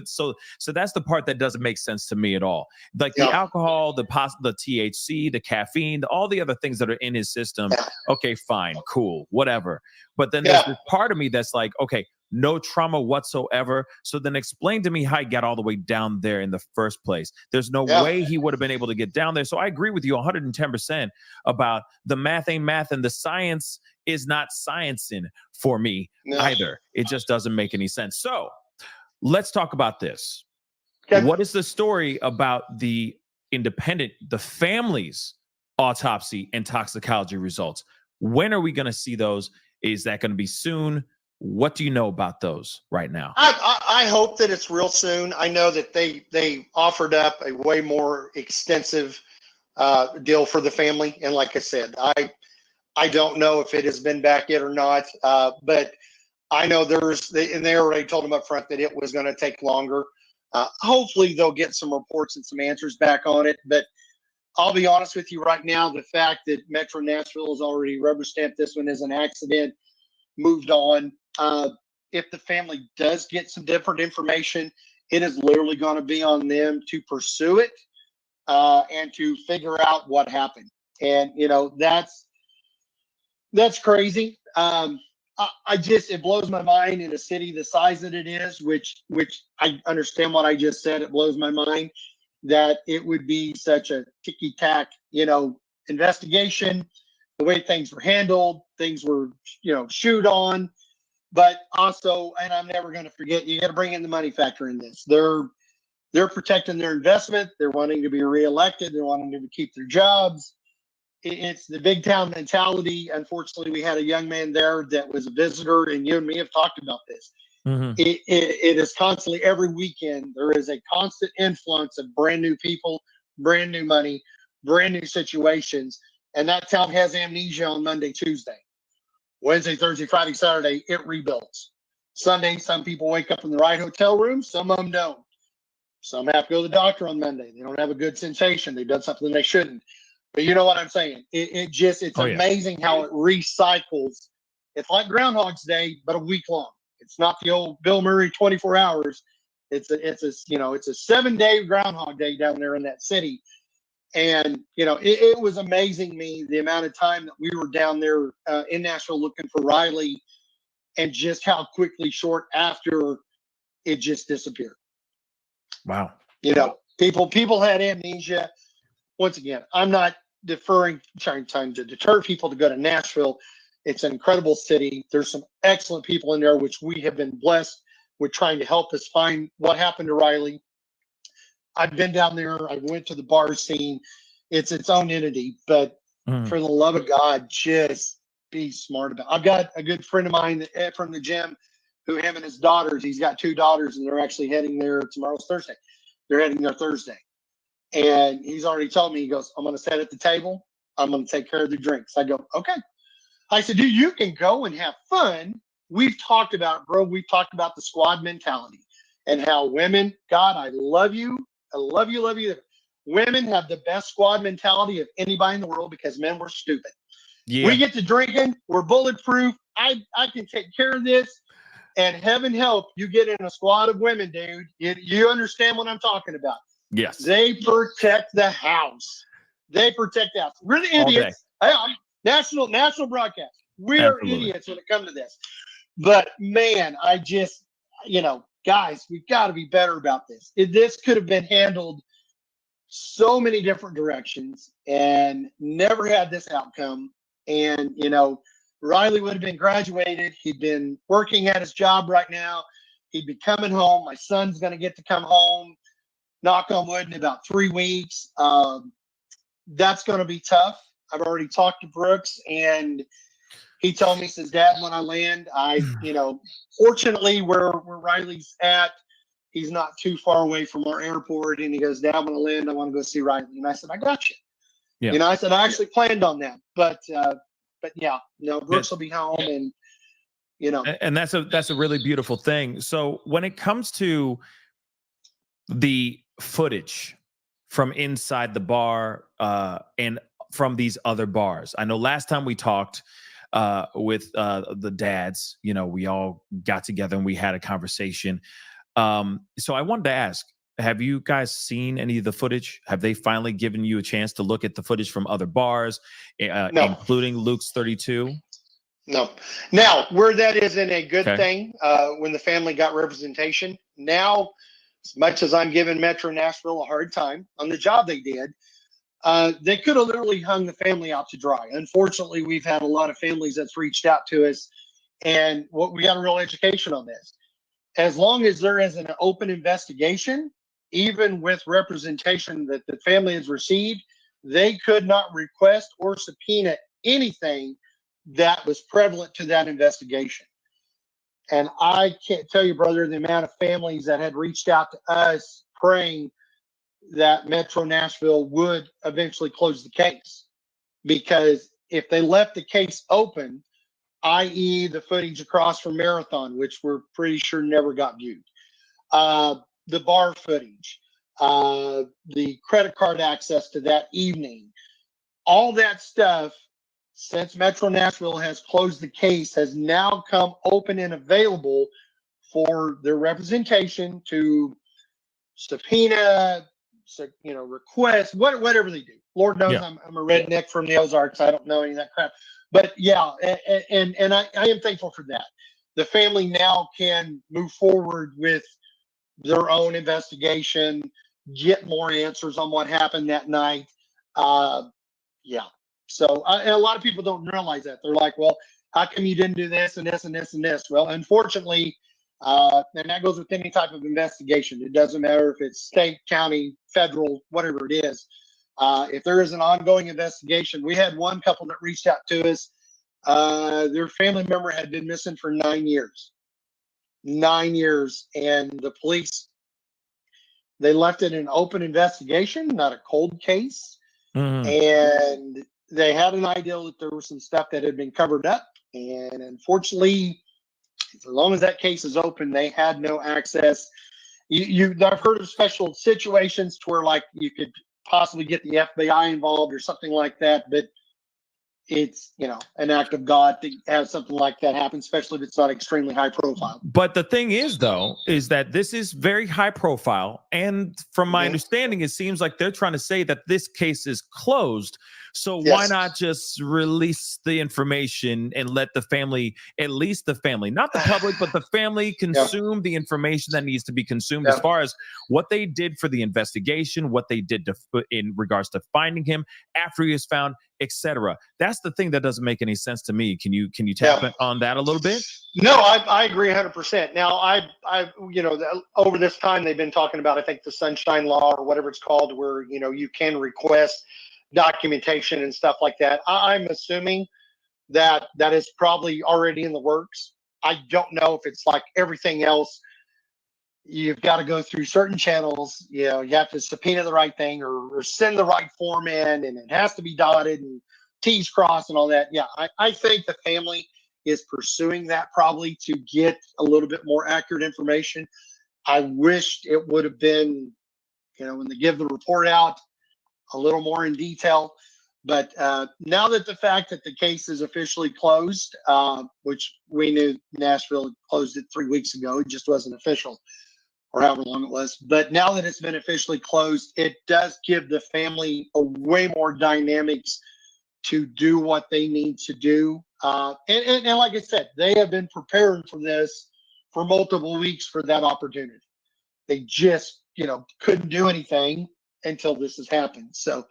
S18: so that's the part that doesn't make sense to me at all. Like the alcohol, the THC, the caffeine, all the other things that are in his system. Okay, fine, cool, whatever. But then there's this part of me that's like, okay, no trauma whatsoever. So then explain to me how he got all the way down there in the first place. There's no way he would have been able to get down there. So I agree with you 110% about the math ain't math, and the science is not sciencing for me either. It just doesn't make any sense. So let's talk about this. Okay. What is the story about the family's autopsy and toxicology results? When are we going to see those? Is that going to be soon? What do you know about those right now?
S14: I hope that it's real soon. I know that they offered up a way more extensive deal for the family. And like I said, I don't know if it has been back yet or not, but I know they already told them up front that it was going to take longer. Hopefully they'll get some reports and some answers back on it. But I'll be honest with you right now, the fact that Metro Nashville has already rubber stamped this one as an accident, moved on. If the family does get some different information, it is literally going to be on them to pursue it and to figure out what happened. And that's crazy. I just, it blows my mind in a city the size that it is, which I understand what I just said. It blows my mind that it would be such a ticky tack, investigation, the way things were handled, things were, chewed on. But also, and I'm never going to forget, you got to bring in the money factor in this. They're protecting their investment. They're wanting to be reelected. They're wanting to keep their jobs. It's the big town mentality. Unfortunately, we had a young man there that was a visitor, and you and me have talked about this.
S18: Mm-hmm.
S14: It is constantly, every weekend, there is a constant influx of brand new people, brand new money, brand new situations. And that town has amnesia on Monday, Tuesday. Wednesday, Thursday, Friday, Saturday, it rebuilds. Sunday, some people wake up in the right hotel room, some of them don't. Some have to go to the doctor on Monday. They don't have a good sensation. They've done something they shouldn't. But you know what I'm saying? It's amazing how it recycles. It's like Groundhog's Day, but a week long. It's not the old Bill Murray 24 hours. It's a 7-day Groundhog Day down there in that city. And, it was amazing me, the amount of time that we were down there in Nashville looking for Riley, and just how quickly short after it just disappeared.
S18: Wow.
S14: People had amnesia. Once again, I'm not trying to deter people to go to Nashville. It's an incredible city. There's some excellent people in there, which we have been blessed with trying to help us find what happened to Riley. I've been down there. I went to the bar scene. It's its own entity, but for the love of God, just be smart about it. I've got a good friend of mine from the gym who him and his daughters, he's got 2 daughters, and they're actually heading there. Tomorrow's Thursday. They're heading there Thursday. And he's already told me, he goes, I'm going to sit at the table. I'm going to take care of the drinks. I go, okay. I said, dude, you can go and have fun. We've talked about the squad mentality and how women, God, I love you. I love you, love you. Women have the best squad mentality of anybody in the world because men were stupid.
S18: Yeah.
S14: We get to drinking. We're bulletproof. I can take care of this. And heaven help you get in a squad of women, dude. You understand what I'm talking about.
S18: Yes.
S14: They protect the house. They protect the house. We're the idiots. National broadcast. We're idiots when it comes to this. But man, I just, guys, we've got to be better about this. This could have been handled so many different directions and never had this outcome. And, Riley would have been graduated. He'd been working at his job right now. He'd be coming home. My son's going to get to come home, knock on wood, in about 3 weeks. That's going to be tough. I've already talked to Brooks, and he told me, says, Dad, when I land, fortunately where Riley's at, he's not too far away from our airport. And he goes, Dad, when I land, I want to go see Riley. And I said, I got you.
S18: Yeah.
S14: I said, I actually planned on that, but yeah, Brooks will be home, and,
S18: and that's a really beautiful thing. So when it comes to the footage from inside the bar and from these other bars, I know last time we talked with the dads, we all got together and we had a conversation. So I wanted to ask, have you guys seen any of the footage? Have they finally given you a chance to look at the footage from other bars,
S14: No.
S18: including Luke's 32?
S14: No. Now, where that isn't a good thing, when the family got representation, now, as much as I'm giving Metro Nashville a hard time on the job they did, they could have literally hung the family out to dry. Unfortunately, we've had a lot of families that's reached out to us, and we got a real education on this. As long as there is an open investigation, even with representation that the family has received, they could not request or subpoena anything that was prevalent to that investigation. And I can't tell you, brother, the amount of families that had reached out to us praying that Metro Nashville would eventually close the case. Because if they left the case open, i.e. the footage across from Marathon, which we're pretty sure never got viewed, the bar footage, the credit card access to that evening, all that stuff, since Metro Nashville has closed the case, has now come open and available for their representation to subpoena, requests, whatever they do. Lord knows
S18: Yeah.
S14: I'm a redneck from the Ozarks. I don't know any of that crap. But yeah, and I am thankful for that. The family now can move forward with their own investigation, get more answers on what happened that night. Yeah. So and a lot of people don't realize that. They're like, well, how come you didn't do this and this and this and this? Well, unfortunately, and that goes with any type of investigation. It doesn't matter if it's state, county, federal, whatever it is. If there is an ongoing investigation, we had one couple that reached out to us. Their family member had been missing for 9 years. 9 years. And the police, they left it an open investigation, not a cold case. And they had an idea that there was some stuff that had been covered up. And unfortunately, as long as that case is open, they had no access. I've heard of special situations to where like you could possibly get the FBI involved or something like that, but it's, an act of God to have something like that happen, especially if it's not extremely high profile.
S18: But the thing is, though, is that this is very high profile. And from my understanding, it seems like they're trying to say that this case is closed. So why not just release the information and let the family, at least the family, not the public, but the family consume the information that needs to be consumed as far as what they did for the investigation, what they did in regards to finding him after he was found, etc. That's the thing that doesn't make any sense to me. Can you tap on that a little bit?
S14: No, I agree 100%. Now, over this time they've been talking about, I think, the Sunshine Law or whatever it's called, where you can request documentation and stuff like that. I'm assuming that is probably already in the works. I don't know if it's like everything else. You've got to go through certain channels. You have to subpoena the right thing or send the right form in, and it has to be dotted and T's crossed and all that. Yeah, I think the family is pursuing that probably to get a little bit more accurate information. I wished it would have been, when they give the report out, a little more in detail. But now that the fact that the case is officially closed, which we knew Nashville closed it 3 weeks ago, it just wasn't official, or however long it was. But now that it's been officially closed, it does give the family a way more dynamics to do what they need to do. And like I said, they have been preparing for this for multiple weeks for that opportunity. They just, couldn't do anything until this has happened. So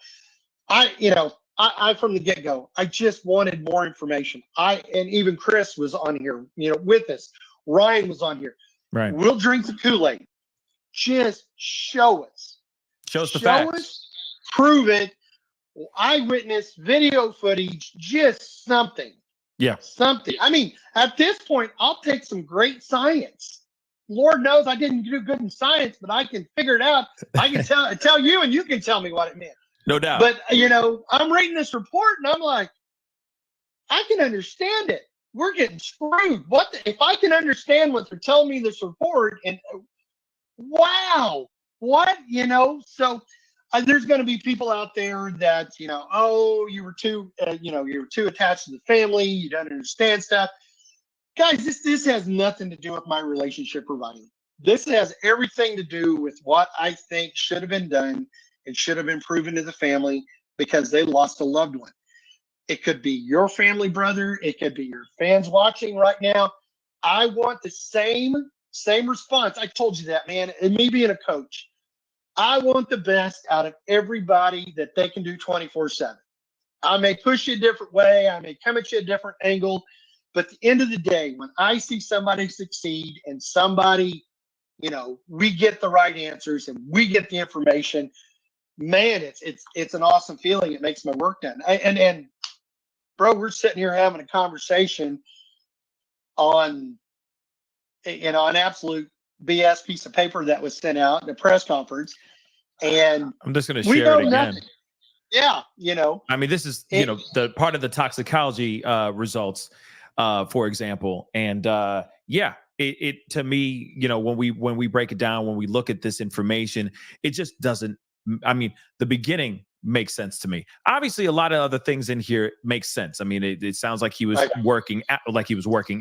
S14: I from the get-go, I just wanted more information. And even Chris was on here, with us. Ryan was on here.
S18: Right.
S14: We'll drink the Kool-Aid. Just show us.
S18: Show us the facts.
S14: Us, prove it. Eyewitness, video footage, just something.
S18: Yeah.
S14: Something. I mean, at this point, I'll take some great science. Lord knows I didn't do good in science, but I can figure it out. I can tell you, and you can tell me what it meant.
S18: No doubt.
S14: But, I'm reading this report, and I'm like, I can understand it. We're getting screwed. If I can understand what they're telling me in this report, and wow, what, so there's going to be people out there that, you were too attached to the family. You don't understand stuff. Guys, this has nothing to do with my relationship providing. This has everything to do with what I think should have been done and should have been proven to the family because they lost a loved one. It could be your family, brother. It could be your fans watching right now. I want the same response. I told you that, man. And me being a coach, I want the best out of everybody that they can do 24/7. I may push you a different way. I may come at you a different angle. But at the end of the day, when I see somebody succeed and somebody, we get the right answers and we get the information, man, it's an awesome feeling. It makes my work done. And bro, we're sitting here having a conversation on, an absolute BS piece of paper that was sent out in a press conference. And
S18: I'm just going to share it again.
S14: Nothing. Yeah.
S18: I mean, this is, the part of the toxicology results, for example. And it to me, when we break it down, when we look at this information, it just doesn't, I mean, the beginning makes sense to me. Obviously, a lot of other things in here make sense. I mean, it sounds like he was working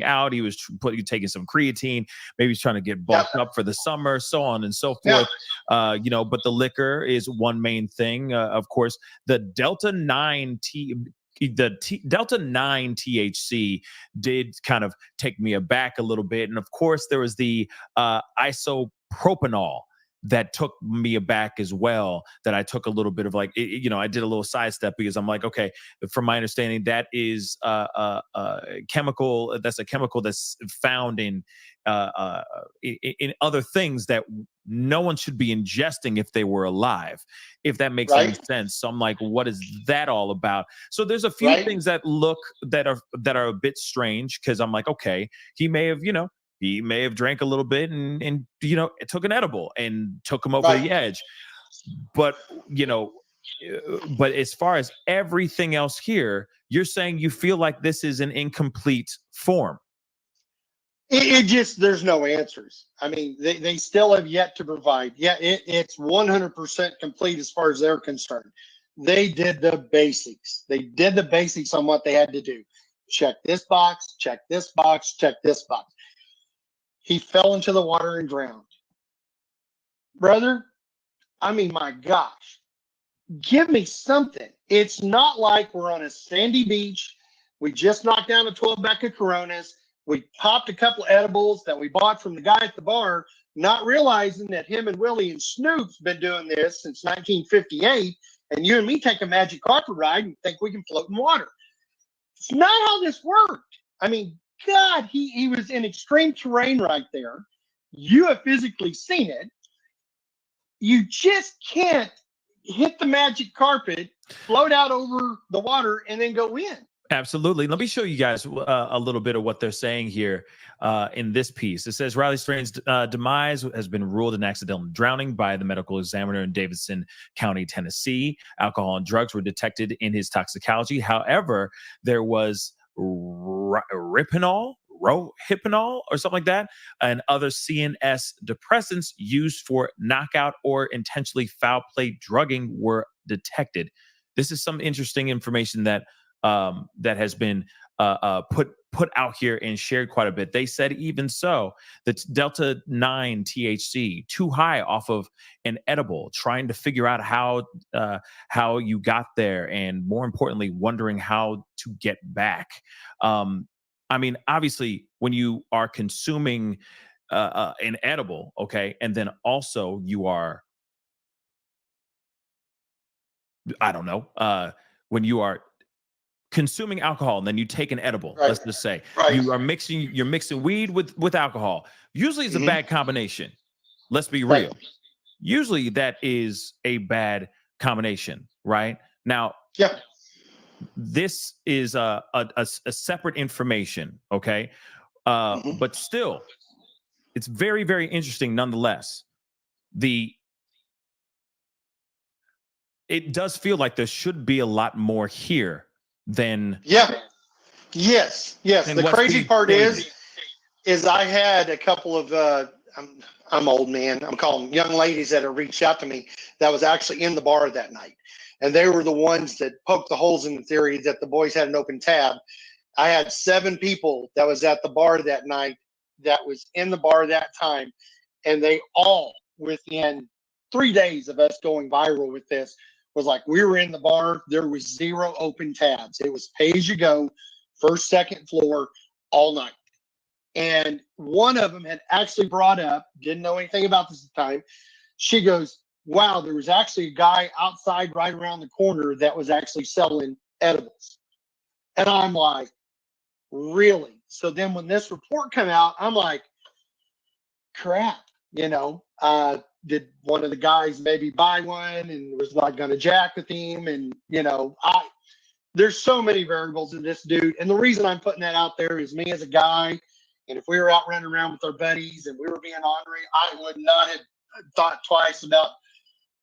S18: out, He was taking some creatine. Maybe he's trying to get bulked up for the summer, so on and so forth. But the liquor is one main thing. Of course, the Delta 9 THC did kind of take me aback a little bit. And of course, there was the isopropanol that took me aback as well, that I took a little bit of I did a little sidestep, because I'm like, okay, from my understanding, that is a chemical. That's a chemical that's found in other things that no one should be ingesting if they were alive, if that makes any sense. So I'm like, what is that all about? So there's a few things that are a bit strange, because I'm like, okay, he may have drank a little bit and it took an edible and took him over the edge. But but as far as everything else here, you're saying you feel like this is an incomplete form.
S14: It just, there's no answers. I mean, they still have yet to provide. Yeah, it's 100% complete as far as they're concerned. They did the basics. They did the basics on what they had to do. Check this box, check this box, check this box. He fell into the water and drowned. Brother, I mean, my gosh, give me something. It's not like we're on a sandy beach. We just knocked down a 12-pack of Coronas. We popped a couple of edibles that we bought from the guy at the bar, not realizing that him and Willie and Snoop's been doing this since 1958, and you and me take a magic carpet ride and think we can float in water. It's not how this worked. I mean, God, he was in extreme terrain right there. You have physically seen it. You just can't hit the magic carpet, float out over the water, and then go in.
S18: Absolutely. Let me show you guys a little bit of what they're saying here in this piece. It says Riley Strain's demise has been ruled an accidental drowning by the medical examiner in Davidson County, Tennessee. Alcohol and drugs were detected in his toxicology. However, there was hypnol or something like that, and other CNS depressants used for knockout or intentionally foul play drugging were detected. This is some interesting information that has been put out here and shared quite a bit. They said even so, that Delta 9 THC too high off of an edible, trying to figure out how you got there, and more importantly, wondering how to get back. I mean, obviously, when you are consuming an edible, okay, and then also you are, I don't know, when you are consuming alcohol and then you take an edible, let's just say you're mixing weed with alcohol. Usually it's a bad combination. Let's be real. Usually that is a bad combination, right? Now, this is a separate information, okay? But still, it's very, very interesting nonetheless. It does feel like there should be a lot more here than
S14: Yes. The crazy part is I had a couple of I'm old man. I'm calling them young ladies that have reached out to me that was actually in the bar that night, and they were the ones that poked the holes in the theory that the boys had an open tab. I had 7 people that was at the bar that night, that was in the bar that time, and they all, within 3 days of us going viral with this, was like, we were in the bar, there was 0 open tabs. It was pay as you go, first, second floor, all night. And one of them had actually brought up, didn't know anything about this at the time. She goes, wow, there was actually a guy outside right around the corner that was actually selling edibles. And I'm like, really? So then when this report came out, I'm like, crap, did one of the guys maybe buy one and was not going to jack with him? And, there's so many variables in this dude. And the reason I'm putting that out there is me as a guy, and if we were out running around with our buddies and we were being ornery, I would not have thought twice about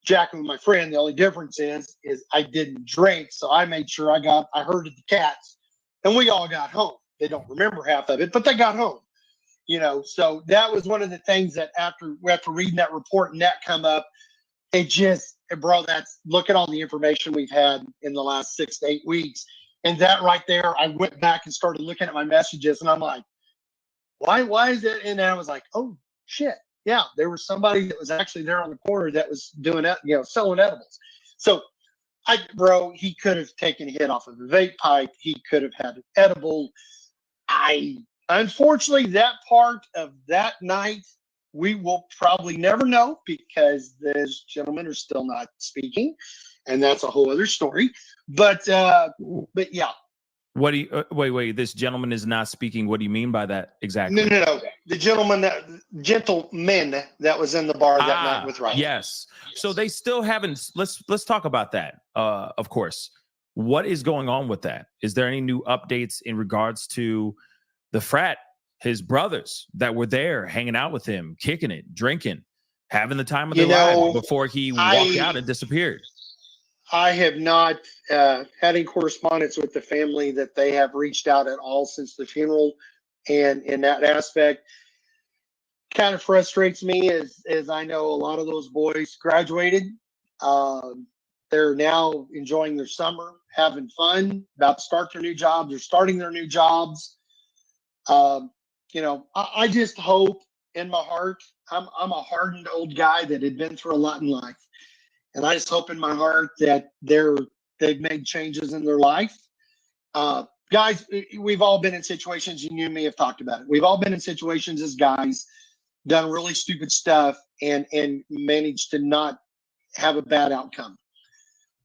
S14: jacking with my friend. The only difference is I didn't drink. So I made sure I herded the cats, and we all got home. They don't remember half of it, but they got home. So that was one of the things that after reading that report and that come up, it just, bro, that's look at all the information we've had in the last 6 to 8 weeks. And that right there, I went back and started looking at my messages, and I'm like, why is it? And I was like, oh shit, yeah, there was somebody that was actually there on the corner that was doing that, selling edibles. So bro, he could have taken a hit off of a vape pipe. He could have had an edible. Unfortunately, that part of that night, we will probably never know because those gentlemen are still not speaking, and that's a whole other story. But yeah.
S18: What do you wait? This gentleman is not speaking. What do you mean by that exactly?
S14: No. The gentleman, gentleman that was in the bar that night with Riley.
S18: Yes. So they still haven't. Let's talk about that. Of course. What is going on with that? Is there any new updates in regards to the frat, his brothers that were there, hanging out with him, kicking it, drinking, having the time of their lives before he walked out and disappeared?
S14: I have not had any correspondence with the family that they have reached out at all since the funeral. And in that aspect, kind of frustrates me as I know a lot of those boys graduated. They're now enjoying their summer, having fun, about to start their new jobs. They're starting their new jobs. I just hope in my heart, I'm a hardened old guy that had been through a lot in life. And I just hope in my heart that they've made changes in their life. Guys, we've all been in situations, you and me have talked about it. We've all been in situations as guys, done really stupid stuff and managed to not have a bad outcome.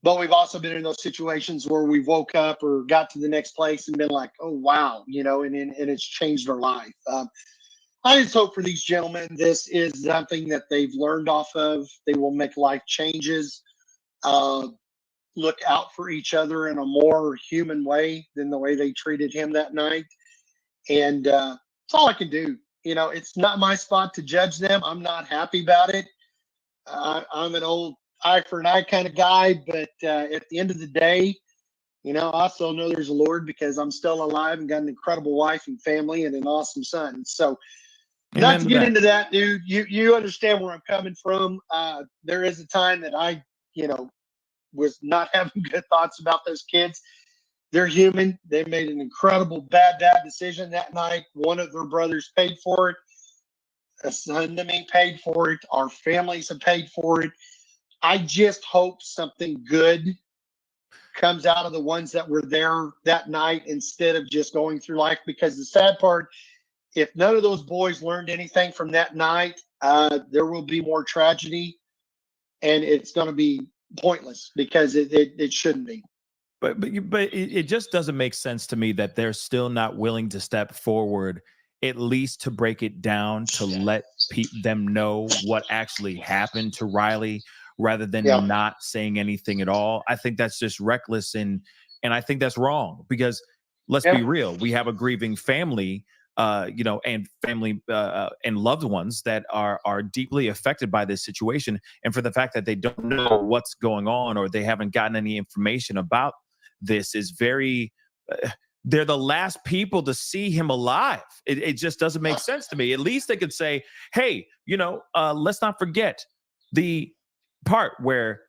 S14: But we've also been in those situations where we woke up or got to the next place and been like, oh, wow, and it's changed our life. I just hope for these gentlemen, this is something that they've learned off of. They will make life changes, look out for each other in a more human way than the way they treated him that night. And that's all I can do. It's not my spot to judge them. I'm not happy about it. I'm an old eye for an eye kind of guy, but at the end of the day, I also know there's a Lord because I'm still alive and got an incredible wife and family and an awesome son. So not to get into that, dude, you understand where I'm coming from. There is a time that I, was not having good thoughts about those kids. They're human. They made an incredible bad decision that night. One of their brothers paid for it. A son to me paid for it. Our families have paid for it. I just hope something good comes out of the ones that were there that night instead of just going through life. Because the sad part, if none of those boys learned anything from that night, there will be more tragedy, and it's going to be pointless because it shouldn't be.
S18: But it just doesn't make sense to me that they're still not willing to step forward, at least to break it down, to let them know what actually happened to Riley, rather than not saying anything at all. I think that's just reckless, and I think that's wrong because let's be real, we have a grieving family, and family and loved ones that are deeply affected by this situation, and for the fact that they don't know what's going on or they haven't gotten any information about this is very. They're the last people to see him alive. It just doesn't make sense to me. At least they could say, hey, let's not forget the part where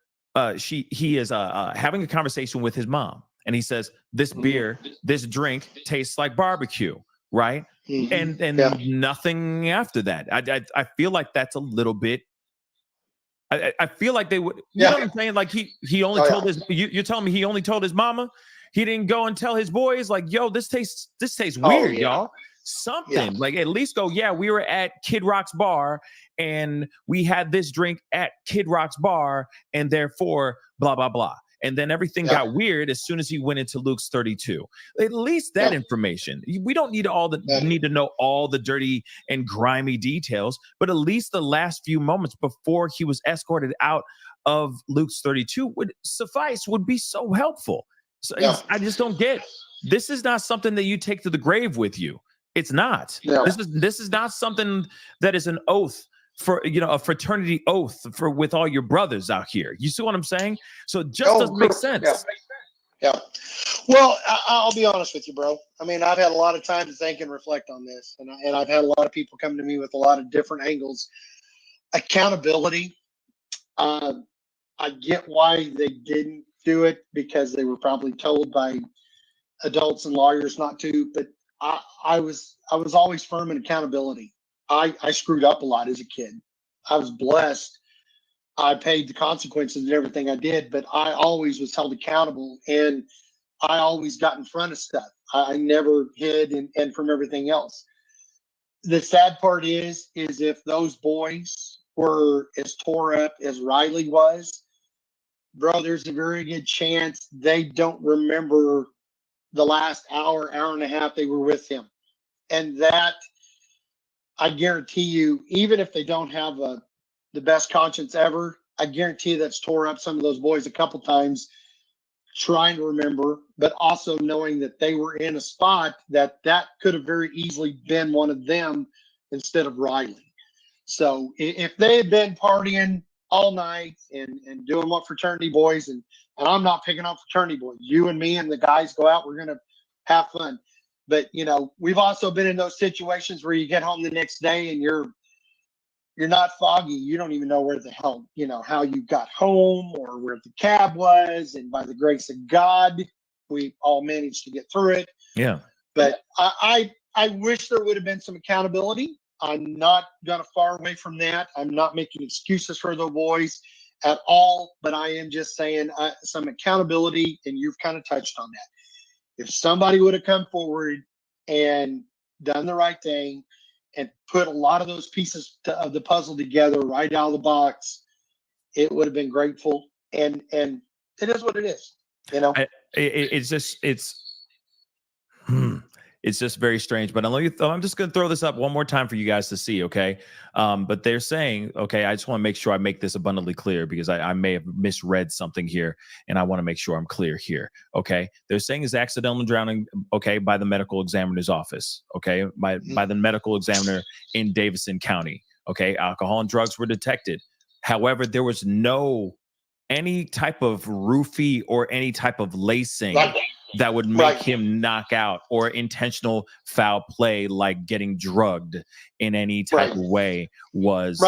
S18: he is having a conversation with his mom, and he says, this beer, this drink tastes like barbecue, right? And nothing after that. I feel like that's a little bit. I feel like they would. You know what I'm saying? Like he only told his. You're telling me he only told his mama. He didn't go and tell his boys like, yo, this tastes weird, y'all. Something like at least go, we were at Kid Rock's bar and we had this drink at Kid Rock's bar and therefore blah, blah, blah. And then everything got weird as soon as he went into Luke's 32. At least that information. We don't need need to know all the dirty and grimy details, but at least the last few moments before he was escorted out of Luke's 32 would suffice, would be so helpful. So I just don't get. This is not something that you take to the grave with you. It's not. This is not something that is an oath for a fraternity oath with all your brothers out here. You see what I'm saying? So it just doesn't make sense.
S14: Well, I'll be honest with you, bro. I mean, I've had a lot of time to think and reflect on this, and I've had a lot of people come to me with a lot of different angles. Accountability. I get why they didn't do it, because they were probably told by adults and lawyers not to. But I was always firm in accountability. I screwed up a lot as a kid. I was blessed. I paid the consequences and everything I did, but I always was held accountable, and I always got in front of stuff. I never hid and from everything else. The sad part is if those boys were as tore up as Riley was, bro, there's a very good chance they don't remember the last hour and a half they were with him. And that, I guarantee you, even if they don't have the best conscience ever, I guarantee that's tore up some of those boys a couple times trying to remember, but also knowing that they were in a spot that could have very easily been one of them instead of Riley. So if they had been partying all night and doing what fraternity boys, and I'm not picking on fraternity boys, you and me and the guys go out, we're going to have fun. But, you know, we've also been in those situations where you get home the next day and you're not foggy. You don't even know where the hell, you know, how you got home or where the cab was. And by the grace of God, we all managed to get through it.
S18: Yeah.
S14: But I wish there would have been some accountability. I'm not going to far away from that. I'm not making excuses for the boys at all, but I am just saying some accountability, and you've kind of touched on that. If somebody would have come forward and done the right thing and put a lot of those pieces of the puzzle together right out of the box, it would have been grateful. And it is what it is, you know.
S18: It's just very strange. But I'm just going to throw this up one more time for you guys to see, okay? But they're saying, okay, I just want to make sure I make this abundantly clear, because I may have misread something here, and I want to make sure I'm clear here, okay? They're saying it's accidental drowning, okay, by the medical examiner's office, okay, by the medical examiner in Davidson County, okay? Alcohol and drugs were detected. However, there was any type of roofie or any type of lacing that would make him knock out, or intentional foul play like getting drugged in any type of way was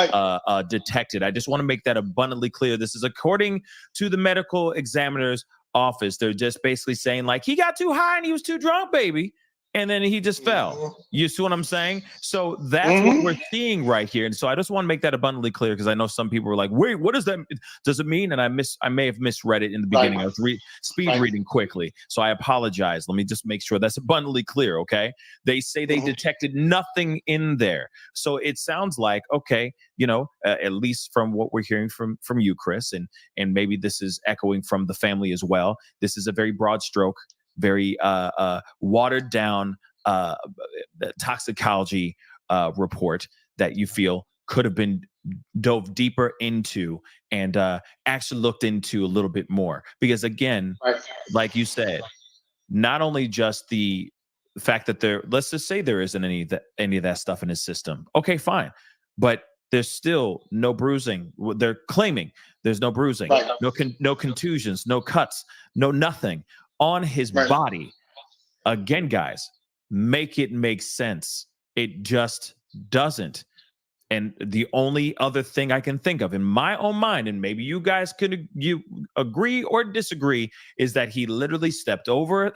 S18: detected. I just want to make that abundantly clear. This is according to the medical examiner's office. They're just basically saying, like, he got too high and he was too drunk, baby, and then he just fell. You see what I'm saying? So that's what we're seeing right here. And so I just want to make that abundantly clear, because I know some people were like, wait, what does that does it mean? And I may have misread it in the beginning. I was speed reading quickly, so I apologize. Let me just make sure that's abundantly clear, okay? They say they detected nothing in there. So it sounds like, okay, you know, at least from what we're hearing from you, Chris, and maybe this is echoing from the family as well, this is a very broad stroke, very watered down toxicology report that you feel could have been dove deeper into and actually looked into a little bit more. Because again, like you said, not only just the fact that let's just say there isn't any of that stuff in his system. Okay, fine. But there's still no bruising. They're claiming there's no bruising, no contusions, no cuts, no nothing on his body. Again, guys, make it make sense. It just doesn't. And the only other thing I can think of in my own mind, and maybe you guys you agree or disagree, is that he literally stepped over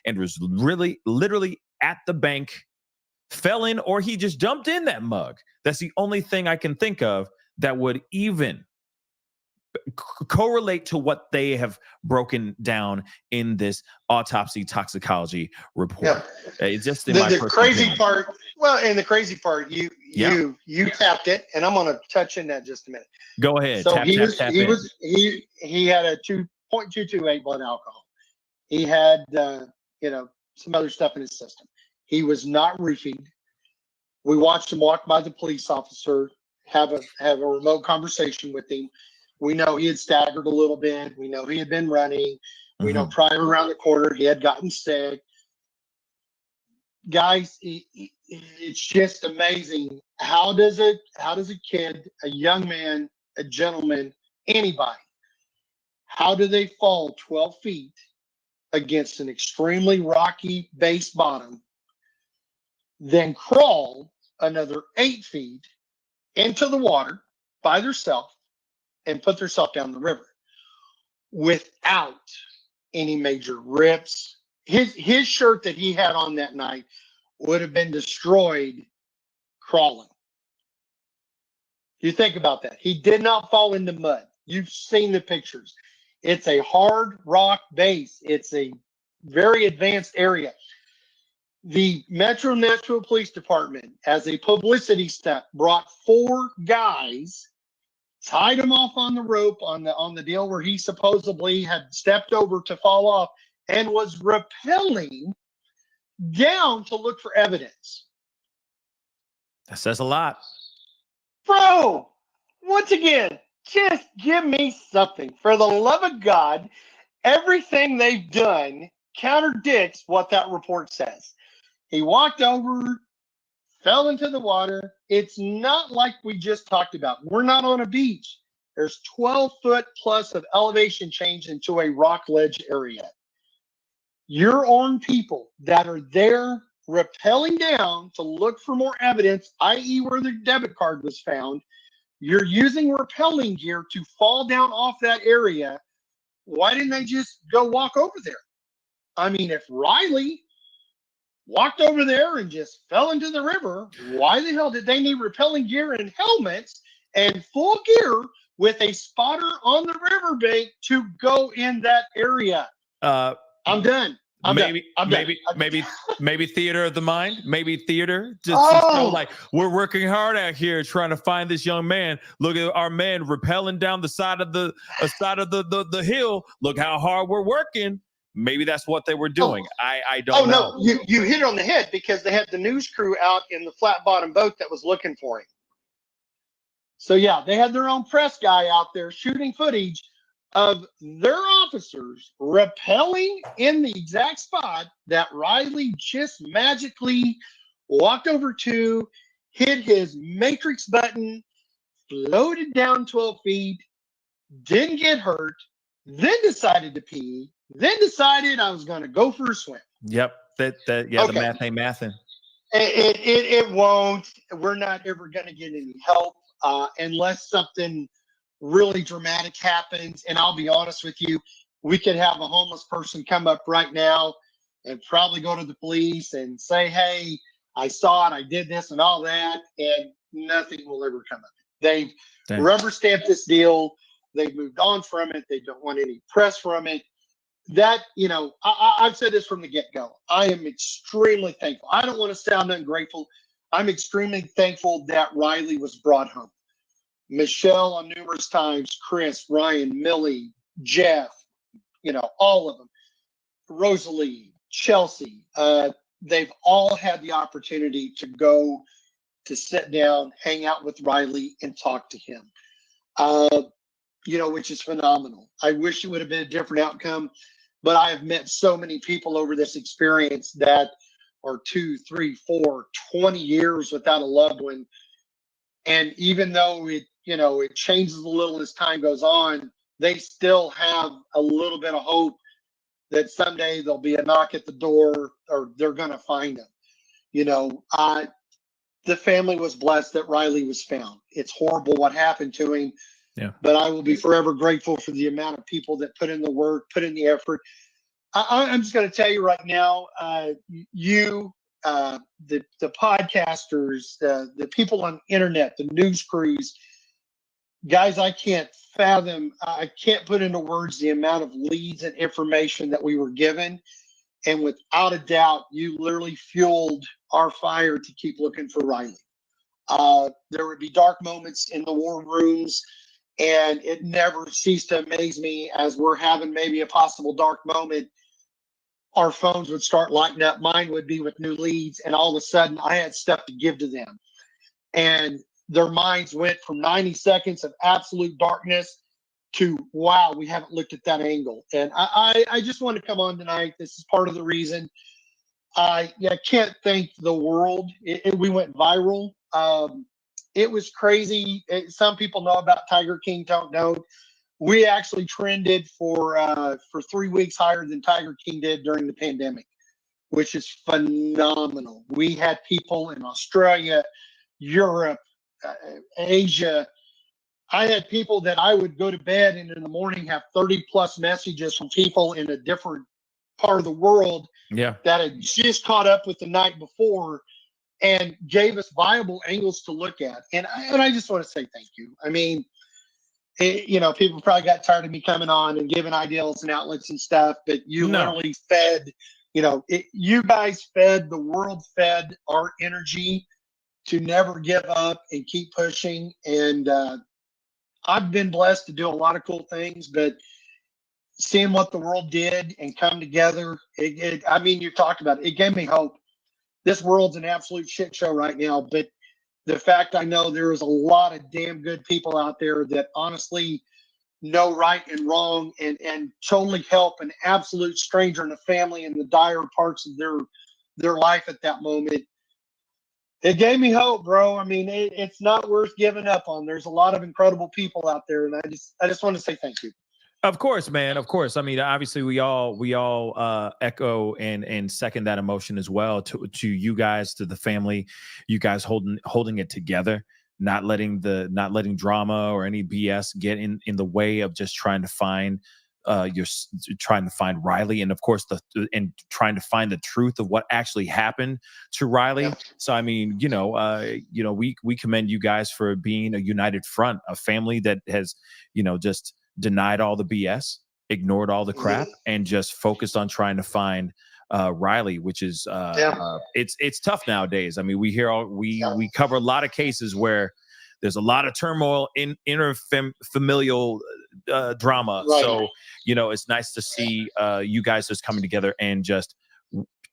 S18: and was really literally at the bank, fell in, or he just jumped in that mug. That's the only thing I can think of that would even correlate to what they have broken down in this autopsy toxicology report. It's just the
S14: crazy part. Well, and the crazy part, you tapped it, and I'm going to touch in that just a minute.
S18: Go ahead.
S14: So
S18: tap
S14: he
S18: in.
S14: had a 2.228 blood alcohol. He had some other stuff in his system. He was not roofied. We watched him walk by the police officer, have a remote conversation with him. We know he had staggered a little bit. We know he had been running. We know prior around the corner he had gotten sick. Guys, it's just amazing. How does a kid, a young man, a gentleman, anybody, how do they fall 12 feet against an extremely rocky base bottom, then crawl another 8 feet into the water by themselves and put themselves down the river? without any major rips. His shirt that he had on that night would have been destroyed crawling. You think about that. He did not fall in the mud. You've seen the pictures. It's a hard rock base. It's a very advanced area. The Metro Nashville Police Department, as a publicity stunt, brought 4 guys, tied him off on the rope on the deal where he supposedly had stepped over to fall off and was rappelling down to look for evidence.
S18: That says a lot.
S14: Bro, once again, just give me something. For the love of God, everything they've done contradicts what that report says. He walked over, fell into the water. It's not like we just talked about. We're not on a beach. There's 12 foot plus of elevation change into a rock ledge area. You're on people that are there rappelling down to look for more evidence, i.e. where the debit card was found. You're using rappelling gear to fall down off that area. Why didn't they just go walk over there? I mean, if Riley walked over there and just fell into the river, why the hell did they need rappelling gear and helmets and full gear with a spotter on the riverbank to go in that area? I'm done.
S18: Maybe theater of the mind. Maybe theater. Just so like we're working hard out here trying to find this young man. Look at our man rappelling down the side of the hill. Look how hard we're working. Maybe that's what they were doing. I don't know.
S14: No, you hit it on the head because they had the news crew out in the flat bottom boat that was looking for him. So yeah, they had their own press guy out there shooting footage of their officers rappelling in the exact spot that Riley just magically walked over to, hit his matrix button, floated down 12 feet, didn't get hurt, then decided to pee, then decided I was going to go for a swim.
S18: Yep. The math ain't mathing.
S14: It won't. We're not ever going to get any help unless something really dramatic happens. And I'll be honest with you, we could have a homeless person come up right now and probably go to the police and say, hey, I saw it, I did this and all that, and nothing will ever come of it. They've rubber stamped this deal. They've moved on from it. They don't want any press from it. That, I've said this from the get-go. I am extremely thankful. I don't want to sound ungrateful. I'm extremely thankful that Riley was brought home. Michelle on numerous times, Chris, Ryan, Millie, Jeff, all of them, Rosalie, Chelsea, they've all had the opportunity to go to sit down, hang out with Riley and talk to him, which is phenomenal. I wish it would have been a different outcome, but I have met so many people over this experience that are 2, 3, 4, 20 years without a loved one. And even though it changes a little as time goes on, they still have a little bit of hope that someday there'll be a knock at the door or they're going to find them. The family was blessed that Riley was found. It's horrible what happened to him.
S18: Yeah.
S14: But I will be forever grateful for the amount of people that put in the work, put in the effort. I'm just going to tell you right now, the podcasters, the people on the internet, the news crews, guys, I can't fathom, I can't put into words the amount of leads and information that we were given. And without a doubt, you literally fueled our fire to keep looking for Riley. There would be dark moments in the war rooms, and it never ceased to amaze me as we're having maybe a possible dark moment. Our phones would start lighting up. Mine would be with new leads, and all of a sudden I had stuff to give to them. And their minds went from 90 seconds of absolute darkness to, wow, we haven't looked at that angle. And I just want to come on tonight. This is part of the reason. I can't thank the world. We went viral. It was crazy. Some people know about Tiger King, don't know. We actually trended for 3 weeks higher than Tiger King did during the pandemic, which is phenomenal. We had people in Australia, Europe, Asia. I had people that I would go to bed and in the morning have 30 plus messages from people in a different part of the world
S18: Yeah.
S14: that had just caught up with the night before and gave us viable angles to look at. And I just want to say thank you. I mean, you know, people probably got tired of me coming on and giving ideals and outlets and stuff, but you literally fed, you know, you guys fed, the world fed our energy to never give up and keep pushing. And I've been blessed to do a lot of cool things, but seeing what the world did and come together, I mean, you talked about it. It gave me hope. This world's an absolute shit show right now, but the fact I know there is a lot of damn good people out there that honestly know right and wrong and totally help an absolute stranger in a family in the dire parts of their life at that moment. It gave me hope, bro. I mean, it's not worth giving up on. There's a lot of incredible people out there, and I just want to say thank you.
S18: Of course, man. Of course. I mean, obviously, we all echo and second that emotion as well. To you guys, to the family, you guys holding it together, not letting drama or any BS get in the way of just trying to find Riley, and of course trying to find the truth of what actually happened to Riley.
S14: Yep.
S18: So I mean, we commend you guys for being a united front, a family that has, just denied all the BS, ignored all the crap, and just focused on trying to find Riley, which is it's tough nowadays. I mean, we cover a lot of cases where there's a lot of turmoil in familial drama.
S14: Right.
S18: So, it's nice to see you guys just coming together and just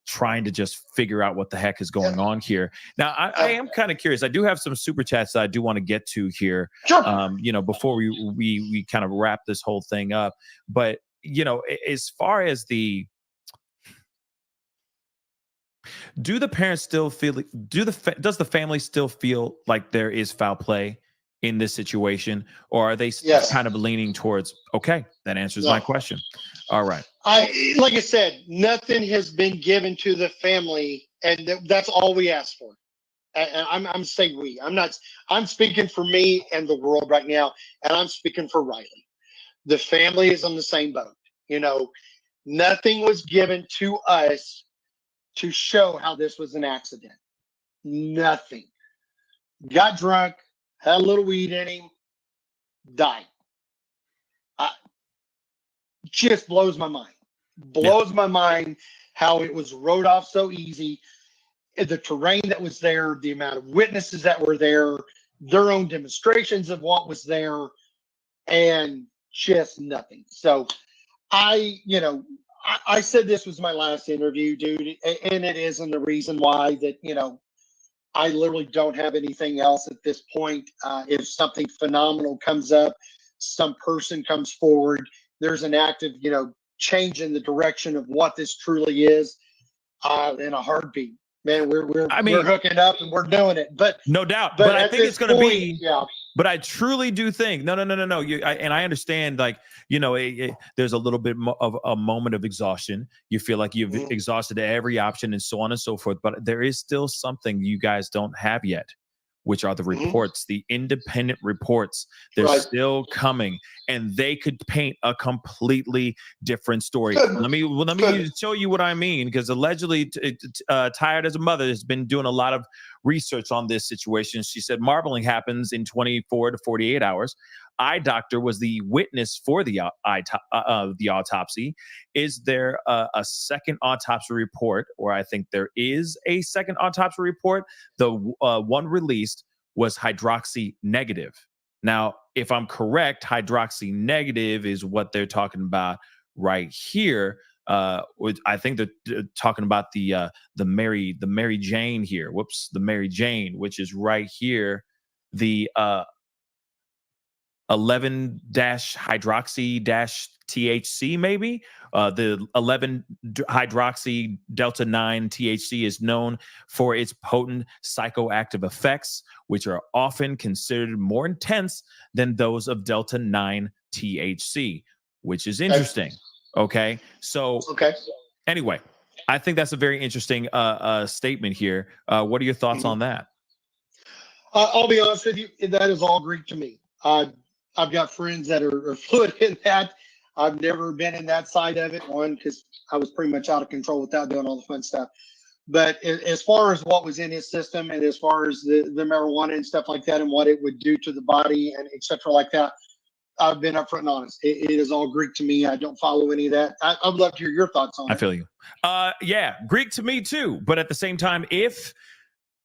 S18: trying to just figure out what the heck is going on here. Now, I am kind of curious. I do have some super chats that I do want to get to here, before we kind of wrap this whole thing up. But, as far as do the parents still feel, does the family still feel like there is foul play in this situation, or are they kind of leaning towards, okay, that answers my question. All right.
S14: Like I said, nothing has been given to the family, and that's all we asked for. And I'm saying we. I'm speaking for me and the world right now, and I'm speaking for Riley. The family is on the same boat. Nothing was given to us to show how this was an accident. Nothing. Got drunk, had a little weed in him, died. Just blows my mind. My mind how it was rode off so easy. The terrain that was there, the amount of witnesses that were there, their own demonstrations of what was there, and just nothing. So I said this was my last interview, dude, and it is, and the reason why that, I literally don't have anything else at this point. If something phenomenal comes up, some person comes forward, there's an active, change in the direction of what this truly is, in a heartbeat. Man, we're hooking up and we're doing it. But
S18: no doubt. But I think it's going to be.
S14: Yeah.
S18: But I truly do think no. And I understand, there's a little bit of a moment of exhaustion. You feel like you've exhausted every option and so on and so forth. But there is still something you guys don't have yet, which are the reports, the independent reports. They're still coming, and they could paint a completely different story. Let me show you what I mean, because allegedly Tired as a Mother has been doing a lot of research on this situation. She said marbling happens in 24 to 48 hours. Eye doctor was the witness for the autopsy. Is there a second autopsy report, or I think there is a second autopsy report? The one released was hydroxy negative. Now, if I'm correct, hydroxy negative is what they're talking about right here. I think they're talking about the Mary Jane here. Whoops, the Mary Jane, which is right here. The 11-hydroxy-THC, maybe. The 11-hydroxy delta 9 THC is known for its potent psychoactive effects, which are often considered more intense than those of delta 9 THC, which is interesting. Okay. So anyway, I think that's a very interesting statement here. What are your thoughts on that?
S14: I'll be honest with you, that is all Greek to me. I've got friends that are fluid in that. I've never been in that side of it. One, because I was pretty much out of control without doing all the fun stuff. But as far as what was in his system, and as far as the marijuana and stuff like that, and what it would do to the body and et cetera like that, I've been upfront and honest. It is all Greek to me. I don't follow any of that. I'd love to hear your thoughts on it.
S18: I feel you. Yeah, Greek to me too. But at the same time, if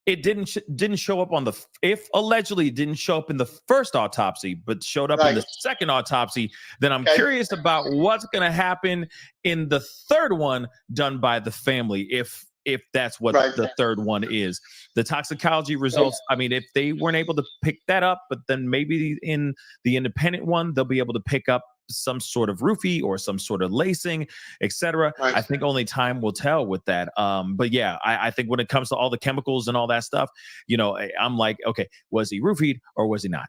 S18: it didn't show up on if allegedly it didn't show up in the first autopsy, but showed up in the second autopsy, then I'm curious about what's going to happen in the third one done by the family. If that's what the third one is, the toxicology results. I mean, if they weren't able to pick that up, but then maybe in the independent one, they'll be able to pick up some sort of roofie or some sort of lacing, etc. I think only time will tell with that. But yeah, I think when it comes to all the chemicals and all that stuff, you know, I'm like, okay, was he roofied or was he not?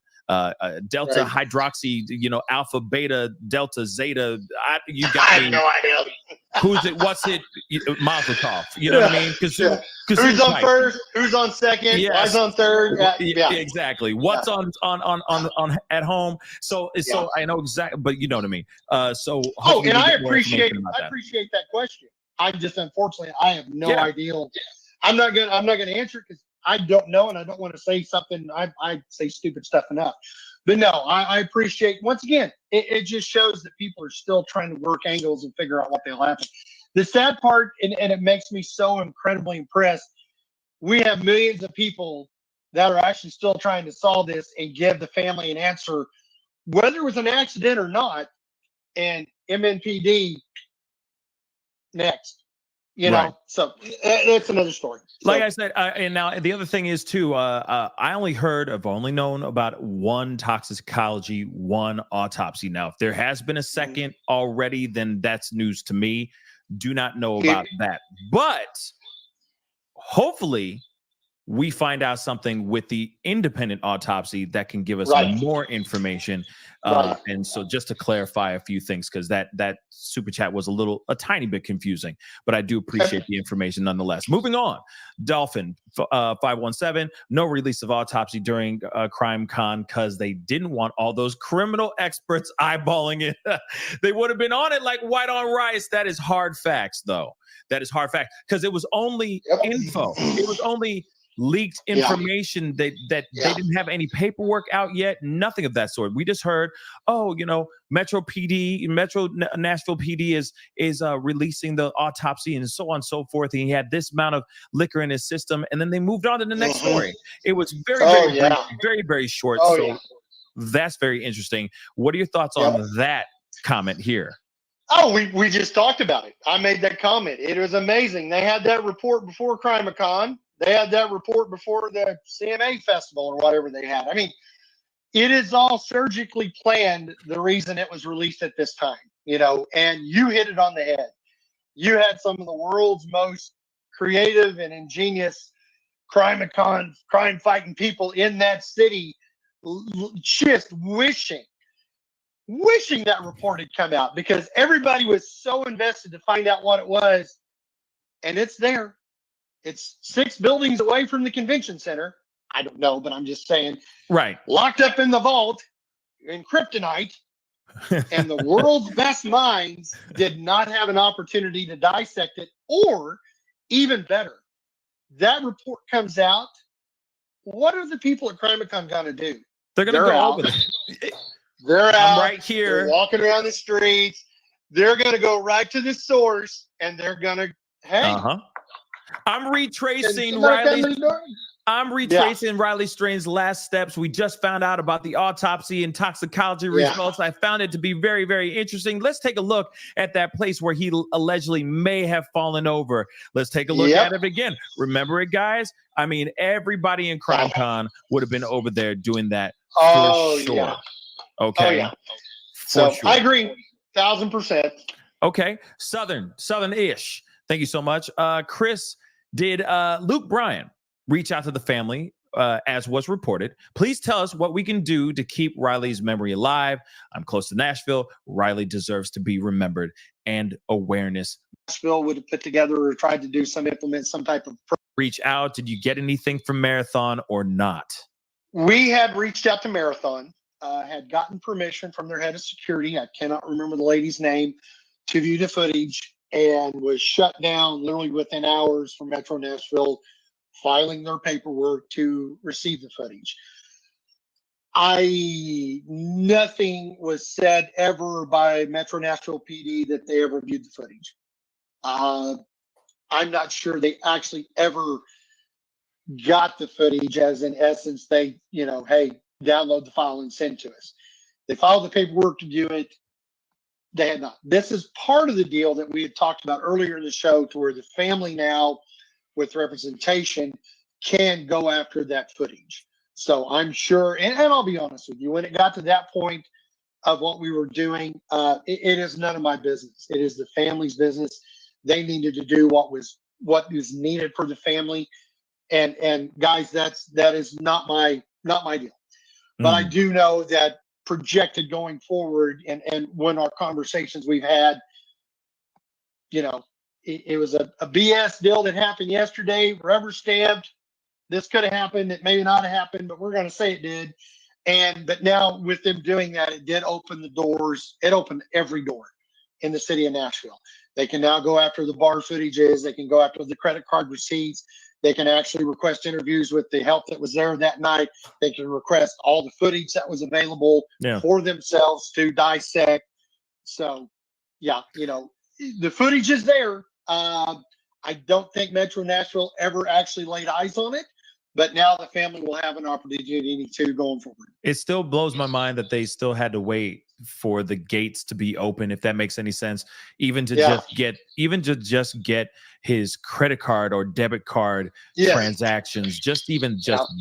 S18: Delta hydroxy, you know, alpha, beta, delta, zeta. You got
S14: I have no idea.
S18: Who's it? What's it? Mazel tov. You know what I mean? Because
S14: who's on first? Who's on second?
S18: Yes.
S14: Who's on third?
S18: Yeah, exactly. What's on at home? So I know exactly, but you know what I mean. So
S14: and I appreciate that question. I just unfortunately I have no idea. I'm not gonna answer it because I don't know, and I don't want to say something. I say stupid stuff enough. But no, I appreciate, once again, it just shows that people are still trying to work angles and figure out what the hell happened. The sad part, and it makes me so incredibly impressed, we have millions of people that are actually still trying to solve this and give the family an answer, whether it was an accident or not, and MNPD next. You know, so that's another story. So,
S18: like I said, and now the other thing is too, I've only known about one toxicology, one autopsy. Now, if there has been a second already, then that's news to me. Do not know about that. But hopefully we find out something with the independent autopsy that can give us more information. And so just to clarify a few things, because that super chat was a tiny bit confusing, but I do appreciate the information nonetheless. Moving on, Dolphin 517, no release of autopsy during Crime Con because they didn't want all those criminal experts eyeballing it. They would have been on it like white on rice. That is hard facts, though. That is hard fact, because it was only info. It was only leaked information that they didn't have any paperwork out yet, nothing of that sort. We just heard, Metro Nashville PD is releasing the autopsy and so on and so forth. And he had this amount of liquor in his system, and then they moved on to the next story. It was very, very short. That's very interesting. What are your thoughts on that comment here?
S14: Oh, we just talked about it. I made that comment. It was amazing. They had that report before CrimeCon. They had that report before the CMA festival or whatever they had. I mean, it is all surgically planned, the reason it was released at this time, and you hit it on the head. You had some of the world's most creative and ingenious crime-fighting people in that city just wishing that report had come out, because everybody was so invested to find out what it was, and it's there. It's 6 buildings away from the convention center. I don't know, but I'm just saying.
S18: Right.
S14: Locked up in the vault in kryptonite, and the world's best minds did not have an opportunity to dissect it, or even better, that report comes out. What are the people at CrimeCon going to do?
S18: They're going to go over it.
S14: They're out
S18: right here.
S14: They're walking around the streets. They're going to go right to the source, and they're going to,
S18: I'm retracing Riley Strain's last steps. We just found out about the autopsy and toxicology results. I found it to be very, very interesting. Let's take a look at that place where he allegedly may have fallen over. Let's take a look at it again. Remember it, guys? I mean, everybody in CrimeCon would have been over there doing that for sure.
S14: Yeah.
S18: Okay.
S14: Oh, yeah. So I agree, 1,000%.
S18: Okay. Southern-ish. Thank you so much. Chris, did Luke Bryan reach out to the family as was reported? Please tell us what we can do to keep Riley's memory alive. I'm close to Nashville. Riley deserves to be remembered, and awareness.
S14: Nashville would have put together or tried to implement some type of
S18: reach out. Did you get anything from Marathon or not?
S14: We had reached out to Marathon. had gotten permission from their head of security, I cannot remember the lady's name, to view the footage, and was shut down literally within hours from Metro Nashville filing their paperwork to receive the footage. Nothing was said ever by Metro Nashville PD that they ever viewed the footage. I'm not sure they actually ever got the footage, as in essence, they, hey, download the file and send to us. They filed the paperwork to do it. They had not. This is part of the deal that we had talked about earlier in the show, to where the family now, with representation, can go after that footage. So I'm sure, and I'll be honest with you, when it got to that point of what we were doing, it is none of my business. It is the family's business. They needed to do what was needed for the family. And guys, that is not my deal. But I do know that projected going forward, and when our conversations we've had, it was a BS deal that happened yesterday, rubber stamped. This could have happened. It may not have happened, but we're going to say it did. But now with them doing that, it did open the doors. It opened every door in the city of Nashville. They can now go after the bar footages. They can go after the credit card receipts. They can actually request interviews with the help that was there that night. They can request all the footage that was available for themselves to dissect. So, yeah, the footage is there. I don't think Metro Nashville ever actually laid eyes on it, but now the family will have an opportunity to going forward.
S18: It still blows my mind that they still had to wait for the gates to be open, if that makes any sense, even to just get his credit card or debit card transactions. Just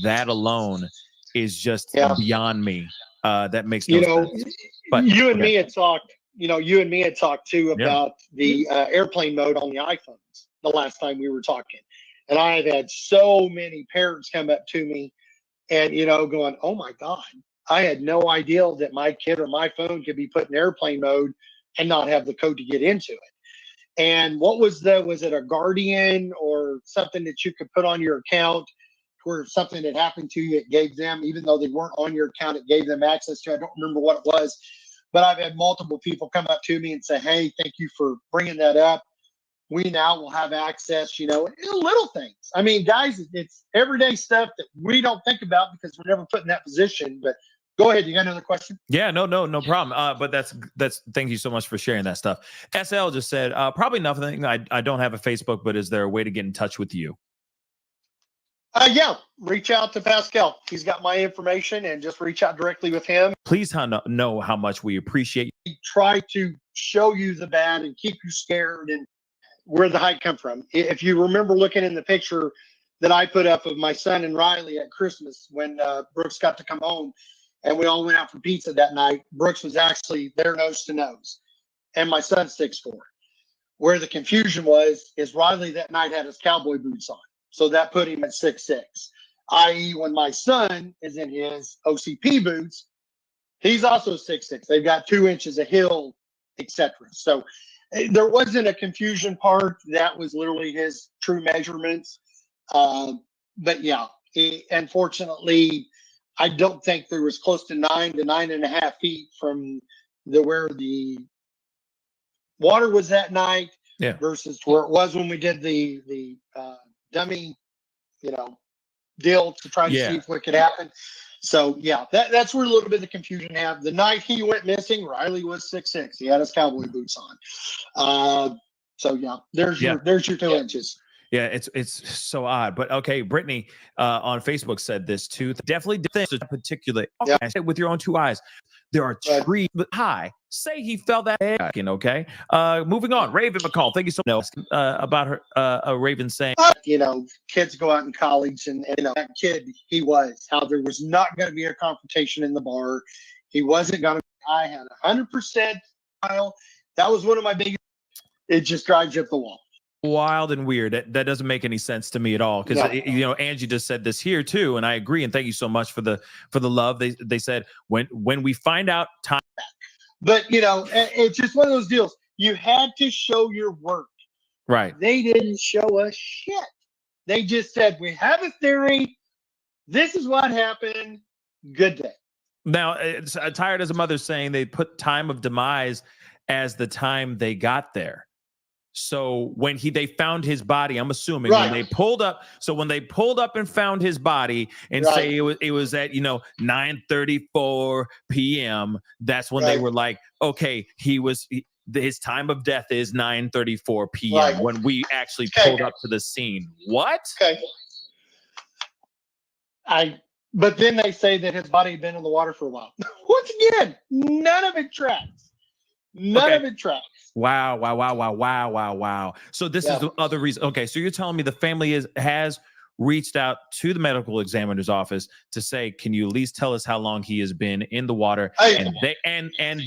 S18: that alone is just beyond me. That makes no sense. But
S14: you and me had talked too about the airplane mode on the iPhones the last time we were talking. And I have had so many parents come up to me and, going, oh my God, I had no idea that my kid or my phone could be put in airplane mode and not have the code to get into it. And what was it a Guardian or something that you could put on your account where if something had happened to you, it gave them, even though they weren't on your account, it gave them access to, I don't remember what it was, but I've had multiple people come up to me and say, hey, thank you for bringing that up. We now will have access, little things. I mean, guys, it's everyday stuff that we don't think about because we're never put in that position. But go ahead. You got another question?
S18: Yeah, no problem. But that's thank you so much for sharing that stuff. SL just said, probably nothing. I don't have a Facebook, but is there a way to get in touch with you?
S14: Reach out to Pascal. He's got my information, and just reach out directly with him.
S18: Please know how much we appreciate you.
S14: Try to show you the bad and keep you scared and where the hype come from. If you remember looking in the picture that I put up of my son and Riley at Christmas when Brooks got to come home and we all went out for pizza that night, Brooks was actually there nose to nose and my son's 6'4". Where the confusion is Riley that night had his cowboy boots on. So that put him at 6'6", i.e. when my son is in his OCP boots, he's also 6'6". They've got 2 inches of heel, etc. So there wasn't a confusion part. That was literally his true measurements. But unfortunately, I don't think there was close to 9 to 9.5 feet from where the water was that night versus where it was when we did the dummy, deal to try to see if it could happen. So that's where a little bit of the confusion happened. The night he went missing, Riley was 6'6". He had his cowboy boots on. There's your 2 inches.
S18: Yeah, it's so odd. But okay, Brittany on Facebook said this too. Definitely particular with your own 2 eyes. There are trees high. Say he fell that okay. Moving on. Raven McCall, thank you so much about her a Raven saying
S14: kids go out in college and that kid he was how there was not going to be a confrontation in the bar. He wasn't going to. I had 100% trial. That was one of my biggest. It just drives you up the wall.
S18: Wild and weird. That doesn't make any sense to me at all. Because Angie just said this here too, and I agree. And thank you so much for the love. They said when we find out time.
S14: But it's just one of those deals. You had to show your work.
S18: Right.
S14: They didn't show us shit. They just said we have a theory. This is what happened. Good day.
S18: Now, it's tired as a mother saying they put time of demise as the time they got there. So when they found his body, I'm assuming when they pulled up. So when they pulled up and found his body, and say it was at 9:34 p.m. That's when they were like, okay, his time of death is 9:34 p.m. when we actually pulled up to the scene. What?
S14: Okay. But then they say that his body had been in the water for a while. Once again, none of it tracks. None of it tracks.
S18: Wow. So this is the other reason. Okay, so you're telling me the family has reached out to the medical examiner's office to say, can you at least tell us how long he has been in the water? And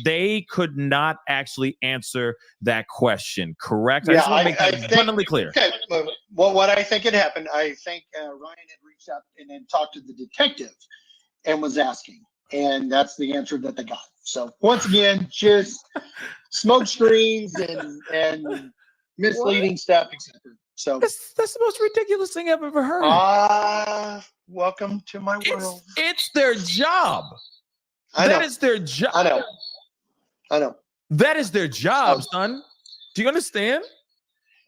S18: they could not actually answer that question, correct? I just want to make that abundantly clear.
S14: Okay. Well, what I think had happened, I think Ryan had reached out and then talked to the detective and was asking. And that's the answer that they got. So once again, just smoke screens and misleading stuff, etc. So
S18: that's the most ridiculous thing I've ever heard.
S14: Welcome to my world.
S18: It's their job.
S14: That
S18: is their job.
S14: I know.
S18: That is their job, son. Do you understand?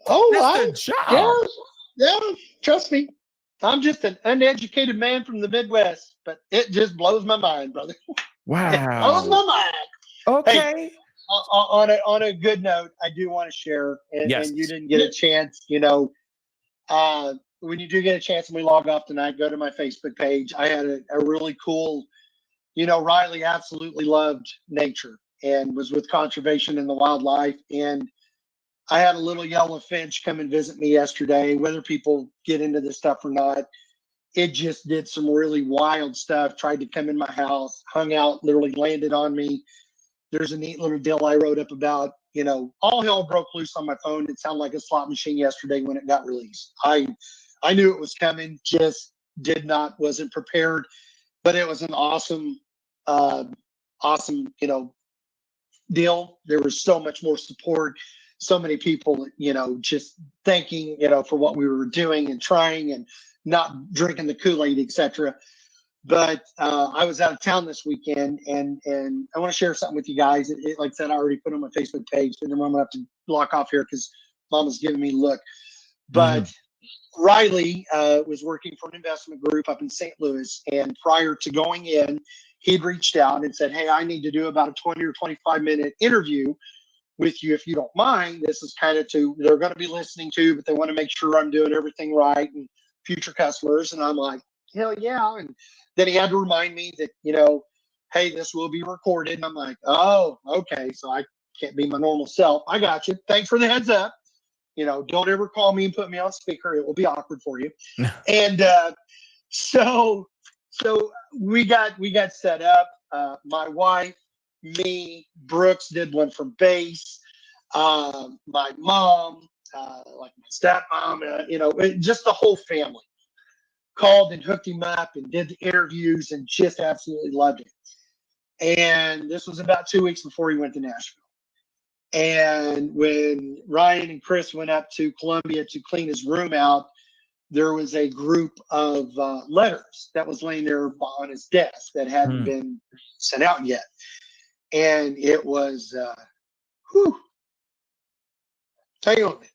S14: That's
S18: their job.
S14: Yeah. Trust me. I'm just an uneducated man from the Midwest, but it just blows my mind, brother.
S18: Wow.
S14: It blows my mind.
S18: Okay.
S14: Hey, on a good note, I do want to share, and you didn't get a chance, when you do get a chance and we log off tonight, go to my Facebook page. I had a really cool, Riley absolutely loved nature and was with conservation and the wildlife. And I had a little yellow finch come and visit me yesterday. Whether people get into this stuff or not, it just did some really wild stuff. Tried to come in my house, hung out, literally landed on me. There's a neat little deal I wrote up about, all hell broke loose on my phone. It sounded like a slot machine yesterday when it got released. I knew it was coming, just wasn't prepared, but it was an awesome, deal. There was so much more support. So many people, just thanking, for what we were doing and trying and not drinking the Kool-Aid, etc. But I was out of town this weekend, and I want to share something with you guys. Like I said, I already put on my Facebook page, and then I'm going to have to block off here because Mama's giving me a look. But Riley was working for an investment group up in St. Louis, and prior to going in, he'd reached out and said, hey, I need to do about a 20 or 25-minute interview with you if you don't mind. This is kind of they're going to be listening to, but they want to make sure I'm doing everything right and future customers. And I'm like, hell yeah. And then he had to remind me that, hey, this will be recorded. And I'm like, oh, okay. So I can't be my normal self. I got you. Thanks for the heads up. Don't ever call me and put me on speaker. It will be awkward for you. And so we got set up. My wife, me, Brooks did one from base. My mom, like my stepmom, just the whole family called and hooked him up and did the interviews and just absolutely loved it. And this was about 2 weeks before he went to Nashville. And when Ryan and Chris went up to Columbia to clean his room out, there was a group of letters that was laying there on his desk that hadn't been sent out yet. And it was, hang on a minute.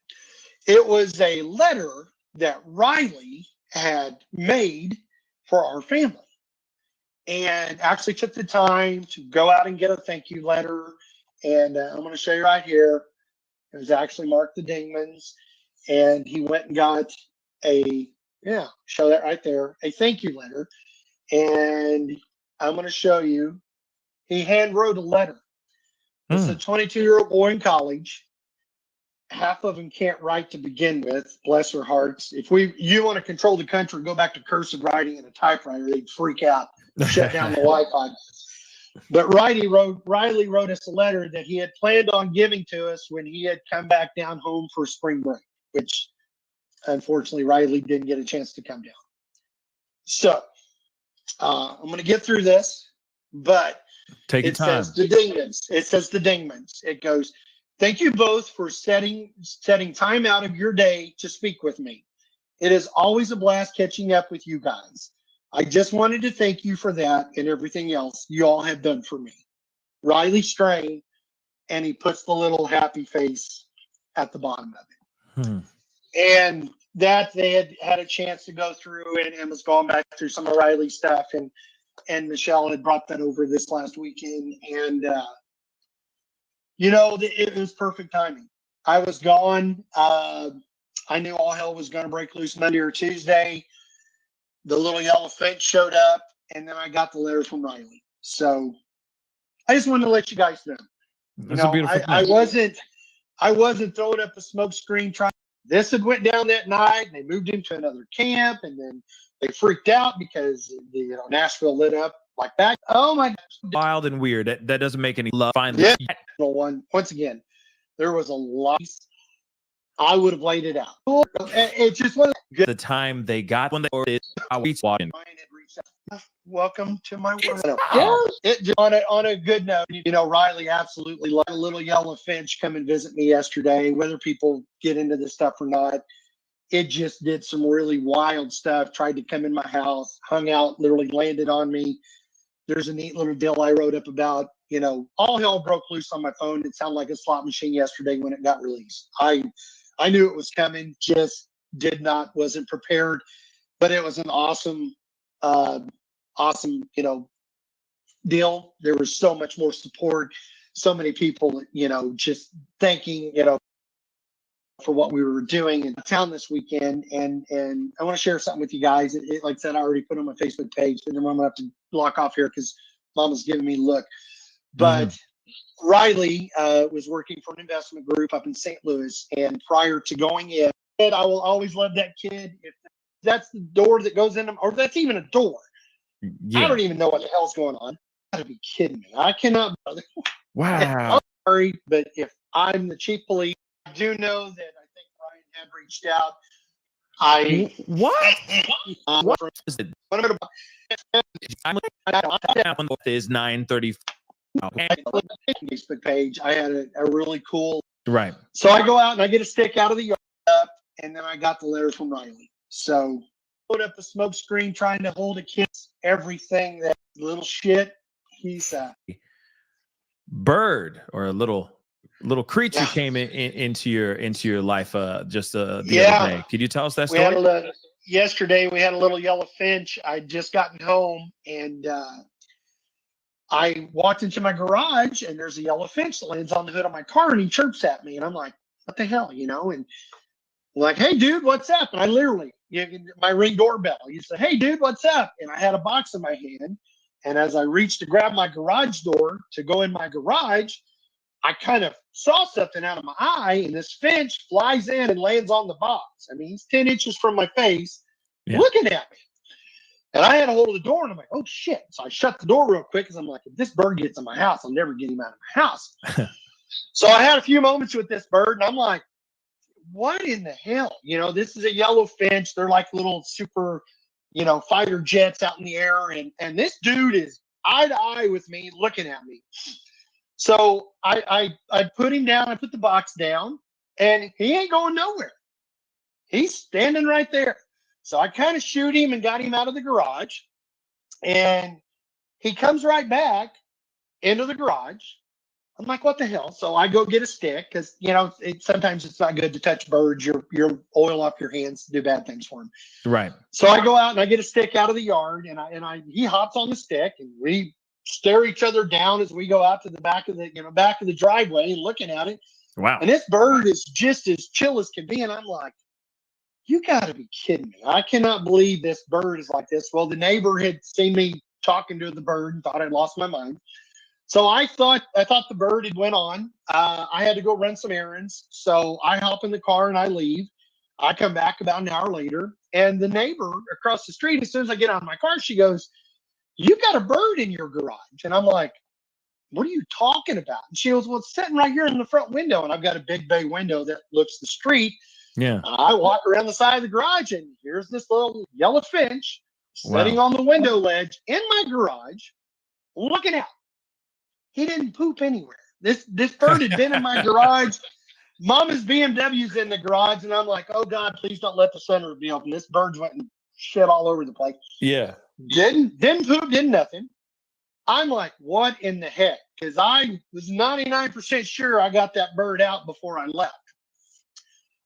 S14: It was a letter that Riley had made for our family, and actually took the time to go out and get a thank you letter. And I'm going to show you right here. It was actually Mark the Dingmans, and he went and got show that right there, a thank you letter. And I'm going to show you, he hand wrote a letter. It's a 22-year-old boy in college. Half of them can't write to begin with, bless their hearts. If you want to control the country, go back to cursive writing and a typewriter, they'd freak out, shut down the Wi-Fi. But Riley wrote us a letter that he had planned on giving to us when he had come back down home for spring break, which unfortunately Riley didn't get a chance to come down. So I'm going to get through this, but
S18: take your time.
S14: It says the Dingmans. It goes, thank you both for setting time out of your day to speak with me. It is always a blast catching up with you guys. I just wanted to thank you for that and everything else you all have done for me. Riley Strain, and he puts the little happy face at the bottom of it. And that they had a chance to go through and was going back through some of Riley's stuff, and Michelle had brought that over this last weekend, and it was perfect timing. I was gone. I knew all hell was going to break loose Monday or Tuesday. The little yellow finch showed up, and then I got the letter from Riley. So I just wanted to let you guys know.
S18: That's a beautiful
S14: thing. I wasn't throwing up a smoke screen trying. This had went down that night, and they moved into another camp, and then they freaked out because Nashville lit up like that. Oh my God.
S18: Wild and weird. That doesn't make any love. Finally,
S14: yeah. Once again, there was a lot. I would have laid it out. It just wasn't good.
S18: The time they got when they were watching.
S14: Welcome to my world. Yeah. On a good note, Riley absolutely loved a little yellow finch come and visit me yesterday. Whether people get into this stuff or not, it just did some really wild stuff. Tried to come in my house, hung out, literally landed on me. There's a neat little deal I wrote up about. All hell broke loose on my phone. It sounded like a slot machine yesterday when it got released. I knew it was coming, just wasn't prepared, but it was an awesome, deal. There was so much more support, so many people, just thanking, for what we were doing in town this weekend. And I want to share something with you guys. Like I said, I already put on my Facebook page, and then I'm going to have to block off here because Mama's giving me a look. But Riley was working for an investment group up in St. Louis, and prior to going in, I will always love that kid. If that's the door that goes in, or that's even a door, I don't even know what the hell's going on. You gotta be kidding me. I cannot.
S18: Wow.
S14: I'm sorry, but if I'm the chief police, I do know that I think Ryan had reached out.
S18: What is it? Is 9:30.
S14: Facebook page. I had a really cool.
S18: Right.
S14: So I go out and I get a stick out of the yard, and then I got the letter from Riley. So put up a smoke screen trying to hold a kid. Everything that little shit. He's
S18: bird or a little creature came into your life just the other day. Could you tell us that story?
S14: Yesterday we had a little yellow finch. I'd just gotten home, and I walked into my garage, and there's a yellow finch that lands on the hood of my car, and he chirps at me, and I'm like, what the hell, and I'm like, hey dude, what's up? And I literally, my Ring doorbell, you say, hey dude, what's up? And I had a box in my hand, and as I reached to grab my garage door to go in my garage, I kind of saw something out of my eye, and this finch flies in and lands on the box. I mean, he's 10 inches from my face, looking at me. And I had a hold of the door, and I'm like, oh, shit. So I shut the door real quick because I'm like, if this bird gets in my house, I'll never get him out of my house. So I had a few moments with this bird, and I'm like, what in the hell? This is a yellow finch. They're like little super, fighter jets out in the air. And this dude is eye to eye with me, looking at me. So I put him down. I put the box down, and he ain't going nowhere. He's standing right there. So I kind of shoot him and got him out of the garage, and he comes right back into the garage. I'm like, what the hell? So I go get a stick because, sometimes it's not good to touch birds. Your oil off your hands, do bad things for them.
S18: Right.
S14: So I go out and I get a stick out of the yard, and he hops on the stick, and we stare each other down as we go out to the back of the driveway and looking at it.
S18: Wow.
S14: And this bird is just as chill as can be. And I'm like, you got to be kidding me. I cannot believe this bird is like this. Well, the neighbor had seen me talking to the bird and thought I'd lost my mind. So I thought the bird had went on. I had to go run some errands. So I hop in the car and I leave. I come back about an hour later, and the neighbor across the street, as soon as I get out of my car, she goes, you got a bird in your garage. And I'm like, what are you talking about? And she goes, well, it's sitting right here in the front window. And I've got a big bay window that looks the street.
S18: Yeah.
S14: I walk around the side of the garage, and here's this little yellow finch sitting on the window ledge in my garage, looking out. He didn't poop anywhere. This bird had been in my garage. Mama's BMW's in the garage, and I'm like, oh God, please don't let the sunroof be open. This bird's went and shit all over the place.
S18: Yeah.
S14: Didn't poop, did nothing. I'm like, what in the heck? Because I was 99% sure I got that bird out before I left.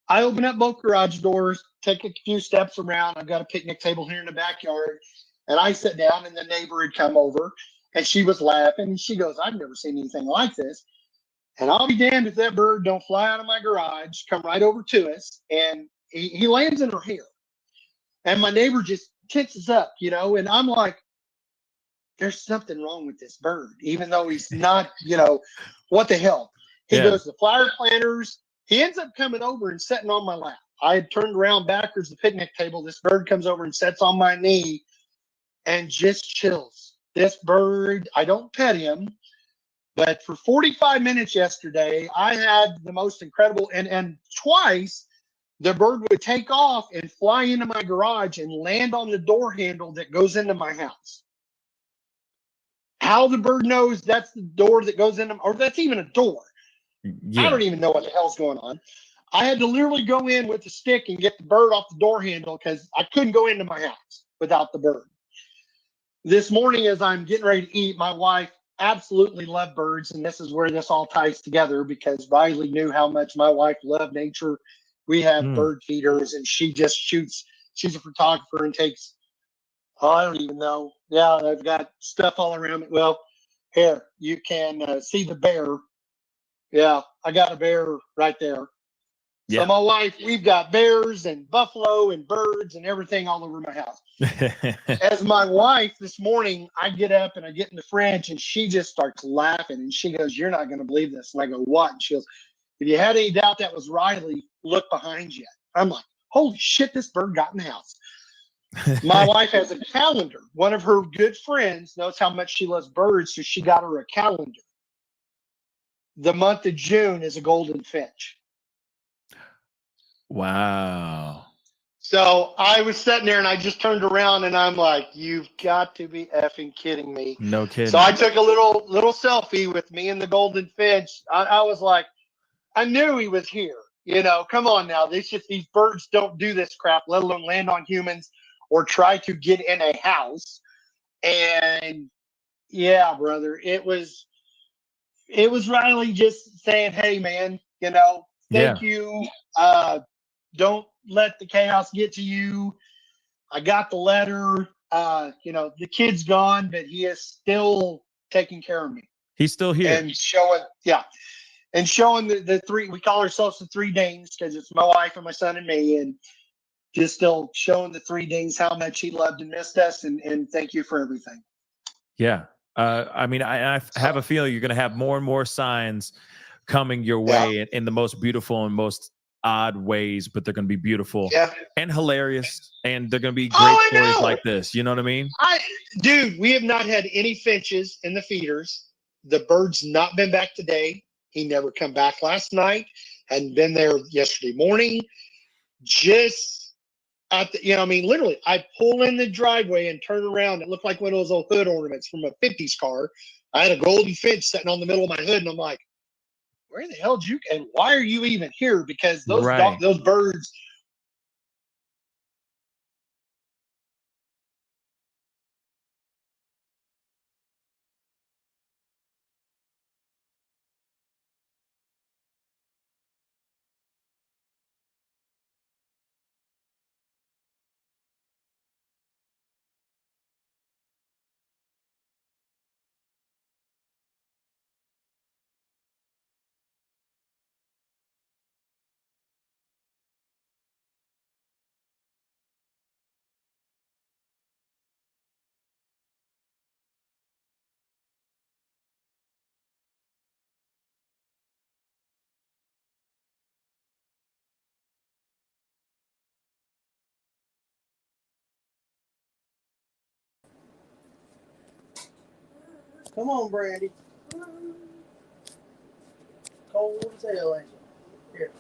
S14: I open up both garage doors, take a few steps around. I've got a picnic table here in the backyard. And I sit down, and the neighbor had come over, and she was laughing. And she goes, I've never seen anything like this. And I'll be damned if that bird don't fly out of my garage, come right over to us, and he lands in her hair. And my neighbor just tenses up, you know, and I'm like, there's something wrong with this bird, even though he's not, you know, what the hell? He goes to flower planters. He ends up coming over and sitting on my lap. I had turned around backwards the picnic table. This bird comes over and sits on my knee and just chills. This bird, I don't pet him, but for 45 minutes yesterday, I had the most incredible, and twice the bird would take off and fly into my garage and land on the door handle that goes into my house. How the bird knows that's the door that goes into, or that's even a door. I don't even know what the hell's going on. I had to literally go in with a stick and get the bird off the door handle because I couldn't go into my house without the bird. This morning, as I'm getting ready to eat, my wife absolutely loved birds, and this is where this all ties together because Riley knew how much my wife loved nature. We have bird feeders, and she just shoots. She's a photographer and takes, I don't even know. Yeah, I've got stuff all around me. Well, here, you can see the bear. Yeah, I got a bear right there. So my wife, we've got bears and buffalo and birds and everything all over my house. As my wife this morning, I get up and I get in the fridge and she just starts laughing and she goes, "You're not going to believe this." And I go, "What?" And she goes, "If you had any doubt that was Riley, look behind you." I'm like, holy shit, this bird got in the house. My wife has a calendar. One of her good friends knows how much she loves birds, so she got her a calendar. The month of June is a golden finch.
S18: Wow.
S14: So I was sitting there and I just turned around and I'm like, you've got to be effing kidding me.
S18: No kidding.
S14: So I took a little selfie with me and the golden finch. I was like, I knew he was here. You know, come on now. These birds don't do this crap, let alone land on humans or try to get in a house. And yeah, brother, it was Riley just saying, "Hey man, you know, thank you. Don't let the chaos get to you. I got the letter. You know, the kid's gone, but he is still taking care of me."
S18: He's still here.
S14: And showing the three, we call ourselves the three Danes because it's my wife and my son and me, and just still showing the three Danes how much he loved and missed us, and thank you for everything.
S18: Yeah. I mean, I have a feeling you're going to have more and more signs coming your way in the most beautiful and most odd ways, but they're going to be beautiful and hilarious, and they're going to be great stories like this. You know what I mean?
S14: Dude, we have not had any finches in the feeders. The bird's not been back today. He never come back last night. Hadn't been there yesterday morning. Just at the, you know, I mean, literally, I pull in the driveway and turn around. It looked like one of those old hood ornaments from a 50s car. I had a golden finch sitting on the middle of my hood, and I'm like, where the hell did you, and why are you even here? Because those those birds.
S4: Come on, Brandy. Cold as hell, ain't you? Here.